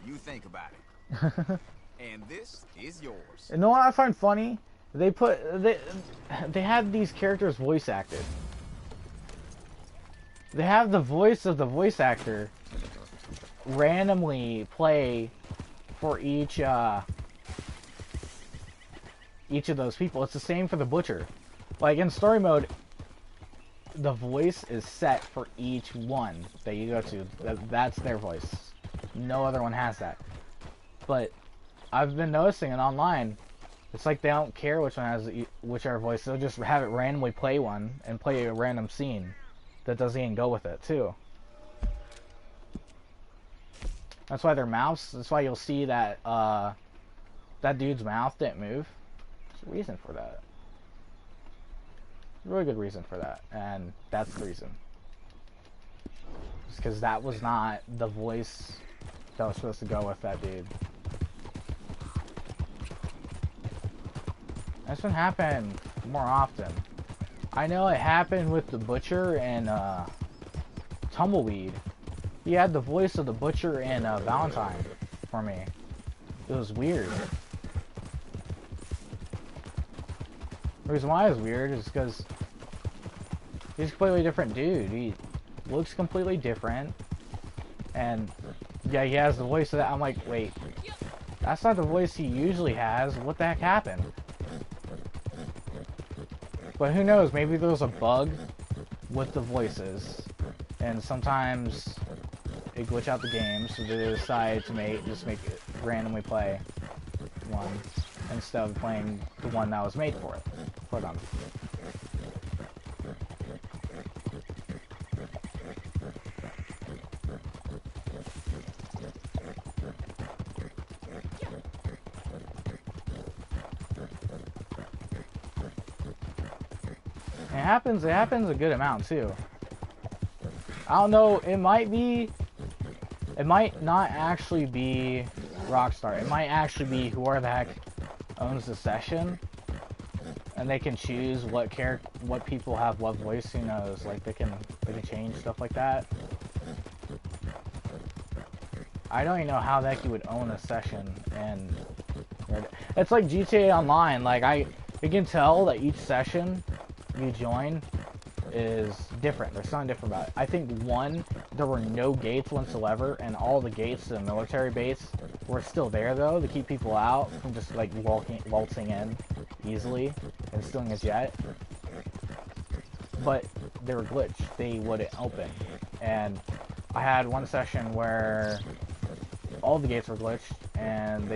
You think about it. And this is yours. You know what I find funny? They had these characters voice acted. They have the voice of the voice actor randomly play for each of those people. It's the same for the butcher. Like in story mode, the voice is set for each one that you go to. That's their voice. No other one has that. But I've been noticing it online. It's like they don't care which one has whichever voice. They'll just have it randomly play one and play a random scene that doesn't even go with it too. That's why their mouths. That's why you'll see that that dude's mouth didn't move. There's a reason for that. There's a really good reason for that, and that's the reason. Just because that was not the voice that was supposed to go with that dude. That's been happening more often. I know it happened with the Butcher and Tumbleweed. He had the voice of the Butcher and Valentine for me. It was weird. The reason why it was weird is because he's a completely different dude. He looks completely different. And yeah, he has the voice of that. I'm like, wait, that's not the voice he usually has. What the heck happened? But who knows, maybe there was a bug with the voices, and sometimes they glitch out the game, so they decide to just make it randomly play one instead of playing the one that was made for them. It happens a good amount too. I don't know, it might not actually be Rockstar. It might actually be whoever the heck owns the session, and they can choose what people have what voice. Who knows? Like they can change stuff like that. I don't even know how the heck you would own a session, and it's like GTA Online. Like you can tell that each session you join is different. There's something different about it. I think there were no gates whatsoever, and all the gates to the military base were still there though to keep people out from just like waltzing in easily and stealing a jet. But they were glitched. They wouldn't open. And I had one session where all the gates were glitched and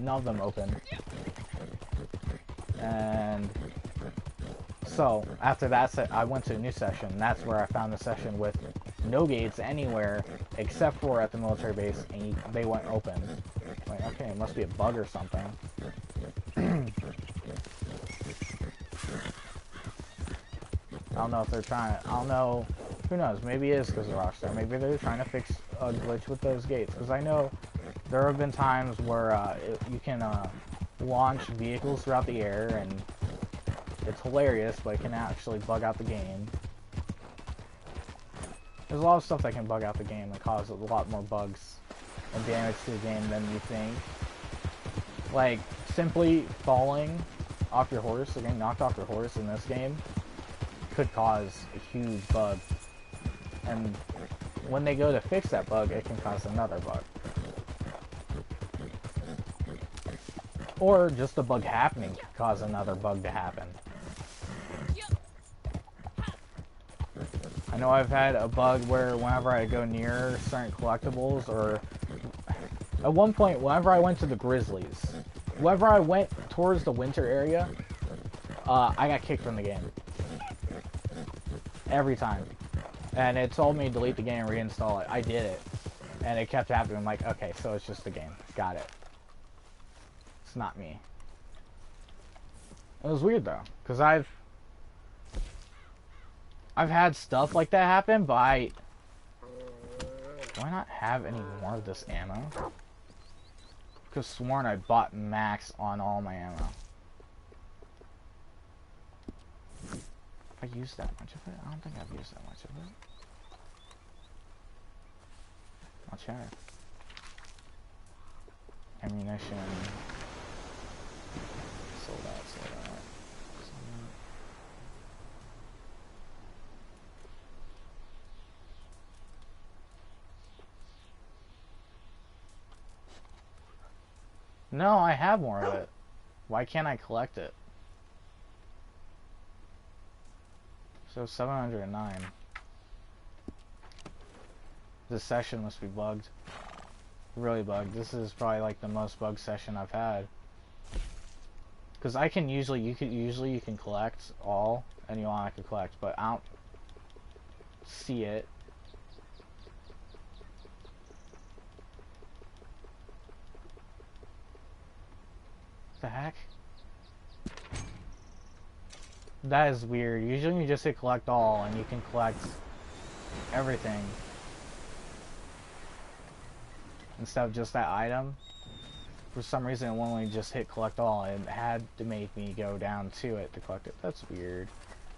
none of them opened. And so after that I went to a new session. That's where I found the session with no gates anywhere except for at the military base, and they went open. Like, okay, it must be a bug or something. I don't know if they're trying to, I don't know, who knows, maybe it is because of Rockstar. Maybe they're trying to fix a glitch with those gates, because I know there have been times where you can launch vehicles throughout the air, and it's hilarious, but it can actually bug out the game. There's a lot of stuff that can bug out the game and cause a lot more bugs and damage to the game than you think. Like, simply falling off your horse or getting knocked off your horse in this game could cause a huge bug. And when they go to fix that bug, it can cause another bug. Or just the bug happening can cause another bug to happen. I know I've had a bug where whenever I go near certain collectibles, or at one point, whenever I went to the Grizzlies, whenever I went towards the winter area, I got kicked from the game. Every time. And it told me delete the game and reinstall it. I did it. And it kept happening. I'm like, okay, so it's just the game. Got it. It's not me. It was weird though, because I've had stuff like that happen, but do I not have any more of this ammo? Because sworn I bought max on all my ammo. Have I used that much of it? I don't think I've used that much of it. I'll check. Ammunition. Sold out, sold out. No, I have more of it. Why can't I collect it? So 709. This session must be bugged. Really bugged. This is probably like the most bugged session I've had. Because I can usually, you can collect all anyone I could collect, but I don't see it. What the heck? That is weird. Usually you just hit collect all and you can collect everything instead of just that item. For some reason it won't only just hit collect all. It had to make me go down to it to collect it. That's weird.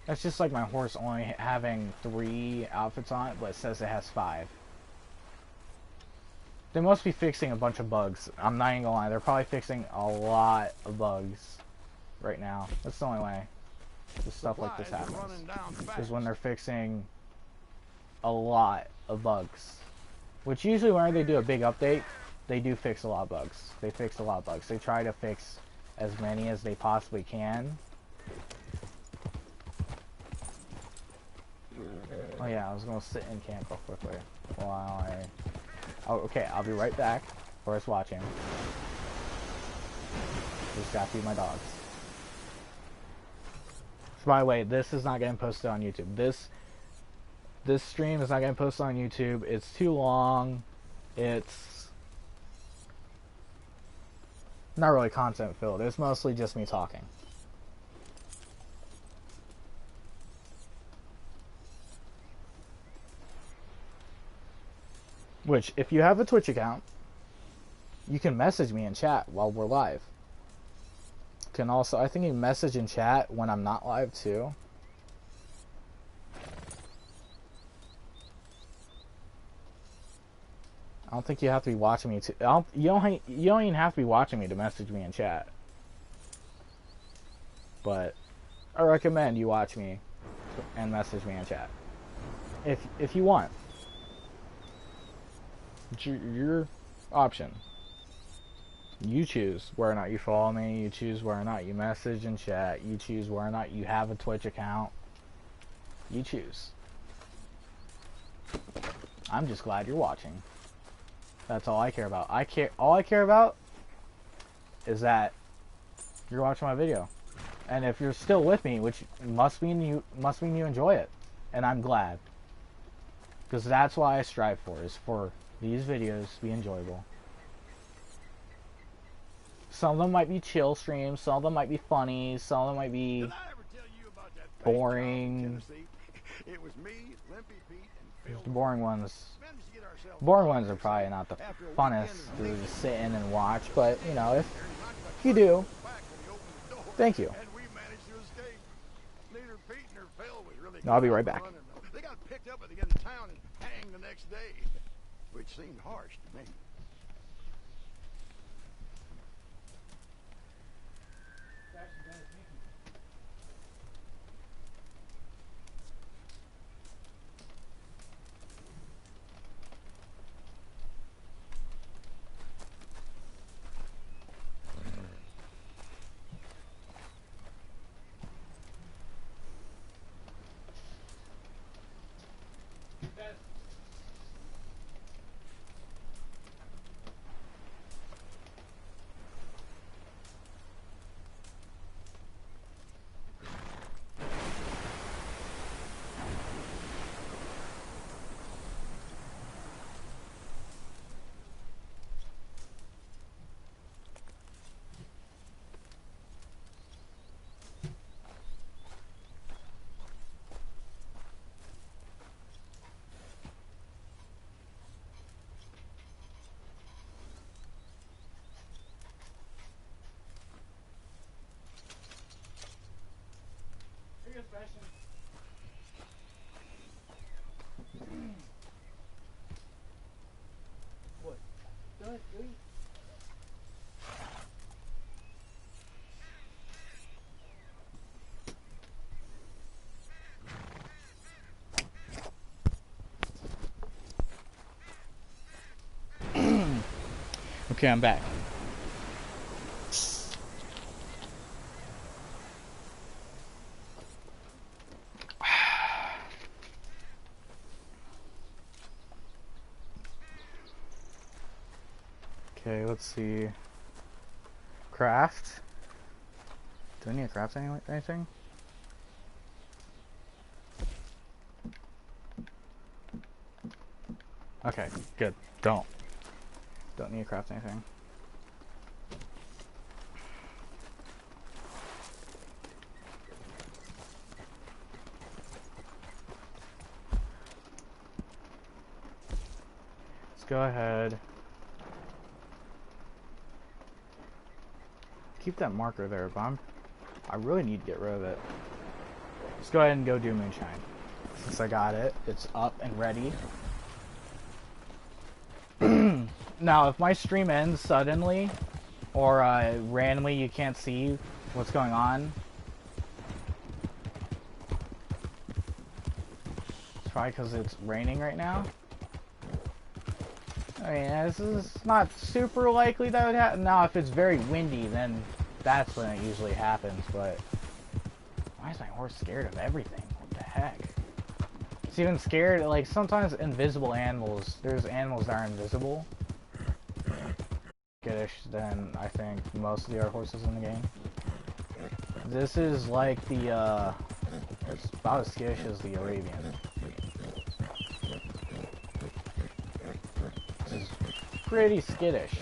That's just like my horse only having 3 outfits on it, but it says it has 5. They must be fixing a bunch of bugs. I'm not even gonna lie. They're probably fixing a lot of bugs right now. That's the only way stuff like this happens. Is when they're fixing a lot of bugs. Which usually whenever they do a big update, they do fix a lot of bugs. They fix a lot of bugs. They try to fix as many as they possibly can. Oh yeah, I was gonna sit in camp real quickly while I... Oh, okay, I'll be right back. For us watching. Just gotta feed my dogs. So by the way, this is not getting posted on YouTube. This stream is not getting posted on YouTube. It's too long. It's not really content filled. It's mostly just me talking. Which, if you have a Twitch account, you can message me in chat while we're live. Can also, I think you can message in chat when I'm not live too. I don't think you have to be watching me to. You don't even have to be watching me to message me in chat. But I recommend you watch me and message me in chat if you want. It's your option. You choose whether or not you follow me. You choose whether or not you message in chat. You choose whether or not you have a Twitch account. You choose. I'm just glad you're watching. That's all I care about. All I care about is that you're watching my video. And if you're still with me, which must mean you enjoy it. And I'm glad. Because that's what I strive for, is for these videos to be enjoyable. Some of them might be chill streams, some of them might be funny, some of them might be boring. It was me, Limpy Pete, and Phil. The boring ones are probably not the funnest to just sit in and watch, but you know, if you do, thank you. I'll be right back. They got picked up at the end of town and hanged the next day, which seemed harsh to me. Okay, I'm back. Okay, let's see. Craft. Do I need to craft anything? Okay, good. Don't need to craft anything. Let's go ahead. Keep that marker there, but I really need to get rid of it. Let's go ahead and go do moonshine. Since I got it, it's up and ready. Now, if my stream ends suddenly, or randomly you can't see what's going on, it's probably because it's raining right now. I mean, this is not super likely that would happen. Now, if it's very windy, then that's when it usually happens, but why is my horse scared of everything? What the heck? It's even scared, like, sometimes invisible animals, there's animals that are invisible. Skittish than, I think, most of the other horses in the game. This is like the, it's about as skittish as the Arabian. This is pretty skittish.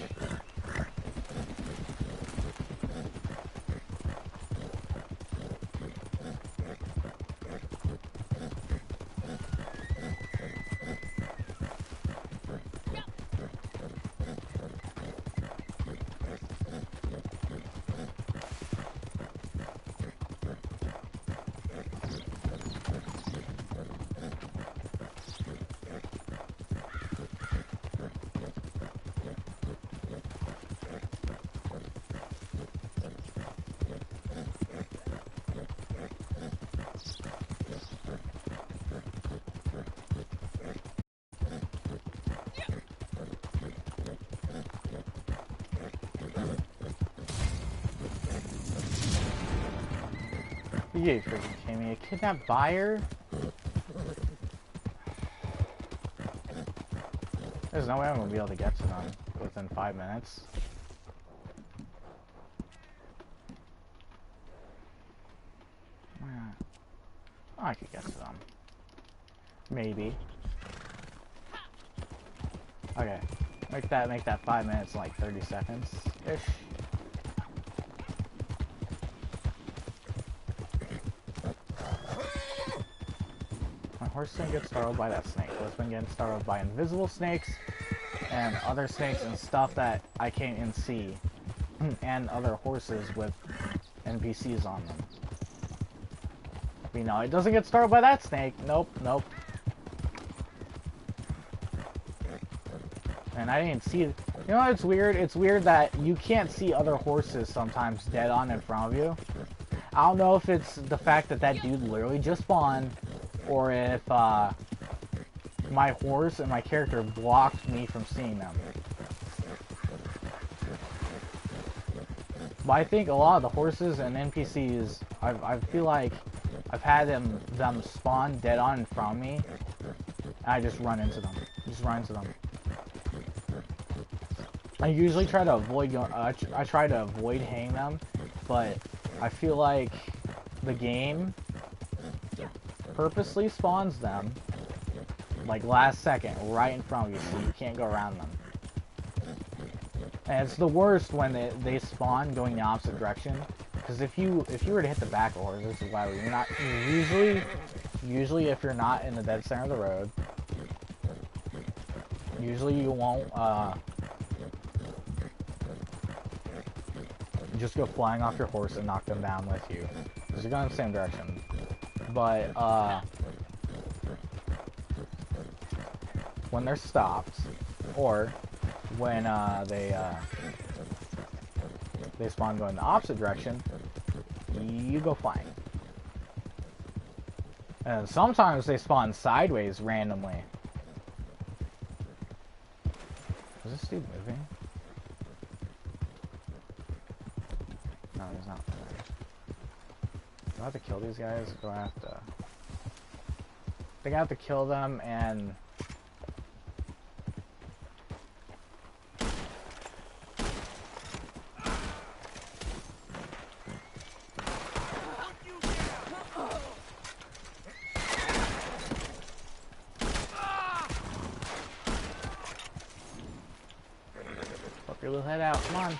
You freaking kidding me? A kidnapped buyer? There's no way I'm gonna be able to get to them within 5 minutes. I could get to them. Maybe. Okay. Make that 5 minutes in like 30 seconds-ish. Horse didn't get startled by that snake. It's been getting startled by invisible snakes and other snakes and stuff that I can't even see, and other horses with NPCs on them. But, you know, it doesn't get startled by that snake. Nope, nope. And I didn't see. You know what's weird? It's weird that you can't see other horses sometimes dead on in front of you. I don't know if it's the fact that that dude literally just spawned, or if my horse and my character blocked me from seeing them. But I think a lot of the horses and NPCs, I feel like I've had them spawn dead on in front of me, and I just run into them. I usually try to avoid going. I try to avoid hitting them, but I feel like the game purposely spawns them like last second right in front of you, so you can't go around them. And it's the worst when they spawn going the opposite direction, because if you were to hit the back of a horse, this is why you're not usually if you're not in the dead center of the road, usually you won't just go flying off your horse and knock them down with you, because you're going in the same direction. But when they're stopped, or when they spawn going the opposite direction, you go flying. And sometimes they spawn sideways randomly. Is this dude moving? have to kill these guys? Do I have to? I think I have to kill them and... Pop your little head out, come on.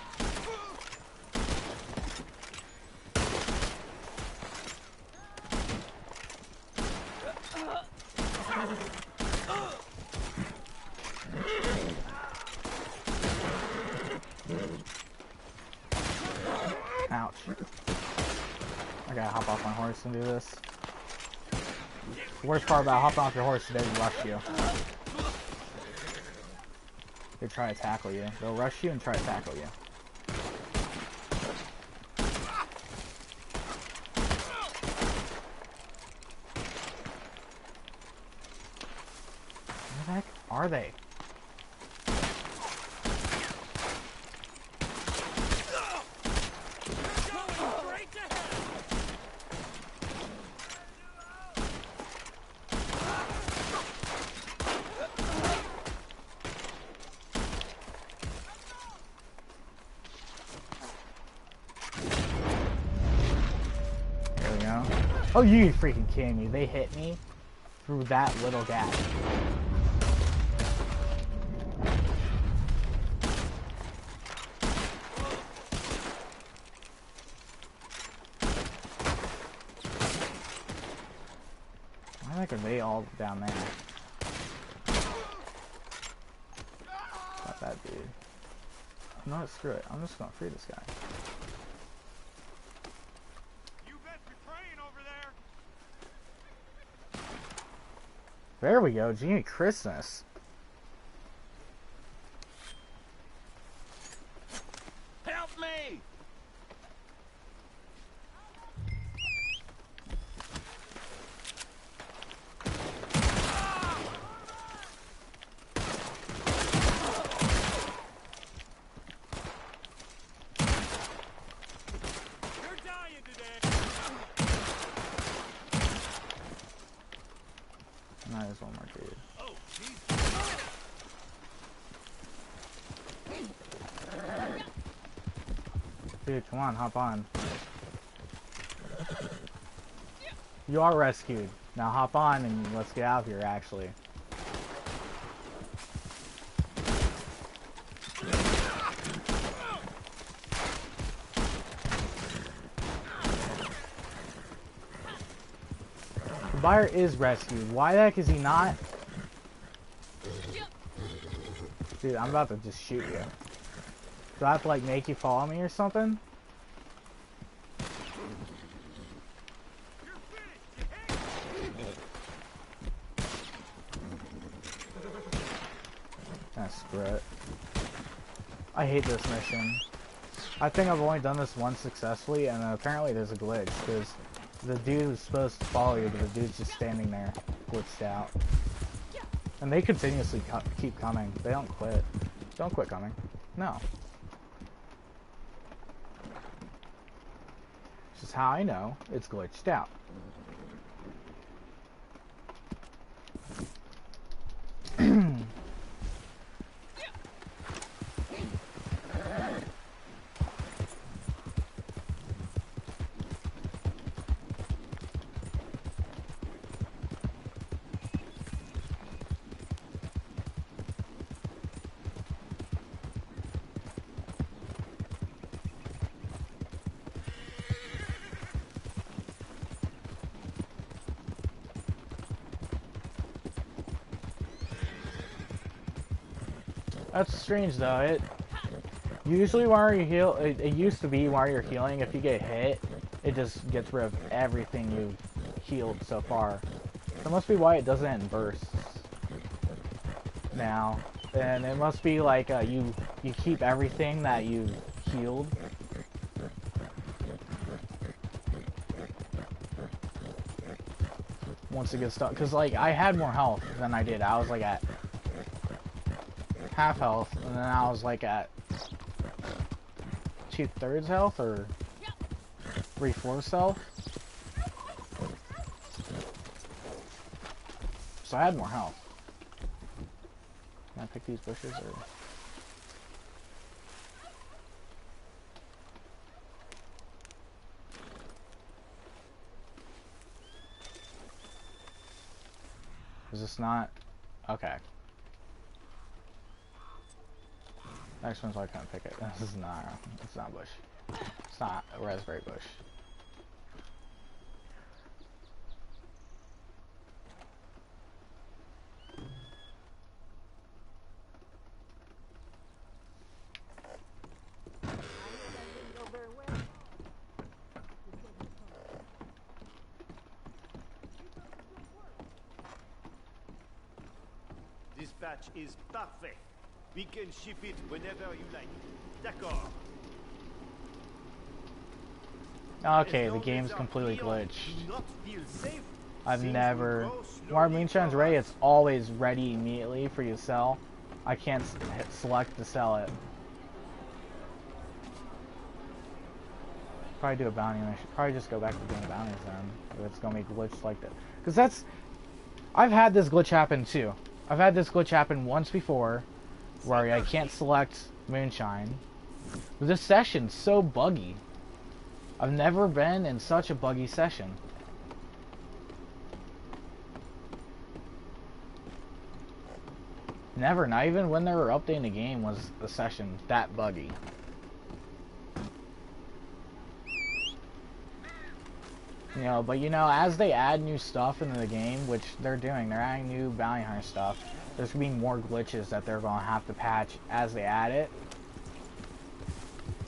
Ouch. I gotta hop off my horse and do this. The worst part about hopping off your horse is they rush you. They try to tackle you. They'll rush you and try to tackle you. Where the heck are they? Oh, you freaking kidding me? They hit me through that little gap. Why the heck are they all down there? Not that dude. You know what? Screw it. I'm just gonna free this guy. There we go, Genie Christmas. Help me! You're dying today. Nah, there's one more dude. Oh, Dude, come on, hop on. You are rescued. Now hop on and let's get out of here, actually. The buyer is rescued. Why the heck is he not? Dude, I'm about to just shoot you. Do I have to like make you follow me or something? Ah, screw it. I hate this mission. I think I've only done this once successfully, and apparently there's a glitch, because the dude who's supposed to follow you, but the dude's just standing there, glitched out. And they continuously keep coming. They don't quit. Don't quit coming. No. This is how I know it's glitched out. That's strange though. It usually while you heal, it used to be while you're healing, if you get hit, it just gets rid of everything you've healed so far. That must be why it does it in bursts now. And it must be like you keep everything that you healed. Once it gets stuck, because like I had more health than I did. I was like at half health, and then I was like at 2/3 health or 3/4 health. So I had more health. Can I pick these bushes or? Is this not? Okay. Next one's why I can't pick it. This is not. It's not a bush. It's not a raspberry bush. This batch is parfait. We can ship it whenever you like. D'accord. Okay, the game's completely glitched. I've never... When Moonshine's ready, it's always ready immediately for you to sell. I can't hit select to sell it. Probably do a bounty, and I should probably just go back to doing bounties then. If it's gonna be glitched like that. Because that's... I've had this glitch happen too. I've had this glitch happen once before, where I can't select Moonshine. But this session's so buggy. I've never been in such a buggy session. Never, not even when they were updating the game was the session that buggy. You know, but you know, as they add new stuff into the game, which they're doing, they're adding new bounty hunter stuff, there's gonna be more glitches that they're gonna have to patch as they add it.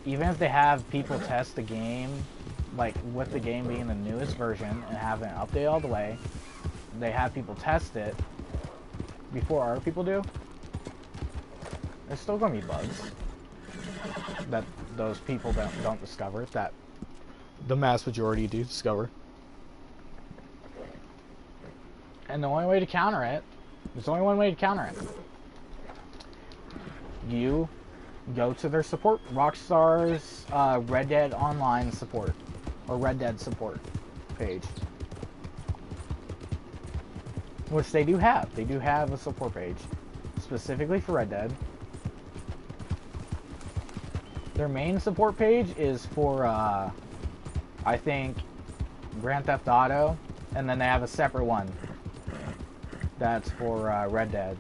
Even if they have people test the game, like with the game being the newest version and having it updated all the way, they have people test it before other people do, there's still gonna be bugs that those people don't discover, that the mass majority do discover. And the only way to counter it, there's only one way to counter it. You go to their support, Rockstar's Red Dead Online support, or Red Dead support page. Which they do have. They do have a support page, specifically for Red Dead. Their main support page is for, I think, Grand Theft Auto, and then they have a separate one that's for Red Dead.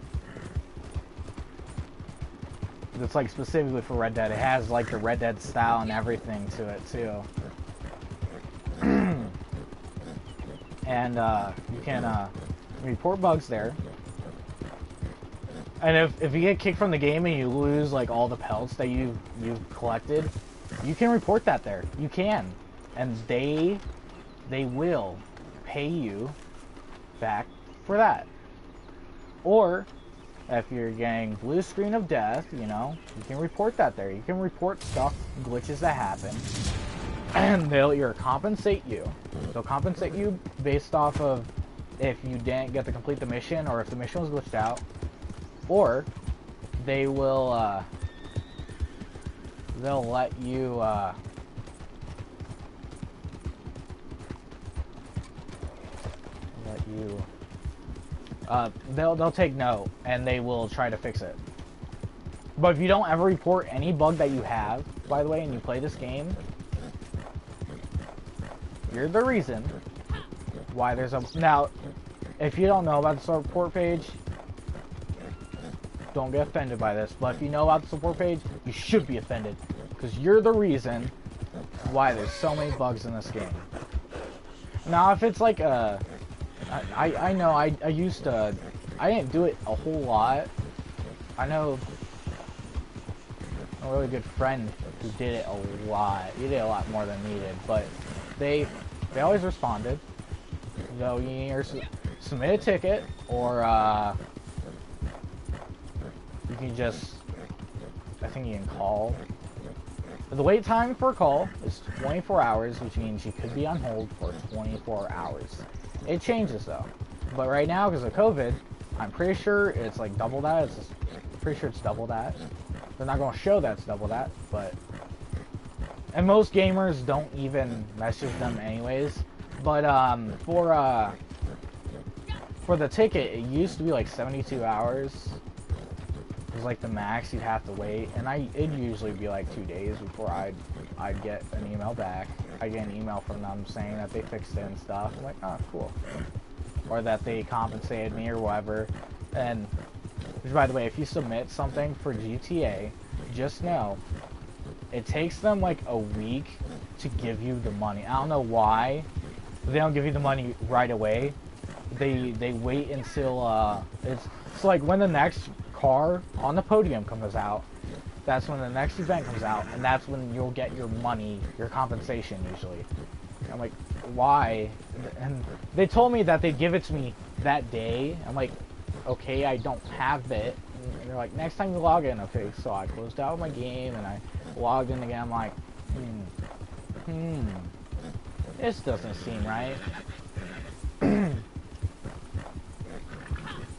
It's like specifically for Red Dead. It has like the Red Dead style and everything to it too. And you can report bugs there. And if you get kicked from the game and you lose like all the pelts that you've collected, you can report that there. You can. And they will pay you back for that. Or if you're getting blue screen of death, you know, you can report that there. You can report stuff, glitches that happen, and they'll either compensate you. They'll compensate you based off of if you didn't get to complete the mission or if the mission was glitched out, or they will they'll let you they'll take note and they will try to fix it. But if you don't ever report any bug that you have, by the way, and you play this game, you're the reason why there's a... Now, if you don't know about the support page, don't get offended by this, but if you know about the support page, you should be offended, because you're the reason why there's so many bugs in this game. Now, if it's like a... I know, I used to... I didn't do it a whole lot. I know a really good friend who did it a lot. He did a lot more than needed, but they always responded. So you either submit a ticket, or you can just... I think you can call. The wait time for a call is 24 hours, which means you could be on hold for 24 hours. It changes though, but right now because of COVID, I'm pretty sure it's like double that. Pretty sure it's double that. They're not going to show that it's double that, but and most gamers don't even message them anyways. But for for the ticket, it used to be like 72 hours. It was like the max you'd have to wait, and it'd usually be like 2 days before I'd get an email back. I get an email from them saying that they fixed it and stuff. I'm like, oh, cool. Or that they compensated me or whatever. And, which by the way, if you submit something for GTA, just know, it takes them like a week to give you the money. I don't know why. They don't give you the money right away. They wait until, it's like when the next car on the podium comes out, that's when the next event comes out, and that's when you'll get your money, your compensation usually. I'm like, why? And they told me that they'd give it to me that day. I'm like, okay, I don't have it. And they're like, next time you log in, okay. So I closed out my game and I logged in again. I'm like, this doesn't seem right.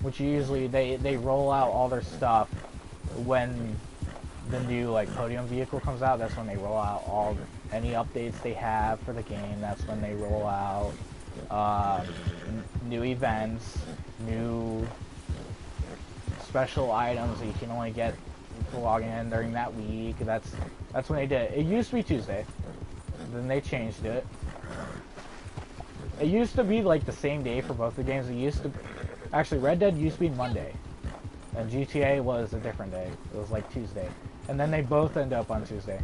Which usually they roll out all their stuff when the new like podium vehicle comes out. That's when they roll out any updates they have for the game. That's when they roll out new events, new special items that you can only get for logging in during that week. That's when they did it. It used to be Tuesday, then they changed it. It used to be like the same day for both the games. It used to actually Red Dead used to be Monday, and GTA was a different day. It was like Tuesday, and then they both end up on Tuesday.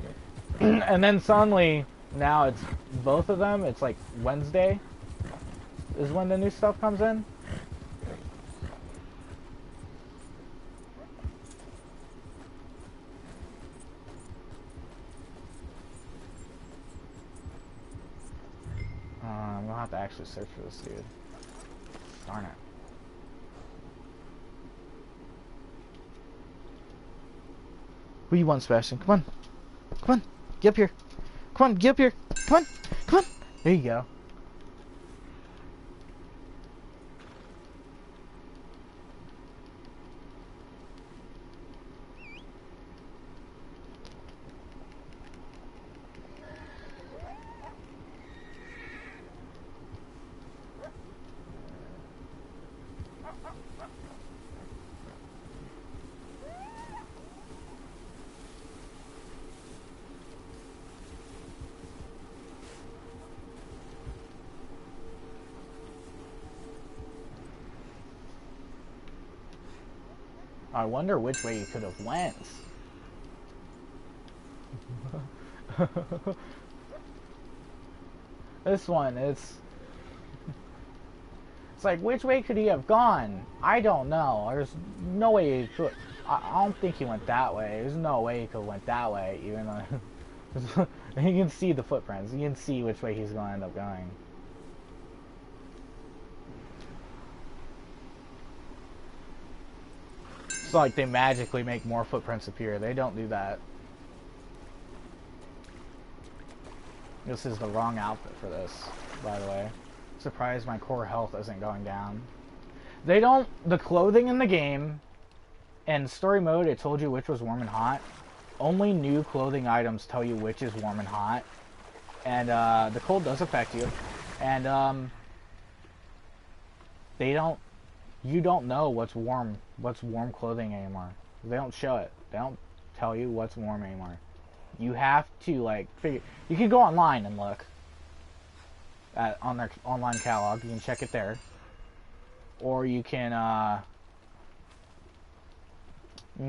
And then suddenly now it's both of them. It's like Wednesday is when the new stuff comes in. I'm gonna have to actually search for this dude. Darn it. Who you want, Sebastian? Come on. Come on. Get up here. Come on, get up here. Come on. Come on. There you go. I wonder which way you could have went. This one, it's like, which way could he have gone? I don't know. There's no way he could. I don't think he went that way. There's no way he could have went that way, even though you can see the footprints. You can see which way he's going to end up going. It's like they magically make more footprints appear. They don't do that. This is the wrong outfit for this, by the way. Surprised my core health isn't going down. They don't... The clothing in the game, in story mode, it told you which was warm and hot. Only new clothing items tell you which is warm and hot. And, the cold does affect you. And, they don't... You don't know what's warm clothing anymore. They don't show it. They don't tell you what's warm anymore. You have to, like, figure... You can go online and look on their online catalog. You can check it there. Or you can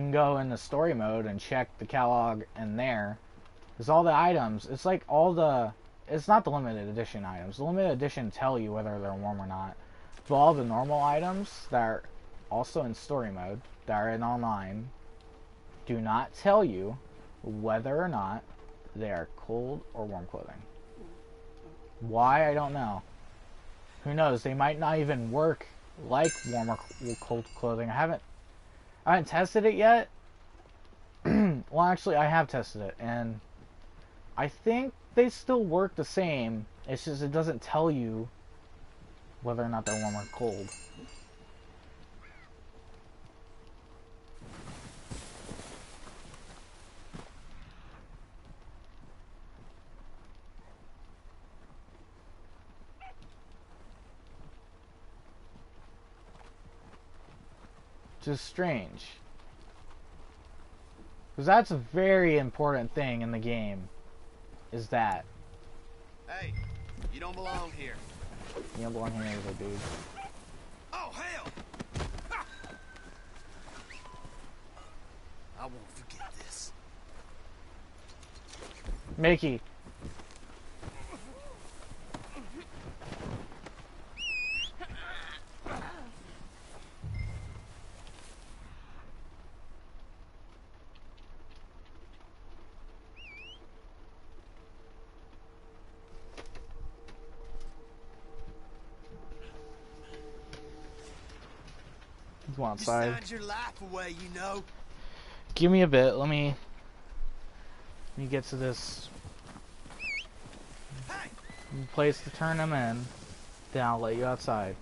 go in the story mode and check the catalog in there. Because all the items, it's like all the... It's not the limited edition items. The limited edition tell you whether they're warm or not. But all the normal items that are also in story mode, that are in online, do not tell you whether or not they are cold or warm clothing. Why, I don't know. Who knows? They might not even work like warm or cold clothing. I haven't tested it yet. Well, actually, I have tested it, and I think they still work the same. It's just it doesn't tell you whether or not they're warm or cold. which is strange. Because that's a very important thing in the game, is that. Hey, you don't belong here. You don't belong here either, dude. Oh, hell! I won't forget this. Mickey. Go outside. You signed your life away, you know. Give me a bit. Let me get to this place to turn them in. Then I'll let you outside.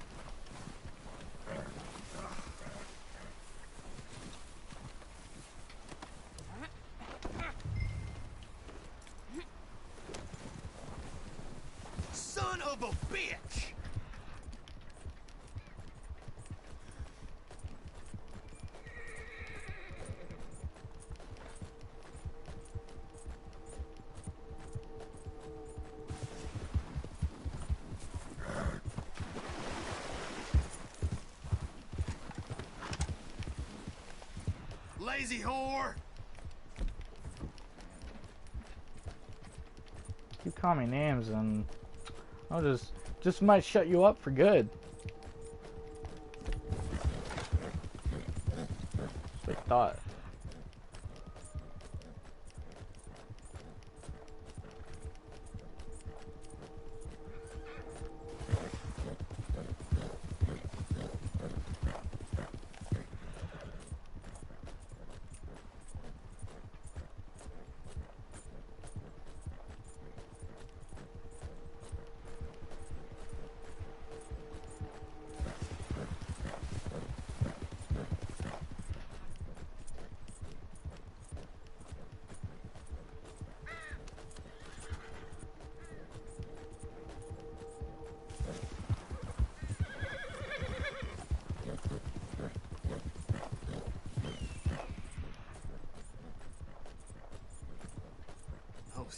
Son of a bitch! Lazy whore! Keep calling me names and I'll just might shut you up for good. That's what I thought.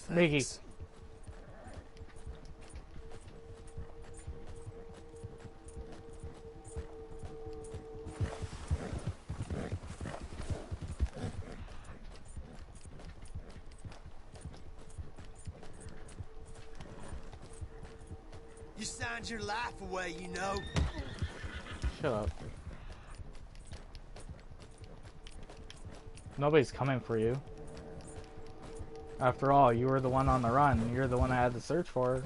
Mickey. You signed your life away, you know. Shut up. Nobody's coming for you. After all, you were the one on the run. You're the one I had to search for.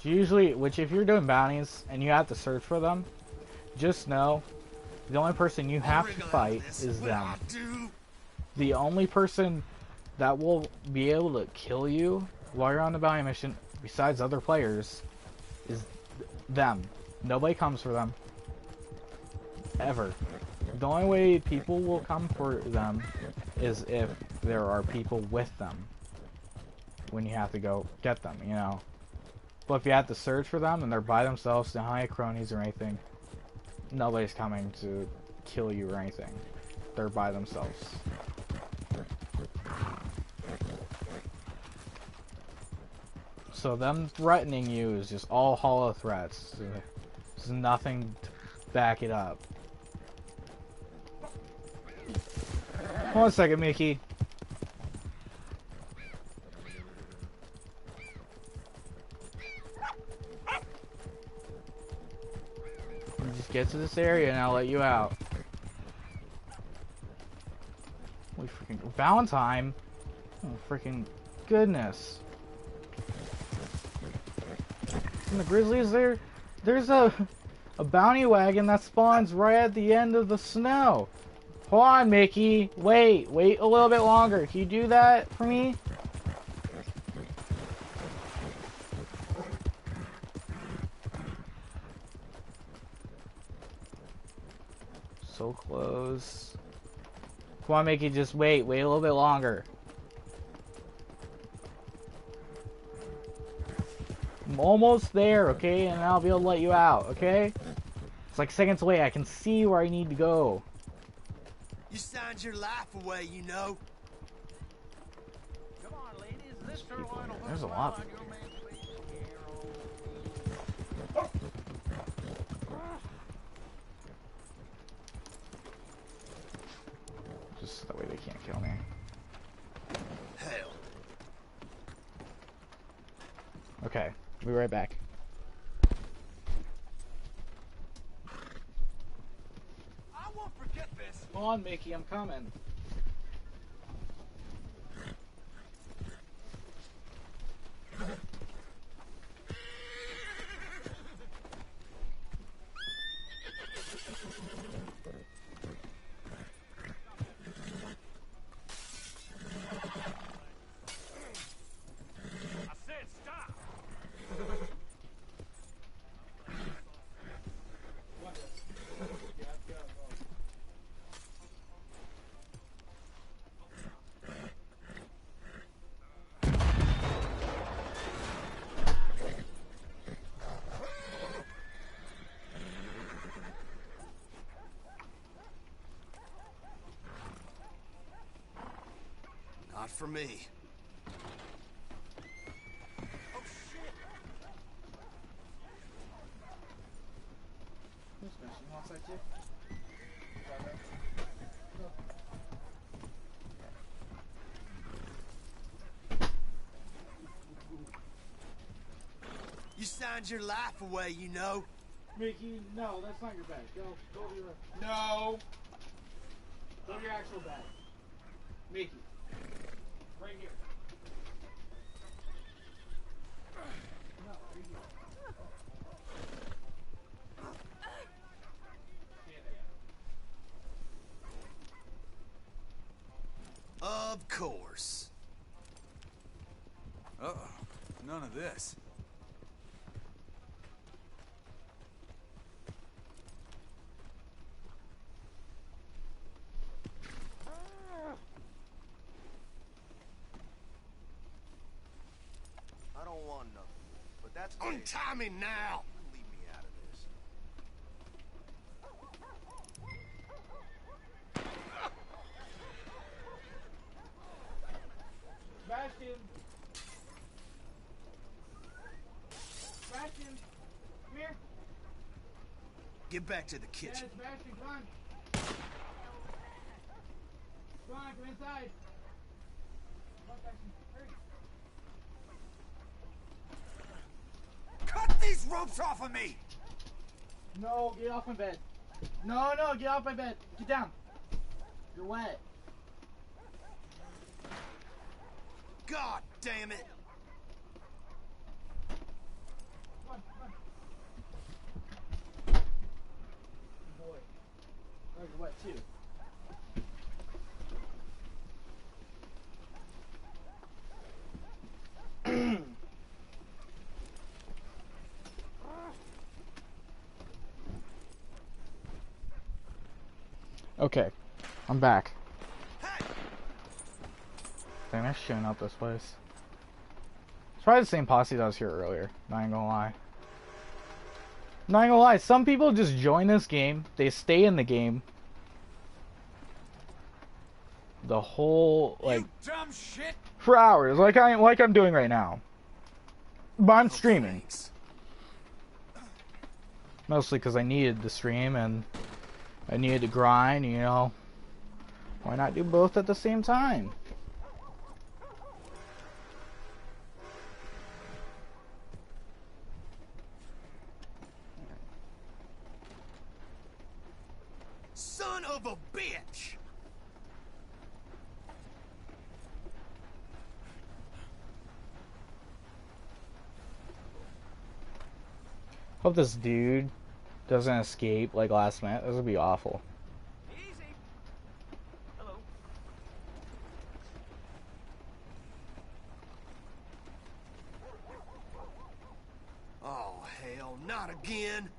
Usually, which if you're doing bounties and you have to search for them, just know the only person you have to fight is them. The only person that will be able to kill you while you're on the bounty mission, besides other players, is them. Nobody comes for them. Ever. The only way people will come for them is if there are people with them when you have to go get them, you know. But if you have to search for them and they're by themselves, they don't have cronies or anything, nobody's coming to kill you or anything. They're by themselves. So them threatening you is just all hollow threats. There's nothing to back it up. Hold on a second, Mickey. Just get to this area and I'll let you out. Holy freaking Valentine! Oh freaking goodness! And the Grizzlies there? There's a bounty wagon that spawns right at the end of the snow. Hold on, Mickey. Wait a little bit longer. Can you do that for me? So close. Come on, Mickey, just wait a little bit longer. I'm almost there, okay? And I'll be able to let you out, okay? It's like seconds away. I can see where I need to go. You signed your life away, you know. Come on, ladies. This girl line will There's a lot of people. Just that way they can't kill me. Hell. Okay, we'll be right back. I won't forget this. Come on, Mickey, I'm coming. I said stop. Not for me. You signed your life away, you know. Mickey, no, that's not your bag. Go to your... No! Go to your actual bag. Mickey. Right here. No, right here. Of course. Uh-oh. None of this. I don't want nothing, but that's untie me now. Leave me out of this. Sebastian! Sebastian! Come here! Get back to the kitchen. Yeah, Sebastian, come on! Come on, come inside! Come on, Sebastian, hurry! Cut these ropes off of me! No, get off my bed. No, get off my bed. Get down. You're wet. God damn it! Come on. Good boy. Oh, you're wet too. Okay, I'm back. Dang, they're shooting up this place. It's probably the same posse that was here earlier. Not gonna lie. Not gonna lie, some people just join this game, they stay in the game the whole, like, You dumb shit! for hours, like I'm doing right now. But I'm streaming. Mostly because I needed the stream and I needed to grind, you know. Why not do both at the same time? Son of a bitch! Hope this dude doesn't escape like last minute. This would be awful. Easy. Hello. Oh, hell, not again.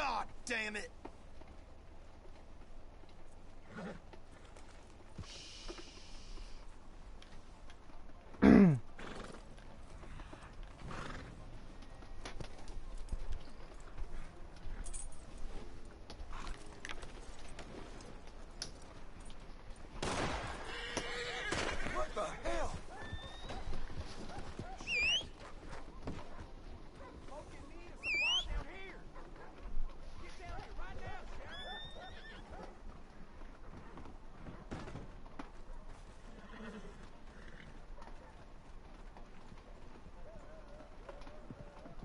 God damn it! What the hell?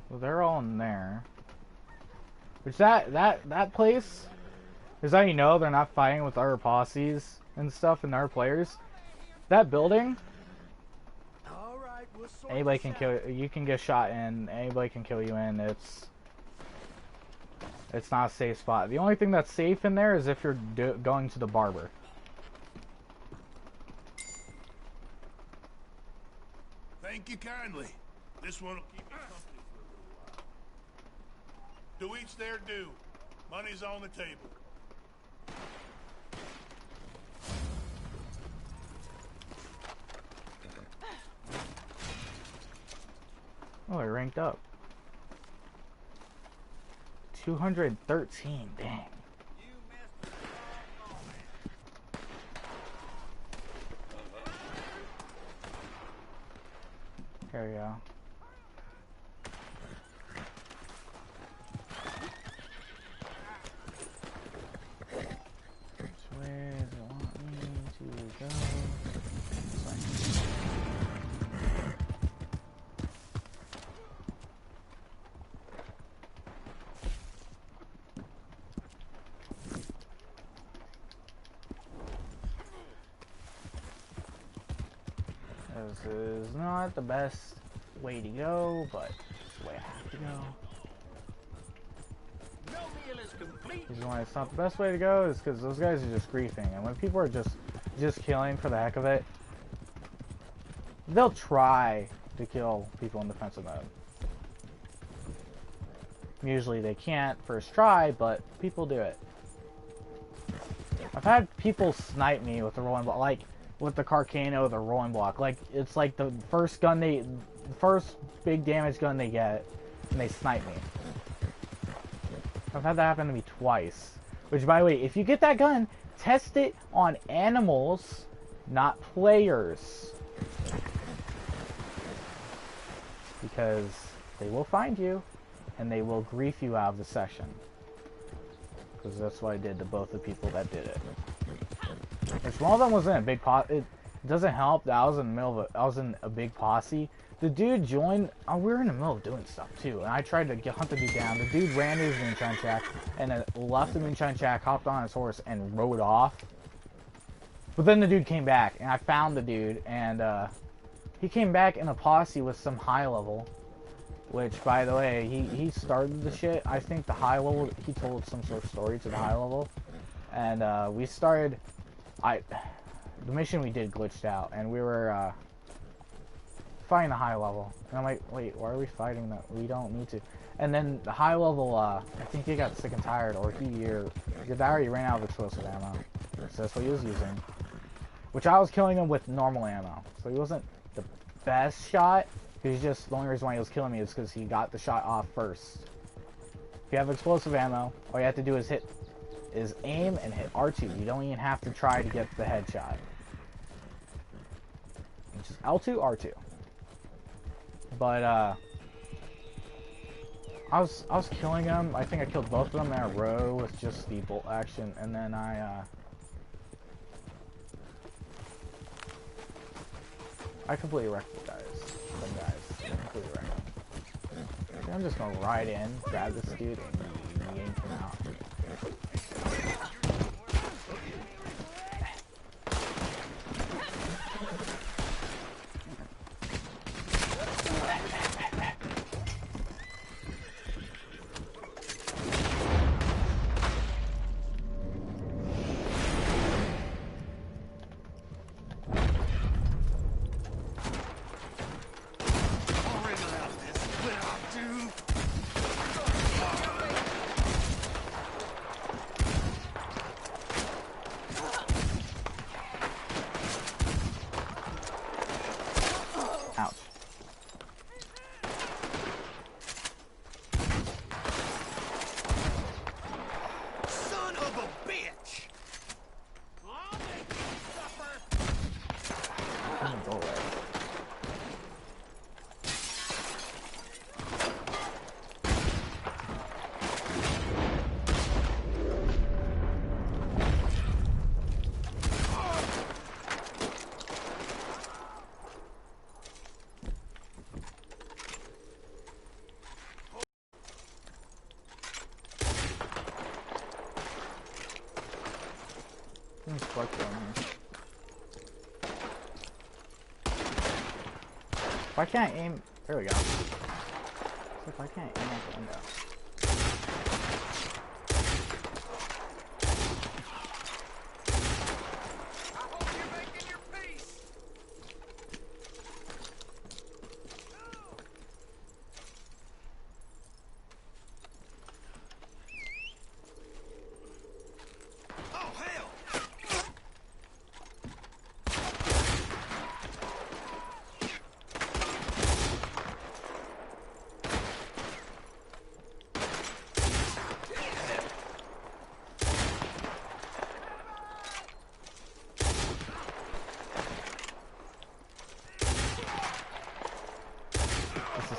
Well, they're all in there. Which that place is how you know they're not fighting with other posses and stuff and other players. That building, anybody can kill you. You can get shot in. Anybody can kill you in. It's not a safe spot. The only thing that's safe in there is if you're going to the barber. Thank you kindly. This one will keep you company for a little while. To each their due. Money's on the table. Oh, I ranked up. 213, dang. There we go. Which way does it want me to go? This is not the best way to go, but it's the way I have to go. No meal is complete. The reason why it's not the best way to go is because those guys are just griefing, and when people are just killing for the heck of it, they'll try to kill people in defensive mode. Usually they can't first try, but people do it. I've had people snipe me with the rolling block, like with the Carcano, the rolling block. Like it's like the first big damage gun they get, and they snipe me. I've had that happen to me twice. Which, by the way, if you get that gun, test it on animals, not players, because they will find you and they will grief you out of the session. Because that's what I did to both the people that did it. Which one of them was in a big posse. It doesn't help that I was in the middle of I was in a big posse. The dude joined. Oh, we were in the middle of doing stuff too, and I tried to hunt the dude down. The dude ran to his moonshine shack and then left the moonshine shack, hopped on his horse, and rode off. But then the dude came back, and I found the dude, and he came back in a posse with some high level. Which, by the way, he started the shit. I think the high level, he told some sort of story to the high level. And we started, the mission we did glitched out, and we were fighting the high level. And I'm like, wait, why are we fighting that? We don't need to. And then the high level, I think he got sick and tired, or he already ran out of explosive ammo. So that's what he was using. Which I was killing him with normal ammo. So he wasn't the best shot. He's just, the only reason why he was killing me is because he got the shot off first. If you have explosive ammo, all you have to do is aim and hit R2. You don't even have to try to get the headshot. It's just L2, R2. But, I was killing him. I think I killed both of them in a row with just the bolt action, and then I completely wrecked the guys. Completely wrecked them. I'm just gonna ride in, grab this dude, and yank him out. If I can't aim, there we go. If I can't aim out the window.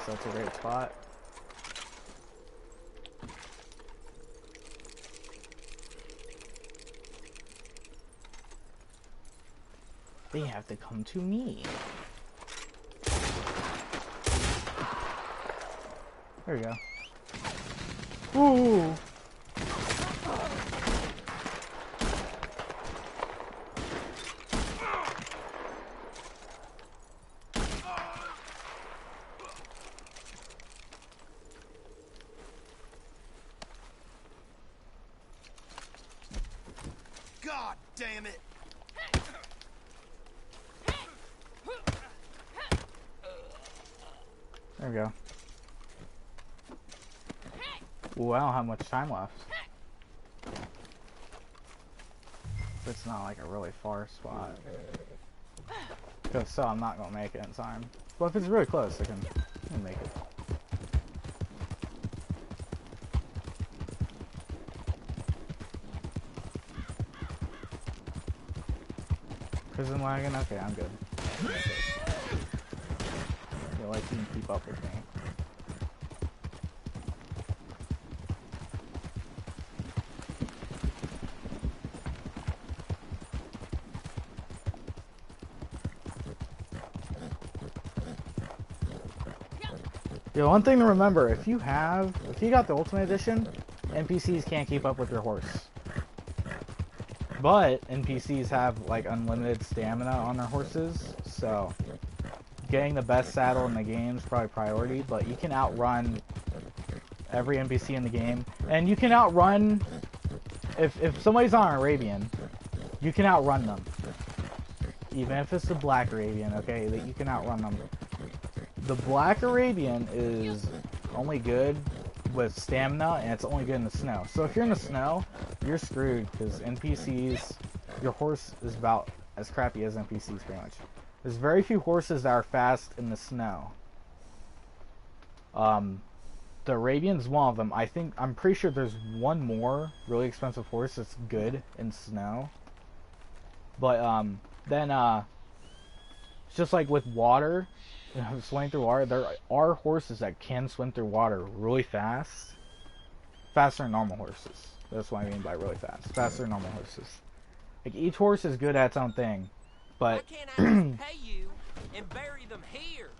That's a great spot. They have to come to me. There we go. Ooh. God damn it! There we go. Ooh, I don't have much time left. It's not like a really far spot. If so, I'm not gonna make it in time. But if it's really close, I can make it. Prison wagon? Okay, I'm good. Feel like you can keep up with me. Yeah, one thing to remember, if you got the Ultimate Edition, NPCs can't keep up with your horse. But NPCs have like unlimited stamina on their horses, so getting the best saddle in the game is probably priority, but you can outrun every NPC in the game. And you can outrun, if somebody's on an Arabian, you can outrun them. Even if it's the Black Arabian, okay, that you can outrun them. The Black Arabian is only good with stamina, and it's only good in the snow. So if you're in the snow, you're screwed, because NPCs, your horse is about as crappy as NPCs pretty much. There's very few horses that are fast in the snow. The Arabian's one of them. I'm pretty sure there's one more really expensive horse that's good in snow. But then it's just like with water, swimming through water, there are horses that can swim through water really fast. Faster than normal horses. That's what I mean by really fast. Faster than normal horses. Like, each horse is good at its own thing, but... Why can't I just pay you and bury them here?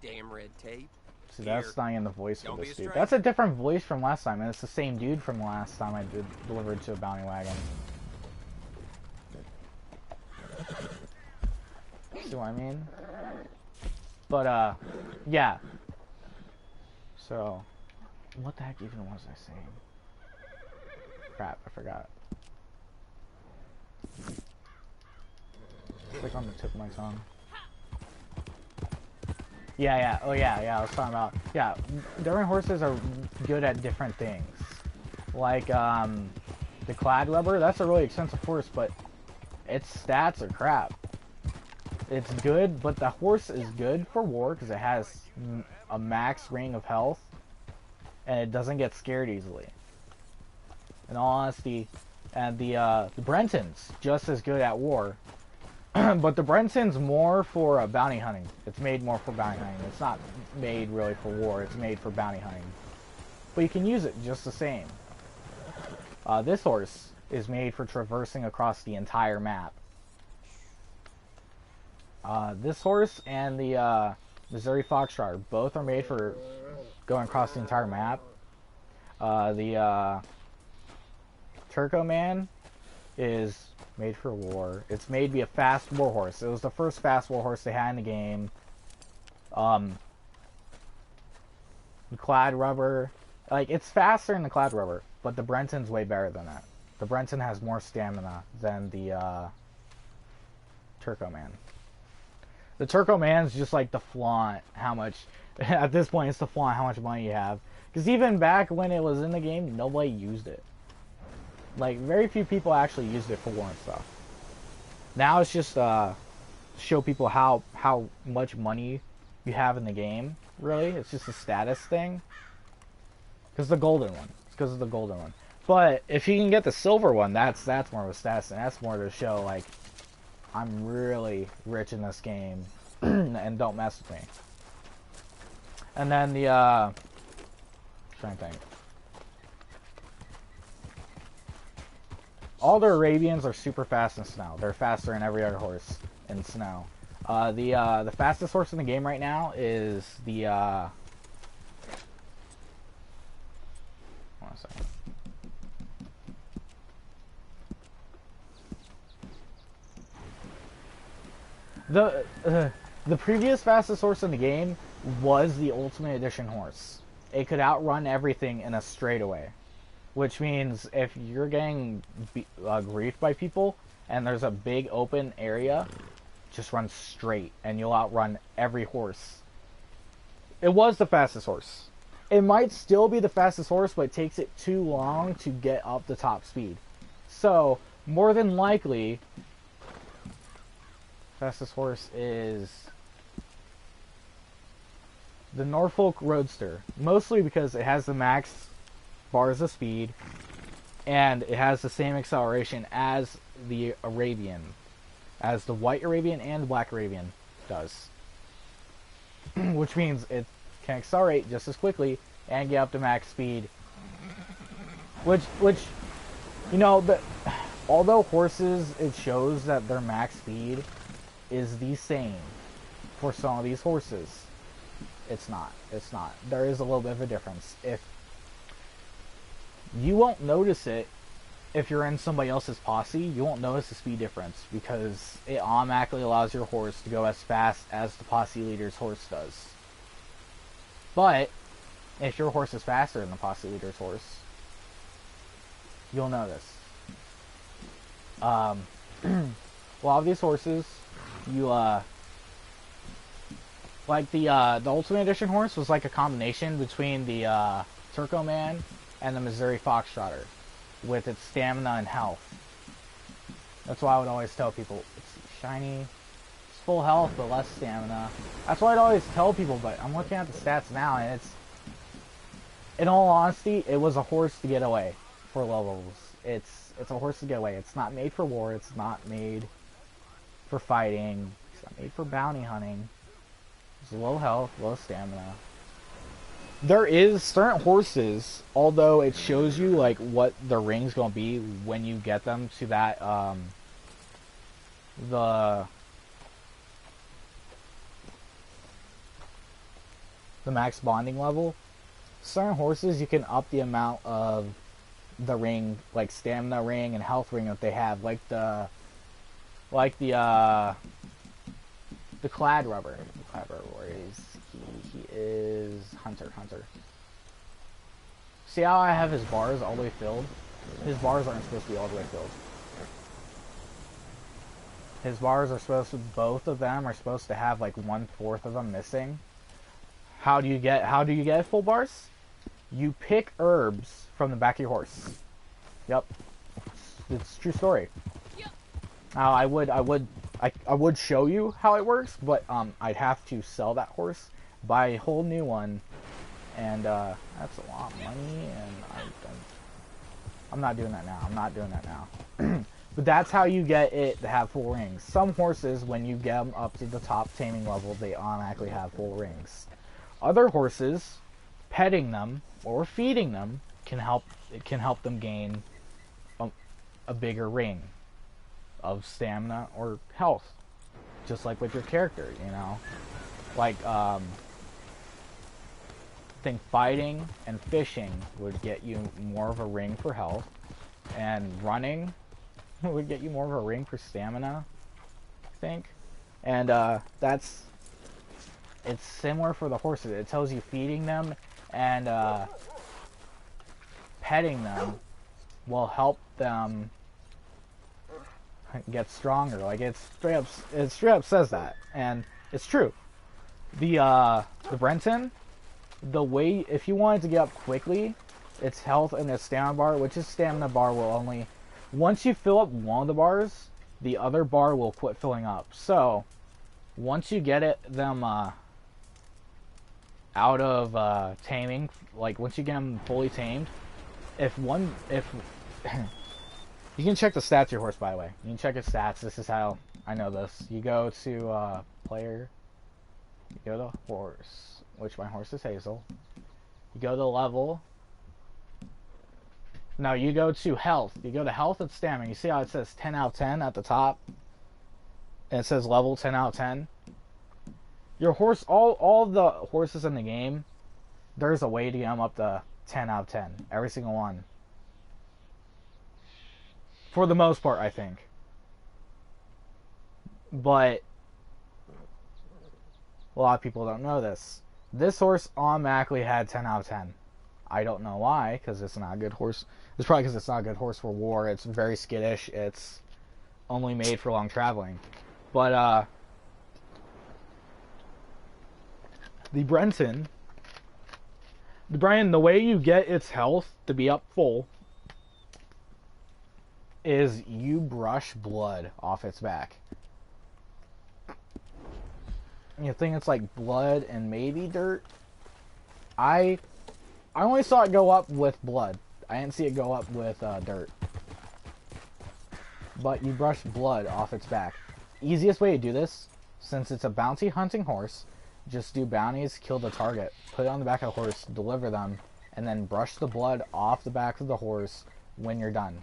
Damn red tape. See, that's not in the voice for this dude. That's a different voice from last time, and it's the same dude from the last time I delivered to a bounty wagon. See what I mean? But, yeah. So, what the heck even was I saying? Crap, I forgot. It's like on the tip of my tongue. Yeah, oh yeah, I was talking about, yeah, different horses are good at different things. Like, the Clad Rubber, that's a really expensive horse, but its stats are crap. It's good, but the horse is good for war because it has a max ring of health, and it doesn't get scared easily. In all honesty, and the Brenton's just as good at war, but the Brenton's more for bounty hunting. It's made more for bounty hunting. It's not made really for war. It's made for bounty hunting. But you can use it just the same. This horse is made for traversing across the entire map. This horse and the Missouri Foxtrot both are made for going across the entire map. The Turco Man is made for war. It's made to be a fast war horse. It was the first fast war horse they had in the game. The Clad Rubber, like, it's faster than the Clad Rubber, but the Brenton's way better than that. The Brenton has more stamina than the Turco Man. The Turco Man's just like to flaunt how much, at this point it's to flaunt how much money you have. Because even back when it was in the game, nobody used it. Like, very few people actually used it for war and stuff. Now it's just show people how much money you have in the game, really. It's just a status thing. Because the golden one. It's because of the golden one. But if you can get the silver one, that's more of a status thing. That's more to show, like, I'm really rich in this game and don't mess with me. And then the trying to think. All the Arabians are super fast in snow. They're faster than every other horse in snow. The fastest horse in the game right now is the hold on a second. The previous fastest horse in the game was the Ultimate Edition horse. It could outrun everything in a straightaway. Which means if you're getting griefed by people and there's a big open area, just run straight and you'll outrun every horse. It was the fastest horse. It might still be the fastest horse, but it takes it too long to get up to top speed. So, more than likely, fastest horse is the Norfolk Roadster. Mostly because it has the max bars of speed, and it has the same acceleration as the Arabian, as the white Arabian and the black Arabian does. Which means it can accelerate just as quickly and get up to max speed. Which you know, although horses, it shows that their max speed is the same for some of these horses. It's not. It's not. There is a little bit of a difference. You won't notice it if you're in somebody else's posse. You won't notice the speed difference because it automatically allows your horse to go as fast as the posse leader's horse does. But if your horse is faster than the posse leader's horse, you'll notice. A lot of these horses, like the Ultimate Edition horse was like a combination between the Turco Man and the Missouri Foxtrotter with its stamina and health. That's why I would always tell people, it's shiny, it's full health but less stamina. That's why I'd always tell people, but I'm looking at the stats now and it's, in all honesty, it was a horse to get away for levels. It's a horse to get away. It's not made for war, it's not made for fighting, it's not made for bounty hunting. It's low health, low stamina. There is certain horses, although it shows you like what the ring's gonna be when you get them to that the max bonding level. Certain horses you can up the amount of the ring, like stamina ring and health ring that they have, like the Clad Rubber. The Clad Rubber, where is he is Hunter. See how I have his bars all the way filled? His bars aren't supposed to be all the way filled. His bars are supposed to, both of them are supposed to have like 1/4 of them missing. How do you get full bars? You pick herbs from the back of your horse. Yep. It's a true story. Yep. Now I would show you how it works, but I'd have to sell that horse, buy a whole new one, and that's a lot of money, and I'm not doing that now. But that's how you get it to have full rings. Some horses, when you get them up to the top taming level, they automatically have full rings. Other horses, petting them or feeding them can help them gain a bigger ring of stamina or health, just like with your character, you know. Like I think fighting and fishing would get you more of a ring for health, and running would get you more of a ring for stamina, I think. And it's similar for the horses. It tells you feeding them and petting them will help them get stronger. Like, it straight up says that, and it's true. The Brenton, the way, if you wanted to get up quickly, its health and its stamina bar, which is stamina bar, will only, once you fill up one of the bars, the other bar will quit filling up. So once you get them out of taming, like once you get them fully tamed, if you can check the stats of your horse, by the way. You can check its stats. This is how I know this. You go to player, you go to horse, which my horse is Hazel. You go to level. No, you go to health. You go to health and stamina. You see how it says 10 out of 10 at the top? And it says level 10 out of 10. Your horse, all the horses in the game, there's a way to get them up to 10 out of 10. Every single one. For the most part, I think. But a lot of people don't know this. This horse automatically had 10 out of 10. I don't know why, because it's not a good horse. It's probably because it's not a good horse for war. It's very skittish. It's only made for long traveling. But, the Brenton, the way you get its health to be up full is you brush blood off its back. You think it's like blood and maybe dirt? I only saw it go up with blood. I didn't see it go up with dirt. But you brush blood off its back. Easiest way to do this, since it's a bounty hunting horse, just do bounties, kill the target, put it on the back of the horse, deliver them, and then brush the blood off the back of the horse when you're done.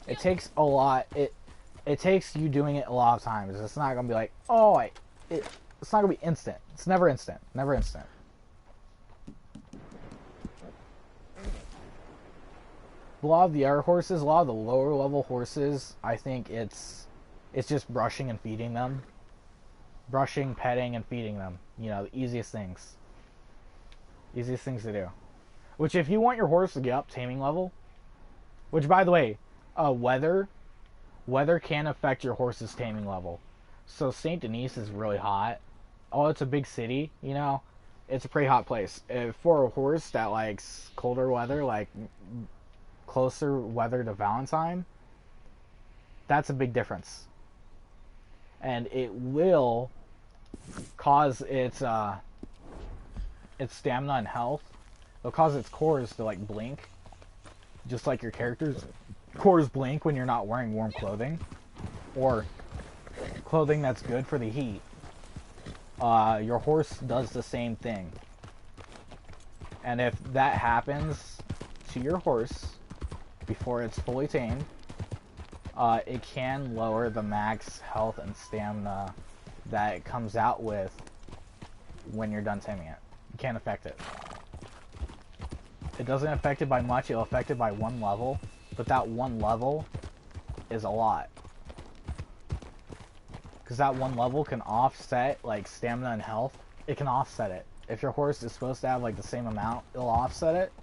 It takes a lot. It takes you doing it a lot of times. It's not gonna be like, oh, it's not gonna be instant. It's never instant. Never instant. A lot of the other horses, a lot of the lower level horses, I think it's just brushing and feeding them. Brushing, petting, and feeding them. You know, the easiest things. Easiest things to do. Which, if you want your horse to get up taming level, which, by the way, weather can affect your horse's taming level. So St. Denis is really hot. Oh, it's a big city, you know. It's a pretty hot place. For a horse that likes colder weather, like closer weather to Valentine, that's a big difference. And it will cause its stamina and health. It'll cause its cores to like blink, just like your character's cores blink when you're not wearing warm clothing or clothing that's good for the heat. Your horse does the same thing. And if that happens to your horse before it's fully tamed, it can lower the max health and stamina that it comes out with when you're done taming it. You can't affect it. It doesn't affect it by much, it'll affect it by one level, but that one level is a lot. Because that one level can offset, like, stamina and health. It can offset it. If your horse is supposed to have, like, the same amount, it'll offset it.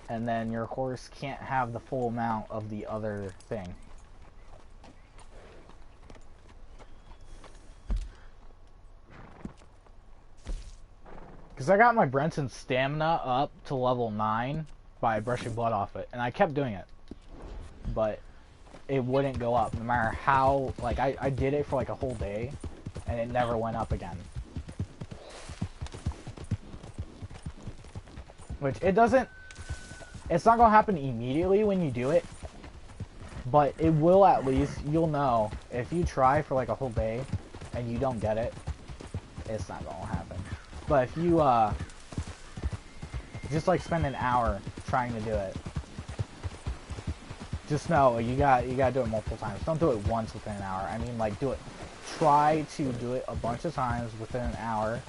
And then your horse can't have the full amount of the other thing. Because I got my Brenton stamina up to level 9 by brushing blood off it. And I kept doing it. But it wouldn't go up no matter how, like, I did it for like a whole day. And it never went up again. Which it doesn't, it's not going to happen immediately when you do it. But it will at least, you'll know. If you try for like a whole day and you don't get it, it's not going to happen. But if you, just like spend an hour trying to do it, just know you gotta do it multiple times. Don't do it once within an hour. I mean, like, do it, try to do it a bunch of times within an hour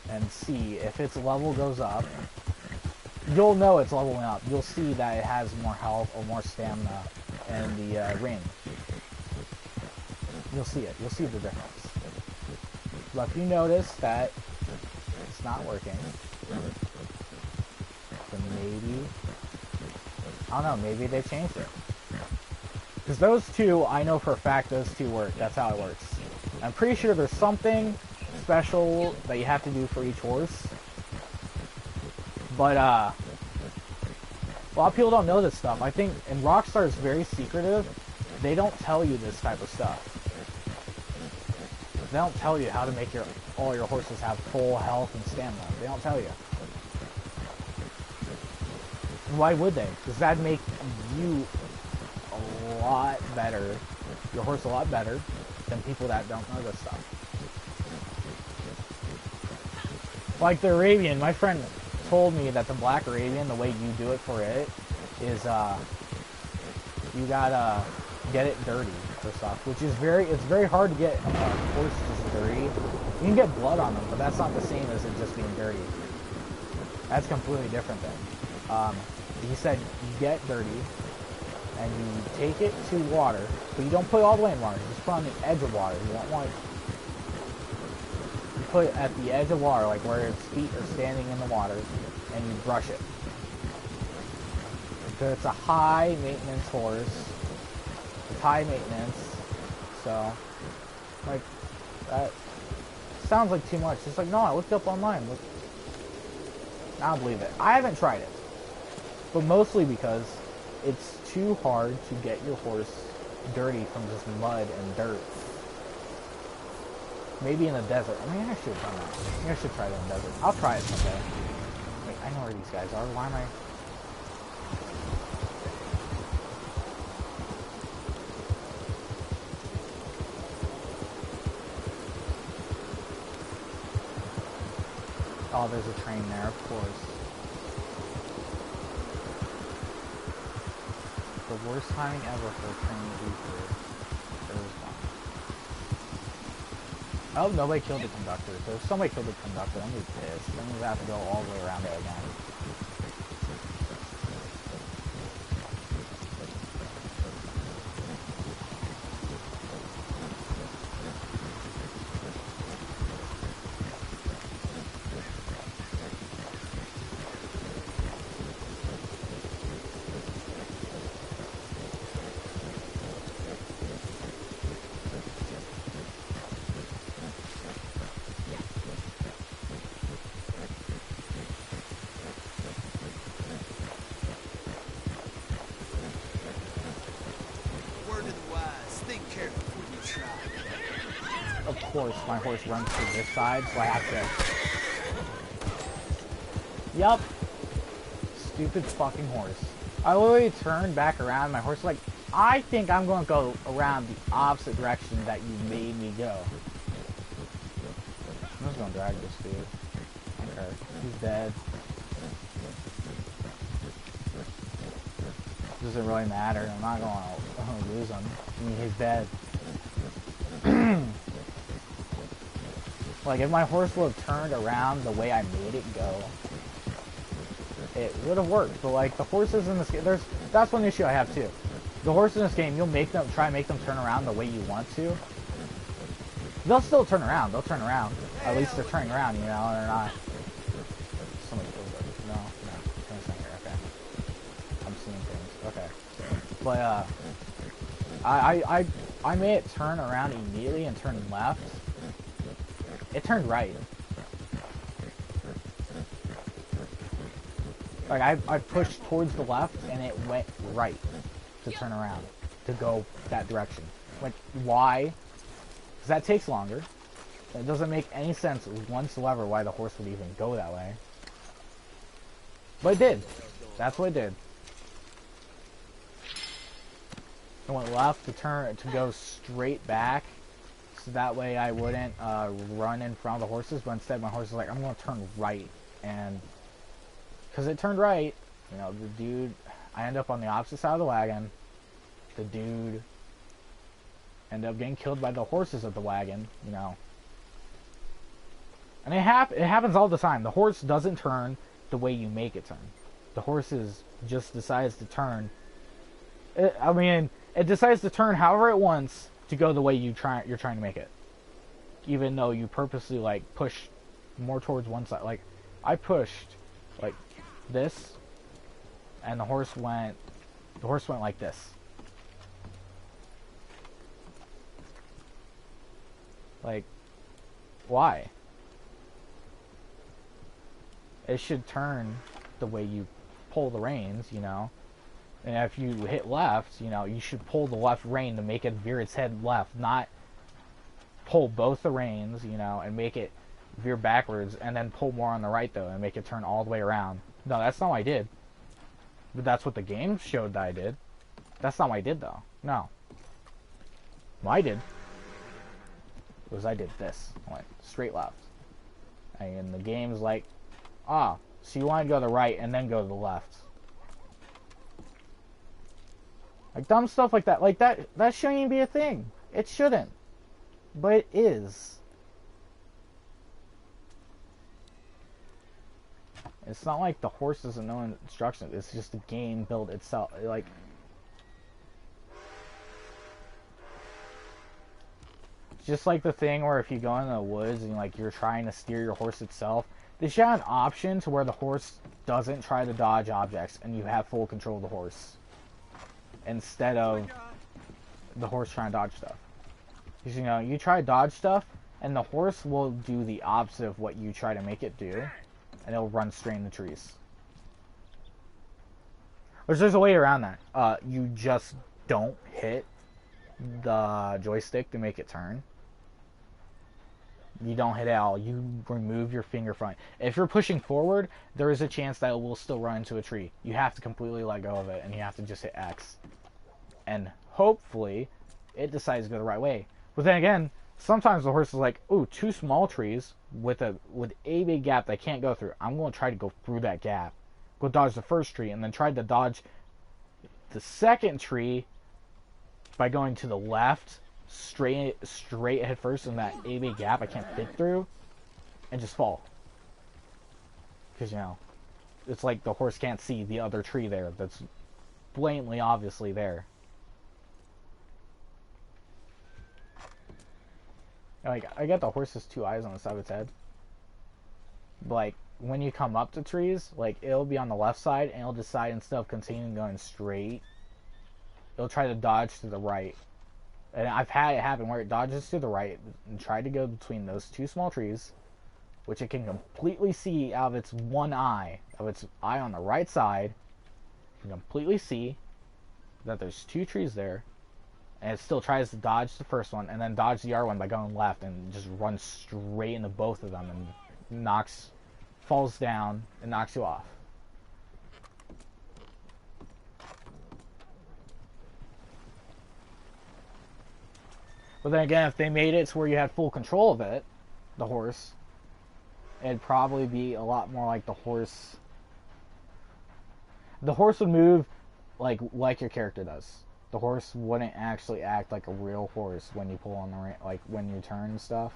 and see if its level goes up. You'll know it's leveling up. You'll see that it has more health or more stamina and the ring. You'll see it. You'll see the difference. But if you notice that it's not working, then maybe, I don't know, maybe they changed it. Because those two, I know for a fact those two work. That's how it works. I'm pretty sure there's something special that you have to do for each horse. But, a lot of people don't know this stuff. I think, and Rockstar is very secretive. They don't tell you this type of stuff. They don't tell you how to make all your horses have full health and stamina. They don't tell you. And why would they? Because that'd make you a lot better, your horse a lot better, than people that don't know this stuff. Like the Arabian, my friend told me that the Black Arabian, the way you do it for it, is you gotta get it dirty for stuff, which is it's very hard to get a horse just dirty. You can get blood on them, but that's not the same as it just being dirty. That's completely different thing. He said you get dirty, and you take it to water, but you don't put it all the way in water. You just put it on the edge of water. You don't want you put it at the edge of water, like where its feet are standing in the water, and you brush it. Because it's a high maintenance horse. It's high maintenance, so like that sounds like too much. It's like, no, I looked up online. Look, I don't believe it. I haven't tried it, but mostly because it's too hard to get your horse dirty from just mud and dirt. Maybe in the desert. I mean, I should have done that. Maybe I should try it in the desert. I'll try it someday. Wait, I know where these guys are. Why am I... Oh, there's a train there, of course. The worst timing ever for a train to be through. There was one. Oh, nobody killed the conductor. So if somebody killed the conductor, I'm gonna be pissed. I'm gonna have to go all the way around it again. Of course, my horse runs to this side, so I have to... Yup. Stupid fucking horse. I literally turned back around, my horse was like, I think I'm going to go around the opposite direction that you made me go. I'm just going to drag this dude. Okay, he's dead. Doesn't really matter, I'm not going to lose him. I mean, he's dead. Like, if my horse would have turned around the way I made it go, it would have worked. But, like, the horses in this game, that's one issue I have, too. The horses in this game, you'll try and make them turn around the way you want to. They'll still turn around. They'll turn around. At least they're turning around, you know, they're not... Somebody killed it. No. Turns not here, okay. I'm seeing things. Okay. But, I made it turn around immediately and turn left. It turned right. Like, I pushed towards the left, and it went right to turn around, to go that direction. Like, why? Because that takes longer. It doesn't make any sense whatsoever why the horse would even go that way. But it did. That's what it did. It went left to go straight back. So that way I wouldn't run in front of the horses, but instead my horse was like, I'm going to turn right. And because it turned right, you know, the dude, I end up on the opposite side of the wagon. The dude ended up getting killed by the horses of the wagon, you know. And it happens all the time. The horse doesn't turn the way you make it turn. The horse just decides to turn. I mean, it decides to turn however it wants to go the way you're trying to make it. Even though you purposely like push more towards one side. Like I pushed like this, and the horse went like this. Like, why? It should turn the way you pull the reins, you know. And if you hit left, you know, you should pull the left rein to make it veer its head left, not pull both the reins, you know, and make it veer backwards, and then pull more on the right, though, and make it turn all the way around. No, that's not what I did. But that's what the game showed that I did. That's not what I did, though. No. What I did was I did this. I went straight left. And the game's like, so you want to go to the right and then go to the left. Like dumb stuff like that. Like that shouldn't even be a thing. It shouldn't. But it is. It's not like the horse doesn't know instructions. It's just the game built itself. Like, just like the thing where if you go in the woods and like you're trying to steer your horse itself, they should have an option to where the horse doesn't try to dodge objects and you have full control of the horse, instead of the horse trying to dodge stuff. Because, you know, you try to dodge stuff and the horse will do the opposite of what you try to make it do, and it'll run straight in the trees. Which there's a way around that. You just don't hit the joystick to make it turn. You don't hit it at all. You remove your finger from it. If you're pushing forward, there is a chance that it will still run into a tree. You have to completely let go of it, and you have to just hit X. And hopefully, it decides to go the right way. But then again, sometimes the horse is like, ooh, two small trees with a big gap that I can't go through. I'm going to try to go through that gap. Go dodge the first tree, and then try to dodge the second tree by going to the left, straight head first in that big gap I can't fit through, and just fall. Because, you know, it's like the horse can't see the other tree there that's blatantly obviously there. Like, I get the horse has two eyes on the side of its head. But, like, when you come up to trees, like, it'll be on the left side, and it'll decide instead of continuing going straight, it'll try to dodge to the right. And I've had it happen where it dodges to the right and tried to go between those two small trees, which it can completely see out of its one eye, on the right side. You can completely see that there's two trees there, and it still tries to dodge the first one and then dodge the other one by going left and just runs straight into both of them and falls down and knocks you off. But then again, if they made it to where you had full control of it, the horse, it'd probably be a lot more like the horse. The horse would move like your character does. The horse wouldn't actually act like a real horse when you pull on the like when you turn and stuff.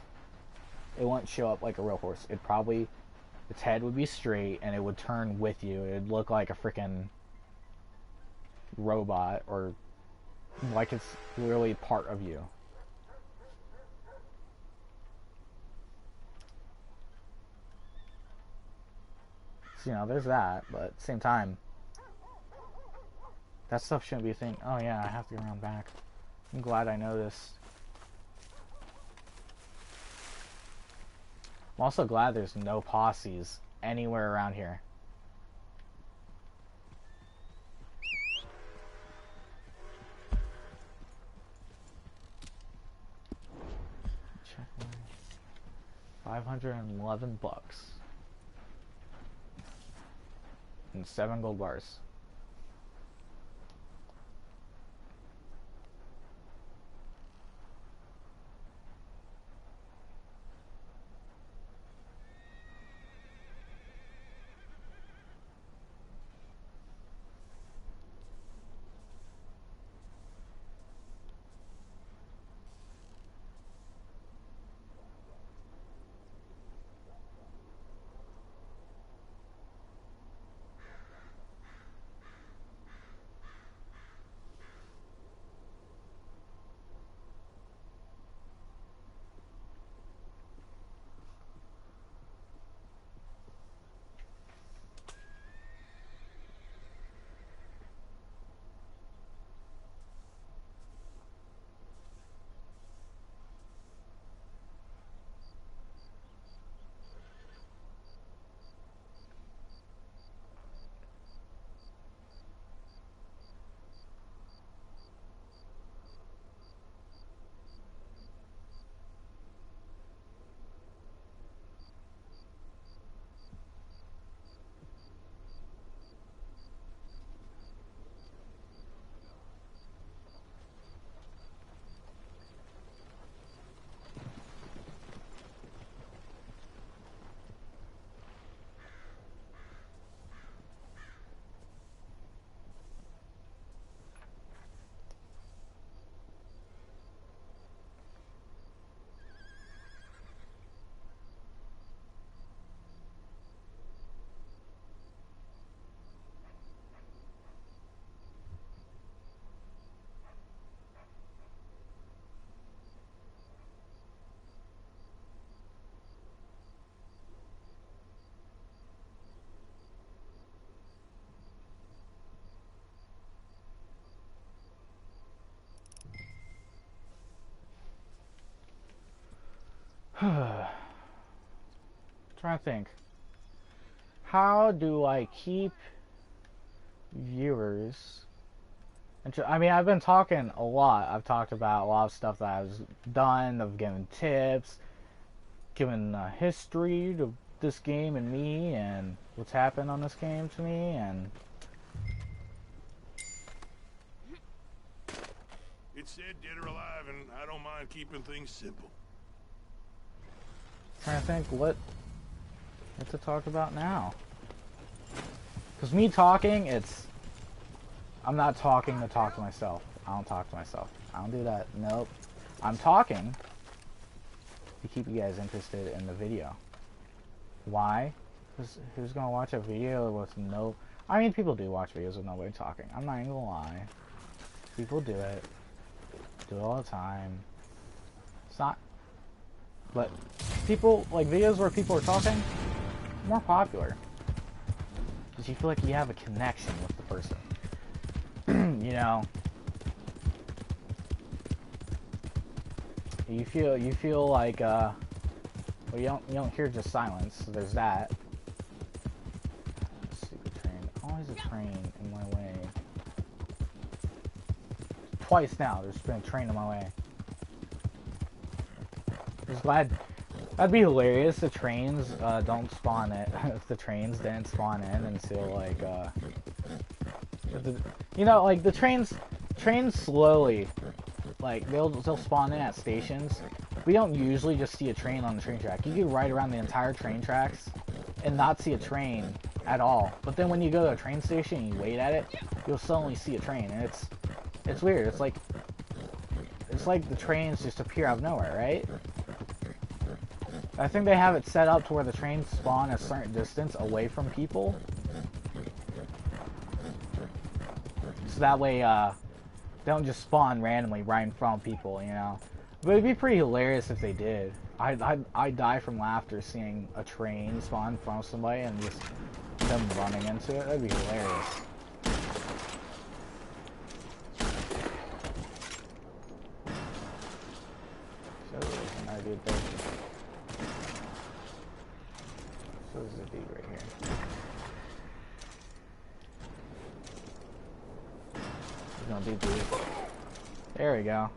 It wouldn't show up like a real horse. Its head would be straight and it would turn with you. It'd look like a freaking robot, or like it's literally part of you. So, you know, there's that, but at the same time, that stuff shouldn't be a thing. Oh yeah, I have to go around back. I'm glad I noticed. I'm also glad there's no posses anywhere around here. Check mine. $511. And 7 gold bars. Trying to think. How do I keep viewers? I mean, I've been talking a lot. I've talked about a lot of stuff that I've done. I've given tips, given history to this game and me, and what's happened on this game to me, and It's said dead or alive, and I don't mind keeping things simple. trying to think what to talk about now. Because me talking, I'm not talking to talk to myself. I don't talk to myself. I don't do that. Nope. I'm talking to keep you guys interested in the video. Why? Because who's going to watch a video with no... I mean, people do watch videos with nobody talking. I'm not even going to lie. People do it. Do it all the time. It's not... But people, like videos where people are talking, more popular. Because you feel like you have a connection with the person. You know, you feel like well, you don't hear just silence. So there's that. Stupid train. Always a train in my way. Twice now. There's been a train in my way. Just glad. That'd be hilarious. The trains don't spawn it. If the trains didn't spawn in until like you know, like the trains slowly, like they'll spawn in at stations. We don't usually just see a train on the train track. You can ride around the entire train tracks and not see a train at all. But then when you go to a train station and you wait at it, you'll suddenly see a train, and it's weird. It's like the trains just appear out of nowhere, right? I think they have it set up to where the trains spawn a certain distance away from people. So that way, they don't just spawn randomly right in front of people, you know. But it'd be pretty hilarious if they did. I'd die from laughter seeing a train spawn in front of somebody and just them running into it. That'd be hilarious. So there's an idea there. So there's a dude right here. Gonna do this. There we go.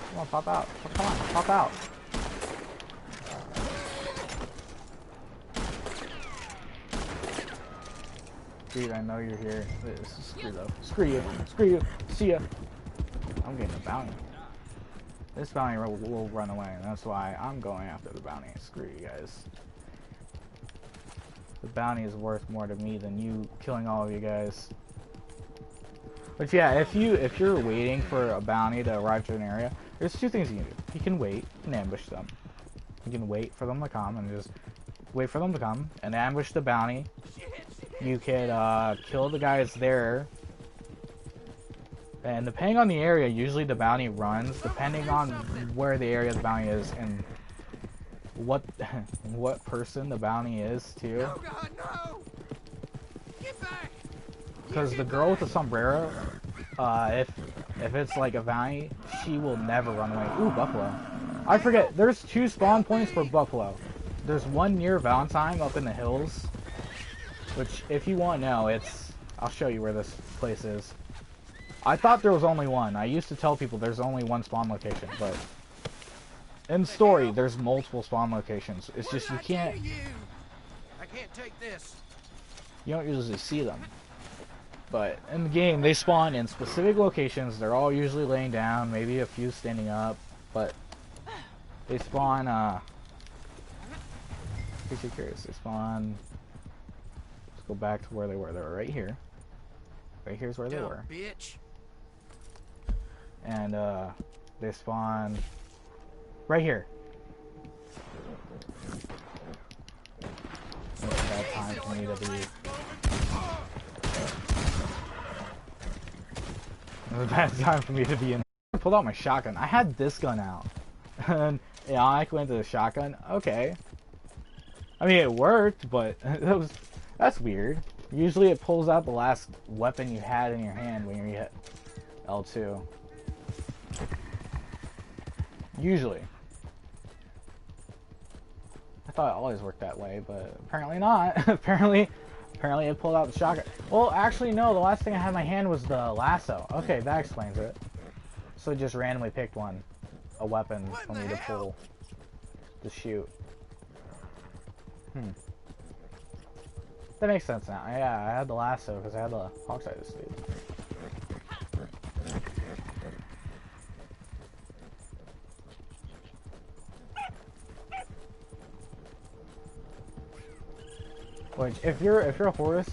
Come on, pop out. Come on, pop out. Dude, I know you're here. Screw though. Screw you. Screw you. See ya. I'm getting a bounty. This bounty will run away, and that's why I'm going after the bounty. Screw you guys. The bounty is worth more to me than you killing all of you guys. But yeah, if you're waiting for a bounty to arrive to an area, there's two things you can do. You can wait and ambush them. You can wait for them to come and just wait for them to come and ambush the bounty. You could kill the guys there. And depending on the area, usually the bounty runs, depending on where the area the bounty is and what person the bounty is too. Oh God, no! Get back! Because the girl with the sombrero, if it's like a bounty, she will never run away. Ooh, buffalo. I forget, there's 2 spawn points for buffalo. There's one near Valentine up in the hills, which if you want to know, I'll show you where this place is. I thought there was only one. I used to tell people there's only one spawn location, but in story, there's multiple spawn locations. It's just you can't... I can't take this. You don't usually see them. But in the game, they spawn in specific locations. They're all usually laying down, maybe a few standing up, but they spawn, in case you're curious, they spawn... Let's go back to where they were. They were right here. Right here's where they were. Bitch. And they spawn right here. It's a bad time for me to be. It's a bad time for me to be in. I pulled out my shotgun. I had this gun out, and yeah, I went to the shotgun. Okay. I mean, it worked, but that's weird. Usually it pulls out the last weapon you had in your hand when you hit L2. Usually. I thought it always worked that way, but apparently not. apparently it pulled out the shotgun. Well, actually, no. The last thing I had in my hand was the lasso. Okay, that explains it. So it just randomly picked one. A weapon for me to pull. To shoot. That makes sense now. Yeah, I had the lasso because I had the Hawkeye suit. Which, if your horse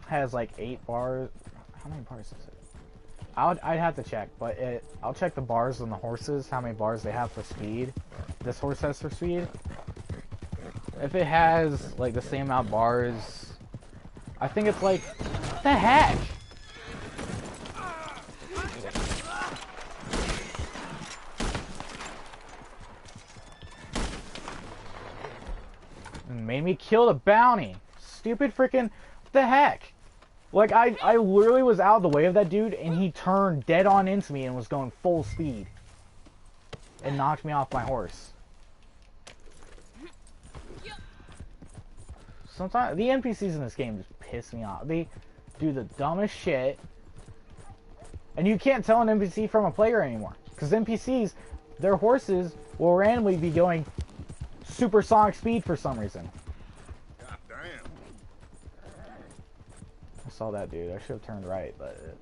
has like 8 bars, how many bars is it? I'd have to check, but I'll check the bars on the horses, how many bars they have for speed. This horse has for speed. If it has like the same amount of bars, I think it's like, what the heck? Made me kill the bounty. Stupid freaking, what the heck? Like, I literally was out of the way of that dude, and he turned dead on into me and was going full speed. And knocked me off my horse. Sometimes, the NPCs in this game just piss me off. They do the dumbest shit. And you can't tell an NPC from a player anymore. Because NPCs, their horses will randomly be going supersonic speed for some reason. God damn. I saw that dude. I should have turned right, but...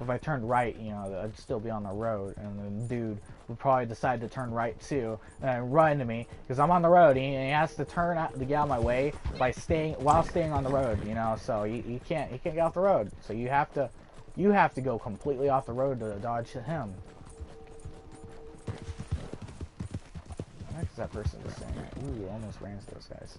If I turned right, you know, I'd still be on the road, and the dude would probably decide to turn right too, and run to me, because I'm on the road, and he has to turn out to get out of my way by while staying on the road, you know, so you can't get off the road, so you have to go completely off the road to dodge him. What is that person just saying? Ooh, almost ran into those guys.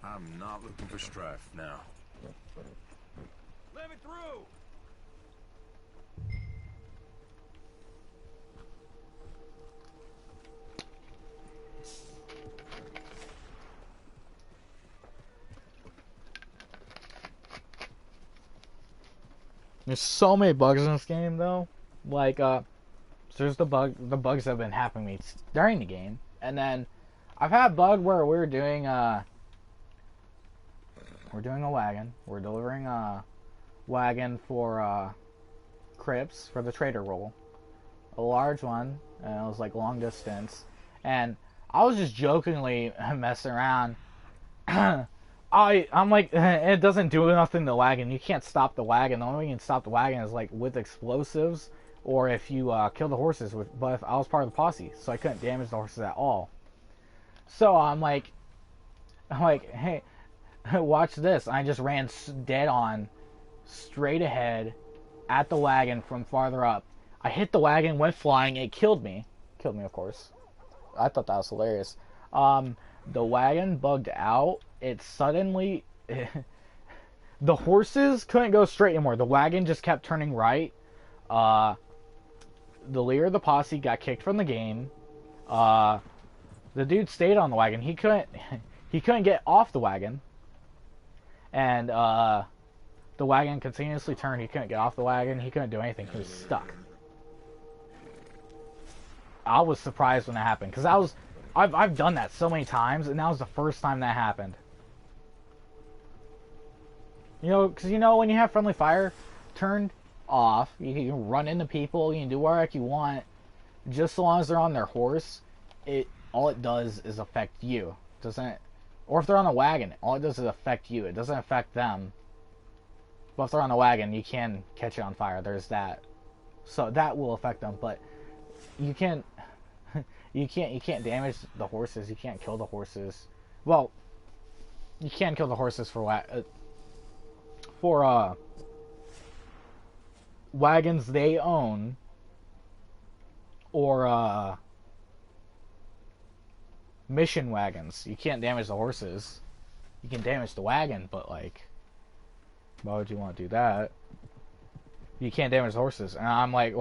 I'm not looking for strife now. Let me through! There's so many bugs in this game, though. Like, so there's the bugs that have been happening to me during the game, and then I've had a bug where we're doing a wagon. We're delivering a wagon for Crips for the trader role, a large one, and it was like long distance, and I was just jokingly messing around. I'm like, it doesn't do nothing to the wagon. You can't stop the wagon. The only way you can stop the wagon is like with explosives, or if you kill the horses. But if I was part of the posse, so I couldn't damage the horses at all. So I'm like, hey, watch this. I just ran dead on, straight ahead, at the wagon from farther up. I hit the wagon, went flying. It killed me. Killed me, of course. I thought that was hilarious. The wagon bugged out. It suddenly... the horses couldn't go straight anymore. The wagon just kept turning right. The leader of the posse got kicked from the game. The dude stayed on the wagon. He couldn't get off the wagon. And the wagon continuously turned. He couldn't get off the wagon. He couldn't do anything. He was stuck. I was surprised when that happened, because I've done that so many times, and that was the first time that happened. You know, because you know when you have friendly fire turned off, you can run into people, you can do whatever you want, just so long as they're on their horse. All it does is affect you. Doesn't, or if they're on the wagon, all it does is affect you. It doesn't affect them. But if they're on the wagon, you can catch it on fire. There's that. So that will affect them, but you can't damage the horses. You can't kill the horses. Well, you can kill the horses for wagons they own, or mission wagons. You can't damage the horses. You can damage the wagon, but like, why would you want to do that? You can't damage the horses. And I'm like,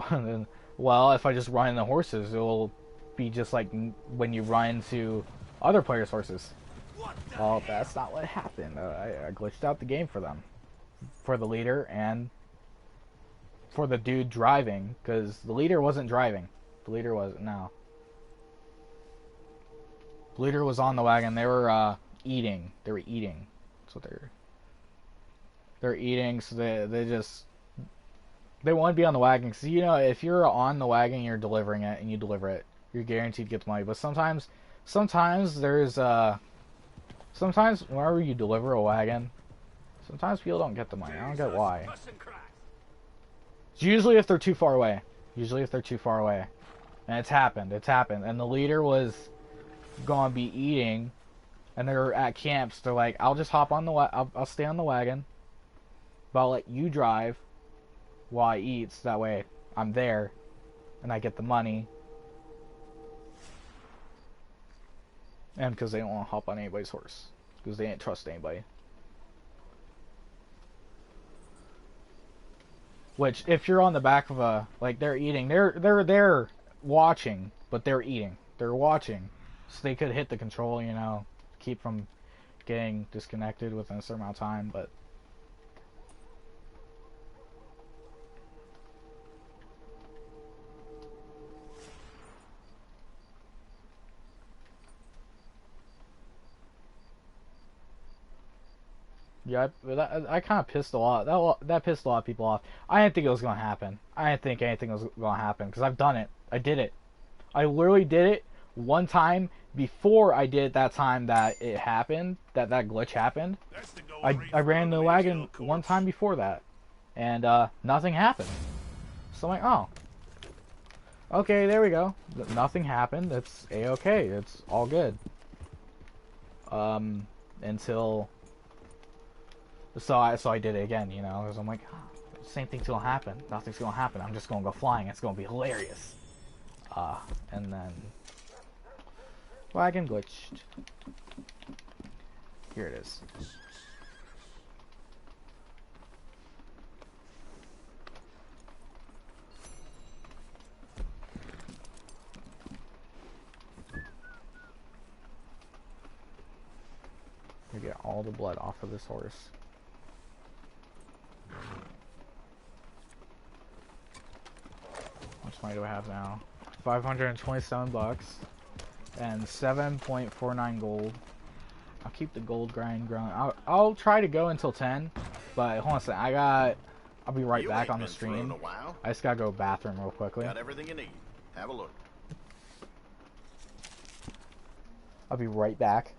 well, if I just run the horses, it will be just like when you run to other players' horses. Well, that's not what happened. I glitched out the game for them. For the leader and for the dude driving, because the leader wasn't driving. The leader wasn't, no. The leader was on the wagon. They were eating. They were eating. That's what they're eating, so they want to be on the wagon. Because, you know, if you're on the wagon, you're delivering it, and you deliver it, you're guaranteed to get the money. But sometimes there's, sometimes whenever you deliver a wagon, sometimes people don't get the money. I don't get why. It's usually if they're too far away. And it's happened. And the leader was going to be eating, and they're at camps. They're like, I'll just hop on the I'll stay on the wagon, but I'll let you drive while I eat, so that way I'm there and I get the money. And because they don't want to hop on anybody's horse, because they didn't trust anybody. Which, if you're on the back of a, like, they're eating, they're watching, but they're eating. They're watching, so they could hit the control, you know, keep from getting disconnected within a certain amount of time, but yeah, I kind of pissed a lot. That pissed a lot of people off. I didn't think it was going to happen. I didn't think anything was going to happen, because I've done it. I did it. I literally did it one time before I did that time that it happened, that glitch happened. I ran the wagon one time before that, and nothing happened. So I'm like, oh, okay, there we go. Nothing happened. It's a-okay. It's all good. Until... So I did it again, you know, because I'm like, oh, same thing's gonna happen. Nothing's gonna happen. I'm just gonna go flying. It's gonna be hilarious. And then wagon glitched. Here it is. We get all the blood off of this horse. How much money do I have now? 527 bucks and 7.49 gold. I'll keep the gold grind growing. I'll try to go until 10, but hold on a second. I'll be right back on the stream. I just gotta go bathroom real quickly. Got everything you need. Have a look. I'll be right back.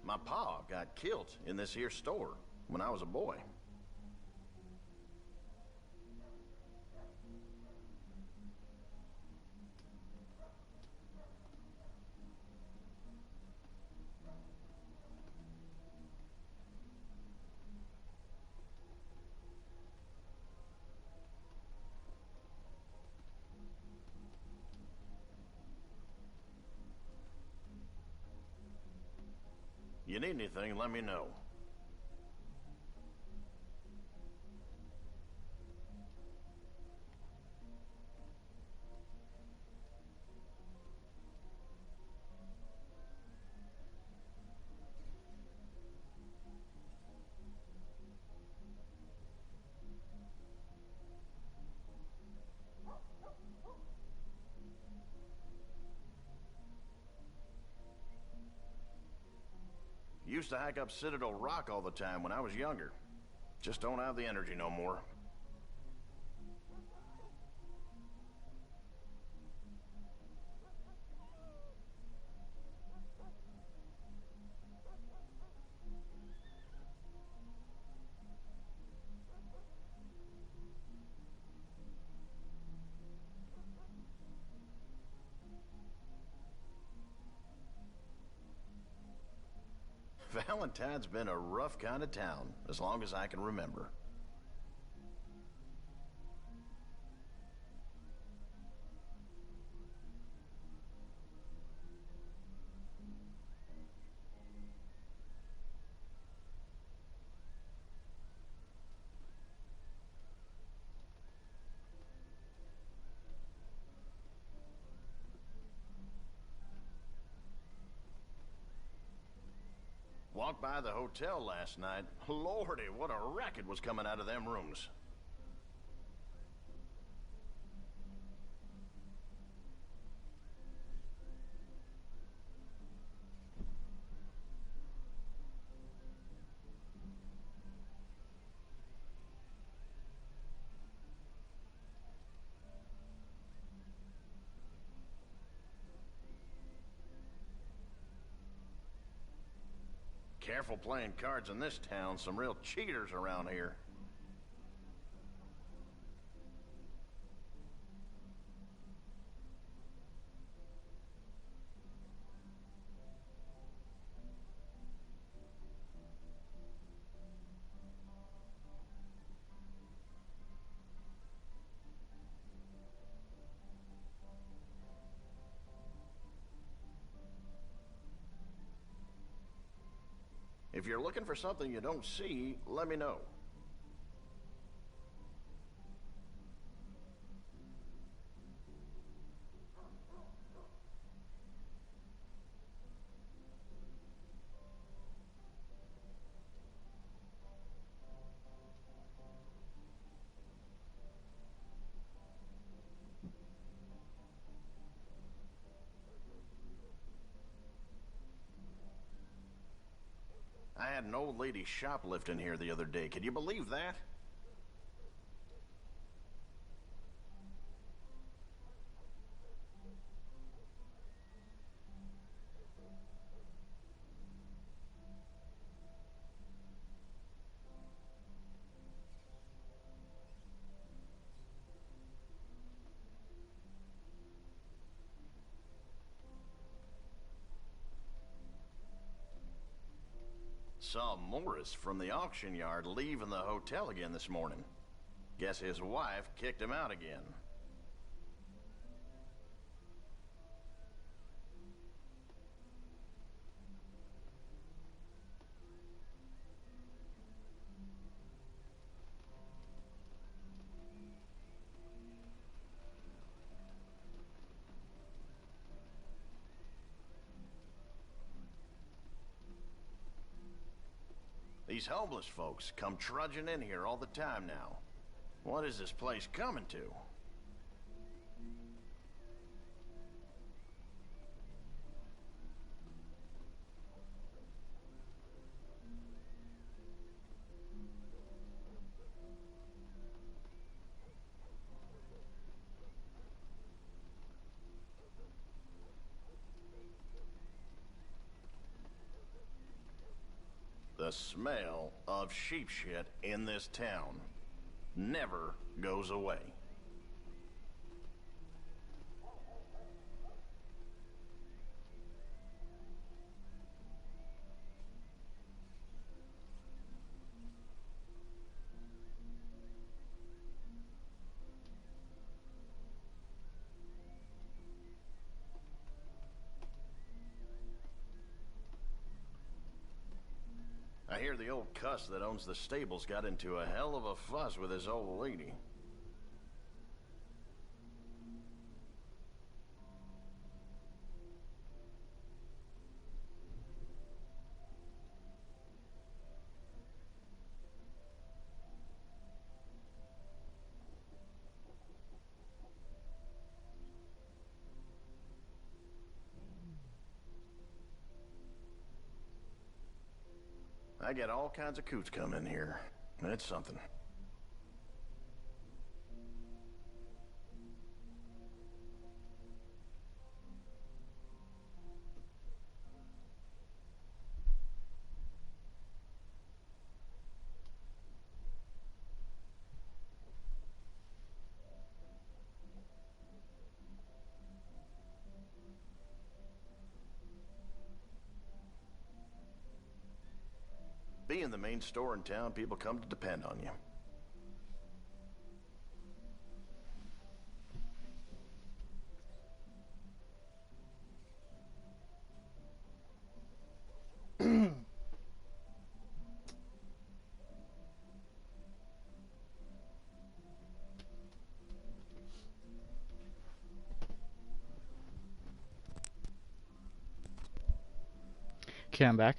My pa got killed in this here store when I was a boy. You need anything, let me know. Used to hike up Citadel Rock all the time when I was younger. Just don't have the energy no more. Valentine's been a rough kind of town, as long as I can remember. Walked by the hotel last night. Lordy, what a racket was coming out of them rooms. Careful playing cards in this town. Some real cheaters around here. If you're looking for something you don't see, let me know. I had an old lady shoplifting here the other day. Can you believe that? Saw Morris from the auction yard leaving the hotel again this morning. Guess his wife kicked him out again. These homeless folks come trudging in here all the time now. What is this place coming to? The smell of sheep shit in this town never goes away. I hear the old cuss that owns the stables got into a hell of a fuss with his old lady. I get all kinds of coots coming in here. That's something. Being the main store in town, people come to depend on you. Okay, I'm back.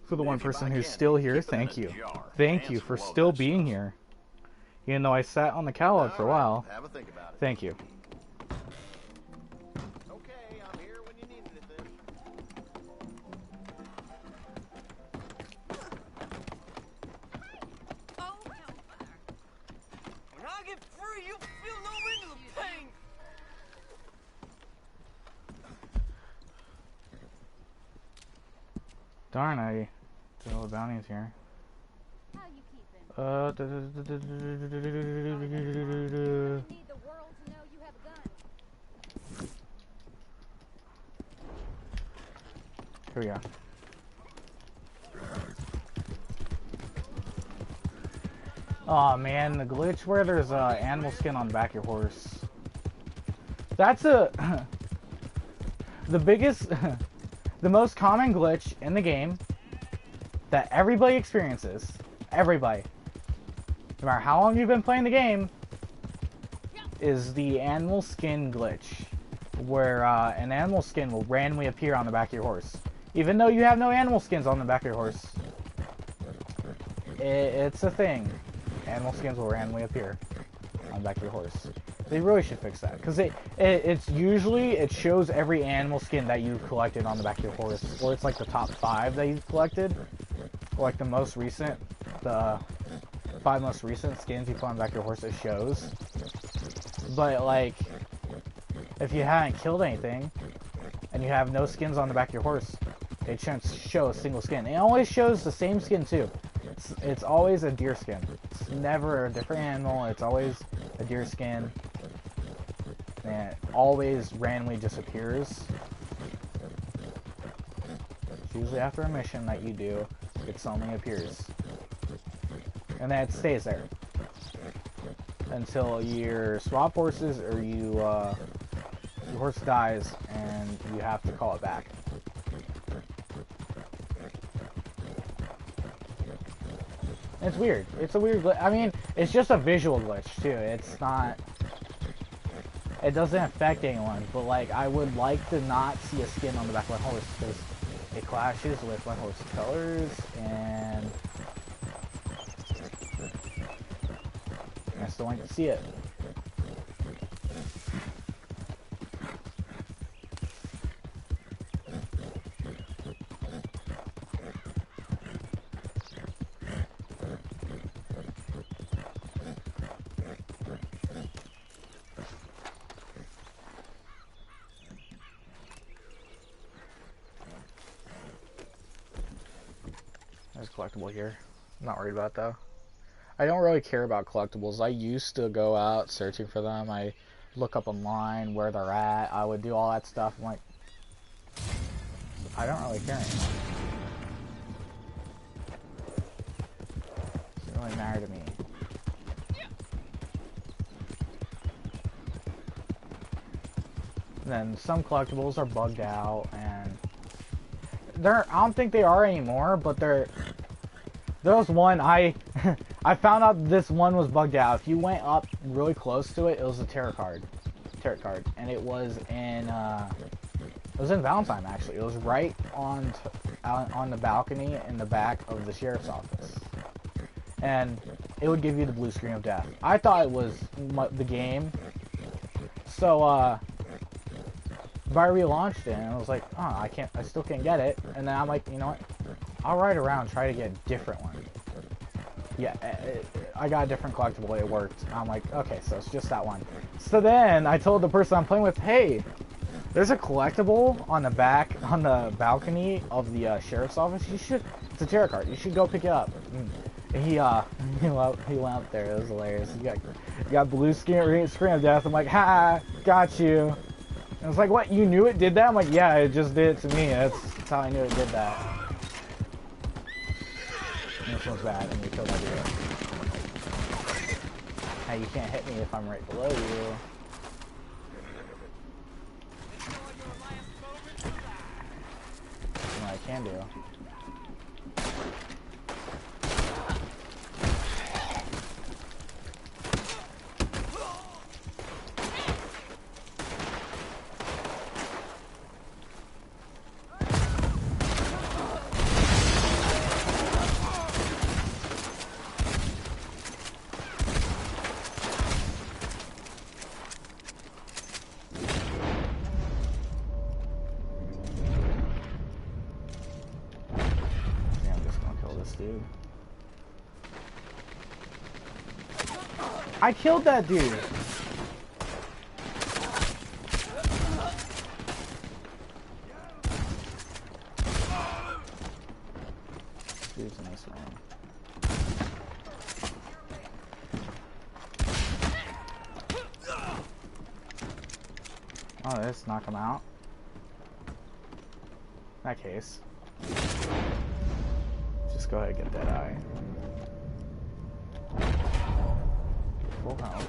For the one person who's still here, thank you. Thank you for still being here. Even though I sat on the catalog for a while. Have a think about it. Thank you. Okay, I'm here when you need anything. Oh, hellfire. When I get free, you'll feel no end of the pain. Darn, I did all the bounties here. Here we go. Oh man, the glitch where there's animal skin on the back of your horse. That's the biggest, the most common glitch in the game that everybody experiences. Everybody. No matter how long you've been playing the game, is the animal skin glitch. Where an animal skin will randomly appear on the back of your horse. Even though you have no animal skins on the back of your horse. It's a thing. Animal skins will randomly appear on the back of your horse. They really should fix that. Because it's usually, it shows every animal skin that you collected on the back of your horse. Or it's like the top 5 that you've collected. Or like the most recent, the 5 most recent skins you put on the back of your horse, it shows. But like, if you haven't killed anything, and you have no skins on the back of your horse, it shouldn't show a single skin. It always shows the same skin too. It's always a deer skin. It's never a different animal, it's always a deer skin. And it always randomly disappears. It's usually after a mission that you do, it suddenly appears. And then it stays there. Until you swap horses or your horse dies and you have to call it back. It's weird. It's a weird glitch. I mean, it's just a visual glitch too. It's not... It doesn't affect anyone, but like, I would like to not see a skin on the back of my horse because it clashes with my horse's colors and I still like to see it. There's a collectible here. I'm not worried about that though. I don't really care about collectibles. I used to go out searching for them. I look up online where they're at. I would do all that stuff. I'm like, I don't really care anymore. It doesn't really matter to me. And then some collectibles are bugged out, and I don't think they are anymore, but there was one I found out this one was bugged out. If you went up really close to it, it was a tarot card, and it was in Valentine actually. It was right on the balcony in the back of the sheriff's office, and it would give you the blue screen of death. I thought it was the game, so but I relaunched it and I was like, oh, I still can't get it. And then I'm like, you know what? I'll ride around, try to get a different one. Yeah, I got a different collectible, it worked. I'm like, okay, so it's just that one. So then I told the person I'm playing with, hey, there's a collectible on the balcony of the sheriff's office. It's a tarot card. You should go pick it up. And he went up there. It was hilarious. He got blue screen of death. I'm like, ha, got you. And it's like, what, you knew it did that? I'm like, yeah, it just did it to me. That's how I knew it did that. this one's bad, and you kill that dude. Hey, you can't hit me if I'm right below you. That's what I can do. Dude. I killed that dude! Dude's in this room. Oh, this knock him out. In that case. Just go ahead and get that eye. Full health.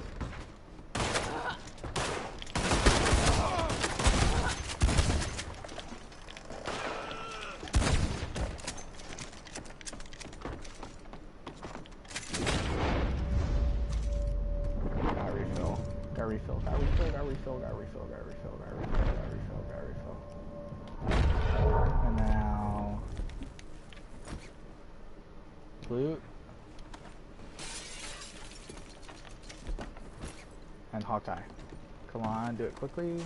Got refill. Got refill. Got refill. Got refill. Got refill. Got refill. Got refill. Got refill. Got refill. And now loot and Hawkeye. Come on, do it quickly.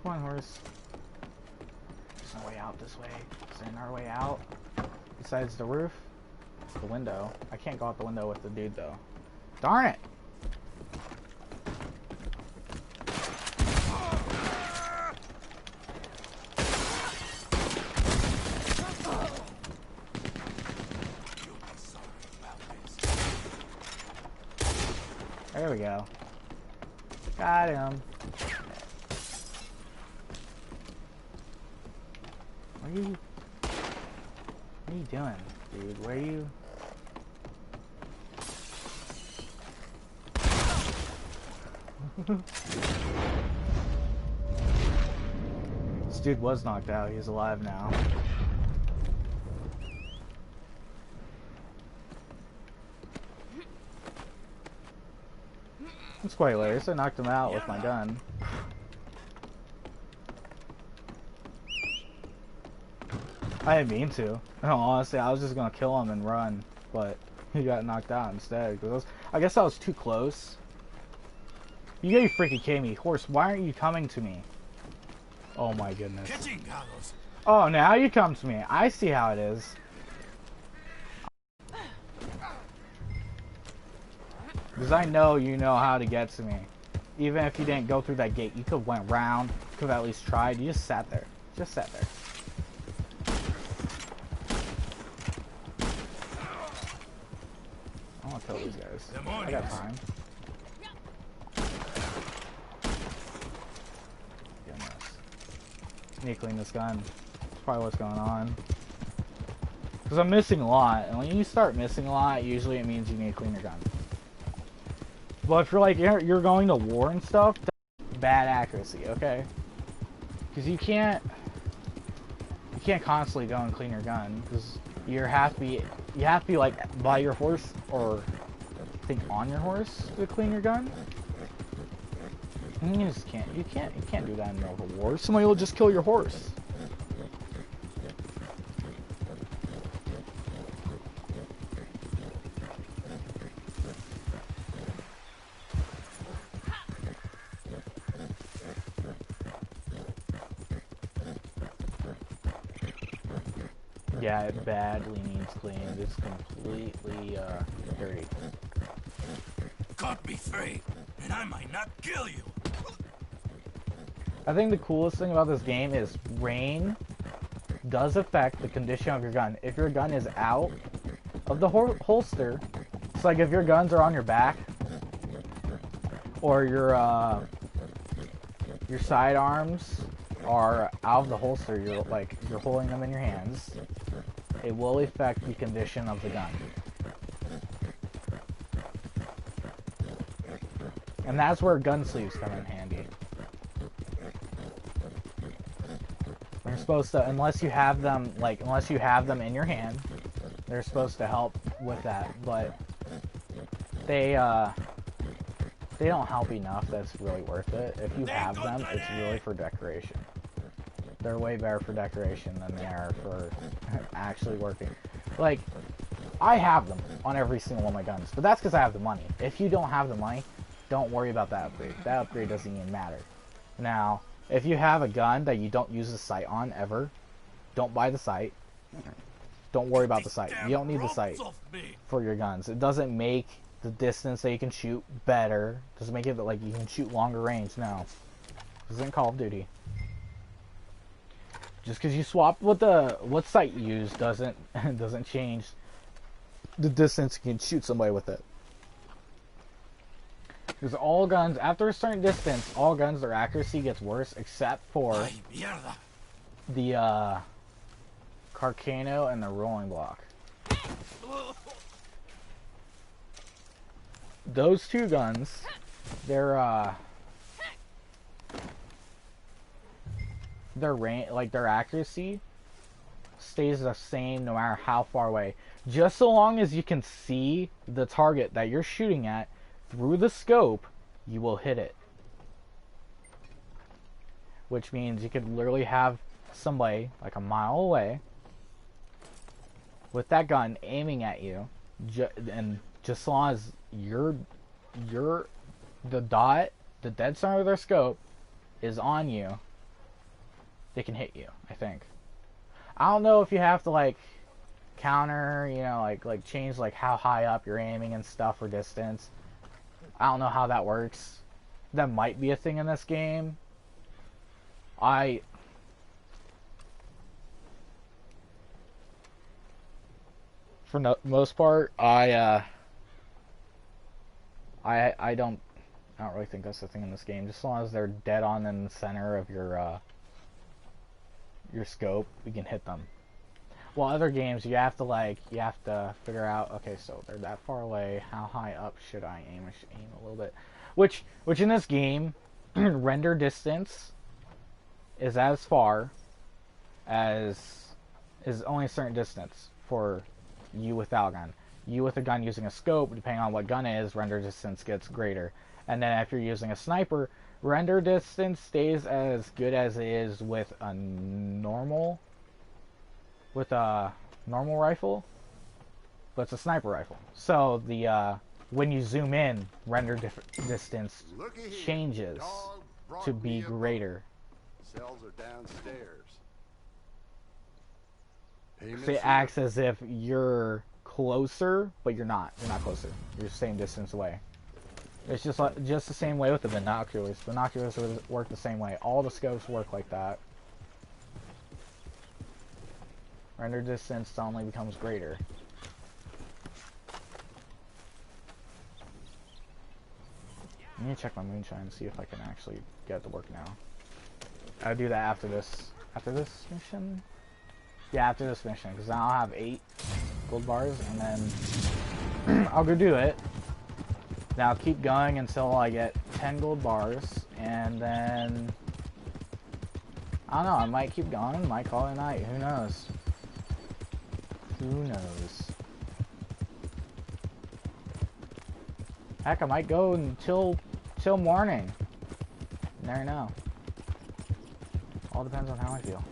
Come on, horse. There's no way out this way. Is there our way out? Besides the roof? It's the window. I can't go out the window with the dude though. Darn it! There we go. Got him. What are you doing, dude? Where are you? This dude was knocked out. He's alive now. It's quite hilarious. I knocked him out with my gun. I didn't mean to. No, honestly, I was just gonna kill him and run, but he got knocked out instead. Cause I guess I was too close. You gotta be freaking kidding me, horse! Why aren't you coming to me? Oh my goodness! Oh, now you come to me. I see how it is. Because I know you know how to get to me. Even if you didn't go through that gate, you could have went around. Could have at least tried. You just sat there. Just sat there. I want to kill these guys. I got time. Goodness. Need to clean this gun. That's probably what's going on. Because I'm missing a lot. And when you start missing a lot, usually it means you need to clean your gun. But if you're like, you're going to war and stuff, that's bad accuracy, okay? Because you can't constantly go and clean your gun. Because you have to be like by your horse or I think on your horse to clean your gun. And you just can't do that in the middle of a war. Somebody will just kill your horse. Yeah, it badly needs cleaned. It's completely dirty. Cut me free, and I might not kill you. I think the coolest thing about this game is rain does affect the condition of your gun. If your gun is out of the holster, it's like if your guns are on your back, or your sidearms are out of the holster, you're holding them in your hands, it will affect the condition of the gun. And that's where gun sleeves come in handy. They're supposed to, unless you have them in your hand, they're supposed to help with that, but they don't help enough that's really worth it. If you have them, it's really for decoration. They're way better for decoration than they are for actually working. Like, I have them on every single one of my guns, but that's because I have the money. If you don't have the money, don't worry about that upgrade. That upgrade doesn't even matter. Now, if you have a gun that you don't use the sight on ever, don't buy the sight. Don't worry about the sight. You don't need the sight for your guns. It doesn't make the distance that you can shoot better. Doesn't make it like you can shoot longer range. No. This isn't Call of Duty. Just because you swap what sight you use doesn't change the distance you can shoot somebody with it. Because all guns, after a certain distance, all guns, their accuracy gets worse, except for the Carcano and the Rolling Block. Those two guns, their accuracy stays the same no matter how far away. Just so long as you can see the target that you're shooting at through the scope, you will hit it. Which means you could literally have somebody like a mile away with that gun aiming at you, and just as long as the dead center of their scope is on you, they can hit you, I think. I don't know if you have to like counter, you know, like change like how high up you're aiming and stuff or distance. I don't know how that works. That might be a thing in this game. For the most part, I don't really think that's the thing in this game. Just as long as they're dead on in the center of your scope, we can hit them. Well, other games you have to figure out, okay, so they're that far away, how high up should I aim? I should aim a little bit. Which in this game, render distance is as far as is only a certain distance for you without a gun. You with a gun using a scope, depending on what gun it is, render distance gets greater. And then if you're using a sniper, render distance stays as good as it is with a normal rifle, but it's a sniper rifle. So the when you zoom in, render distance changes to be greater. Cells are downstairs. So it acts as if you're closer, but you're not. You're not closer. You're the same distance away. It's just the same way with the binoculars. Binoculars work the same way. All the scopes work like that. Render distance only becomes greater. Let me check my moonshine and see if I can actually get it to work now. I'll do that after this. After this mission? Yeah, after this mission, because now I'll have 8 gold bars, and then I'll go do it. Now I'll keep going until I get 10 gold bars, and then I don't know, I might keep going, might call it a night, who knows? Who knows? Heck, I might go until morning. You never know. All depends on how I feel.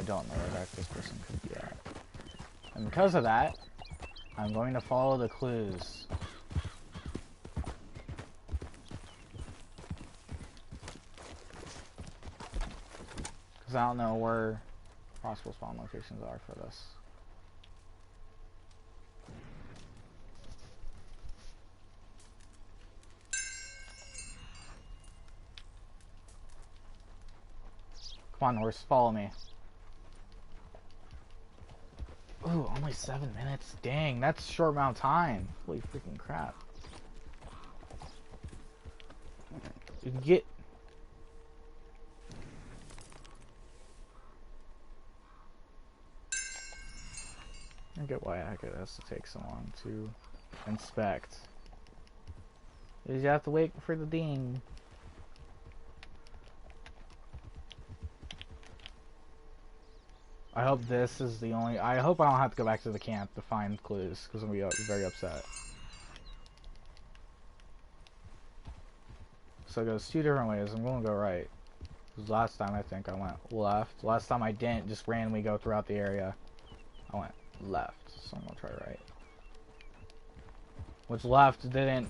don't know where the heck this person could be at. And because of that, I'm going to follow the clues. Because I don't know where possible spawn locations are for this. Come on, horse, follow me. Ooh, only 7 minutes? Dang, that's a short amount of time. Holy freaking crap. You can get... I get why it has to take so long to inspect. You have to wait for the ding. I hope this is the only... I hope I don't have to go back to the camp to find clues, because I'm going to be very upset. So it goes 2 different ways. I'm going to go right. Because last time I think I went left. Last time I didn't just randomly go throughout the area. I went left. So I'm going to try right. Which left didn't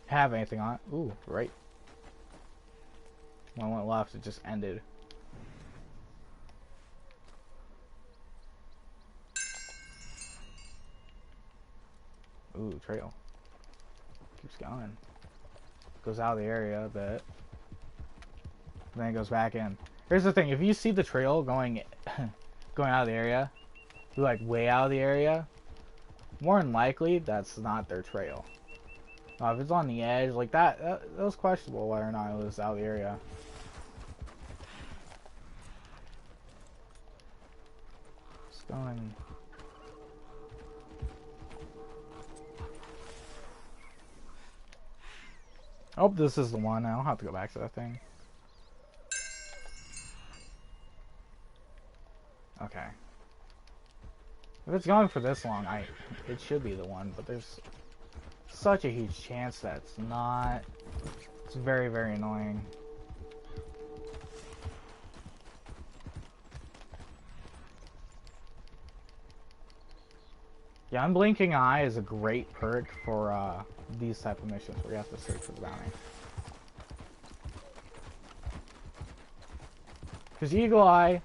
have anything on it. Ooh, right. When I went left, it just ended. Ooh, trail. Keeps going. Goes out of the area a bit. Then it goes back in. Here's the thing, if you see the trail going going out of the area, like way out of the area, more than likely that's not their trail. If it's on the edge, like that was questionable whether or not it was out of the area. It's going... I hope this is the one. I don't have to go back to that thing. Okay. If it's going for this long, it should be the one, but there's such a huge chance that it's not. It's very, very annoying. Yeah, Unblinking Eye is a great perk for these type of missions where you have to search for the bounty. Because Eagle Eye,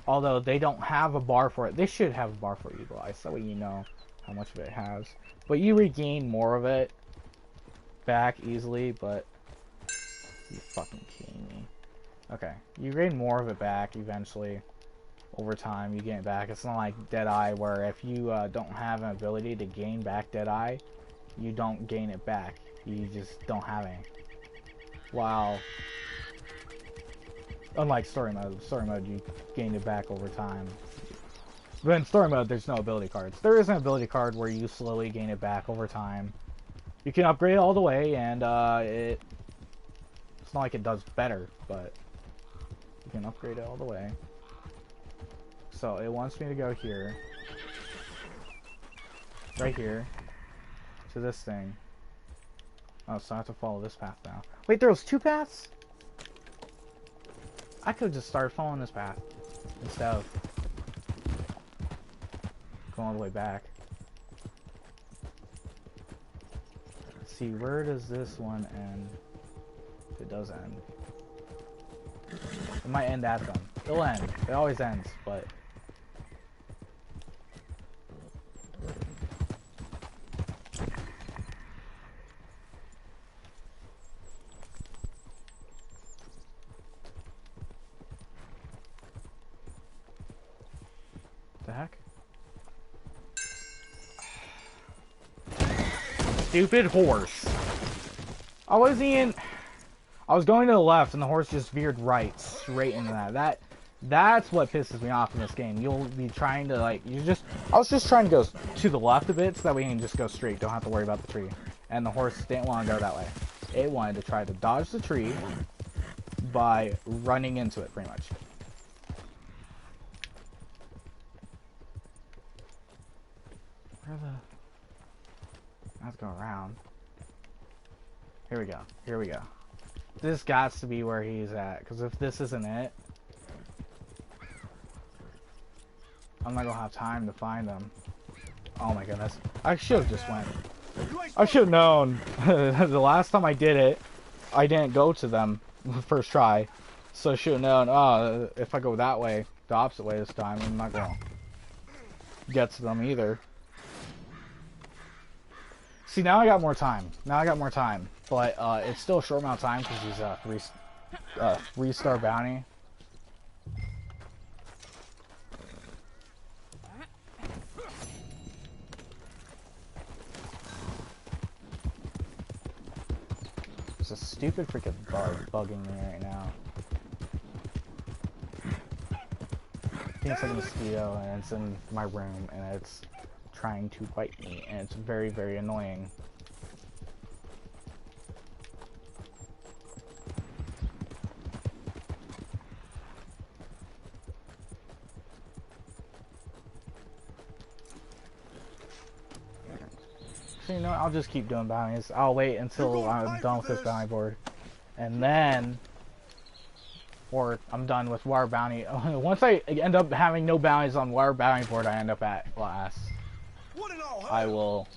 although they don't have a bar for it, they should have a bar for Eagle Eye, so that way you know how much of it has. But you regain more of it back easily, but... You fucking kidding me. Okay, you gain more of it back eventually. Over time, you gain it back. It's not like Deadeye, where if you don't have an ability to gain back Deadeye, you don't gain it back. You just don't have any. Wow. Unlike story mode. Story mode, you gain it back over time. But in story mode, there's no ability cards. There is an ability card where you slowly gain it back over time. You can upgrade it all the way, and it's not like it does better, but you can upgrade it all the way. So it wants me to go here, right here, to this thing. Oh, so I have to follow this path now. Wait, there was 2 paths? I could have just started following this path instead of going all the way back. Let's see, where does this one end? If it does end. It might end at them. It'll end. It always ends, but... The heck? Stupid horse. I was going to the left and the horse just veered right, straight into that. That's what pisses me off in this game. You'll be trying to I was just trying to go to the left a bit so that we can just go straight, don't have to worry about the tree. And the horse didn't want to go that way. It wanted to try to dodge the tree by running into it, pretty much. Where the... I have to go around. Here we go. Here we go. This got to be where he's at, because if this isn't it... I'm not gonna have time to find them. Oh my goodness. I should have just went. I should have known. The last time I did it, I didn't go to them the first try. So I should have known, oh, if I go that way, the opposite way this time, I'm not gonna get to them either. See, now I got more time. But it's still a short amount of time because he's a 3-star bounty. There's a stupid freaking bug bugging me right now. I think it's like a mosquito and it's in my room and it's trying to bite me and it's very, very annoying. So, you know, I'll just keep doing bounties. I'll wait until I'm done with this bounty board. And then, or I'm done with Water Bounty. Once I end up having no bounties on Water Bounty board I end up at last, I will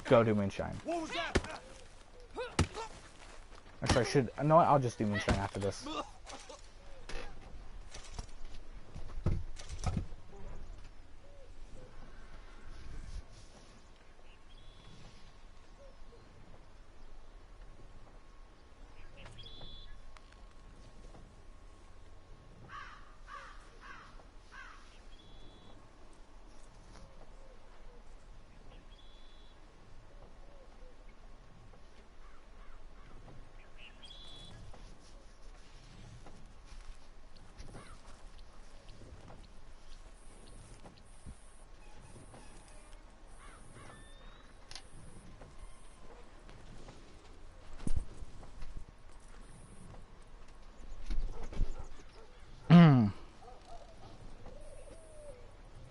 go do Moonshine. Actually, I should, you know what, I'll just do Moonshine after this.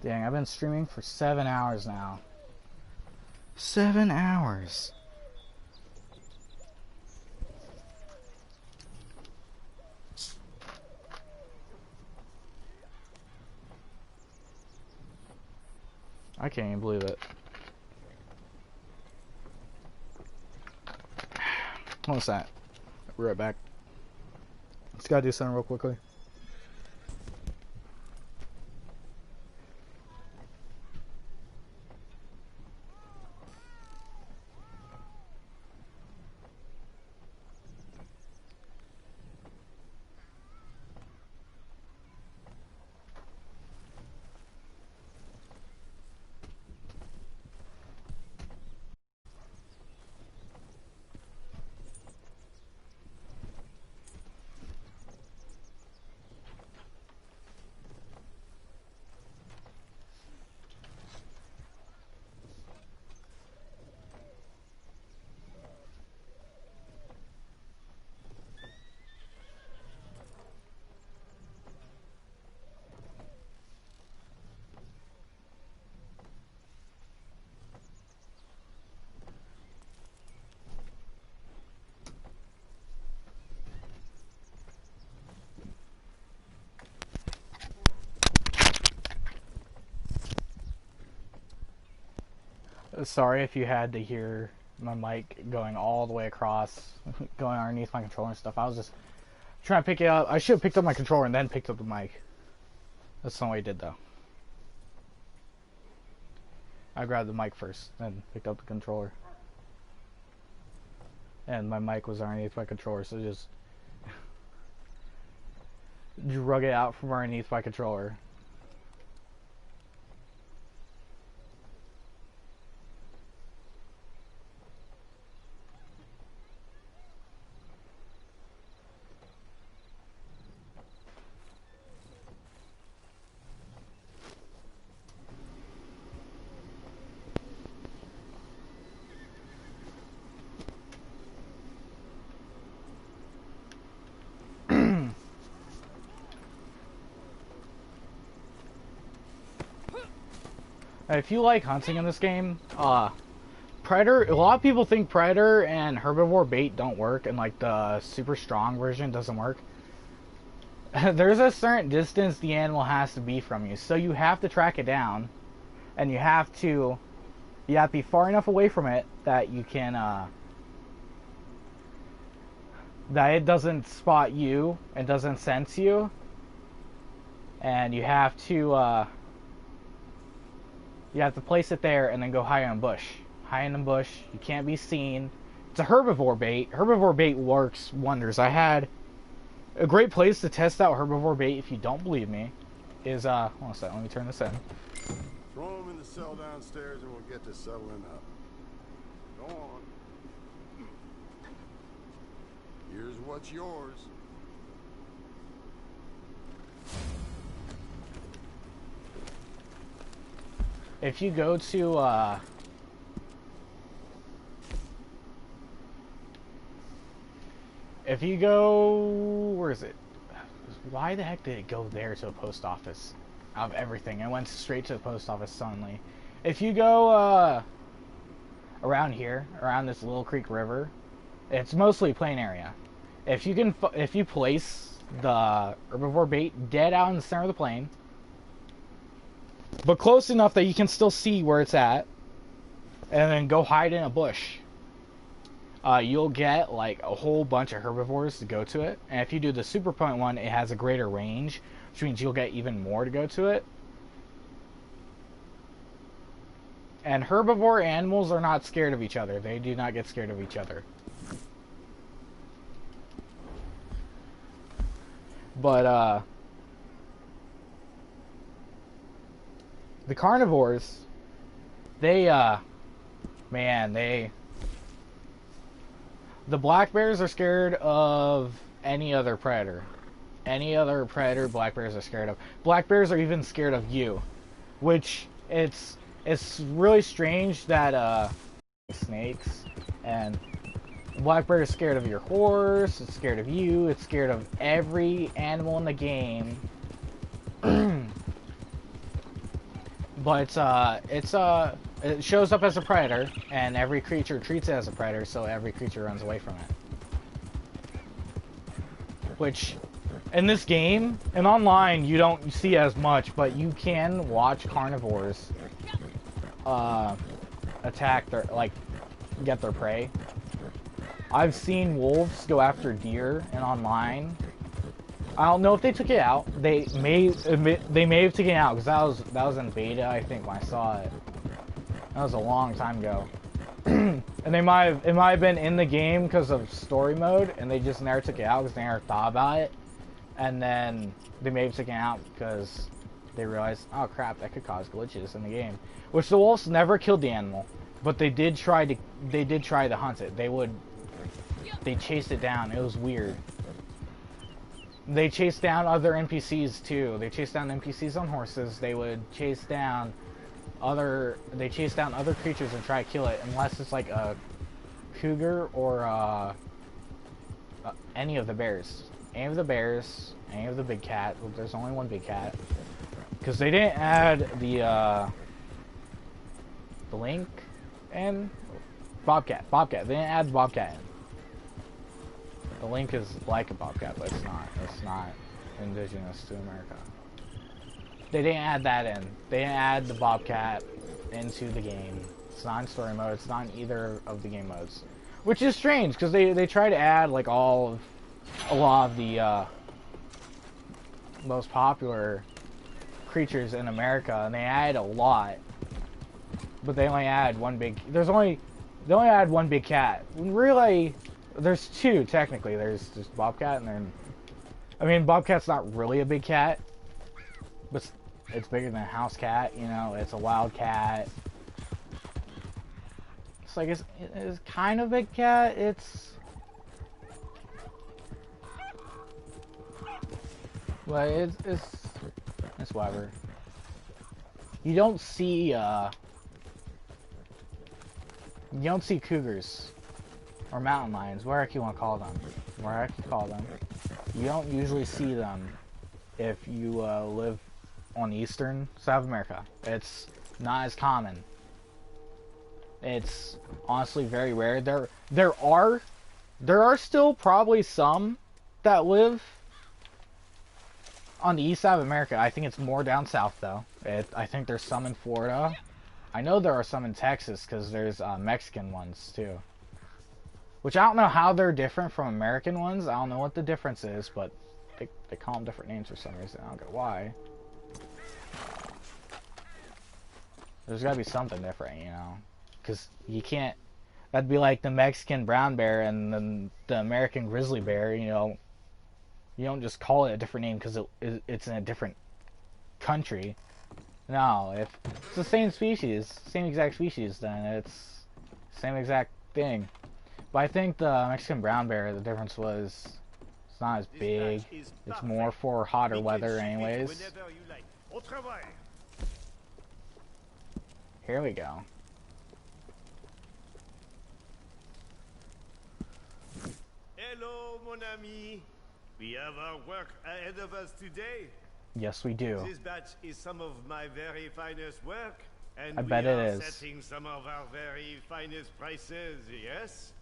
Dang, I've been streaming for 7 hours now. 7 hours. I can't even believe it. What's that? We're right back. Just gotta do something real quickly. Sorry if you had to hear my mic going all the way across, going underneath my controller and stuff. I was just trying to pick it up. I should have picked up my controller and then picked up the mic. That's the way I did, though. I grabbed the mic first, then picked up the controller. And my mic was underneath my controller, so just drug it out from underneath my controller. If you like hunting in this game, Predator, a lot of people think Predator and Herbivore bait don't work, and like the super strong version doesn't work. there's a certain distance the animal has to be from you, so you have to track it down, and you have to be far enough away from it that you can that it doesn't spot you and doesn't sense you, and you have to place it there and then go high in a bush. You can't be seen. It's a herbivore bait. Herbivore bait works wonders. I had a great place to test out herbivore bait, if you don't believe me, is hold on a second, let me turn this in. Throw them in the cell downstairs and we'll get to settling up. Go on. Here's what's yours. If you go to if you go, where is it? Why the heck did it go there to a post office? Of everything, it went straight to the post office suddenly. If you go around here, around this Little Creek River, it's mostly plain area. If you place the herbivore bait dead out in the center of the plain, but close enough that you can still see where it's at, and then go hide in a bush, you'll get like a whole bunch of herbivores to go to it. And if you do the super point one, it has a greater range, which means you'll get even more to go to it. And herbivore animals are not scared of each other. They do not get scared of each other. But the carnivores, the black bears are scared of any other predator. Any other predator, black bears are scared of. Black bears are even scared of you, which it's really strange that snakes, and black bear is scared of your horse. It's scared of you. It's scared of every animal in the game. But it shows up as a predator, and every creature treats it as a predator, so every creature runs away from it. Which, in this game, and online, you don't see as much, but you can watch carnivores attack their, get their prey. I've seen wolves go after deer, and online, I don't know if they took it out. They may have taken it out, because that was in beta, I think, when I saw it. That was a long time ago. And it might have been in the game because of story mode, and they just never took it out because they never thought about it. And then they may have taken it out because they realized, oh crap, that could cause glitches in the game. Which the wolves never killed the animal, but they did try to hunt it. They chased it down. It was weird. They chased down other NPCs too. They chased down NPCs on horses. They would chase down other creatures and try to kill it, unless it's like a cougar or any of the bears. Any of the bears, any of the big cat. Well, there's only one big cat. Because they didn't add the link and bobcat. They didn't add the bobcat in. The link is like a bobcat, but it's not. It's not indigenous to America. They didn't add that in. They didn't add the bobcat into the game. It's not in story mode. It's not in either of the game modes. Which is strange, because they try to add like a lot of the most popular creatures in America, and they add a lot. But they only add one big... They only add one big cat. Really... There's two, technically. There's just Bobcat, and then... I mean, Bobcat's not really a big cat, but it's bigger than a house cat, you know? It's a wild cat. It's like, it's kind of a big cat. It's... But it's whatever. You don't see, you don't see cougars. Or mountain lions, whatever you want to call them. You don't usually see them if you live on the eastern side of America. It's not as common. It's honestly very rare. There are still probably some that live on the east side of America. I think it's more down south, though. I think there's some in Florida. I know there are some in Texas, because there's Mexican ones, too. Which I don't know how they're different from American ones. I don't know what the difference is, but they call them different names for some reason. I don't get why. There's gotta be something different, you know? Because you can't... That'd be like the Mexican brown bear and then the American grizzly bear, you know? You don't just call it a different name because it's in a different country. No, if it's the same species, same exact species, then it's the same exact thing. But I think the Mexican brown bear, the difference was it's not as big. It's more for hotter weather anyways. Here we go. Hello, mon ami. We have our work ahead of us today. Yes, we do. This batch is some of my very finest work, and I bet it is. setting some of our very finest prices, yes?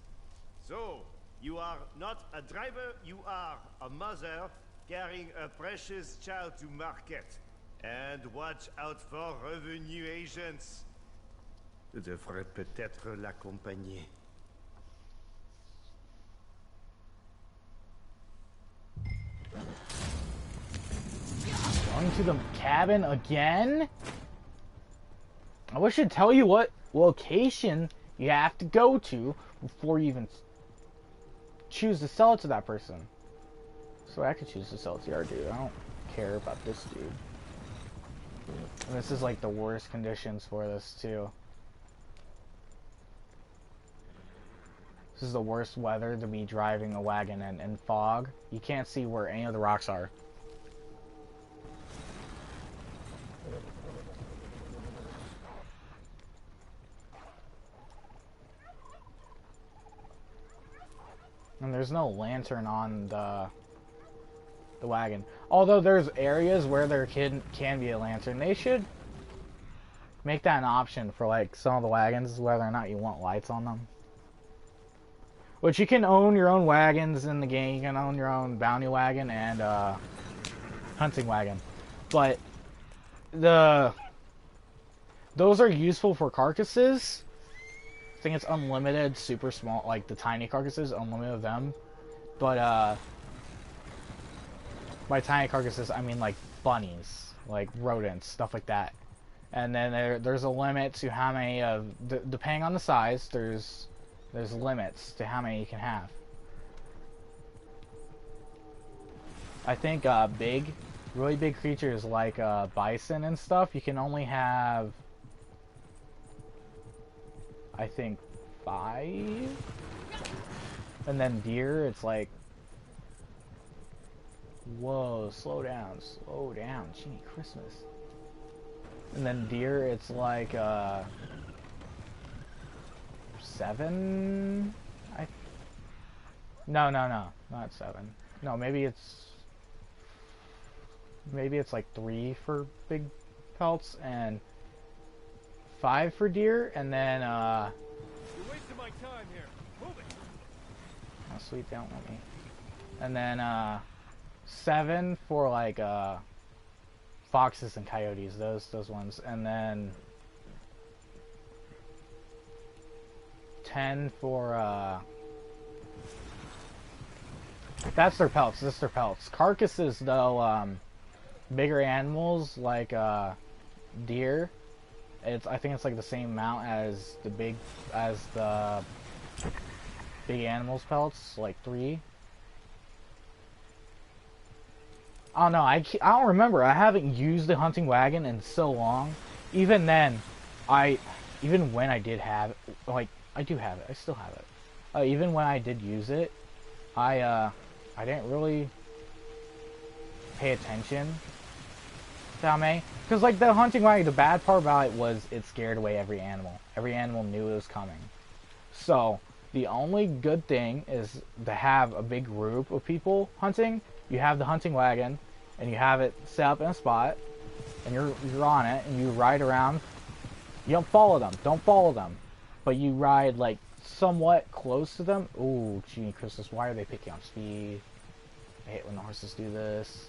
So, you are not a driver, you are a mother carrying a precious child to market. And watch out for revenue agents. Je devrais peut-être l'accompagner. Going to the cabin again? I wish it'd tell you what location you have to go to before you even choose to sell it to that person. So I could choose to sell it to our dude. I don't care about this dude. And this is like the worst conditions for this too. This is the worst weather to be driving a wagon in fog. You can't see where any of the rocks are. And there's no lantern on the wagon. Although there's areas where there can be a lantern. They should make that an option for like some of the wagons, whether or not you want lights on them. Which you can own your own wagons in the game. You can own your own bounty wagon and hunting wagon. But those are useful for carcasses. I think it's unlimited, super small, like the tiny carcasses, unlimited of them. But by tiny carcasses, I mean like bunnies, like rodents, stuff like that. And then there's a limit to how many of, depending on the size, there's limits to how many you can have. I think really big creatures like bison and stuff, you can only have, I think 5, and then deer, it's like, whoa, slow down, gee, Christmas. And then deer, it's like 7. No, not 7. No, maybe it's like 3 for big pelts and 5 for deer, and then You're wasting my time here. Move it. Oh sweet, they don't want me. And then 7 for like foxes and coyotes, those ones, and then 10 for that's their pelts. This is their pelts. Carcasses though, bigger animals like deer, I think it's like the same amount as the big animals pelts, like 3. Oh no, I don't remember. I haven't used the hunting wagon in so long. Even then, even when I did have it, like I do have it, I still have it. Even when I did use it, I didn't really pay attention to how many. Because like the hunting wagon, the bad part about it was it scared away every animal. Every animal knew it was coming. So the only good thing is to have a big group of people hunting. You have the hunting wagon, and you have it set up in a spot, and you're on it, and you ride around. You don't follow them, but you ride like somewhat close to them. Ooh, gee, Christmas, why are they picking up speed? I hate when the horses do this.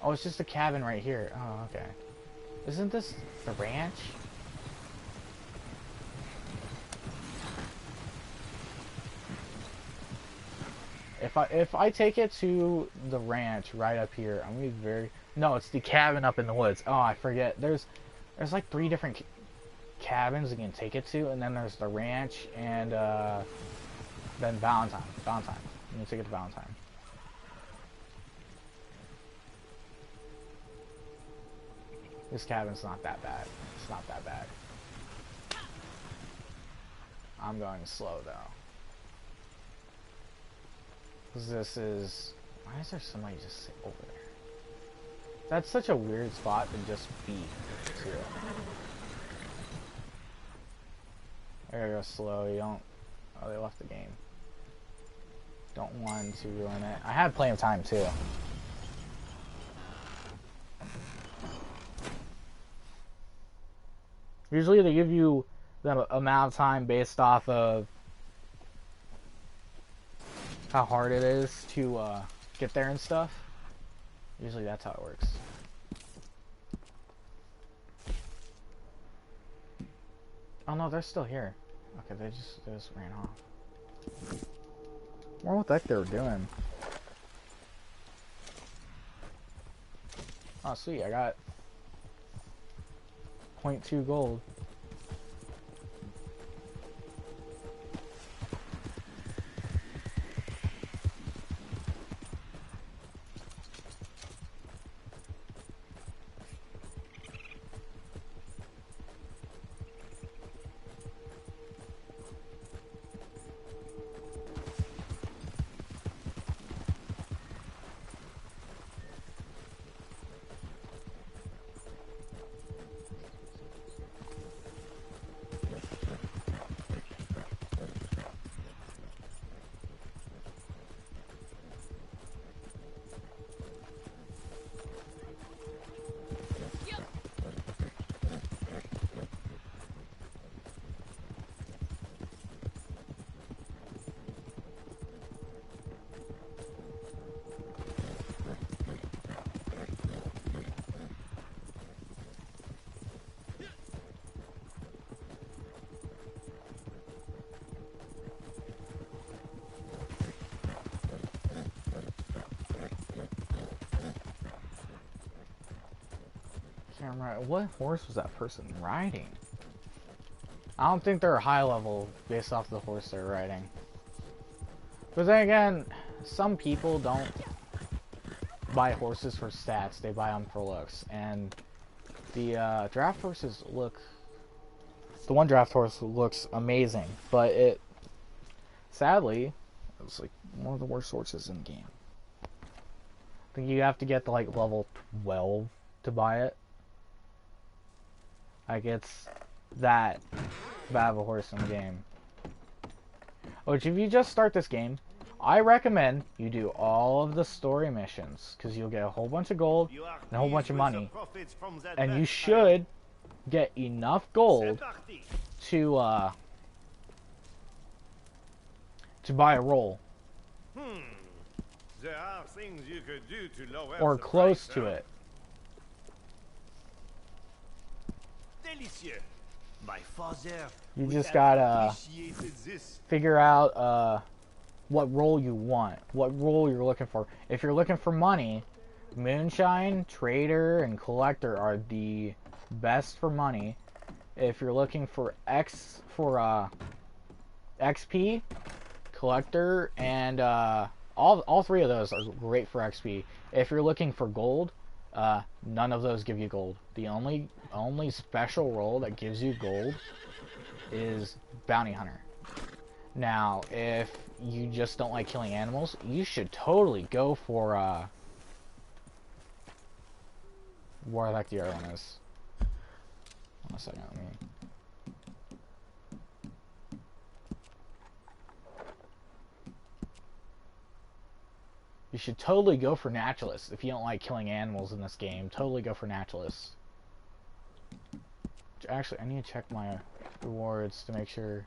Oh, it's just a cabin right here. Oh, okay. Isn't this the ranch? If I take it to the ranch right up here, I'm gonna be very... No, it's the cabin up in the woods. Oh, I forget. There's like 3 different cabins you can take it to, and then there's the ranch and then Valentine. Valentine. I'm gonna take it to Valentine. This cabin's not that bad. It's not that bad. I'm going slow though. Cause this is... Why is there somebody just sit over there? That's such a weird spot to just be to. I gotta go slow. You don't... Oh, they left the game. Don't want to ruin it. I had plenty of time too. Usually they give you the amount of time based off of how hard it is to get there and stuff. Usually that's how it works. Oh no, they're still here. Okay, they just ran off. I wonder what the heck they were doing. Oh sweet, I got 0.2 gold. What horse was that person riding? I don't think they're high level based off the horse they're riding. But then again, some people don't buy horses for stats, they buy them for looks. And the draft horses look... The one draft horse looks amazing, but it... Sadly, it's like one of the worst horses in the game. I think you have to get to like level 12 to buy it. Like, it's that bad of a horse in the game. Which, if you just start this game, I recommend you do all of the story missions, because you'll get a whole bunch of gold and a whole bunch of money. And you should get enough gold to buy a roll. There are things you could do to lower or the close price, to huh? it. Délicieux. My father You would just have gotta appreciated this. figure out what role you want, what role you're looking for. If you're looking for money, Moonshine, Trader, and Collector are the best for money. If you're looking for XP, Collector, and all 3 of those are great for XP. If you're looking for gold, none of those give you gold. The only special role that gives you gold is Bounty Hunter. Now, if you just don't like killing animals, you should totally go for where the heck the other one is. One second, let me... You should totally go for Naturalist. If you don't like killing animals in this game, totally go for Naturalist. Actually, I need to check my rewards to make sure.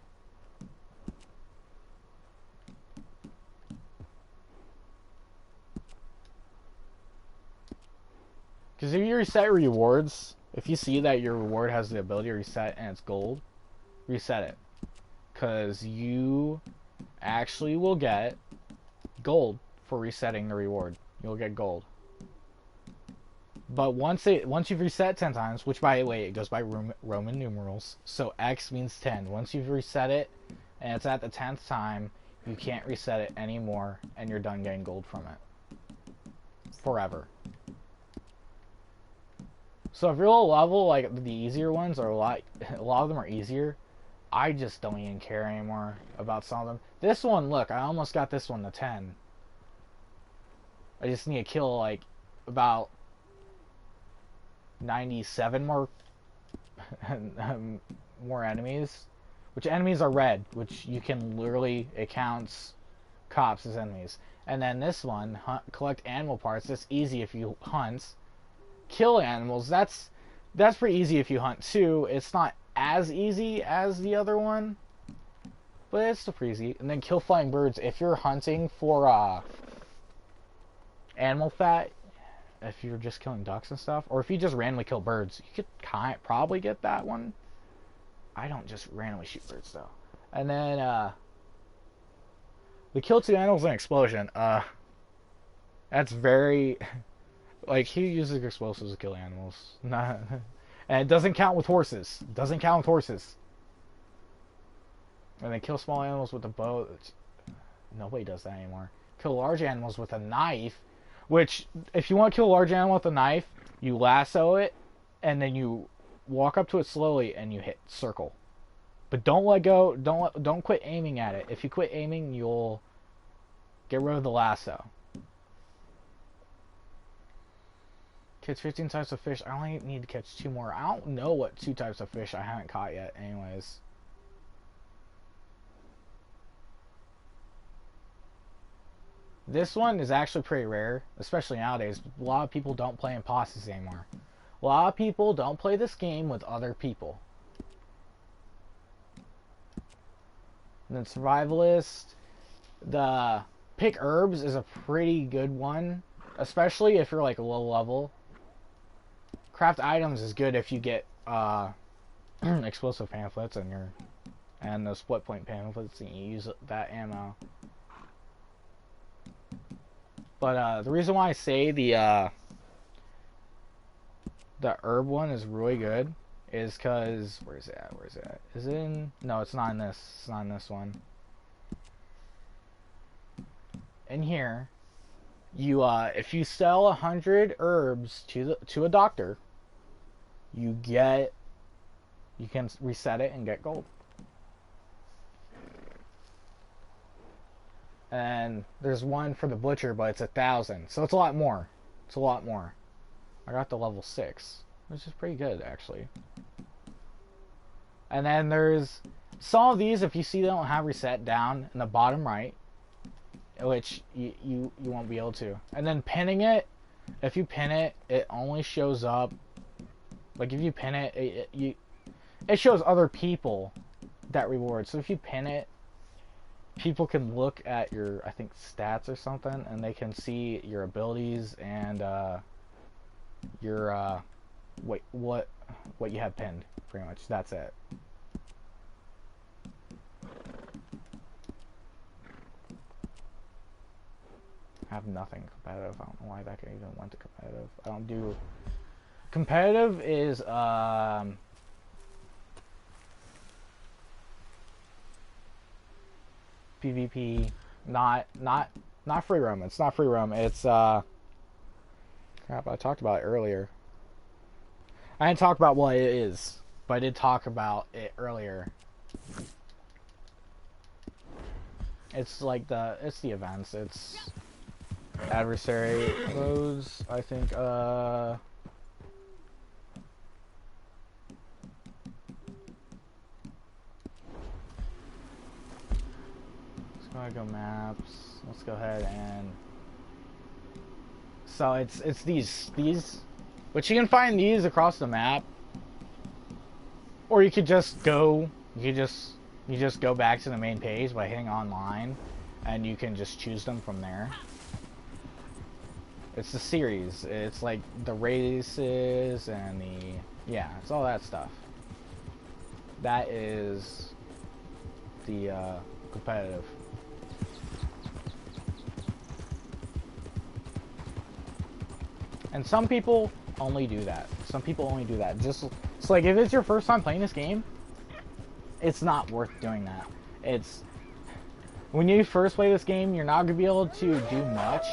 Because if you reset rewards, if you see that your reward has the ability to reset and it's gold, reset it. Because you actually will get gold for resetting the reward. You'll get gold. But once you've reset 10 times, which by the way, it goes by Roman numerals, so X means 10. Once you've reset it, and it's at the 10th time, you can't reset it anymore, and you're done getting gold from it. Forever. So if you're low level, like the easier ones are a lot of them are easier. I just don't even care anymore about some of them. This one, look, I almost got this one to 10. I just need to kill like about 97 more more enemies, which enemies are red, which you can literally, it counts cops as enemies. And then this one, collect animal parts. That's easy if you hunt. Kill animals, that's pretty easy if you hunt too. It's not as easy as the other one, but it's still pretty easy. And then kill flying birds. If you're hunting for animal fat, if you're just killing ducks and stuff, or if you just randomly kill birds, you could probably get that one. I don't just randomly shoot birds though. And then the kill 2 animals and explosion. That's very like, he uses explosives to kill animals. And it doesn't count with horses. It doesn't count with horses. And then kill small animals with a bow. Nobody does that anymore. Kill large animals with a knife. Which, if you want to kill a large animal with a knife, you lasso it, and then you walk up to it slowly, and you hit circle. But don't let go. Don't quit aiming at it. If you quit aiming, you'll get rid of the lasso. Catch 15 types of fish. I only need to catch 2 more. I don't know what 2 types of fish I haven't caught yet, anyways. This one is actually pretty rare, especially nowadays. A lot of people don't play imposters anymore. A lot of people don't play this game with other people. And then survivalist. The pick herbs is a pretty good one, especially if you're like low level. Craft items is good if you get explosive pamphlets and the split point pamphlets, and you use that ammo. But the reason why I say the herb one is really good is because, where is it at? Where is it at? Is it in? No, it's not in this. It's not in this one. In here, you if you sell 100 herbs to a doctor, you can reset it and get gold. And there's one for the butcher, but it's 1,000, so it's a lot more. It's a lot more. I got to level 6, which is pretty good actually. And then there's some of these, if you see they don't have reset, down in the bottom right, which you won't be able to. And then pinning it, if you pin it, it only shows up, like if you pin it, it shows other people that reward. So if you pin it, people can look at your, I think, stats or something, and they can see your abilities and your what you have pinned. Pretty much, that's it. I have nothing competitive. I don't know why that guy even went to competitive. I don't do competitive. Is PvP, not free roam. It's not free roam. It's crap. I talked about it earlier. I didn't talk about what it is, but I did talk about it earlier. It's like it's the events. It's adversary modes, I think. Let's go maps. Let's go ahead and. So it's these, which you can find these across the map, or you could just go. You just go back to the main page by hitting online, and you can just choose them from there. It's the series. It's like the races and yeah, it's all that stuff. That is the competitive. And some people only do that. Some people only do that. Just it's like if it's your first time playing this game, it's not worth doing that. It's when you first play this game, you're not gonna be able to do much.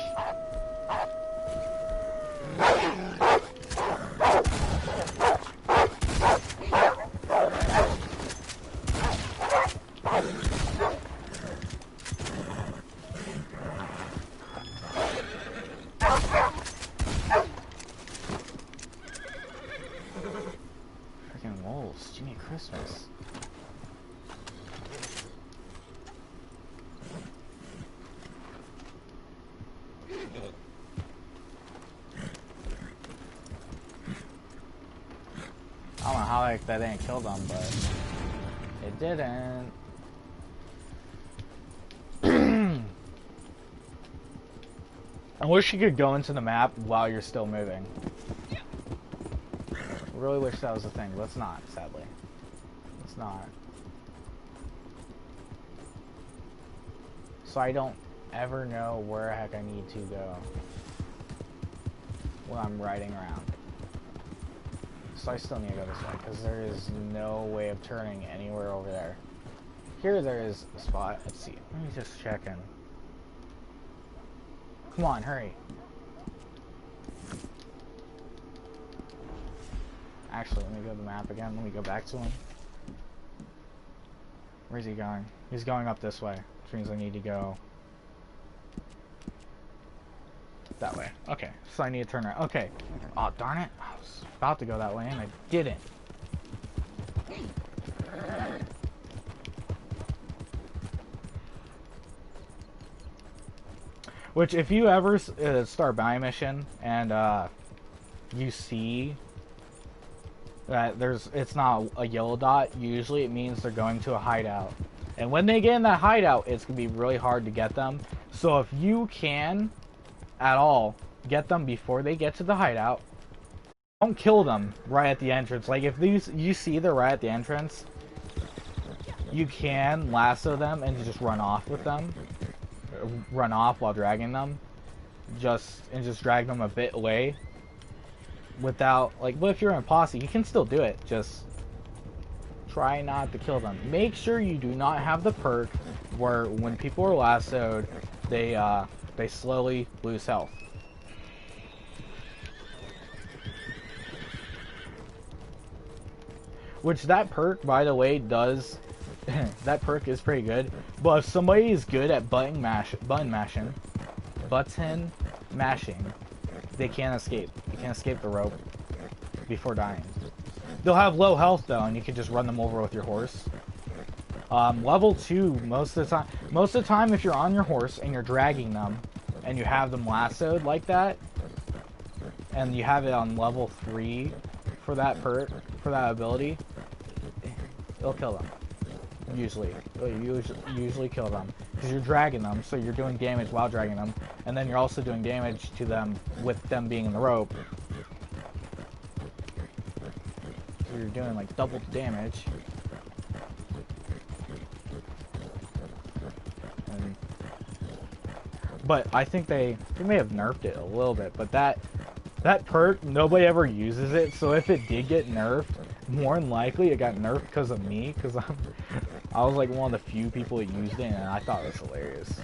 Freaking wolves, Jimmy Christmas. I don't know how like that didn't kill them, but it didn't. I wish you could go into the map while you're still moving. I really wish that was a thing, but it's not, sadly. It's not. So I don't ever know where the heck I need to go when I'm riding around. So I still need to go this way, because there is no way of turning anywhere over there. Here there is a spot. Let's see. Let me just check in. Come on, hurry. Actually, let me go to the map again. Let me go back to him. Where's he going? He's going up this way, which means I need to go that way. Okay, so I need to turn around. Okay. Oh, darn it. I was about to go that way, and I didn't. Which, if you ever start bounty mission and you see that it's not a yellow dot, usually it means they're going to a hideout. And when they get in that hideout, it's going to be really hard to get them. So if you can, at all, get them before they get to the hideout, don't kill them right at the entrance. Like, if you see they're right at the entrance, you can lasso them and just run off with them. Run off while dragging them, just drag them a bit away without, like, but if you're in a posse, you can still do it. Just try not to kill them. Make sure you do not have the perk where when people are lassoed, they slowly lose health. Which that perk, by the way, does. That perk is pretty good, but if somebody is good at button mashing, they can't escape. You can't escape the rope before dying. They'll have low health though, and you can just run them over with your horse. Level 2, most of the time, if you're on your horse and you're dragging them, and you have them lassoed like that, and you have it on level 3 for that perk, for that ability, it'll kill them. Usually kill them because you're dragging them, so you're doing damage while dragging them, and then you're also doing damage to them with them being in the rope. So you're doing like double damage. But I think they may have nerfed it a little bit, but that perk, nobody ever uses it, so if it did get nerfed, more than likely it got nerfed because of me, because I was like one of the few people that used it, and I thought it was hilarious.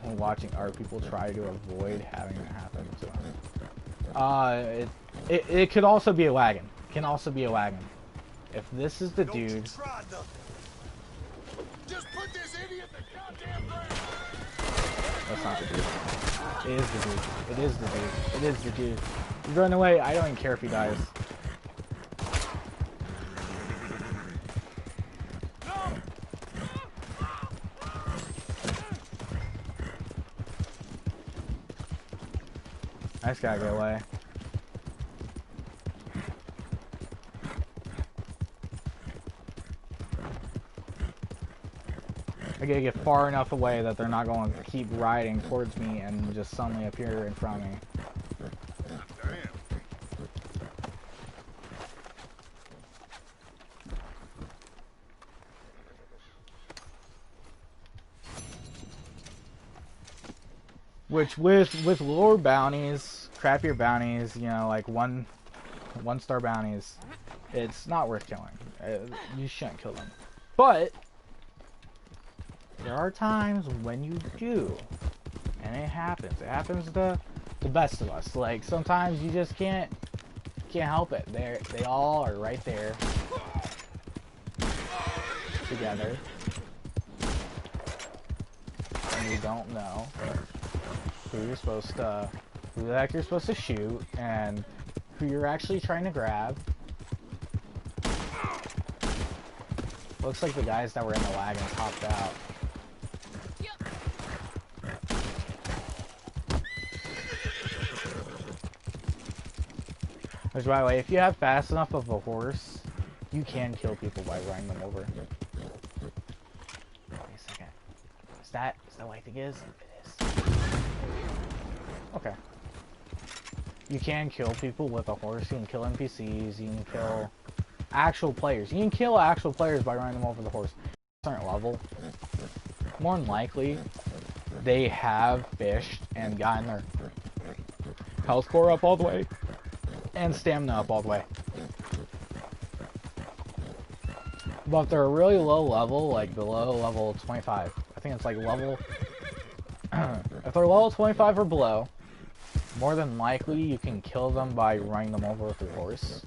Watching other people try to avoid having it happen to them. It could also be a wagon. It can also be a wagon. If this is the dude. Just put this idiot in the goddamn ground. That's not the dude. It is the dude. It is the dude. It is the dude. He's running away. I don't even care if he dies. I just gotta get away. I gotta get far enough away that they're not going to keep riding towards me and just suddenly appear in front of me. Which with lower bounties, crappier bounties, you know, like one-star bounties, it's not worth killing. You shouldn't kill them. But there are times when you do, and it happens. It happens to the best of us. Like sometimes you just can't help it. They all are right there together, and you don't know who the heck you're supposed to shoot, and who you're actually trying to grab. Looks like the guys that were in the wagon popped out. Which, by the way, if you have fast enough of a horse, you can kill people by running them over. Wait a second. Is that what I think it is? It is. Okay. You can kill people with a horse. You can kill NPCs. You can kill actual players. You can kill actual players by running them over the horse. At a certain level, more than likely, they have fished and gotten their health core up all the way and stamina up all the way. But if they're a really low level, like below level 25, I think it's like level... if they're level 25 or below, more than likely you can kill them by running them over with your horse.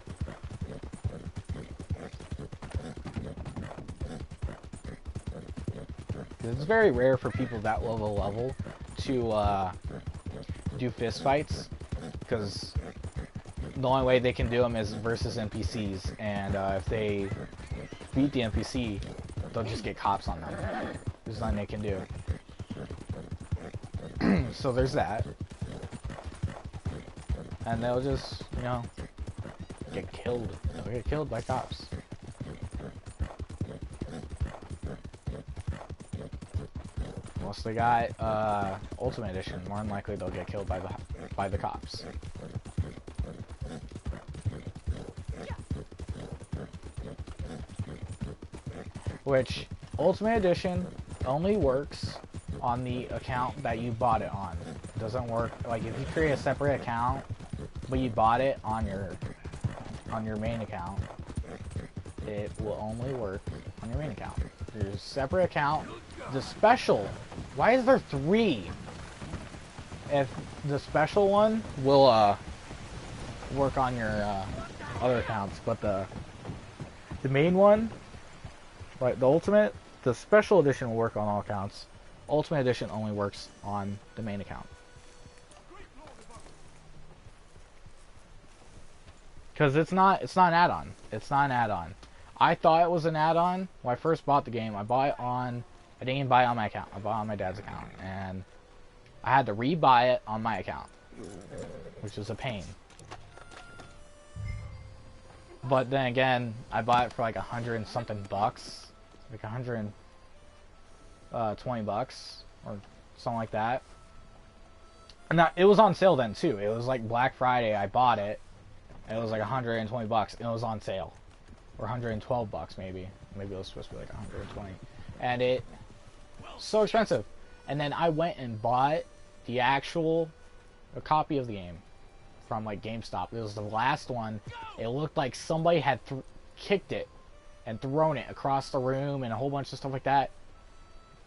It's very rare for people that low of a level to do fist fights, because the only way they can do them is versus NPCs, and if they beat the NPC, they'll just get cops on them. There's nothing they can do. So there's that. And they'll just, you know, get killed. They'll get killed by cops. Unless they got Ultimate Edition, more than likely they'll get killed by the cops. Which Ultimate Edition only works on the account that you bought it on. It doesn't work like if you create a separate account, but you bought it on your main account. It will only work on your main account. There's a separate account. The special. Why is there 3? If the special one will work on your other accounts, but the main one, like the ultimate, the special edition will work on all accounts. Ultimate edition only works on the main account. Because it's not an add-on. It's not an add-on. I thought it was an add-on when I first bought the game. I didn't even buy it on my account. I bought it on my dad's account, and I had to re-buy it on my account, which was a pain. But then again, I bought it for like $100 and something bucks, like $120 or something like that. And it was on sale then too. It was like Black Friday. I bought it, and it was like $120 bucks, and it was on sale, or $112 bucks maybe. Maybe it was supposed to be like 120, and it was so expensive. And then I went and bought a copy of the game from like GameStop. It was the last one. It looked like somebody had kicked it and thrown it across the room and a whole bunch of stuff like that.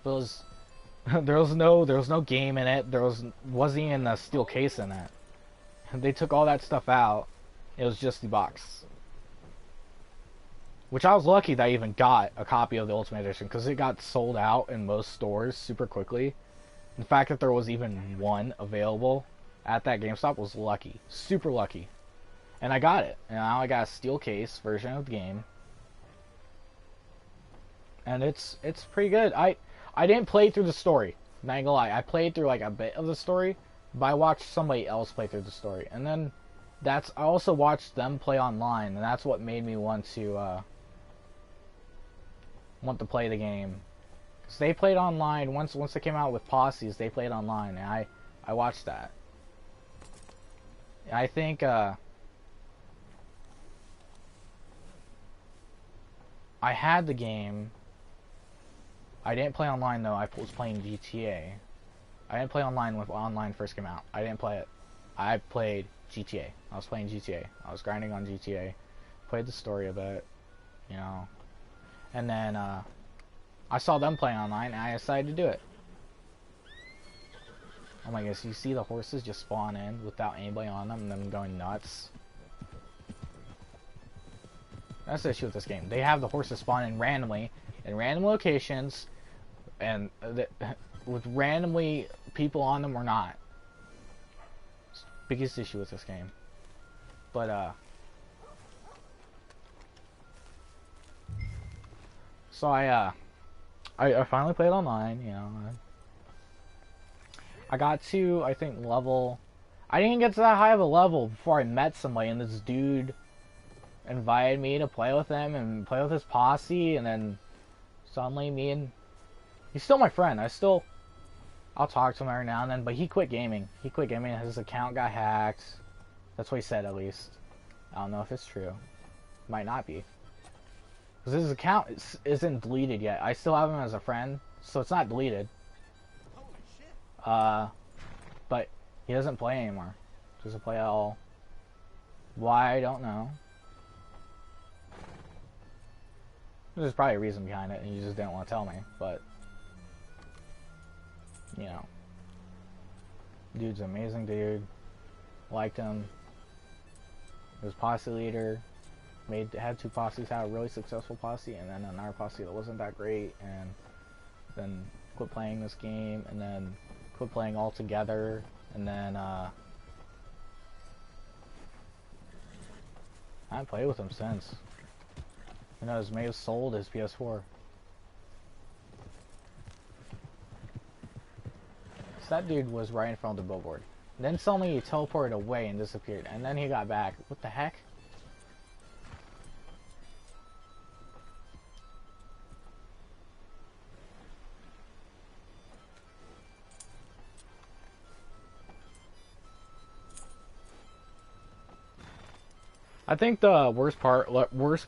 It was there was no game in it. Wasn't even a steel case in it. They took all that stuff out. It was just the box. Which I was lucky that I even got a copy of the Ultimate Edition, because it got sold out in most stores super quickly. The fact that there was even one available at that GameStop was lucky. Super lucky. And I got it. And now I got a steel case version of the game. And it's pretty good. I didn't play through the story. Not gonna lie. I played through like a bit of the story, but I watched somebody else play through the story. And then I also watched them play online, and that's what made me want to play the game. Because they played online once they came out with posses. They played online, and I watched that. I think I had the game. I didn't play online though. I was playing GTA. I didn't play online when online first came out. I didn't play it. I played GTA. I was playing GTA. I was grinding on GTA. Played the story a bit, you know. And then I saw them playing online, and I decided to do it. Oh my goodness, you see the horses just spawn in without anybody on them and them going nuts? That's the issue with this game. They have the horses spawn in randomly, in random locations, and with randomly people on them or not. Biggest issue with this game. But so I finally played online, you know. I got to, I think, level, I didn't get to that high of a level before I met somebody, and this dude invited me to play with him and play with his posse, and then suddenly he's still my friend. I'll talk to him every now and then, but he quit gaming. He quit gaming, his account got hacked. That's what he said, at least. I don't know if it's true. Might not be. Because his account isn't deleted yet. I still have him as a friend, so it's not deleted. But he doesn't play anymore. Doesn't play at all. Why, I don't know. There's probably a reason behind it, and he just didn't want to tell me, but you know. Dude's an amazing dude. Liked him. He was posse leader. Had 2 posses, had a really successful posse, and then another posse that wasn't that great, and then quit playing this game, and then quit playing altogether, and then I haven't played with him since. Who knows, may have sold his PS4. So that dude was right in front of the billboard. And then suddenly he teleported away and disappeared, and then he got back. What the heck? I think the worst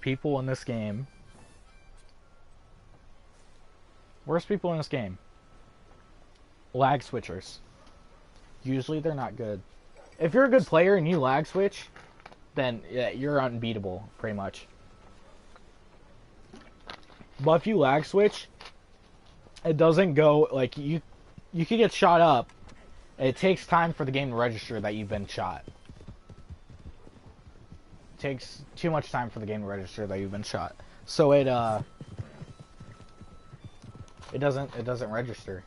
people in this game, lag switchers. Usually they're not good. If you're a good player and you lag switch, then yeah, you're unbeatable, pretty much. But if you lag switch, it doesn't go, like, you could get shot up. It takes time for the game to register that you've been shot. Takes too much time for the game to register that you've been shot, so it doesn't register.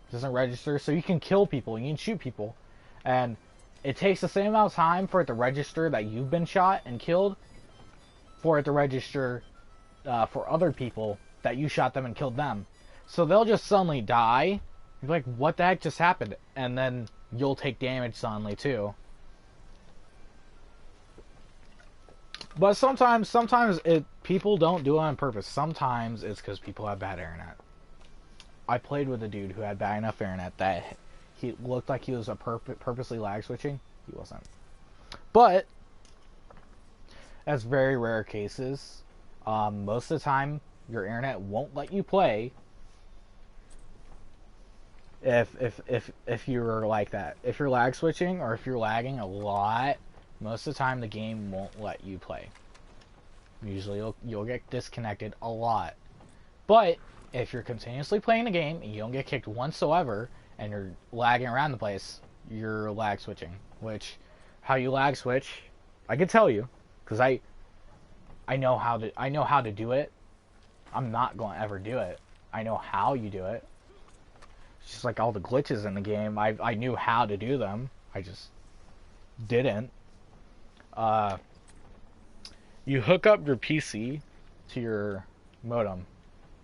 It doesn't register, so you can kill people, you can shoot people, and it takes the same amount of time for it to register that you've been shot and killed, for it to register for other people that you shot them and killed them. So they'll just suddenly die. You're like, what the heck just happened? And then you'll take damage suddenly too. But sometimes people don't do it on purpose. Sometimes it's because people have bad internet. I played with a dude who had bad enough internet that he looked like he was purposely lag switching. He wasn't. But that's very rare cases. Most of the time, your internet won't let you play if you're like that. If you're lag switching or if you're lagging a lot, most of the time the game won't let you play. Usually you'll get disconnected a lot. But if you're continuously playing the game and you don't get kicked whatsoever and you're lagging around the place, you're lag switching. Which, how you lag switch, I can tell you, because I know how to do it. I'm not going to ever do it. I know how you do it. It's just like all the glitches in the game. I knew how to do them. I just didn't. You hook up your PC to your modem,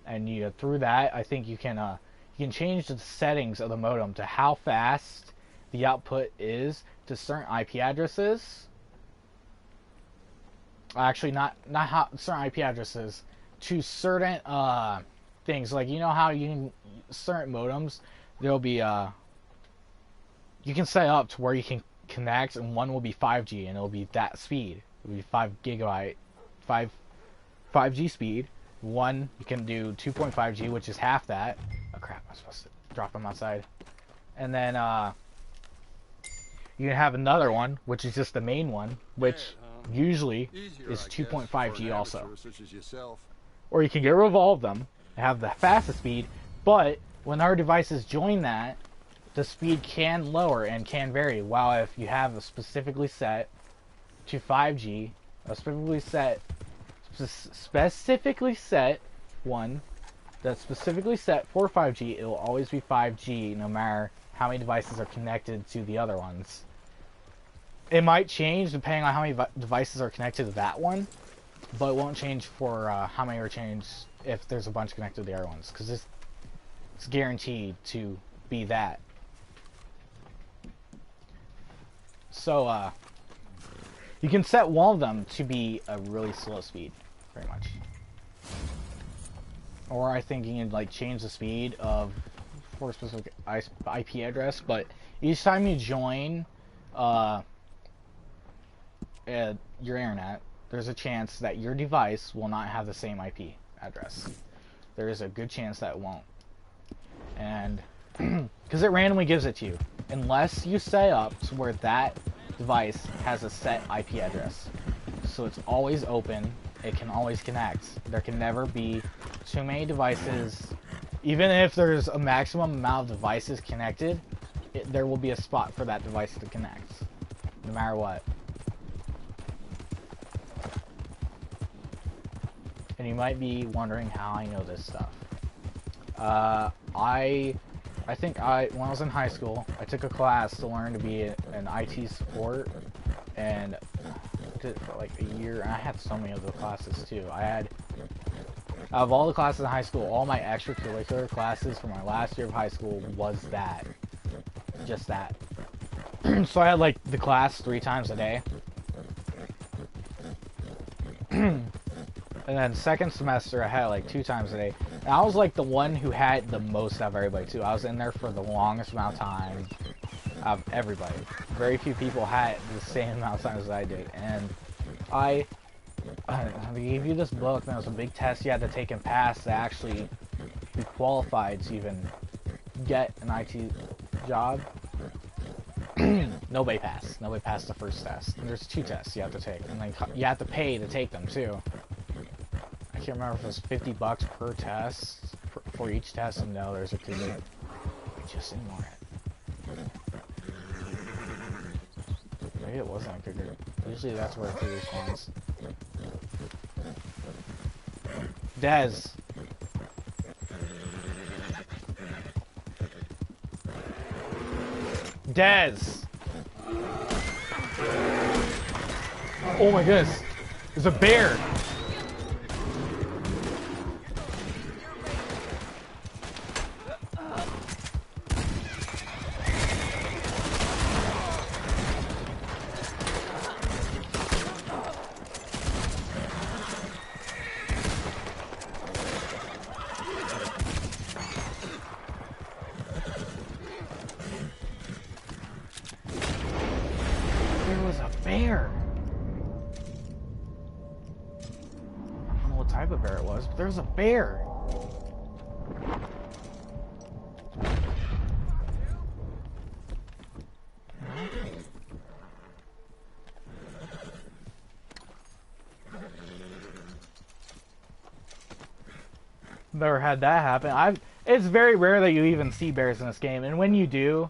and through that, I think you can change the settings of the modem to how fast the output is to certain IP addresses. Actually, not how certain IP addresses, to certain things. Like, you know how you can, certain modems, there'll be you can set up to where you can connect, and one will be 5G, and it'll be that speed. It'll be 5G speed. One, you can do 2.5G, which is half that. Oh crap, I'm supposed to drop them outside. And then you can have another one, which is just the main one, which usually is 2.5G also. Such as yourself. Or you can get rid of all of them, have the fastest speed, but when our devices join that, the speed can lower and can vary. While if you have a specifically set to 5G, a specifically set one that's specifically set for 5G, it will always be 5G no matter how many devices are connected to the other ones. It might change depending on how many devices are connected to that one, but it won't change for how many are changed if there's a bunch connected to the other ones, because it's guaranteed to be that. So, you can set one of them to be a really slow speed, pretty much. Or I think you can like change the speed for a specific IP address, but each time you join your internet, there's a chance that your device will not have the same IP address. There is a good chance that it won't. And because it randomly gives it to you, unless you set up to where that device has a set IP address. So it's always open, it can always connect. There can never be too many devices. Even if there's a maximum amount of devices connected, there will be a spot for that device to connect, no matter what. And you might be wondering how I know this stuff. I think when I was in high school, I took a class to learn to be an IT support, and I did it for like a year, and I had so many of the classes too. Out of all the classes in high school, all my extracurricular classes for my last year of high school was that. Just that. So I had like the class 3 times a day. And then second semester I had like 2 times a day. And I was like the one who had the most out of everybody too. I was in there for the longest amount of time out of everybody. Very few people had the same amount of time as I did. And I gave you this book, and there was a big test you had to take and pass to actually be qualified to even get an IT job. Nobody passed. Nobody passed the first test. And there's 2 tests you have to take, and then you have to pay to take them too. I can't remember if it was $50 per test for each test, and no, there's a cougar. Just ignore it. Maybe it wasn't a cougar. Usually that's where a cougar spawns. Dez. Dez. Oh my goodness. There's a bear. There's a bear. Never had that happen. It's very rare that you even see bears in this game, and when you do,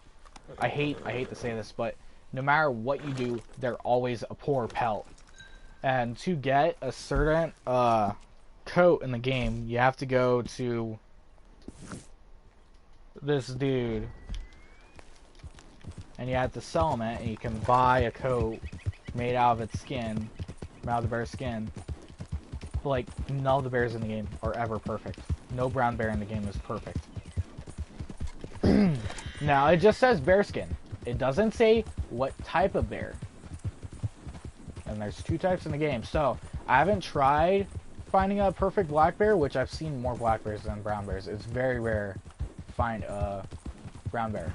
I hate to say this, but no matter what you do, they're always a poor pelt. And to get a certain coat in the game, you have to go to this dude, and you have to sell him it, and you can buy a coat made out of its skin, made out of the bear's skin. But like, none of the bears in the game are ever perfect. No brown bear in the game is perfect. Now, it just says bearskin. It doesn't say what type of bear. And there's 2 types in the game, so I haven't tried finding a perfect black bear, which I've seen more black bears than brown bears. It's very rare to find a brown bear.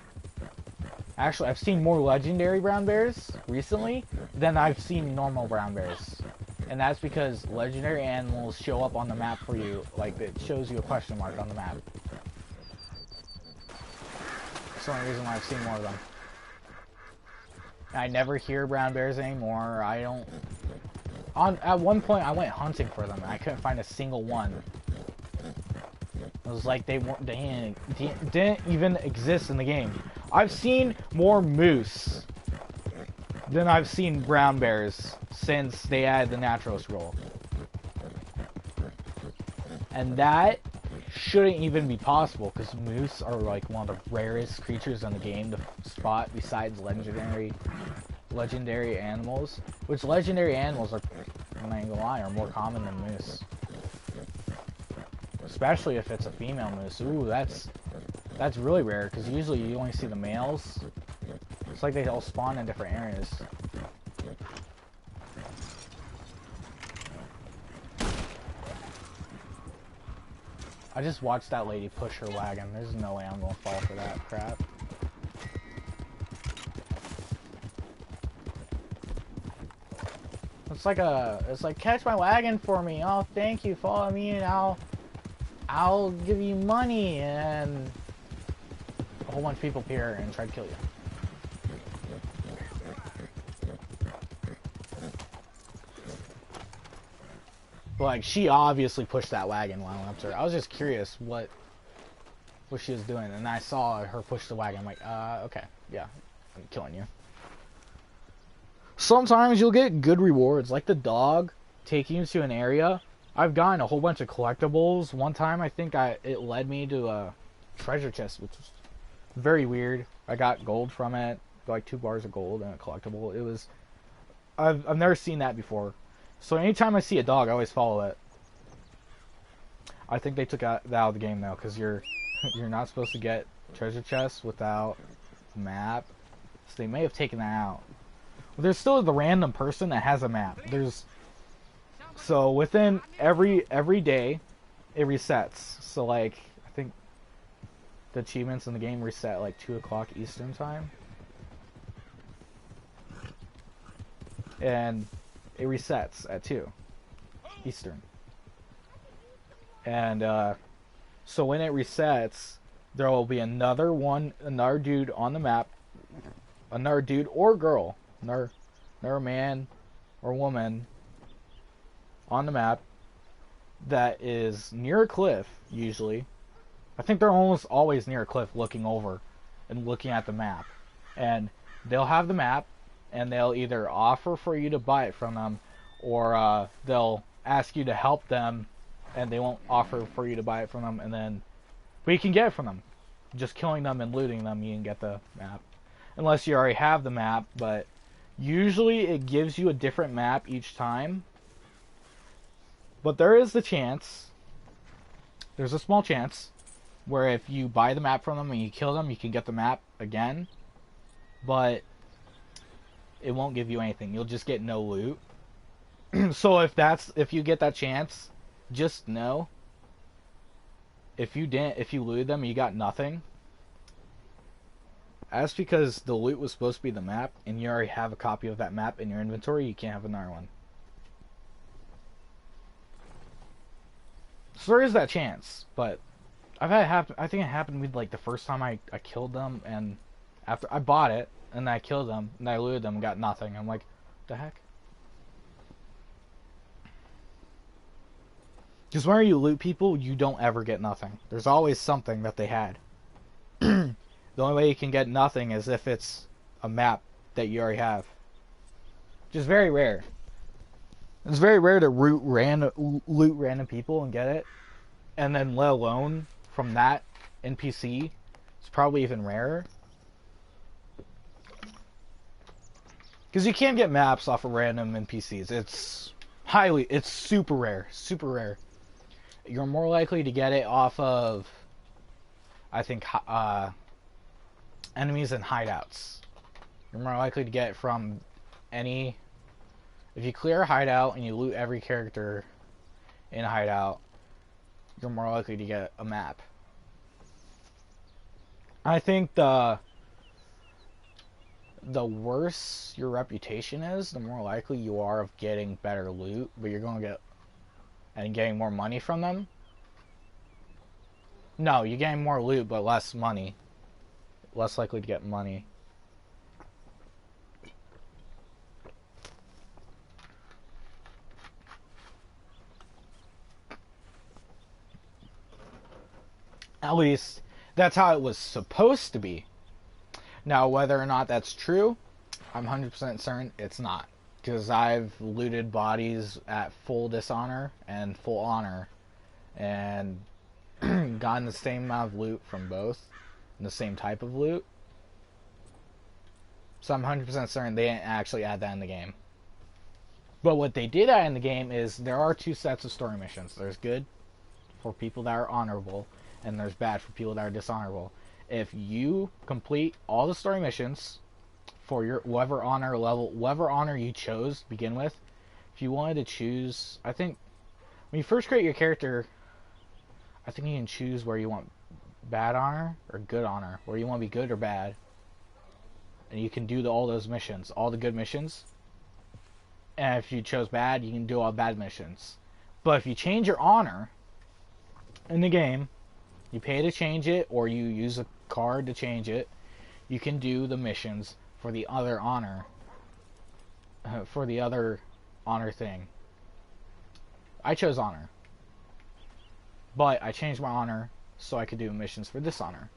Actually, I've seen more legendary brown bears recently than I've seen normal brown bears. And that's because legendary animals show up on the map for you, like it shows you a question mark on the map. the only reason why I've seen more of them. I never hear brown bears anymore. I don't... At one point, I went hunting for them, and I couldn't find a single one. It was like they didn't even exist in the game. I've seen more moose than I've seen brown bears since they added the naturalist role. And that shouldn't even be possible, because moose are like one of the rarest creatures in the game to spot besides legendary animals. Which legendary animals are, I'm not gonna lie, are more common than moose. Especially if it's a female moose. Ooh, that's really rare, because usually you only see the males. It's like they all spawn in different areas. I just watched that lady push her wagon. There's no way I'm gonna fall for that crap. It's like catch my wagon for me. Oh, thank you. Follow me and I'll give you money. And a whole bunch of people appear and try to kill you. Like, she obviously pushed that wagon while I went up to her. I was just curious what she was doing, and I saw her push the wagon. I'm like, okay, yeah, I'm killing you. Sometimes you'll get good rewards, like the dog taking you to an area. I've gotten a whole bunch of collectibles. One time, I think it led me to a treasure chest, which was very weird. I got gold from it, like 2 bars of gold and a collectible. It was, I've never seen that before. So anytime I see a dog, I always follow it. I think they took that out of the game though, because you're not supposed to get treasure chests without a map. So they may have taken that out. But there's still the random person that has a map. So within every day, it resets. So like I think the achievements in the game reset like 2 o'clock Eastern time, and it resets at 2 Eastern. And so when it resets, there will be another dude on the map, another dude or girl, another man or woman on the map that is near a cliff, usually. I think they're almost always near a cliff looking over and looking at the map. And they'll have the map, and they'll either offer for you to buy it from them, or they'll ask you to help them, and they won't offer for you to buy it from them, but you can get it from them. Just killing them and looting them, you can get the map. Unless you already have the map, but usually it gives you a different map each time. But there is the chance, there's a small chance, where if you buy the map from them and you kill them, you can get the map again. But it won't give you anything. You'll just get no loot. So if you get that chance, just know, if you looted them and you got nothing, that's because the loot was supposed to be the map, and you already have a copy of that map in your inventory. You can't have another one. So there is that chance, but I've had it happen. I think it happened with like the first time I killed them, and after I bought it and I killed them and I looted them and got nothing. I'm like, what the heck? Because whenever you loot people, you don't ever get nothing. There's always something that they had. The only way you can get nothing is if it's a map that you already have. Which is very rare. It's very rare to loot random people and get it. And then let alone from that NPC, it's probably even rarer. Because you can't get maps off of random NPCs. It's super rare. Super rare. You're more likely to get it off of, I think, enemies and hideouts. You're more likely to get it from any... If you clear a hideout and you loot every character in a hideout, you're more likely to get a map. I think the worse your reputation is, the more likely you are of getting better loot, but you're going to get... and getting more money from them. No, you're getting more loot, but less money. less likely to get money. At least, that's how it was supposed to be. Now, whether or not that's true, I'm 100% certain it's not. Because I've looted bodies at full dishonor and full honor, and gotten the same amount of loot from both, and the same type of loot. So I'm 100% certain they didn't actually add that in the game. But what they did add in the game is there are two sets of story missions. There's good for people that are honorable, and there's bad for people that are dishonorable. If you complete all the story missions for your whatever honor level, whatever honor you chose to begin with, if you wanted to choose, I think when you first create your character, I think you can choose where you want bad honor or good honor, where you want to be good or bad, and you can do all those missions, all the good missions. And if you chose bad, you can do all bad missions. But if you change your honor in the game, you pay to change it, or you use a card to change it, you can do the missions for the other honor, thing. I chose honor, but I changed my honor so I could do missions for dishonor.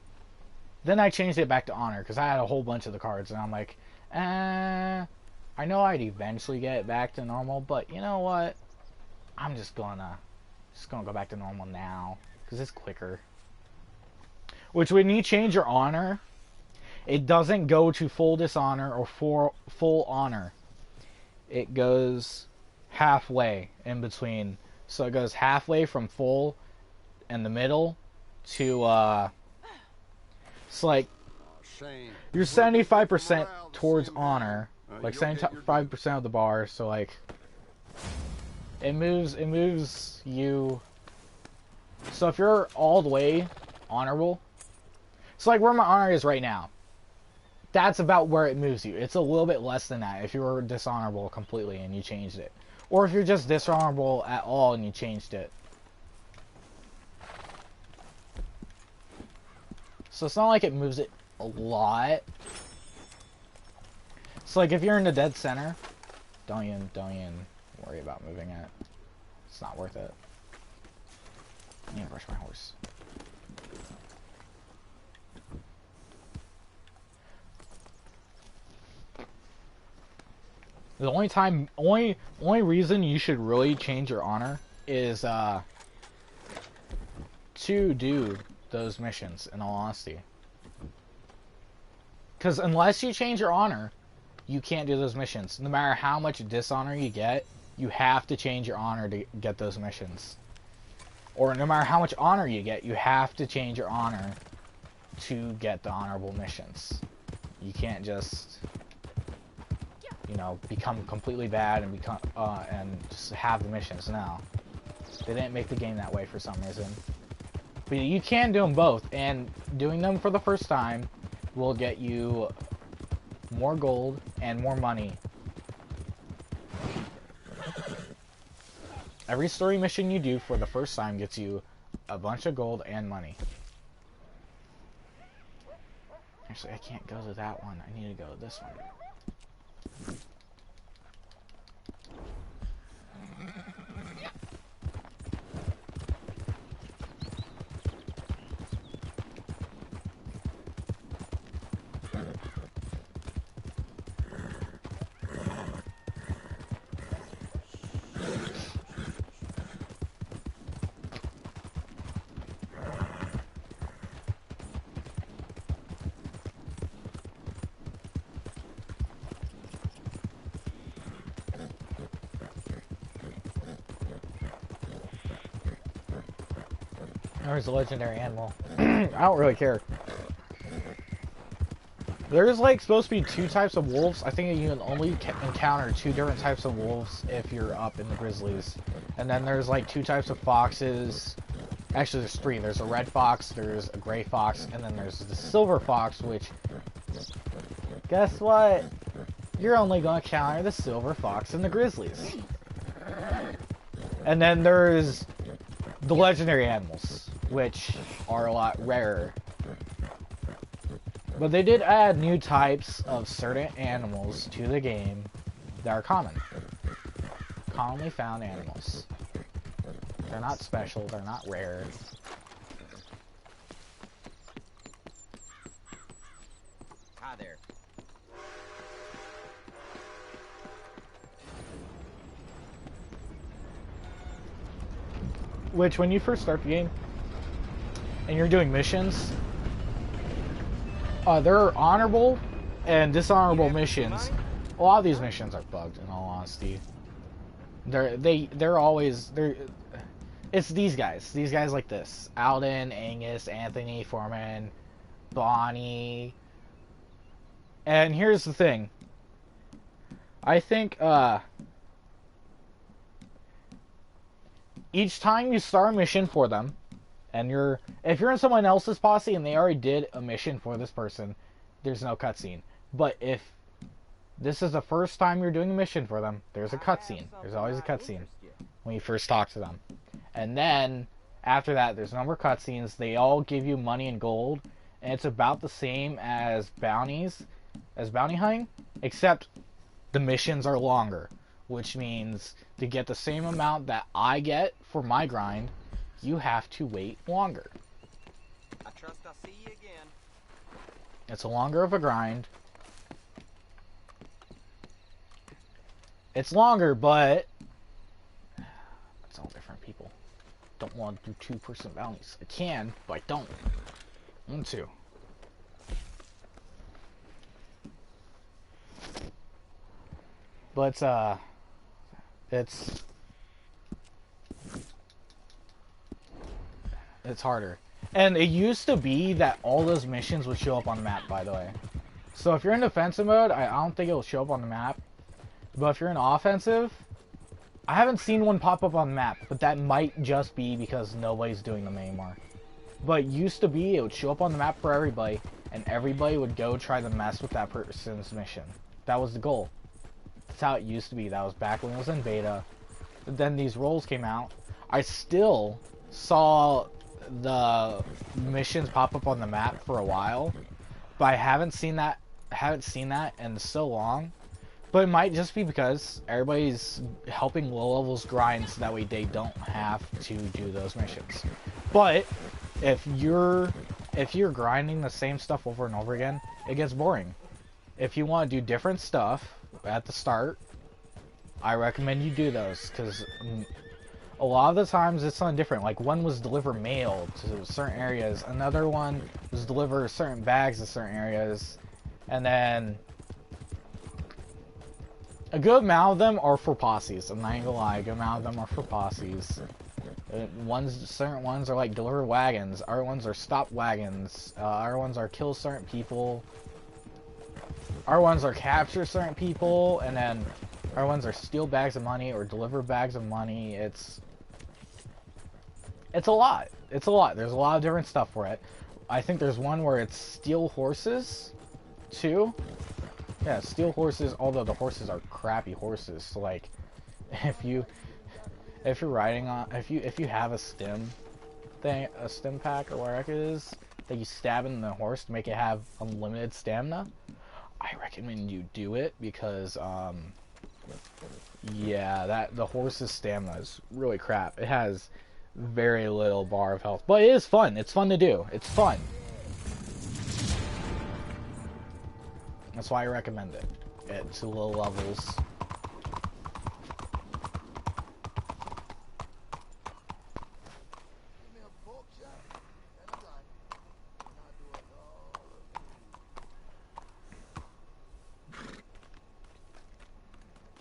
Then I changed it back to honor because I had a whole bunch of the cards, and I'm like, I know I'd eventually get it back to normal, but you know what? I'm just gonna go back to normal now because it's quicker. Which, when you change your honor, it doesn't go to full dishonor or full honor. It goes halfway in between. So it goes halfway from full in the middle to, it's like, you're 75% towards honor, like 75% of the bar, so like, it moves you, so if you're all the way honorable, so like where my honor is right now, that's about where it moves you. It's a little bit less than that if you were dishonorable completely and you changed it. Or if you're just dishonorable at all and you changed it. So it's not like it moves it a lot. So like if you're in the dead center, don't even worry about moving it. It's not worth it. I need to brush my horse. The only reason you should really change your honor is to do those missions, in all honesty. Because unless you change your honor, you can't do those missions. No matter how much dishonor you get, you have to change your honor to get those missions. Or no matter how much honor you get, you have to change your honor to get the honorable missions. You can't just, you know, become completely bad and become and just have the missions. No, they didn't make the game that way for some reason. But you can do them both, and doing them for the first time will get you more gold and more money. Every story mission you do for the first time gets you a bunch of gold and money. Actually, I can't go to that one. I need to go to this one. There's a legendary animal. I don't really care. There's like supposed to be two types of wolves. I think you can only encounter two different types of wolves if you're up in the grizzlies. And then there's like two types of foxes. Actually, there's three. There's a red fox, there's a gray fox, and then there's the silver fox, which, guess what? You're only going to encounter the silver fox in the grizzlies. And then there's the legendary animals, which are a lot rarer. But they did add new types of certain animals to the game that are common. Commonly found animals. They're not special, they're not rare. Hi there. Which, when you first start the game, and you're doing missions, there are honorable and dishonorable missions. A lot of these missions are bugged, in all honesty. It's these guys like this: Alden, Angus, Anthony, Foreman, Bonnie. And here's the thing. I think each time you start a mission for them, and if you're in someone else's posse and they already did a mission for this person, there's no cutscene. But if this is the first time you're doing a mission for them, there's a cutscene. There's always a cutscene when you first talk to them. And then, after that, there's no more cutscenes. They all give you money and gold, and it's about the same as bounty hunting, except the missions are longer, which means to get the same amount that I get for my grind, you have to wait longer. I trust I'll see you again. It's a longer of a grind. It's longer, but it's all different people. Don't want to do two-person bounties. I can, but I don't. I want to. But it's harder. And it used to be that all those missions would show up on the map, by the way. So if you're in defensive mode, I don't think it'll show up on the map. But if you're in offensive, I haven't seen one pop up on the map, but that might just be because nobody's doing them anymore. But it used to be it would show up on the map for everybody, and everybody would go try to mess with that person's mission. That was the goal. That's how it used to be. That was back when it was in beta. But then these roles came out. I still saw the missions pop up on the map for a while, but I haven't seen that in so long. But it might just be because everybody's helping low levels grind so that way they don't have to do those missions. But if you're grinding the same stuff over and over again, it gets boring. If you want to do different stuff at the start, I recommend you do those, because a lot of the times it's something different. Like, one was deliver mail to certain areas, another one was deliver certain bags to certain areas, and then a good amount of them are for posses. I'm not even gonna lie, a good amount of them are for posses. Certain ones are like deliver wagons, other ones are stop wagons, other ones are kill certain people, other ones are capture certain people, and then other ones are steal bags of money or deliver bags of money. It's a lot. It's a lot. There's a lot of different stuff for it. I think there's one where it's steal horses, too. Yeah, steal horses, although the horses are crappy horses. So, like, if you're riding on, if you have a stim pack or whatever it is that you stab in the horse to make it have unlimited stamina, I recommend you do it, because yeah, the horse's stamina is really crap. It has very little bar of health, but it is fun. It's fun to do. It's fun. That's why I recommend it at too low levels.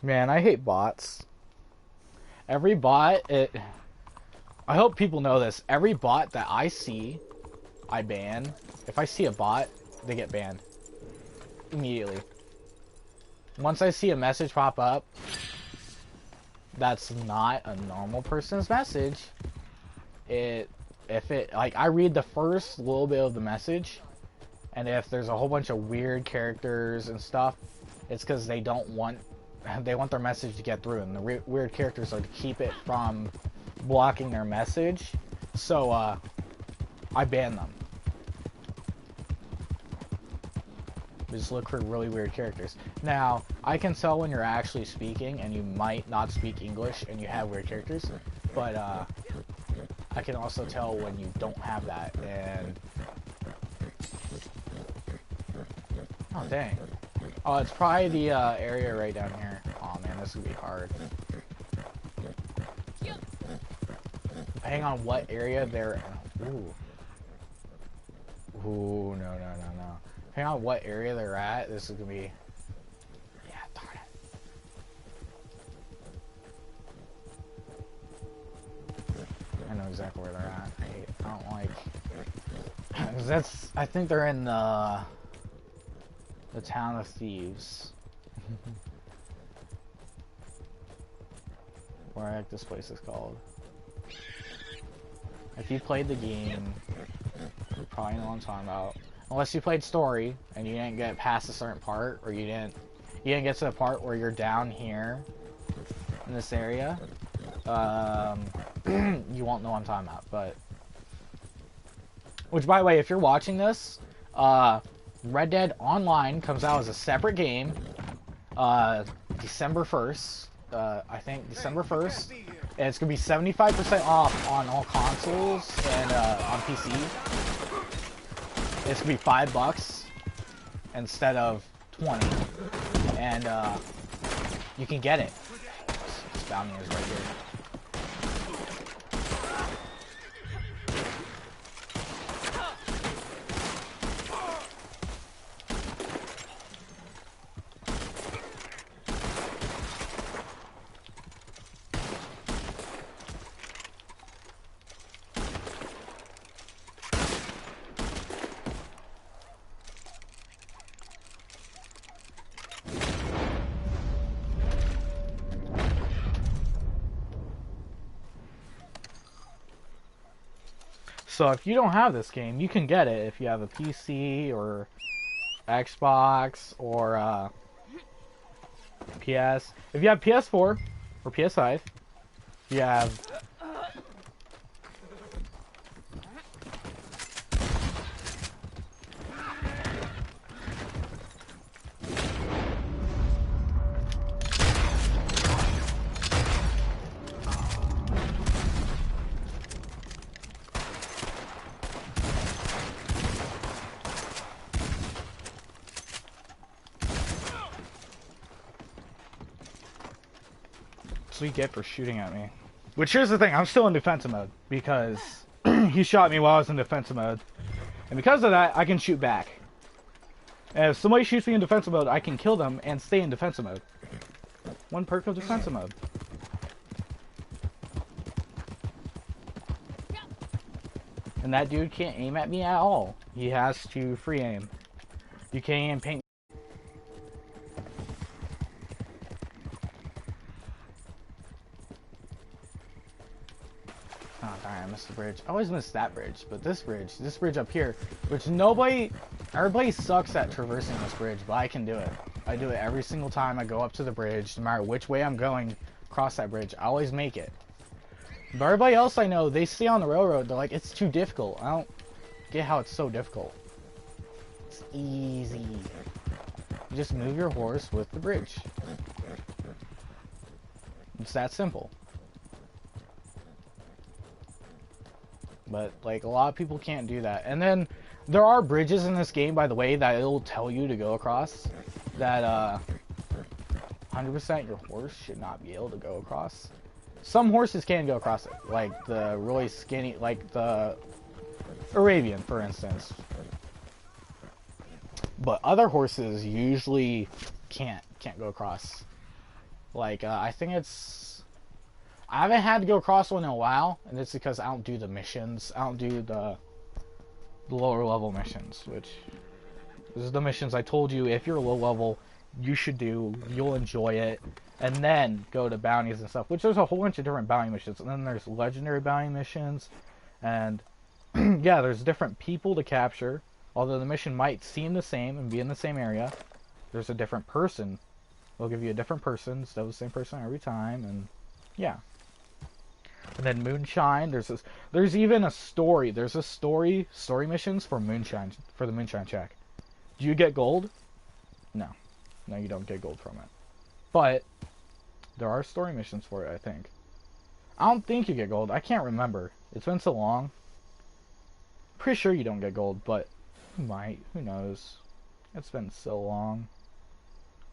Man, I hate bots. Every bot, I hope people know this. Every bot that I see, I ban. If I see a bot, they get banned immediately. Once I see a message pop up that's not a normal person's message, like, I read the first little bit of the message, and if there's a whole bunch of weird characters and stuff, it's because they want their message to get through, and the weird characters are to keep it from blocking their message. So I ban them. Just look for really weird characters. Now, I can tell when you're actually speaking and you might not speak English and you have weird characters, but I can also tell when you don't have that. And oh dang! Oh, it's probably the area right down here. Oh man, this would be hard. Depending on what area they're. Ooh. Ooh, no. Depending on what area they're at, this is gonna be. Yeah, darn it. I know exactly where they're at. I don't like. Cause that's. I think they're in the town of thieves. Or I think this place is called. If you played the game, you probably know what I'm talking about. Unless you played story and you didn't get past a certain part, or you didn't get to the part where you're down here in this area, you won't know what I'm talking about. But which, by the way, if you're watching this, Red Dead Online comes out as a separate game, December 1st. I think December 1st. And it's gonna be 75% off on all consoles and on PC. It's gonna be $5 instead of 20, and you can get it. This bounty is right here. So if you don't have this game, you can get it if you have a PC or Xbox or PS. If you have PS4 or PS5, you have we get for shooting at me. Which, here's the thing, I'm still in defensive mode because he shot me while I was in defensive mode, and because of that I can shoot back. And if somebody shoots me in defensive mode, I can kill them and stay in defensive mode. One perk of defensive mode. And that dude can't aim at me at all. He has to free aim. You can't even paint. Oh darn, I missed the bridge. I always miss that bridge, but this bridge up here, which everybody sucks at traversing this bridge, but I can do it. I do it every single time I go up to the bridge, no matter which way I'm going across that bridge. I always make it. But everybody else I know, they stay on the railroad, they're like, it's too difficult. I don't get how it's so difficult. It's easy. You just move your horse with the bridge. It's that simple. But, like, a lot of people can't do that. And then, there are bridges in this game, by the way, that it'll tell you to go across. That, 100% your horse should not be able to go across. Some horses can go across it. Like, the really skinny, like the Arabian, for instance. But other horses usually can't go across. Like, I think I haven't had to go across one in a while, and it's because I don't do the missions. I don't do the lower level missions, which this is the missions I told you if you're low level, you should do. You'll enjoy it, and then go to bounties and stuff. Which there's a whole bunch of different bounty missions, and then there's legendary bounty missions, and yeah, there's different people to capture. Although the mission might seem the same and be in the same area, there's a different person. They'll give you a different person instead of the same person every time, and yeah. And then Moonshine, there's even a story. There's a story missions for Moonshine, for the Moonshine check. Do you get gold No, you don't get gold from it. But there are story missions for it, I think. I don't think you get gold. I can't remember. It's been so long. Pretty sure you don't get gold, but you might. Who knows? It's been so long.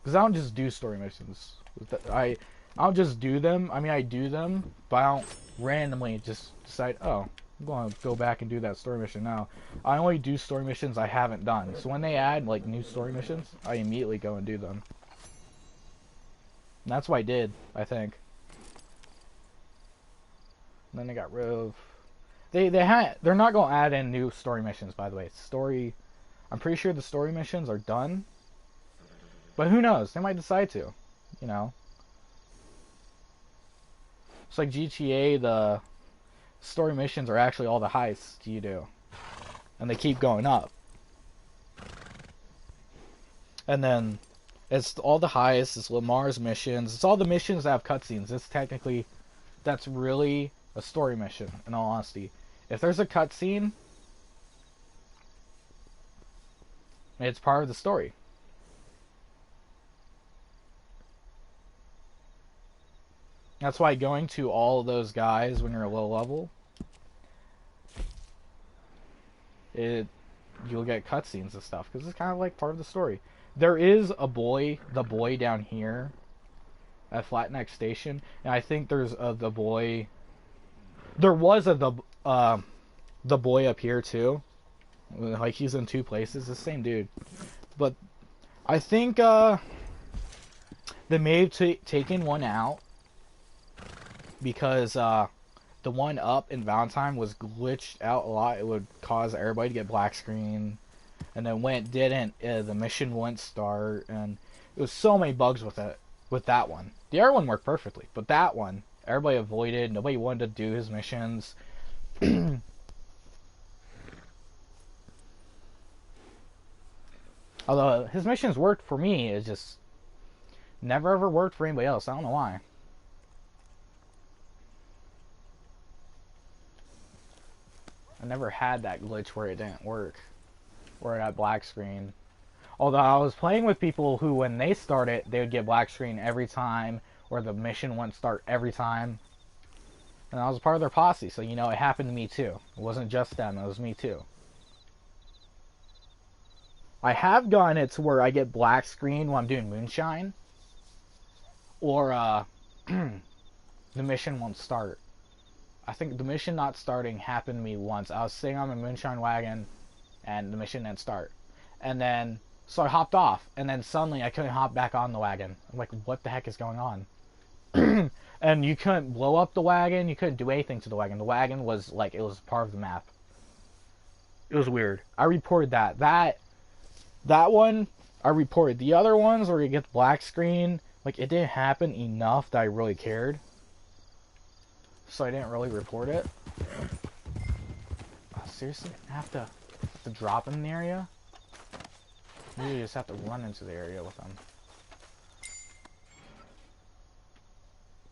Because I don't just do story missions. I don't just do them. I mean, I do them, but I don't randomly just decide, oh, I'm going to go back and do that story mission now. I only do story missions I haven't done. So when they add, like, new story missions, I immediately go and do them. And that's what I did, I think. And then they got rid of... They're not going to add in new story missions, by the way. I'm pretty sure the story missions are done. But who knows? They might decide to. You know? It's like GTA, the story missions are actually all the heists you do. And they keep going up. And then it's all the heists, it's Lamar's missions, it's all the missions that have cutscenes. That's really a story mission, in all honesty. If there's a cutscene, it's part of the story. That's why going to all of those guys when you're a low level, you'll get cutscenes and stuff, because it's kind of like part of the story. There is the boy down here at Flat Neck Station, and I think there's the boy. There was the boy up here too. Like, he's in two places, the same dude. But I think they may have taken one out because the one up in Valentine was glitched out a lot. It would cause everybody to get black screen, and then when it didn't, the mission wouldn't start, and it was so many bugs with it. With that one, the other one worked perfectly, but that one everybody avoided. Nobody wanted to do his missions. Although his missions worked for me, it just never ever worked for anybody else. I don't know why. I never had that glitch where it didn't work, or it had black screen. Although I was playing with people who, when they start it, they would get black screen every time, or the mission wouldn't start every time. And I was a part of their posse, so, you know, it happened to me too. It wasn't just them, it was me too. I have gotten it to where I get black screen when I'm doing Moonshine, or the mission won't start. I think the mission not starting happened to me once. I was sitting on my Moonshine wagon, and the mission didn't start. And then, so I hopped off, and then suddenly I couldn't hop back on the wagon. I'm like, what the heck is going on? And you couldn't blow up the wagon, you couldn't do anything to the wagon. The wagon was like, it was part of the map. It was weird. I reported that. That one, I reported. The other ones where you get the black screen, like, it didn't happen enough that I really cared. So I didn't really report it. Oh, seriously? I have to drop in the area? Maybe you just have to run into the area with them.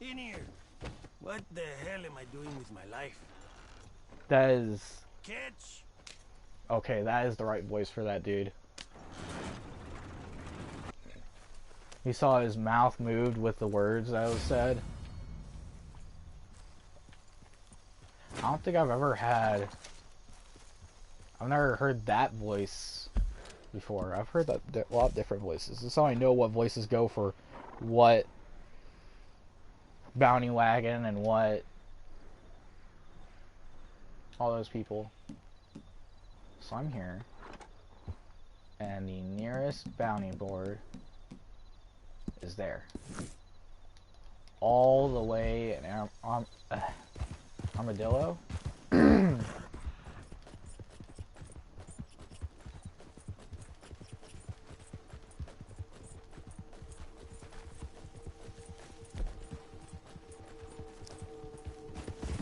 In here. What the hell am I doing with my life? That is... Catch! Okay, that is the right voice for that dude. You saw his mouth moved with the words that was said. I don't think I've ever had... I've never heard that voice before. I've heard that a lot of different voices. That's how I know what voices go for what bounty wagon and what all those people. So I'm here, and the nearest bounty board is there. All the way in Armadillo.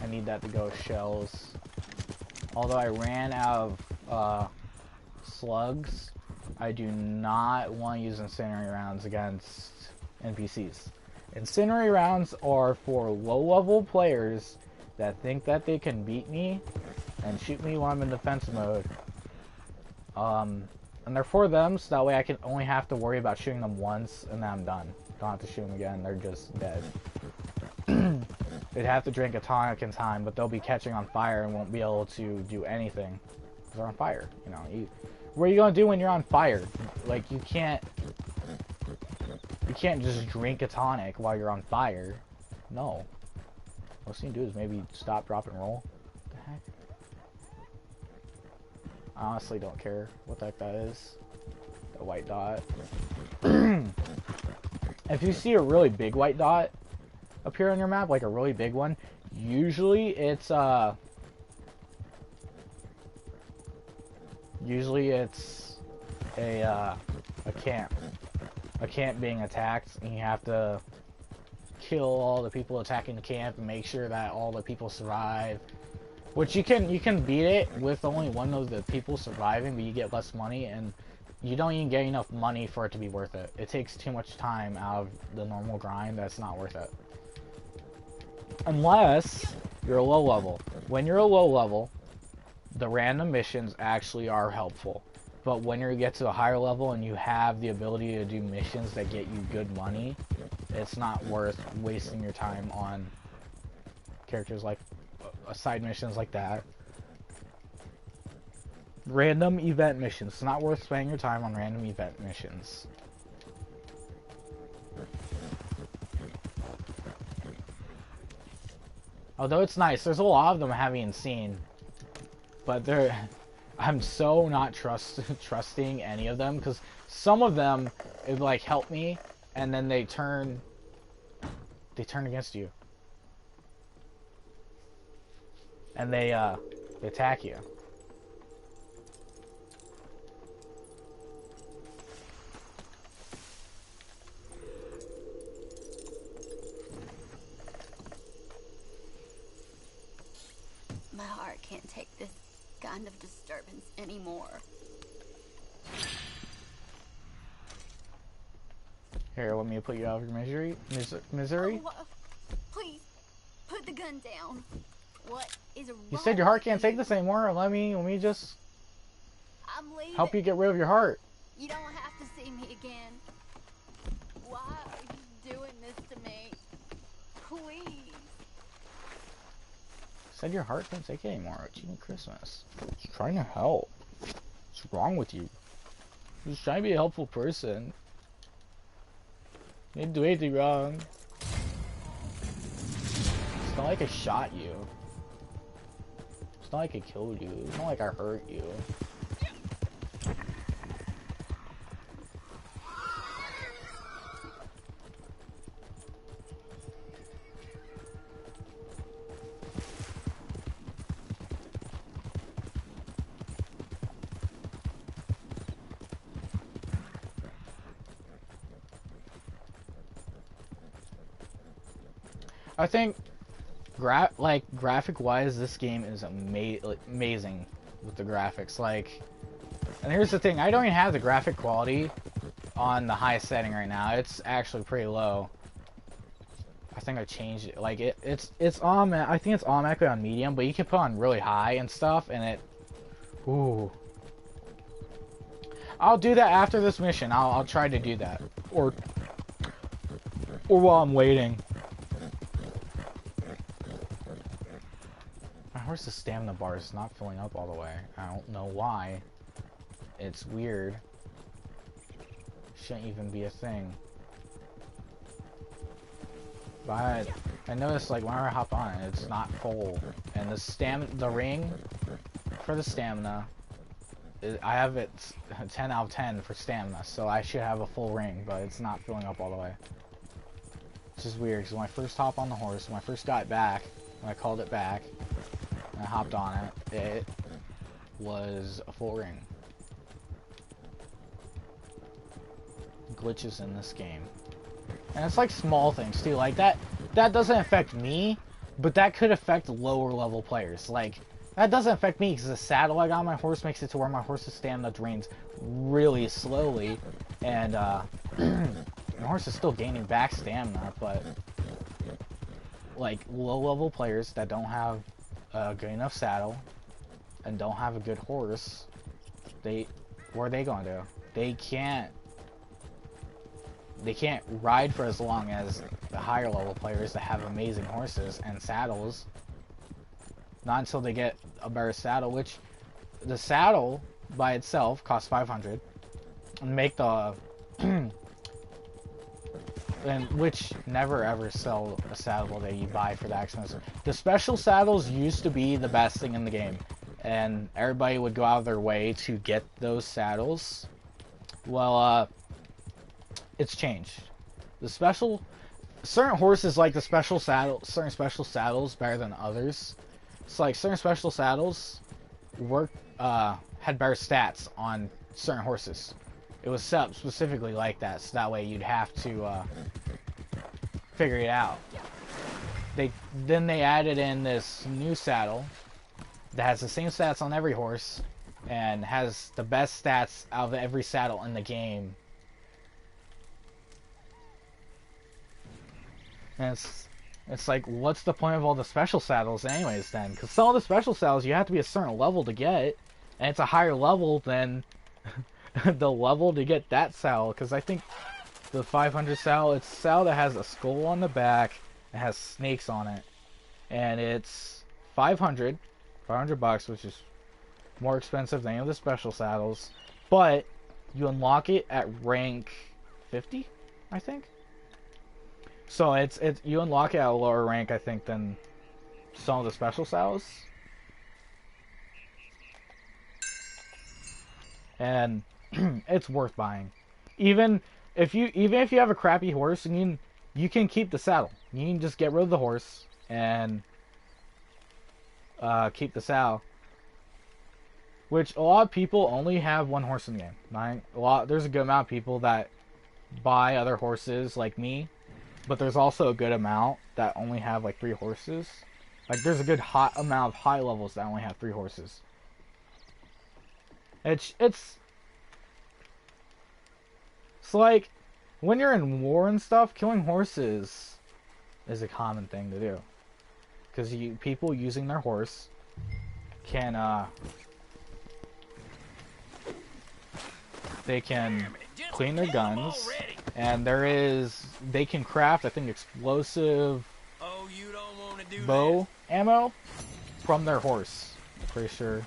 I need that to go shells. Although I ran out of slugs, I do not want to use incendiary rounds against NPCs. Incendiary rounds are for low-level players that think that they can beat me and shoot me while I'm in defense mode. And they're for them, so that way I can only have to worry about shooting them once, and then I'm done. Don't have to shoot them again, they're just dead. They'd have to drink a tonic in time, but they'll be catching on fire and won't be able to do anything. Because they're on fire, you know. What are you gonna do when you're on fire? Like, you can't just drink a tonic while you're on fire. No. Most you can do is maybe stop, drop, and roll. What the heck? I honestly don't care what the heck that is. The white dot. If you see a really big white dot appear on your map, like a really big one, usually it's a camp. A camp being attacked, and you have to kill all the people attacking the camp and make sure that all the people survive. Which you can beat it with only one of the people surviving, but you get less money, and you don't even get enough money for it to be worth it. It takes too much time out of the normal grind that's not worth it. Unless you're a low level. When you're a low level, the random missions actually are helpful. But when you get to a higher level and you have the ability to do missions that get you good money, it's not worth wasting your time on characters like side missions like that. Random event missions. It's not worth spending your time on random event missions. Although it's nice, there's a lot of them I haven't even seen, but I'm so not trusting any of them, because some of them it like help me, and then they turn against you, and they attack you. My heart can't take this kind of disturbance anymore. Here, want me to put you out of your misery? Misery? Oh, please, put the gun down. What is wrong? You said your heart can't take this anymore. Let me just I'm leaving. help you get rid of your heart. You don't have to see me again. Why are you doing this to me? Please. Said your heart can't take it anymore. It's even Christmas. Just trying to help. What's wrong with you? Just trying to be a helpful person. You didn't do anything wrong. It's not like I shot you. It's not like I killed you. It's not like I hurt you. I think, graphic-wise, this game is amazing with the graphics. Like, and here's the thing: I don't even have the graphic quality on the highest setting right now. It's actually pretty low. I think I changed it. Like, it's on. I think it's automatically on medium, but you can put on really high and stuff, and it. Ooh. I'll do that after this mission. I'll try to do that, or while I'm waiting. Where's the stamina bar? It's not filling up all the way. I don't know why. It's weird. Shouldn't even be a thing. But I noticed, like, whenever I hop on it, it's not full. And the ring for the stamina, I have it 10 out of 10 for stamina, so I should have a full ring, but it's not filling up all the way. Which is weird, because when I first hopped on the horse, when I first got it back, when I called it back, and I hopped on it, it was a full ring. Glitches in this game. And it's like small things too, like that doesn't affect me, but that could affect lower level players. Like, that doesn't affect me because the saddle I got on my horse makes it to where my horse's stamina drains really slowly, and my horse is still gaining back stamina, but like low level players that don't have a good enough saddle and don't have a good horse, they what are they gonna do? They can't ride for as long as the higher level players that have amazing horses and saddles. Not until they get a better saddle, which the saddle by itself costs 500, and make the and which never ever sell a saddle that you buy for that expensive. The special saddles used to be the best thing in the game, and everybody would go out of their way to get those saddles. Well, it's changed. The certain horses like the special saddle, certain special saddles better than others. It's like certain special saddles had better stats on certain horses. It was set up specifically like that, so that way you'd have to figure it out. Then they added in this new saddle that has the same stats on every horse and has the best stats out of every saddle in the game. And it's like, what's the point of all the special saddles anyways then? Because some of the special saddles you have to be a certain level to get, and it's a higher level than the level to get that saddle. Because I think the 500 saddle, it's a saddle that has a skull on the back and has snakes on it, and it's 500 bucks, which is more expensive than any of the special saddles, but you unlock it at rank 50, I think. So it's you unlock it at a lower rank, I think, than some of the special saddles. And it's worth buying. Even if you have a crappy horse, and you can keep the saddle. You can just get rid of the horse and keep the saddle. Which a lot of people only have one horse in the game. There's a good amount of people that buy other horses like me. But there's also a good amount that only have like 3 horses. Like there's a good amount of high levels that only have 3 horses. It's like when you're in war and stuff, killing horses is a common thing to do. Because people using their horse can they can clean their guns, and they can craft, I think, explosive bow ammo from their horse. Pretty sure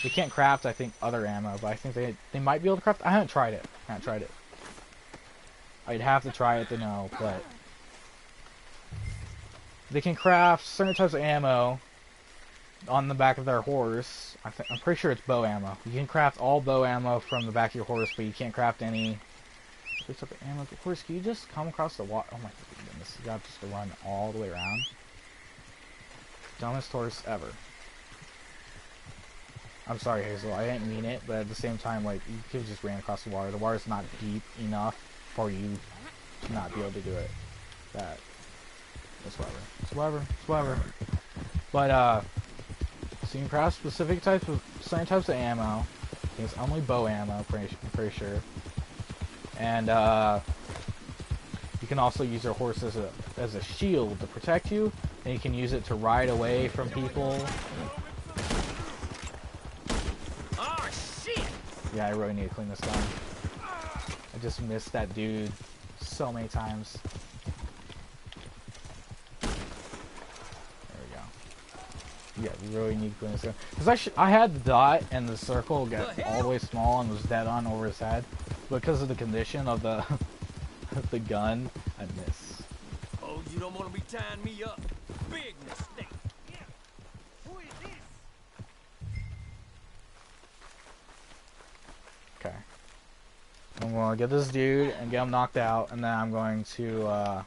they can't craft, I think, other ammo, but I think they might be able to craft. I haven't tried it. I'd have to try it to know, but they can craft certain types of ammo on the back of their horse. I'm pretty sure it's bow ammo. You can craft all bow ammo from the back of your horse, but you can't craft any type of ammo. Of course, can you just come across the water? Oh my goodness, you got just to run all the way around. Dumbest horse ever. I'm sorry, Hazel, I didn't mean it, but at the same time, like, you could have just ran across the water. The water's not deep enough for you to not be able to do it. It's whatever. But, so you can craft certain types of ammo. I think it's only bow ammo, I'm pretty sure. And you can also use your horse as a shield to protect you, and you can use it to ride away from people. Oh shit! Yeah, I really need to clean this gun. I just missed that dude so many times. Yeah, you really need to clean this up. Because I had the dot and the circle get all the way small and was dead on over his head. Because of the condition of the the gun, I miss. Oh, you don't want to be tying me up. Big mistake. Yeah. Who is this? Okay. I'm gonna get this dude and get him knocked out, and then I'm going to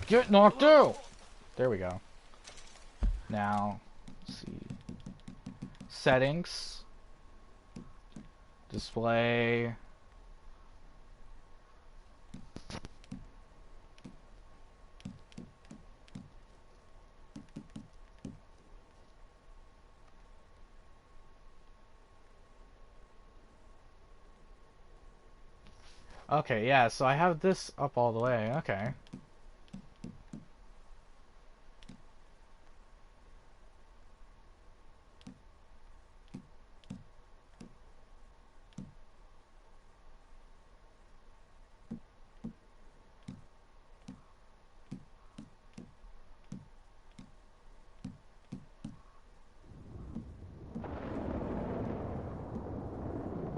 get knocked out! There we go. Now, let's see. Settings. Display. Okay, yeah, so I have this up all the way. Okay.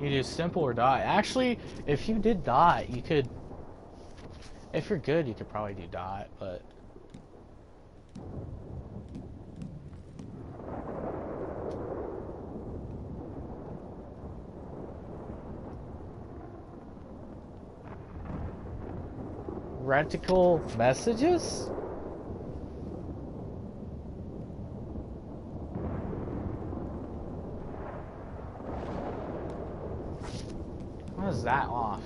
You do simple or dot. Actually, if you did dot, you could... If you're good, you could probably do dot, but... Reticle messages? How is that off?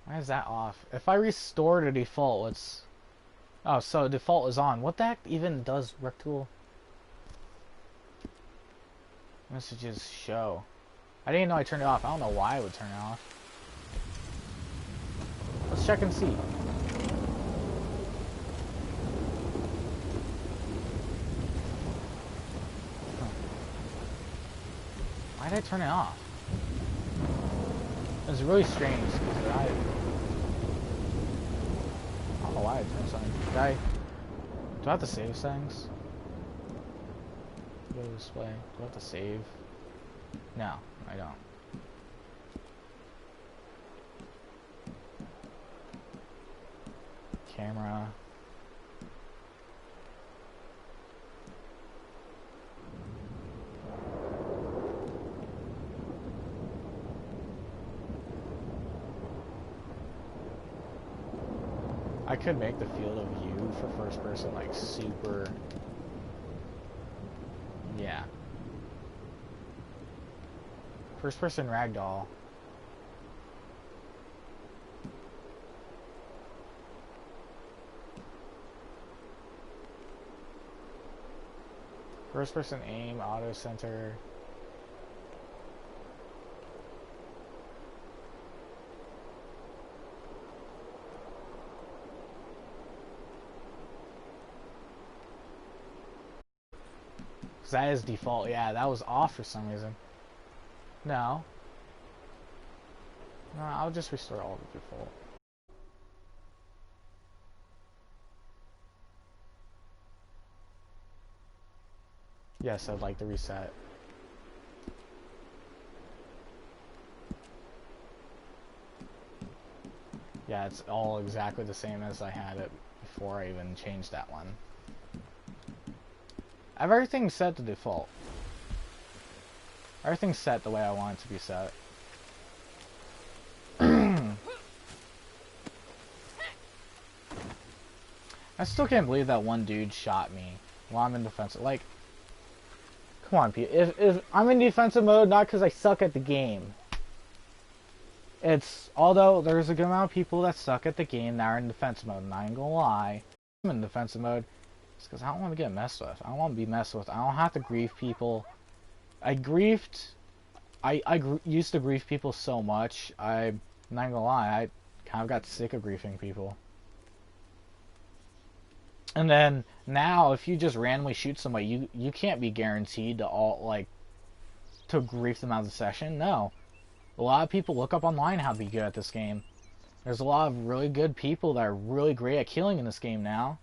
Why is that off? If I restore to default, what's... Oh, so default is on. What the heck even does Rectool messages show? I didn't know I turned it off. I don't know why I would turn it off. Let's check and see. Huh. Why did I turn it off? It was really strange because I don't know why I turned something. Do I have to save things? Go to display. Do I have to save? No, I don't. Camera. I could make the field of view for first person like super... Yeah. First person ragdoll. First person aim, auto center. That is default. Yeah, that was off for some reason. No. No, I'll just restore all the default. Yes, I'd like to reset. Yeah, it's all exactly the same as I had it before I even changed that one. I have everything set to default. Everything's set the way I want it to be set. I still can't believe that one dude shot me while I'm in defensive. Like, come on, Pete. If I'm in defensive mode, not because I suck at the game. It's, although there's a good amount of people that suck at the game that are in defensive mode, and I ain't gonna lie. I'm in defensive mode. Because I don't want to get messed with. I don't want to be messed with. I don't have to grief people. I used to grief people so much. I'm not gonna lie. I kind of got sick of griefing people. And then now, if you just randomly shoot somebody, you can't be guaranteed to grief them out of the session. No. A lot of people look up online how to be good at this game. There's a lot of really good people that are really great at killing in this game now.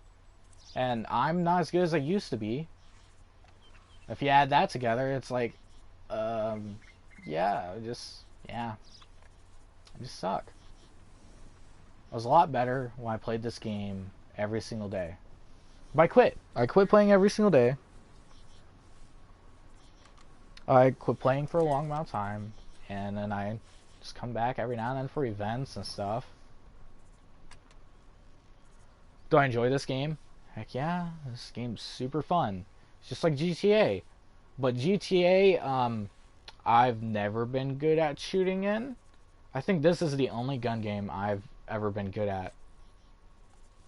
And I'm not as good as I used to be. If you add that together, it's like, yeah, I just suck. I was a lot better when I played this game every single day. But I quit playing every single day. I quit playing for a long amount of time, and then I just come back every now and then for events and stuff. Do I enjoy this game? Heck yeah, this game's super fun. It's just like GTA. But GTA, I've never been good at shooting in. I think this is the only gun game I've ever been good at.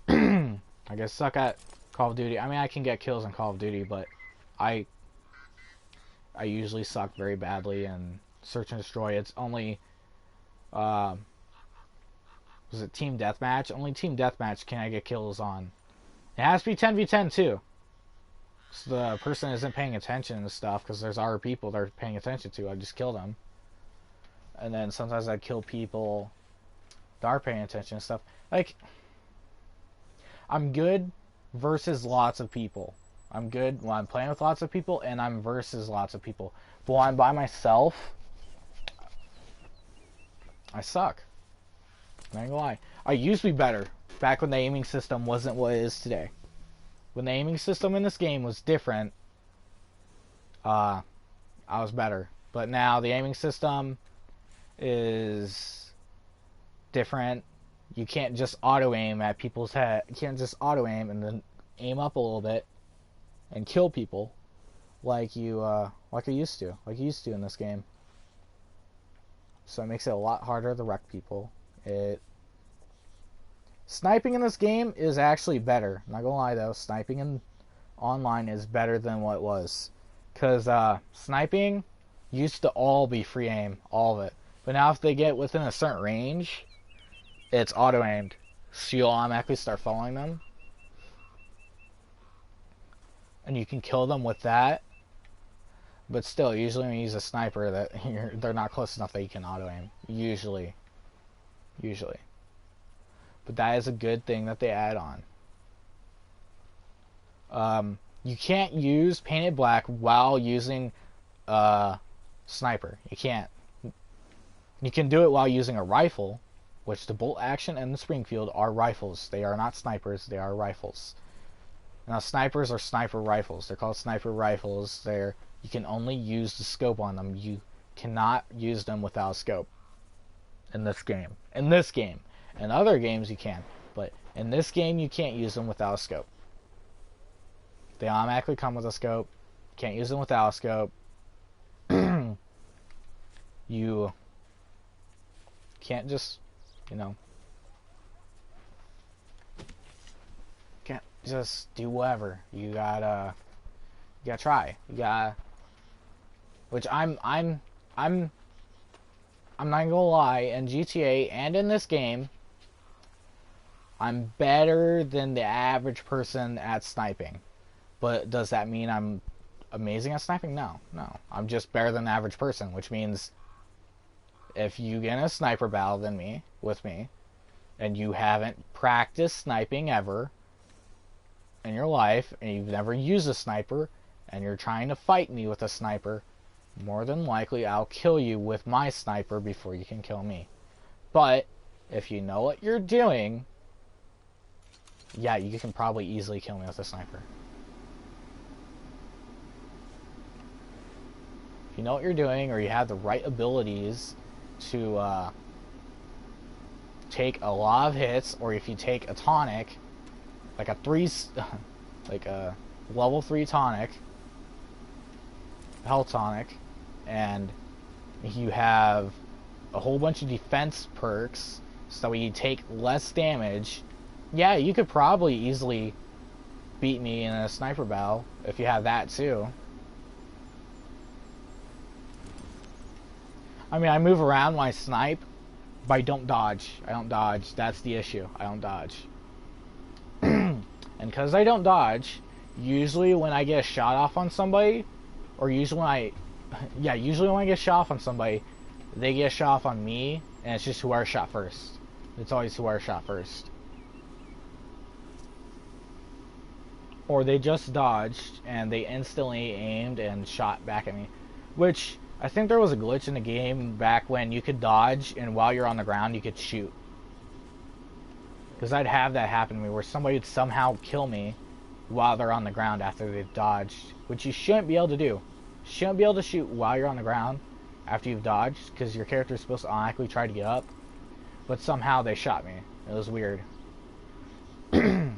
I guess suck at Call of Duty. I mean, I can get kills in Call of Duty, but I usually suck very badly in Search and Destroy. It's only, was it Team Deathmatch? Only Team Deathmatch can I get kills on. It has to be 10v10 too. So the person isn't paying attention to stuff because there's other people they're paying attention to. I just kill them. And then sometimes I kill people that are paying attention and stuff. Like, I'm good versus lots of people. I'm good when I'm playing with lots of people, and I'm versus lots of people. But when I'm by myself, I suck. I'm not gonna lie. I used to be better back when the aiming system wasn't what it is today. When the aiming system in this game was different, I was better. But now the aiming system is different. You can't just auto-aim at people's head. You can't just auto-aim and then aim up a little bit and kill people like you used to in this game. So it makes it a lot harder to wreck people. Sniping in this game is actually better. I'm not gonna lie though, sniping in online is better than what it was. Because sniping used to all be free aim, all of it. But now if they get within a certain range, it's auto-aimed. So you'll automatically start following them. And you can kill them with that. But still, usually when you use a sniper, they're not close enough that you can auto-aim. Usually. But that is a good thing that they add on. You can't use Painted Black while using sniper. You can't. You can do it while using a rifle, which the bolt action and the Springfield are rifles. They are not snipers, they are rifles. Now snipers are sniper rifles. They're called sniper rifles. You can only use the scope on them. You cannot use them without a scope. In this game. In other games you can. But in this game you can't use them without a scope. They automatically come with a scope. Can't use them without a scope. You can't just, can't just do whatever. You gotta try. Which I'm not gonna lie, in GTA and in this game, I'm better than the average person at sniping. But does that mean I'm amazing at sniping? No. I'm just better than the average person, which means if you get in a sniper battle with me, and you haven't practiced sniping ever in your life, and you've never used a sniper, and you're trying to fight me with a sniper, more than likely I'll kill you with my sniper before you can kill me. But if you know what you're doing, yeah, you can probably easily kill me with a sniper. If you know what you're doing, or you have the right abilities to take a lot of hits, or if you take a tonic, like a level 3 tonic, health tonic, and you have a whole bunch of defense perks, so you take less damage, yeah, you could probably easily beat me in a sniper battle if you have that too. I mean, I move around when I snipe, but I don't dodge. That's the issue. I don't dodge. And because I don't dodge, usually when I get a shot off on somebody, or usually when I get shot off on somebody, they get a shot off on me, and it's just whoever shot first. It's always whoever shot first. Or they just dodged, and they instantly aimed and shot back at me. Which, I think there was a glitch in the game back when you could dodge, and while you're on the ground, you could shoot. Because I'd have that happen to me, where somebody would somehow kill me while they're on the ground after they've dodged. Which you shouldn't be able to do. You shouldn't be able to shoot while you're on the ground after you've dodged, because your character is supposed to automatically try to get up. But somehow they shot me. It was weird. And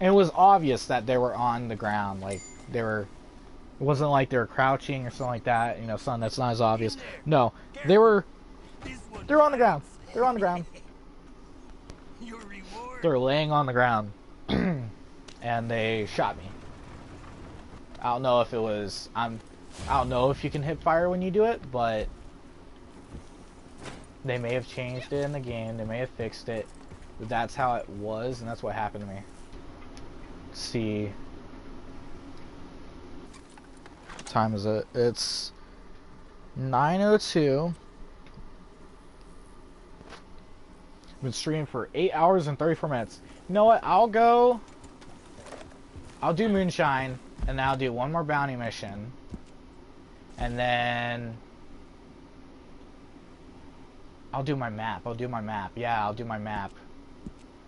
it was obvious that they were on the ground, like, they were... It wasn't like they were crouching or something like that, something that's not as obvious. No, they were on the ground. They're on the ground. They're laying on the ground. And they shot me. I don't know if it was... I don't know if you can hip fire when you do it, but... They may have changed it in the game. They may have fixed it. But that's how it was, and that's what happened to me. Let's see... What time is it? It's 9:02. Been streaming for 8 hours and 34 minutes. You know what? I'll do Moonshine, and then I'll do one more bounty mission. And then I'll do my map. Yeah, I'll do my map.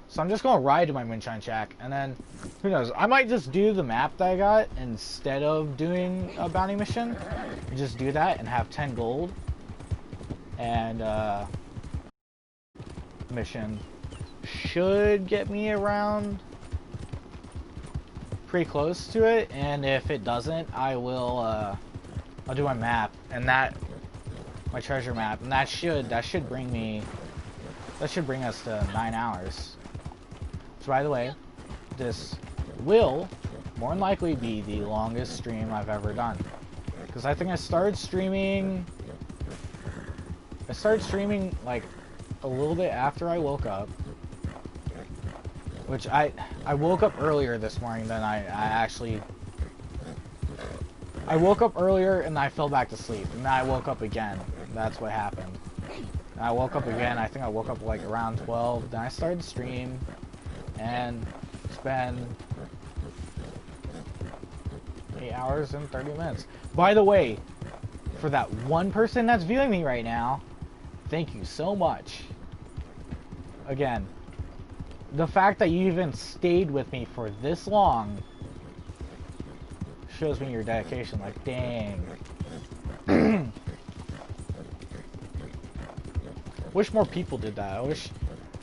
So I'm just going to ride to my Moonshine Shack, and then, who knows, I might just do the map that I got instead of doing a bounty mission. Just do that and have 10 gold. And, mission should get me around pretty close to it, and if it doesn't, I'll do my map, and my treasure map, and that should bring us to 9 hours. So by the way, this will more than likely be the longest stream I've ever done, because I think I started streaming like a little bit after I woke up, which I woke up earlier this morning than I woke up earlier and I fell back to sleep, and then I woke up again. That's what happened. And I woke up again. I think I woke up like around 12. Then I started to stream, and it's been 8 hours and 30 minutes. By the way, for that one person that's viewing me right now, thank you so much. Again, the fact that you even stayed with me for this long shows me your dedication. Like, dang. Wish more people did that. I wish,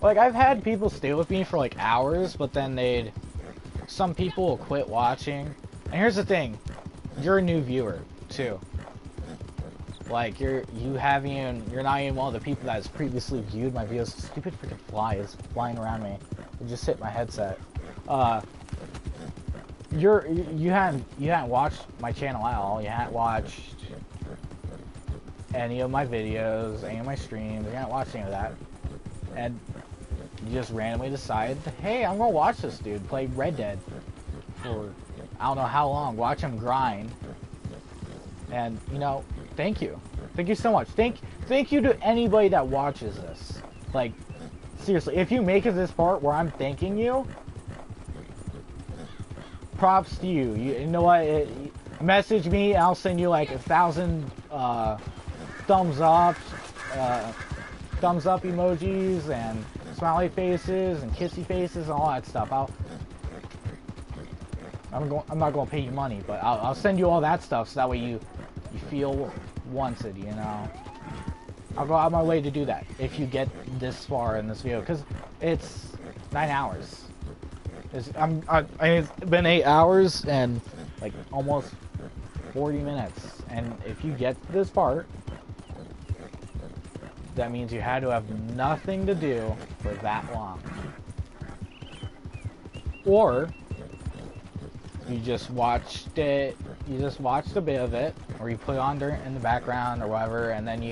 like, I've had people stay with me for like hours, but then some people will quit watching. And here's the thing, you're a new viewer too. Like, you're not even one of the people that has previously viewed my videos. Stupid freaking fly is flying around me. It just hit my headset. You hadn't watched my channel at all. You hadn't watched any of my videos, any of my streams. You hadn't watched any of that. And you just randomly decided, hey, I'm gonna watch this dude play Red Dead for I don't know how long. Watch him grind. And, you know, thank you. Thank you so much. Thank you to anybody that watches this. Like, seriously, if you make it this part where I'm thanking you, props to you. You know what? Message me, I'll send you like 1,000 thumbs up emojis and smiley faces and kissy faces and all that stuff. I'm not gonna pay you money, but I'll send you all that stuff so that way you feel wanted, you know. I'll go out of my way to do that if you get this far in this video, because it's 9 hours. It's been 8 hours and like almost 40 minutes, and if you get this part, that means you had to have nothing to do for that long, or you just watched it. You just watched a bit of it, or you put it on in the background or whatever, and then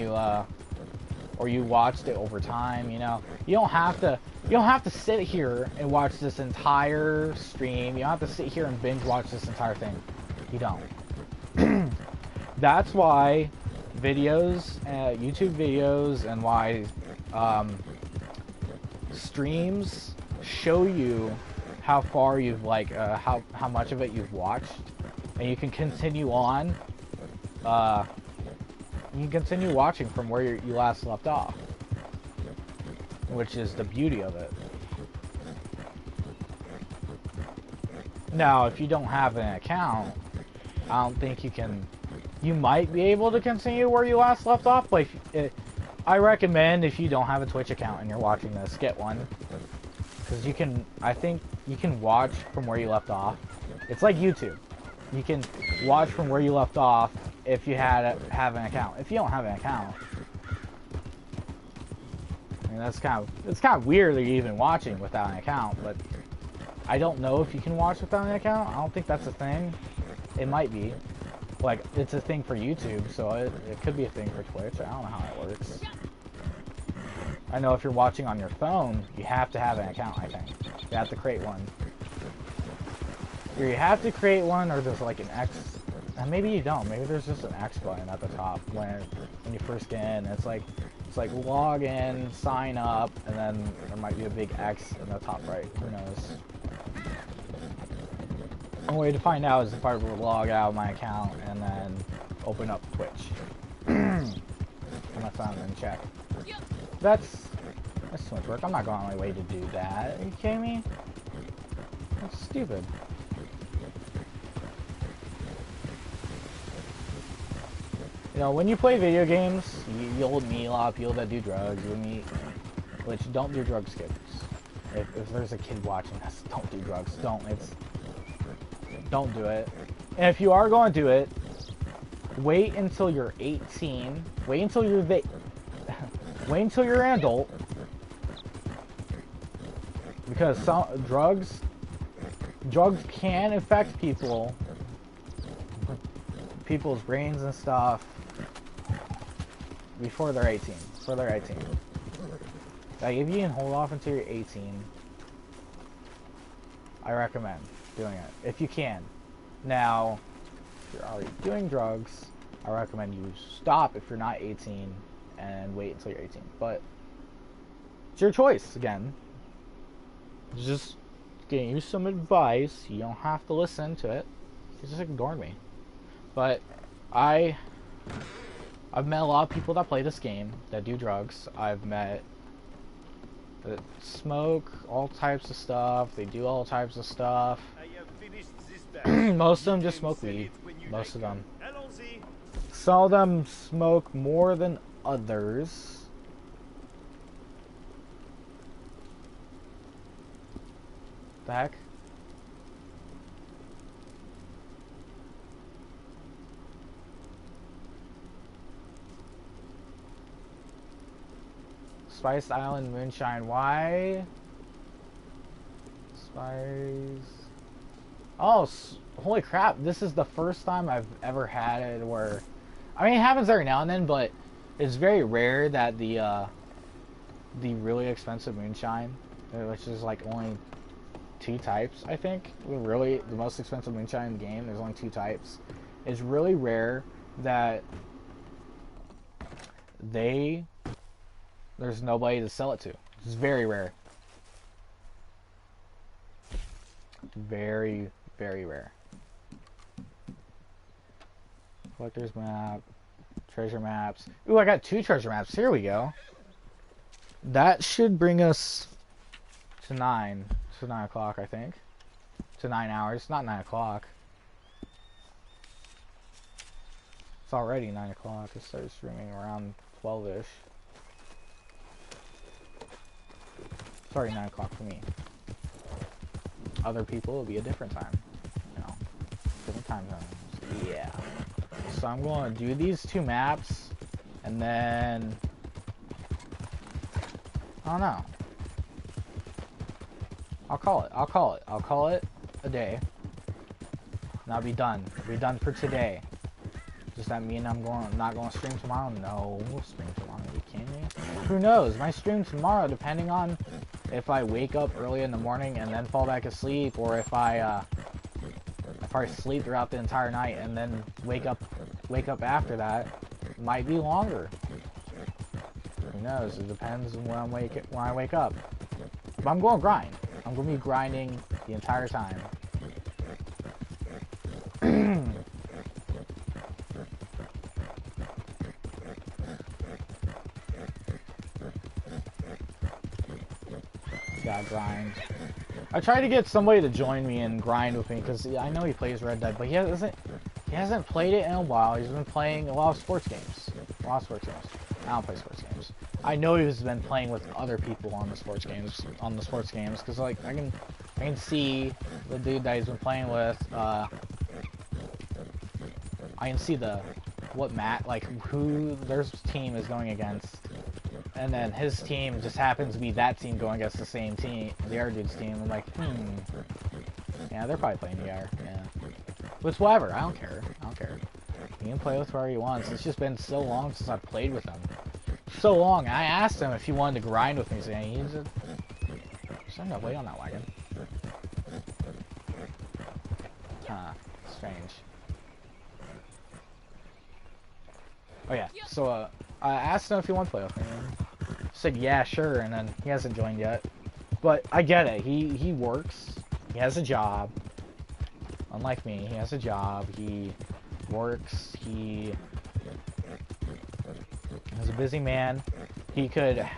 or you watched it over time. You know, you don't have to sit here and watch this entire stream. You don't have to sit here and binge watch this entire thing. You don't. That's why videos, YouTube videos, and why streams show you how far you've how much of it you've watched, and you can continue on. You can continue watching from where you last left off, which is the beauty of it. Now, if you don't have an account, I don't think you can. You might be able to continue where you last left off, but I recommend, if you don't have a Twitch account and you're watching this, get one. Because you can, I think you can watch from where you left off. It's like YouTube. You can watch from where you left off if you have an account. If you don't have an account, I mean, it's kind of weird that you're even watching without an account, but I don't know if you can watch without an account. I don't think that's a thing. It might be. Like, it's a thing for YouTube, so it could be a thing for Twitch. I don't know how it works. I know if you're watching on your phone, you have to have an account, I think. You have to create one. Either you have to create one, or there's like an X. And maybe you don't. Maybe there's just an X button at the top when you first get in. It's like, It's like log in, sign up, and then there might be a big X in the top right. Who knows? The only way to find out is if I log out of my account and then open up Twitch. On my phone and check. That's too much work. I'm not going on my way to do that. Are you kidding me? That's stupid. You know, when you play video games, you'll meet a lot of people that do drugs. You'll meet, which don't do drugs, kids. If there's a kid watching this, don't do drugs. Don't do it. And if you are going to do it, wait until you're 18. Wait until you're wait until you're an adult. Because some drugs can affect people's brains and stuff before they're 18. Like, if you can hold off until you're 18, I recommend doing it. If you can. Now, if you're already doing drugs, I recommend you stop if you're not 18 and wait until you're 18. But it's your choice, again. Just giving you some advice. You don't have to listen to it. You just ignore me. But I've met a lot of people that play this game that do drugs. I've met that smoke all types of stuff. They do all types of stuff. Most of them just smoke weed. Most of them. Some of them smoke more than others. The heck? Spice Island Moonshine. Why? Spice. Oh, holy crap. This is the first time I've ever had it where... I mean, it happens every now and then, but it's very rare that the really expensive moonshine, which is like only 2 types, I think. Really, the most expensive moonshine in the game, there's only 2 types. It's really rare that there's nobody to sell it to. It's very rare. Very, very rare. Collector's map, treasure maps. Ooh, I got 2 treasure maps. Here we go. That should bring us to 9 o'clock, I think. To 9 hours, not 9 o'clock. It's already 9 o'clock. It started streaming around 12-ish. It's already 9 o'clock for me. Other people, it'll be a different time. You know, different time zones. Yeah. So I'm going to do these 2 maps, and then... I don't know. I'll call it a day. And I'll be done. I'll be done for today. Does that mean I'm not going to stream tomorrow? No, we'll stream tomorrow. Are you kidding me? Who knows? My stream tomorrow, depending on if I wake up early in the morning and then fall back asleep, or if I sleep throughout the entire night and then wake up after that, might be longer. Who knows? It depends on when I wake up. But I'm going to grind. I'm going to be grinding the entire time. Gotta grind. I tried to get somebody to join me and grind with me because I know he plays Red Dead, but he hasn't played it in a while. He's been playing a lot of sports games. I don't play sports games. I know he's been playing with other people on the sports games because like I can see the dude that he's been playing with. I can see who their team is going against, and then his team just happens to be that team going against the same team, the other dude's team. I'm like, yeah, they're probably playing together. Yeah, but it's whatever. I don't care. He can play with whoever he wants. It's just been so long since I've played with him. So long. I asked him if he wanted to grind with me, saying he's I'm gonna wait on that wagon. Huh. Strange. Oh yeah, so I asked him if he wanted to play with me. He said yeah, sure, and then he hasn't joined yet. But I get it. He works. He has a job. Unlike me, he has a job. He works. He is a busy man. He could.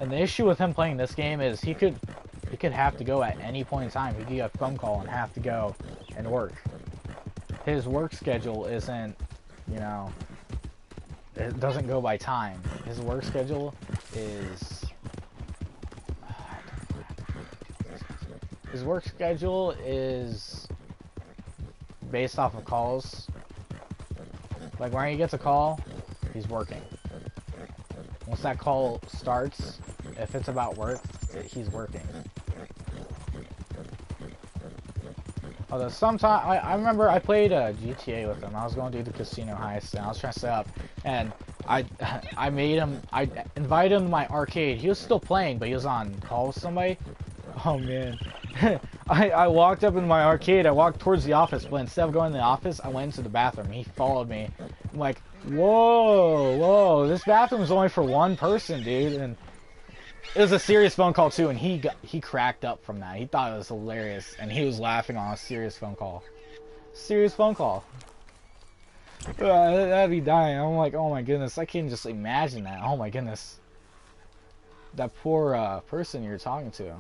And the issue with him playing this game is he could have to go at any point in time. He could get a phone call and have to go and work. His work schedule isn't, you know, it doesn't go by time. His work schedule is based off of calls. Like when he gets a call, he's working. Once that call starts, if it's about work, he's working. Although sometimes, I remember I played GTA with him. I was going to do the casino heist, and I was trying to set up, and I invited him to my arcade. He was still playing, but he was on call with somebody. Oh man. I walked up in my arcade, I walked towards the office, but instead of going to the office, I went into the bathroom. He followed me. I'm like, whoa, this bathroom is only for one person, dude. And it was a serious phone call too, and he cracked up from that. He thought it was hilarious, and he was laughing on a serious phone call. Serious phone call. That'd be dying. I'm like, oh my goodness, I can't just imagine that. Oh my goodness. That poor person you're talking to.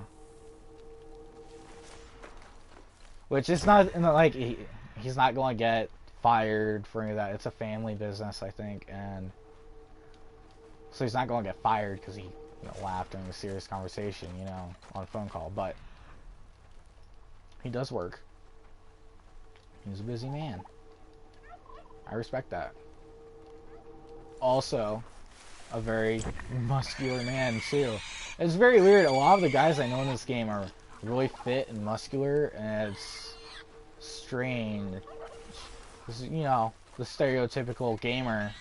Which is not, like, he's not going to get fired for any of that. It's a family business, I think, and so he's not going to get fired because he laughed during a serious conversation, on a phone call. But he does work. He's a busy man. I respect that. Also, a very muscular man, too. It's very weird. A lot of the guys I know in this game are really fit and muscular, and it's strange. The stereotypical gamer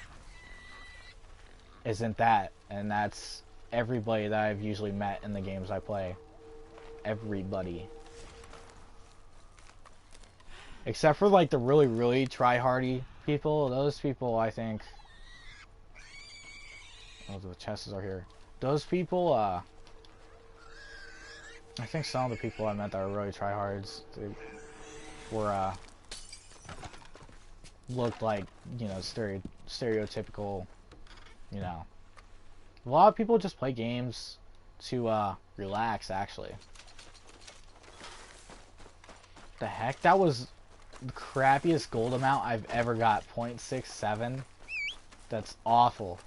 isn't that, and that's everybody that I've usually met in the games I play. Everybody. Except for, like, the really, really try-hardy people. Those people, I think... Oh, the chests are here. Those people, I think some of the people I met that were really tryhards, they were, looked like, stereotypical, A lot of people just play games to, relax, actually. The heck? That was the crappiest gold amount I've ever got, 0.67. That's awful.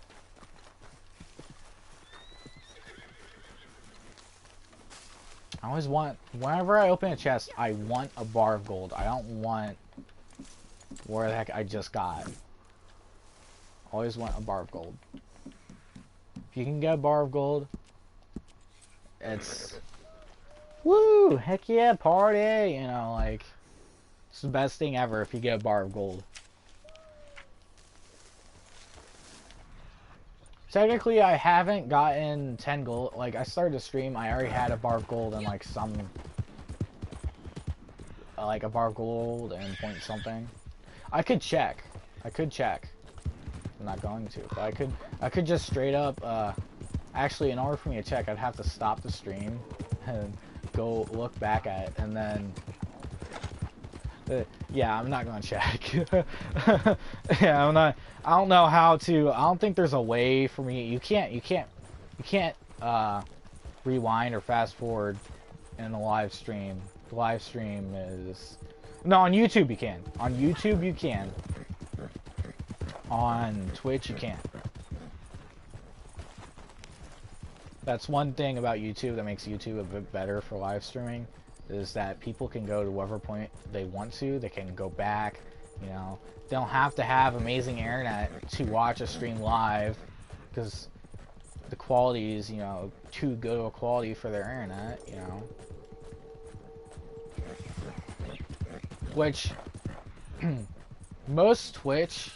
I always want, whenever I open a chest, I want a bar of gold. I don't want where the heck I just got. Always want a bar of gold. If you can get a bar of gold, it's woo, heck yeah, party, like, it's the best thing ever if you get a bar of gold. Technically, I haven't gotten 10 gold. Like, I started to stream, I already had a bar of gold and, like, like, a bar of gold and point something. I could check. I'm not going to, but I could just straight up, actually, in order for me to check, I'd have to stop the stream and go look back at it, and then, yeah, I'm not gonna check. Yeah, I don't know how to. I don't think there's a way for me. You can't rewind or fast forward in a live stream. The live stream is no, on YouTube you can. On YouTube you can. On Twitch you can't. That's one thing about YouTube that makes YouTube a bit better for live streaming, is that people can go to whatever point they want to. They can go back, they don't have to have amazing internet to watch a stream live, because the quality is, too good of a quality for their internet, Which, most Twitch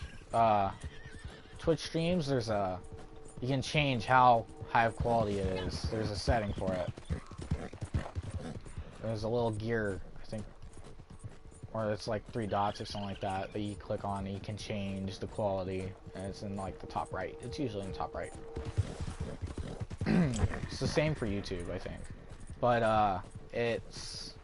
streams, you can change how high of quality it is. There's a setting for it. There's a little gear, I think. or it's like 3 dots or something like that you click on and you can change the quality, and it's in like the top right. It's usually in the top right. It's the same for YouTube, I think, but it's,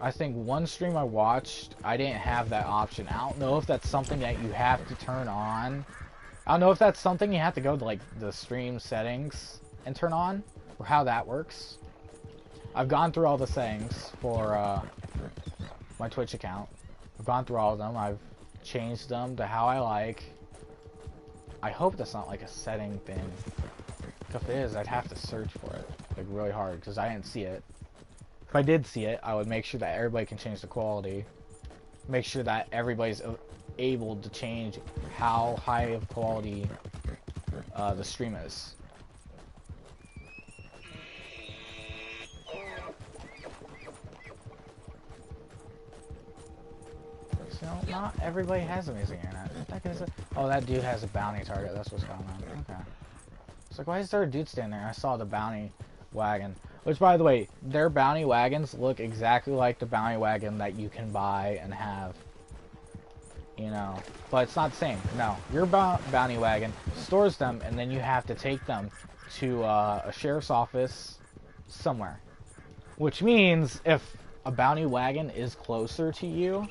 I think one stream I watched, I didn't have that option. I don't know if that's something that you have to turn on. I don't know if that's something you have to go to like the stream settings and turn on, or how that works. I've gone through all the settings for my Twitch account. I've gone through all of them. I've changed them to how I like. I hope that's not like a setting thing. If it is, I'd have to search for it like really hard because I didn't see it. If I did see it, I would make sure that everybody can change the quality. Make sure that everybody's able to change how high of quality the stream is. So not everybody has amazing internet. What the heck is it? Oh, that dude has a bounty target. That's what's going on. Okay. It's like, why is there a dude standing there? I saw the bounty wagon. Which, by the way, their bounty wagons look exactly like the bounty wagon that you can buy and have. You know, but it's not the same. No, your bounty wagon stores them, and then you have to take them to a sheriff's office somewhere. Which means if a bounty wagon is closer to you,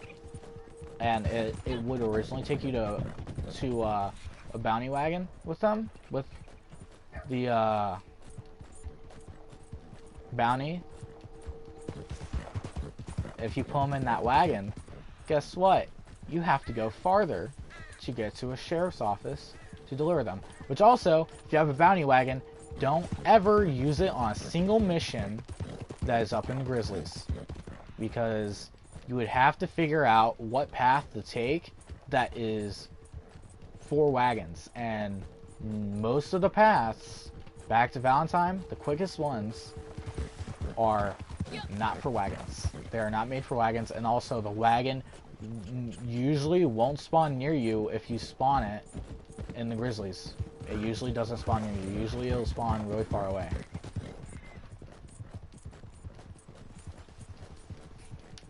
and it would originally take you to a bounty wagon with them, with the bounty, if you put them in that wagon, guess what? You have to go farther to get to a sheriff's office to deliver them. Which also, if you have a bounty wagon, don't ever use it on a single mission that is up in the Grizzlies. Because you would have to figure out what path to take that is for wagons. And most of the paths back to Valentine, the quickest ones, are not for wagons. They are not made for wagons, and also the wagon usually won't spawn near you if you spawn it in the Grizzlies. It usually doesn't spawn near you. Usually it'll spawn really far away.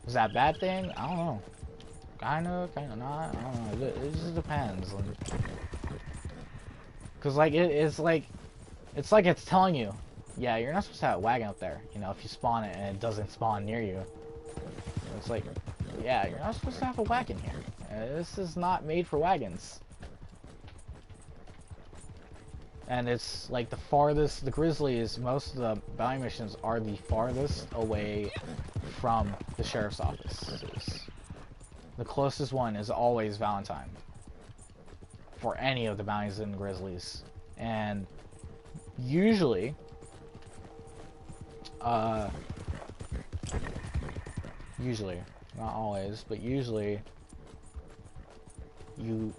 Is that a bad thing? I don't know. Kinda not. I don't know. It just depends. Cause like it's like it's telling you, yeah, you're not supposed to have a wagon up there. You know, if you spawn it and it doesn't spawn near you, it's like, yeah, you're not supposed to have a wagon here. This is not made for wagons. And it's like the farthest, the Grizzlies, most of the bounty missions are the farthest away from the sheriff's offices. The closest one is always Valentine for any of the bounties in the Grizzlies. And usually, not always, but usually, you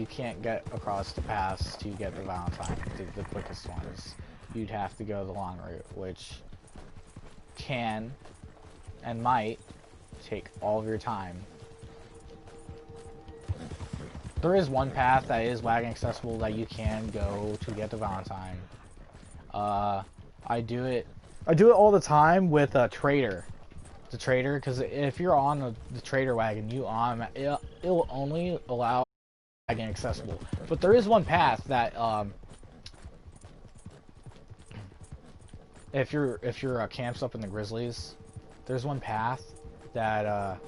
can't get across the pass to get the Valentine, the quickest ones. You'd have to go the long route, which can and might take all of your time. There is one path that is wagon accessible that you can go to get the Valentine. I do it all the time with a trader. The trader, because if you're on the trader wagon, it'll only allow wagon accessible. But there is one path that if you're camps up in the Grizzlies, there's one path that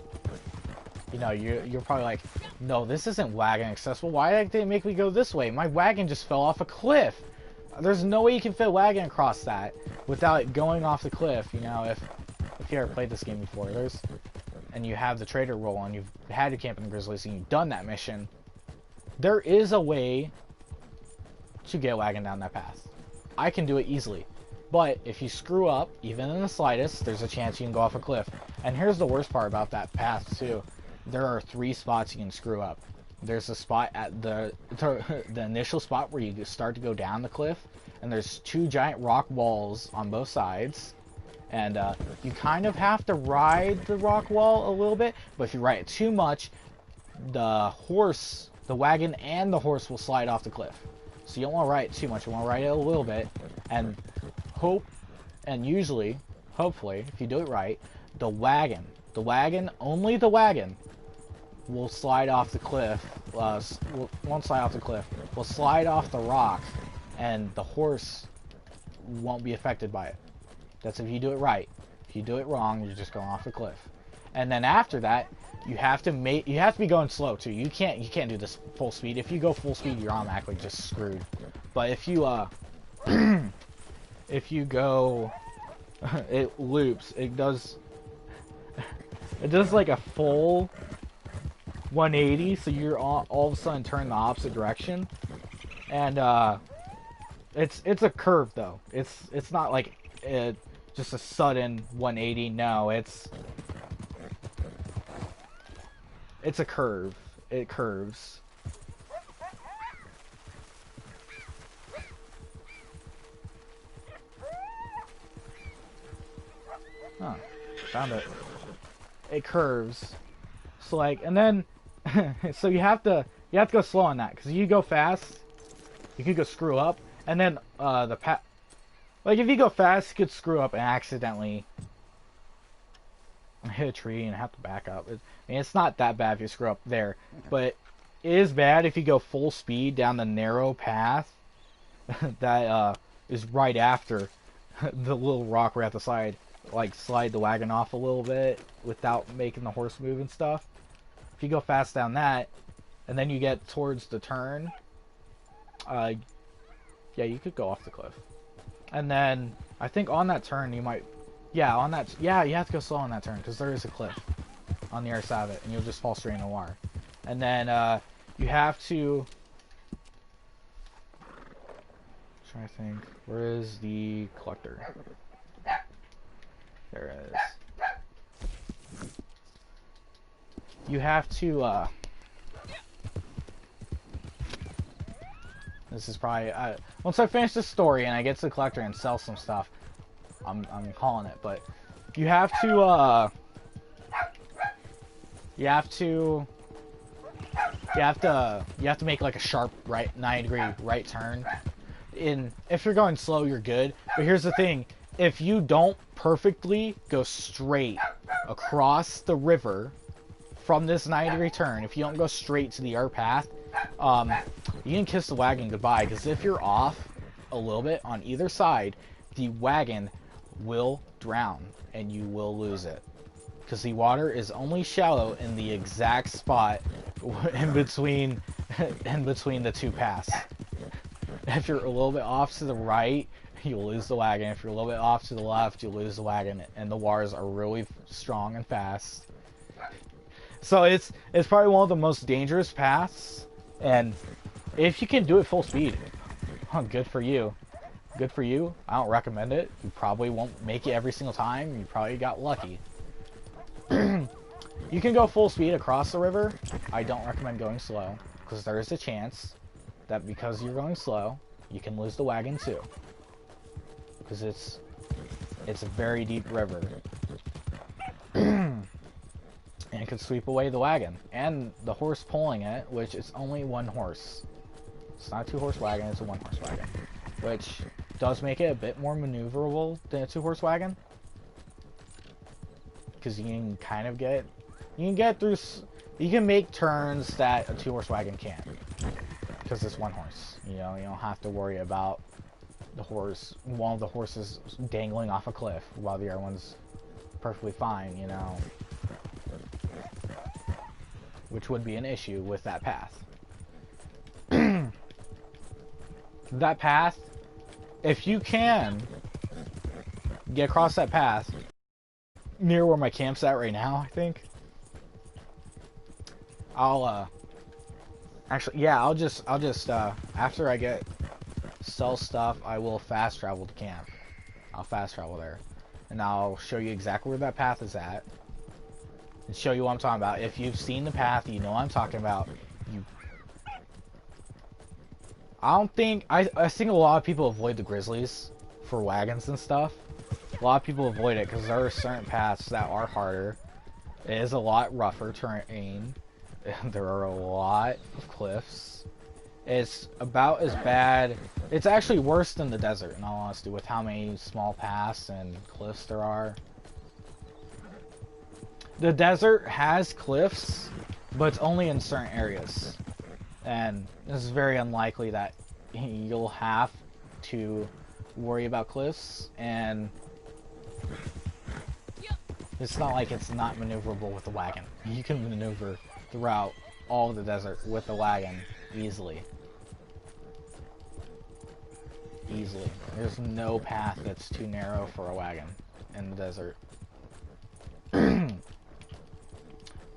you know, you're probably like, no, this isn't wagon accessible. Why did they make me go this way? My wagon just fell off a cliff. There's no way you can fit a wagon across that without it going off the cliff. You know, if you ever played this game before, and you have the trader role and you've had to camp in the Grizzlies and you've done that mission, there is a way to get a wagon down that path. I can do it easily. But if you screw up, even in the slightest, there's a chance you can go off a cliff. And here's the worst part about that path too. There are 3 spots you can screw up. There's a spot at the initial spot where you start to go down the cliff, and there's 2 giant rock walls on both sides. And you kind of have to ride the rock wall a little bit, but if you ride it too much, the wagon and the horse will slide off the cliff. So you don't want to ride it too much. You want to ride it a little bit, and hope, and usually hopefully, if you do it right, the wagon, only the wagon, will slide off the cliff, won't slide off the cliff, will slide off the rock, and the horse won't be affected by it. That's if you do it right. If you do it wrong, you're just going off the cliff. And then after that, you have to be going slow too. You can't do this full speed. If you go full speed, you're automatically just screwed. But if you if you go, it loops. It does like a full 180, so you're all of a sudden turn the opposite direction. And it's a curve though. It's not like just a sudden 180. No, it's a curve. It curves. Huh. Found it. It curves. So like, and then, so you have to go slow on that, because you go fast, you could go screw up, and then like if you go fast, you could screw up and accidentally hit a tree and have to back up. I mean, it's not that bad if you screw up there, but it is bad if you go full speed down the narrow path that is right after the little rock right at the side. Like slide the wagon off a little bit without making the horse move and stuff. If you go fast down that, and then you get towards the turn, yeah, you could go off the cliff. And then I think on that turn you might, you have to go slow on that turn because there is a cliff on the other side of it, and you'll just fall straight in the water. And then you have to. I'm trying to think, where is the collector? There it is. You have to, this is probably, once I finish this story and I get to the collector and sell some stuff, I'm calling it, but you have to, you have to make like a sharp 90-degree right turn. If you're going slow, you're good, but here's the thing. If you don't perfectly go straight across the river from this 90-degree turn, if you don't go straight to the other path, you can kiss the wagon goodbye, because if you're off a little bit on either side, the wagon will drown and you will lose it, because the water is only shallow in the exact spot in between the two paths. If you're a little bit off to the right, you'll lose the wagon. If you're a little bit off to the left, you'll lose the wagon, and the waters are really strong and fast. So it's probably one of the most dangerous paths, and if you can do it full speed, good for you. Good for you. I don't recommend it. You probably won't make it every single time. You probably got lucky. You can go full speed across the river. I don't recommend going slow, because there is a chance that because you're going slow, you can lose the wagon too. Because it's a very deep river. And it could sweep away the wagon. And the horse pulling it, which is only one horse. It's not a 2-horse wagon, it's a 1-horse wagon. Which does make it a bit more maneuverable than a 2-horse wagon. Because you can kind of get through, you can make turns that a 2-horse wagon can't. Because it's 1 horse. You know, you don't have to worry about one of the horses dangling off a cliff while the other one's perfectly fine, you know, which would be an issue with that path. That path, if you can get across that path near where my camp's at right now, I think I'll just after I sell stuff, I will fast travel to camp. I'll fast travel there, and I'll show you exactly where that path is at, and show you what I'm talking about. If you've seen the path, you know what I'm talking about. I think a lot of people avoid the grizzlies for wagons and stuff. A lot of people avoid it because there are certain paths that are harder. It is a lot rougher terrain. There are a lot of cliffs. It's about as bad. It's actually worse than the desert, in all honesty, with how many small paths and cliffs there are. The desert has cliffs, but it's only in certain areas. And it's very unlikely that you'll have to worry about cliffs, and it's not like it's not maneuverable with the wagon. You can maneuver throughout all of the desert with the wagon easily. Easily. There's no path that's too narrow for a wagon in the desert.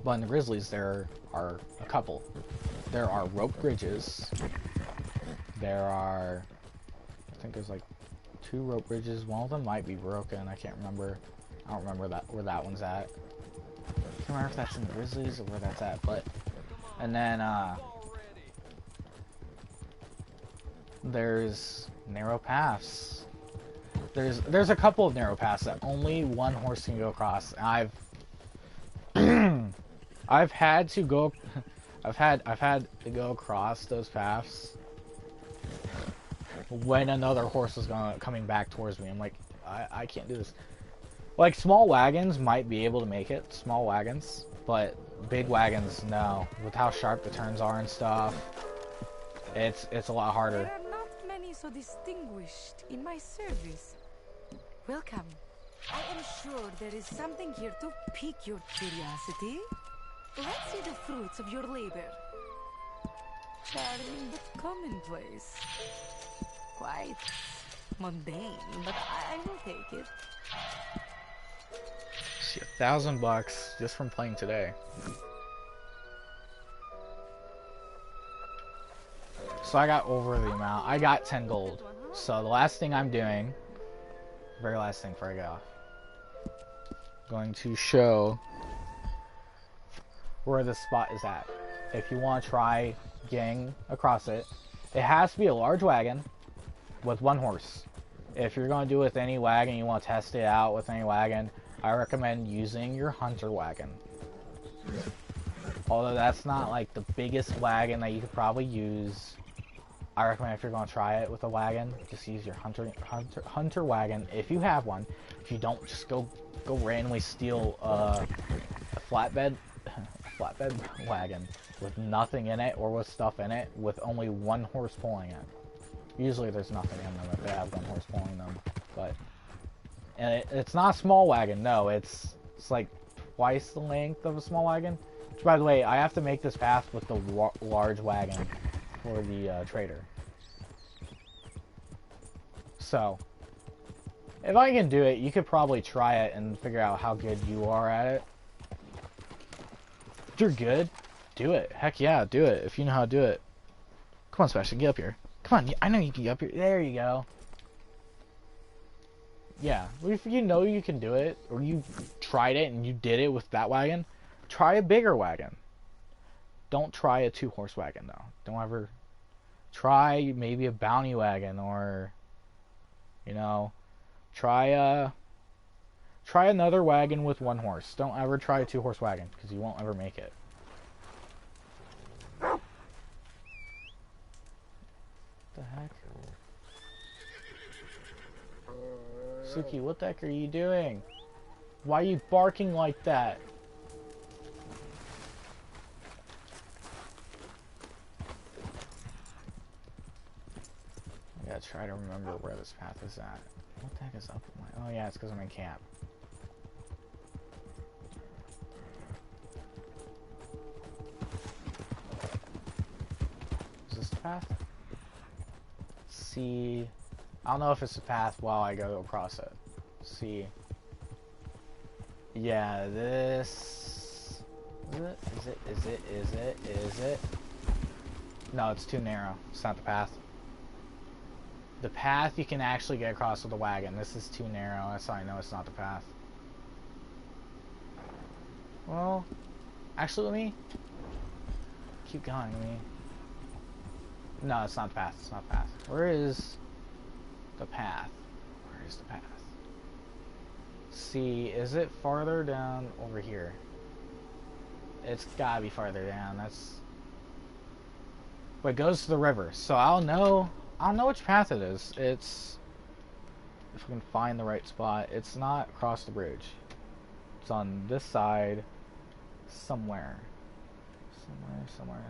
But in the Grizzlies, there are a couple. There are rope bridges. There are, I think there's like 2 rope bridges. One of them might be broken. I can't remember. I don't remember where that one's at. I can't remember if that's in the Grizzlies or where that's at. But, and then there's narrow paths. There's a couple of narrow paths that only one horse can go across. I've had to go. I've had to go across those paths when another horse was coming back towards me. I'm like, I can't do this. Like, small wagons might be able to make it, small wagons, but big wagons, no. With how sharp the turns are and stuff, it's a lot harder. There are not many so distinguished in my service. Welcome. I am sure there is something here to pique your curiosity. Let's see the fruits of your labor. Charming but commonplace. Quite mundane, but I will take it. See, $1,000 just from playing today. So I got over the amount. I got 10 gold. So the last thing I'm doing, very last thing before I get off, going to show where this spot is at. If you want to try getting across it, it has to be a large wagon with 1 horse. If you're going to do it with any wagon, you want to test it out with any wagon, I recommend using your hunter wagon. Although that's not like the biggest wagon that you could probably use, I recommend if you're going to try it with a wagon, just use your hunter wagon if you have one. If you don't, just go randomly steal a flatbed wagon with nothing in it or with stuff in it with only 1 horse pulling it. Usually there's nothing in them if they have 1 horse pulling them, but and it's not a small wagon. No, it's like twice the length of a small wagon. Which, by the way, I have to make this path with the large wagon for the trader. So if I can do it, you could probably try it and figure out how good you are at it. If you're good, do it. Heck yeah, do it if you know how to do it. Come on, Sebastian, get up here. Come on, I know you can get up here. There you go. Yeah, if you know you can do it, or you tried it and you did it with that wagon, try a bigger wagon. Don't try a 2-horse wagon, though. Don't ever try maybe a bounty wagon, or, you know, try another wagon with 1 horse. Don't ever try a 2-horse wagon, because you won't ever make it. What the heck? Suki, what the heck are you doing? Why are you barking like that? I gotta try to remember where this path is at. What the heck is up? Oh yeah, it's because I'm in camp. Is this the path? See, I don't know if it's the path while I go across it. See, yeah, this is it? No, it's too narrow. It's not the path. The path you can actually get across with a wagon. This is too narrow. That's how I know it's not the path. Well, actually, let me keep going. No, it's not the path. It's not the path. Where is the path? Where is the path? See, is it farther down over here? It's gotta be farther down. That's... but it goes to the river. So I'll know which path it is. It's, if we can find the right spot, it's not across the bridge. It's on this side, somewhere. Somewhere.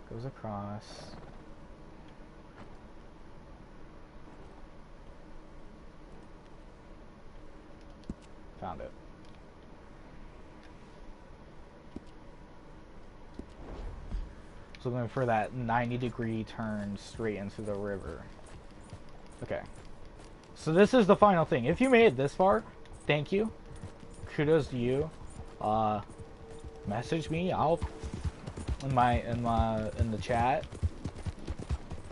Goes across. Found it. So going for that 90-degree turn straight into the river. Okay. So this is the final thing. If you made it this far, thank you. Kudos to you. Message me. I'll in the chat.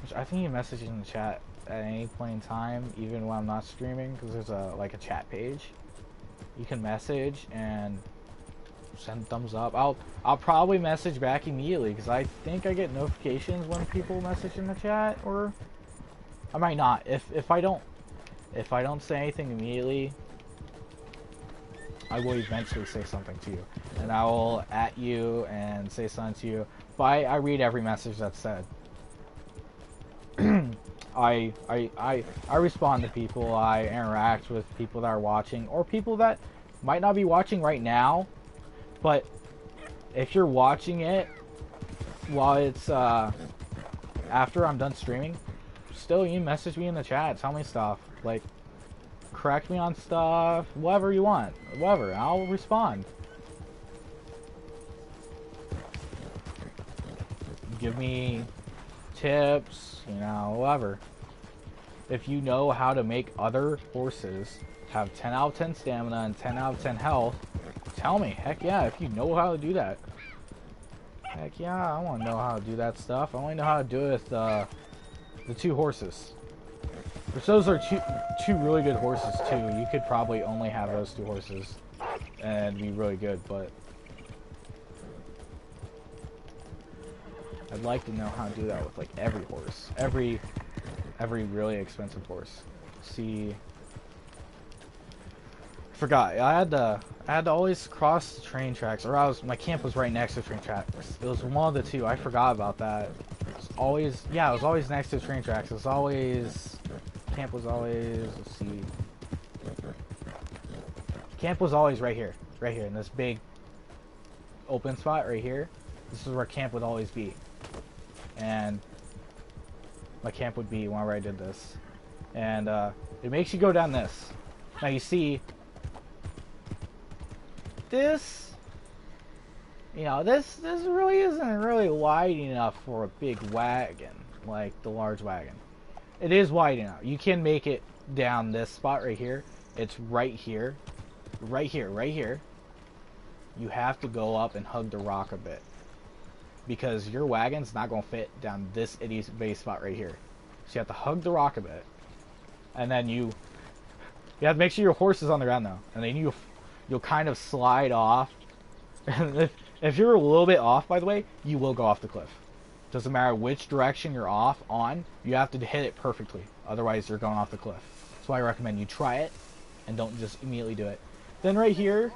Which I think you message in the chat at any point in time, even when I'm not streaming, because there's a chat page. You can message and send thumbs up. I'll probably message back immediately because I think I get notifications when people message in the chat, or I might not. If I don't say anything immediately, I will eventually say something to you, and I will at you and say something to you. But I read every message that's said. I respond to people. I interact with people that are watching, or people that might not be watching right now. But if you're watching it while it's after I'm done streaming, still you message me in the chat, tell me stuff, like correct me on stuff, whatever you want, whatever, I'll respond. Give me tips, you know, whatever. If you know how to make other horses have 10 out of 10 stamina and 10 out of 10 health, tell me. Heck yeah, if you know how to do that. Heck yeah, I want to know how to do that stuff. I want to know how to do it with the 2 horses. Which those are two really good horses too. You could probably only have those 2 horses and be really good, but I'd like to know how to do that with like every horse. Every really expensive horse. See, forgot. I had to always cross the train tracks, or my camp was right next to the train tracks. It was one of the 2. I forgot about that. It was always next to the train tracks. It was always, camp was always, let's see. Camp was always right here in this big open spot right here. This is where camp would always be. And my camp would be whenever I did this. And it makes you go down this. Now you see, this, you know, this really isn't really wide enough for a big wagon, like the large wagon. It is wide enough. You can make it down this spot right here. It's right here. Right here. You have to go up and hug the rock a bit, because your wagon's not going to fit down this itty base spot right here. So you have to hug the rock a bit, and then you have to make sure your horse is on the ground though, and then you'll kind of slide off. And if you're a little bit off, by the way, you will go off the cliff. Doesn't matter which direction you're off on, you have to hit it perfectly, otherwise you're going off the cliff. That's why I recommend you try it and don't just immediately do it. Then right here,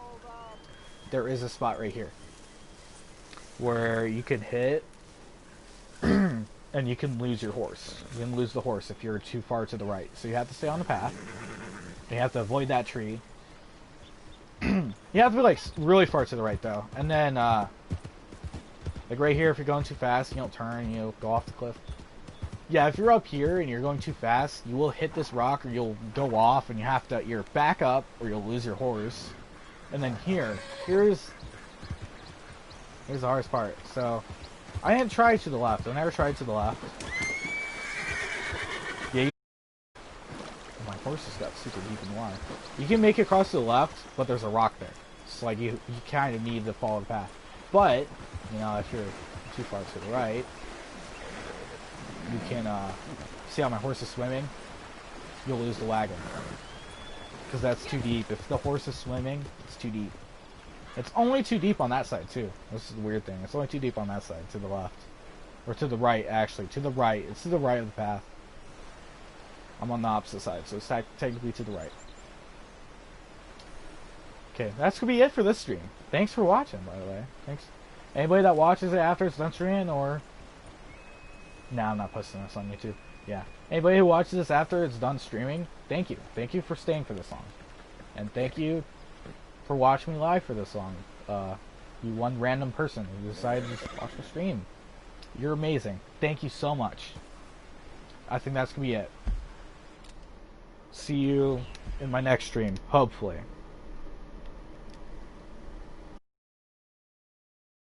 there is a spot right here where you can hit and you can lose your horse. You can lose the horse if you're too far to the right. So you have to stay on the path. You have to avoid that tree. You have to be like really far to the right though. And then like right here, if you're going too fast, you don't turn, you'll go off the cliff. Yeah, if you're up here and you're going too fast, you will hit this rock or you'll go off and you have to either back up or you'll lose your horse. And then here's the hardest part. So I didn't try to the left. I never tried to the left. Yeah, my horse just got super deep in the water. You can make it across to the left, but there's a rock there. So like you kind of need to follow the path. But you know, if you're too far to the right, you can see how my horse is swimming. You'll lose the wagon because that's too deep. If the horse is swimming, it's too deep. It's only too deep on that side too. This is the weird thing. It's only too deep on that side, to the left. Or to the right, actually. To the right. It's to the right of the path. I'm on the opposite side, so it's technically to the right. Okay, that's gonna be it for this stream. Thanks for watching, by the way. Anybody that watches it after it's done streaming, or... Nah, I'm not posting this on YouTube. Yeah. Anybody who watches this after it's done streaming, thank you. Thank you for staying for this long. And thank you for watching me live for this long. You one random person who decided to just watch the stream. You're amazing. Thank you so much. I think that's going to be it. See you in my next stream, hopefully.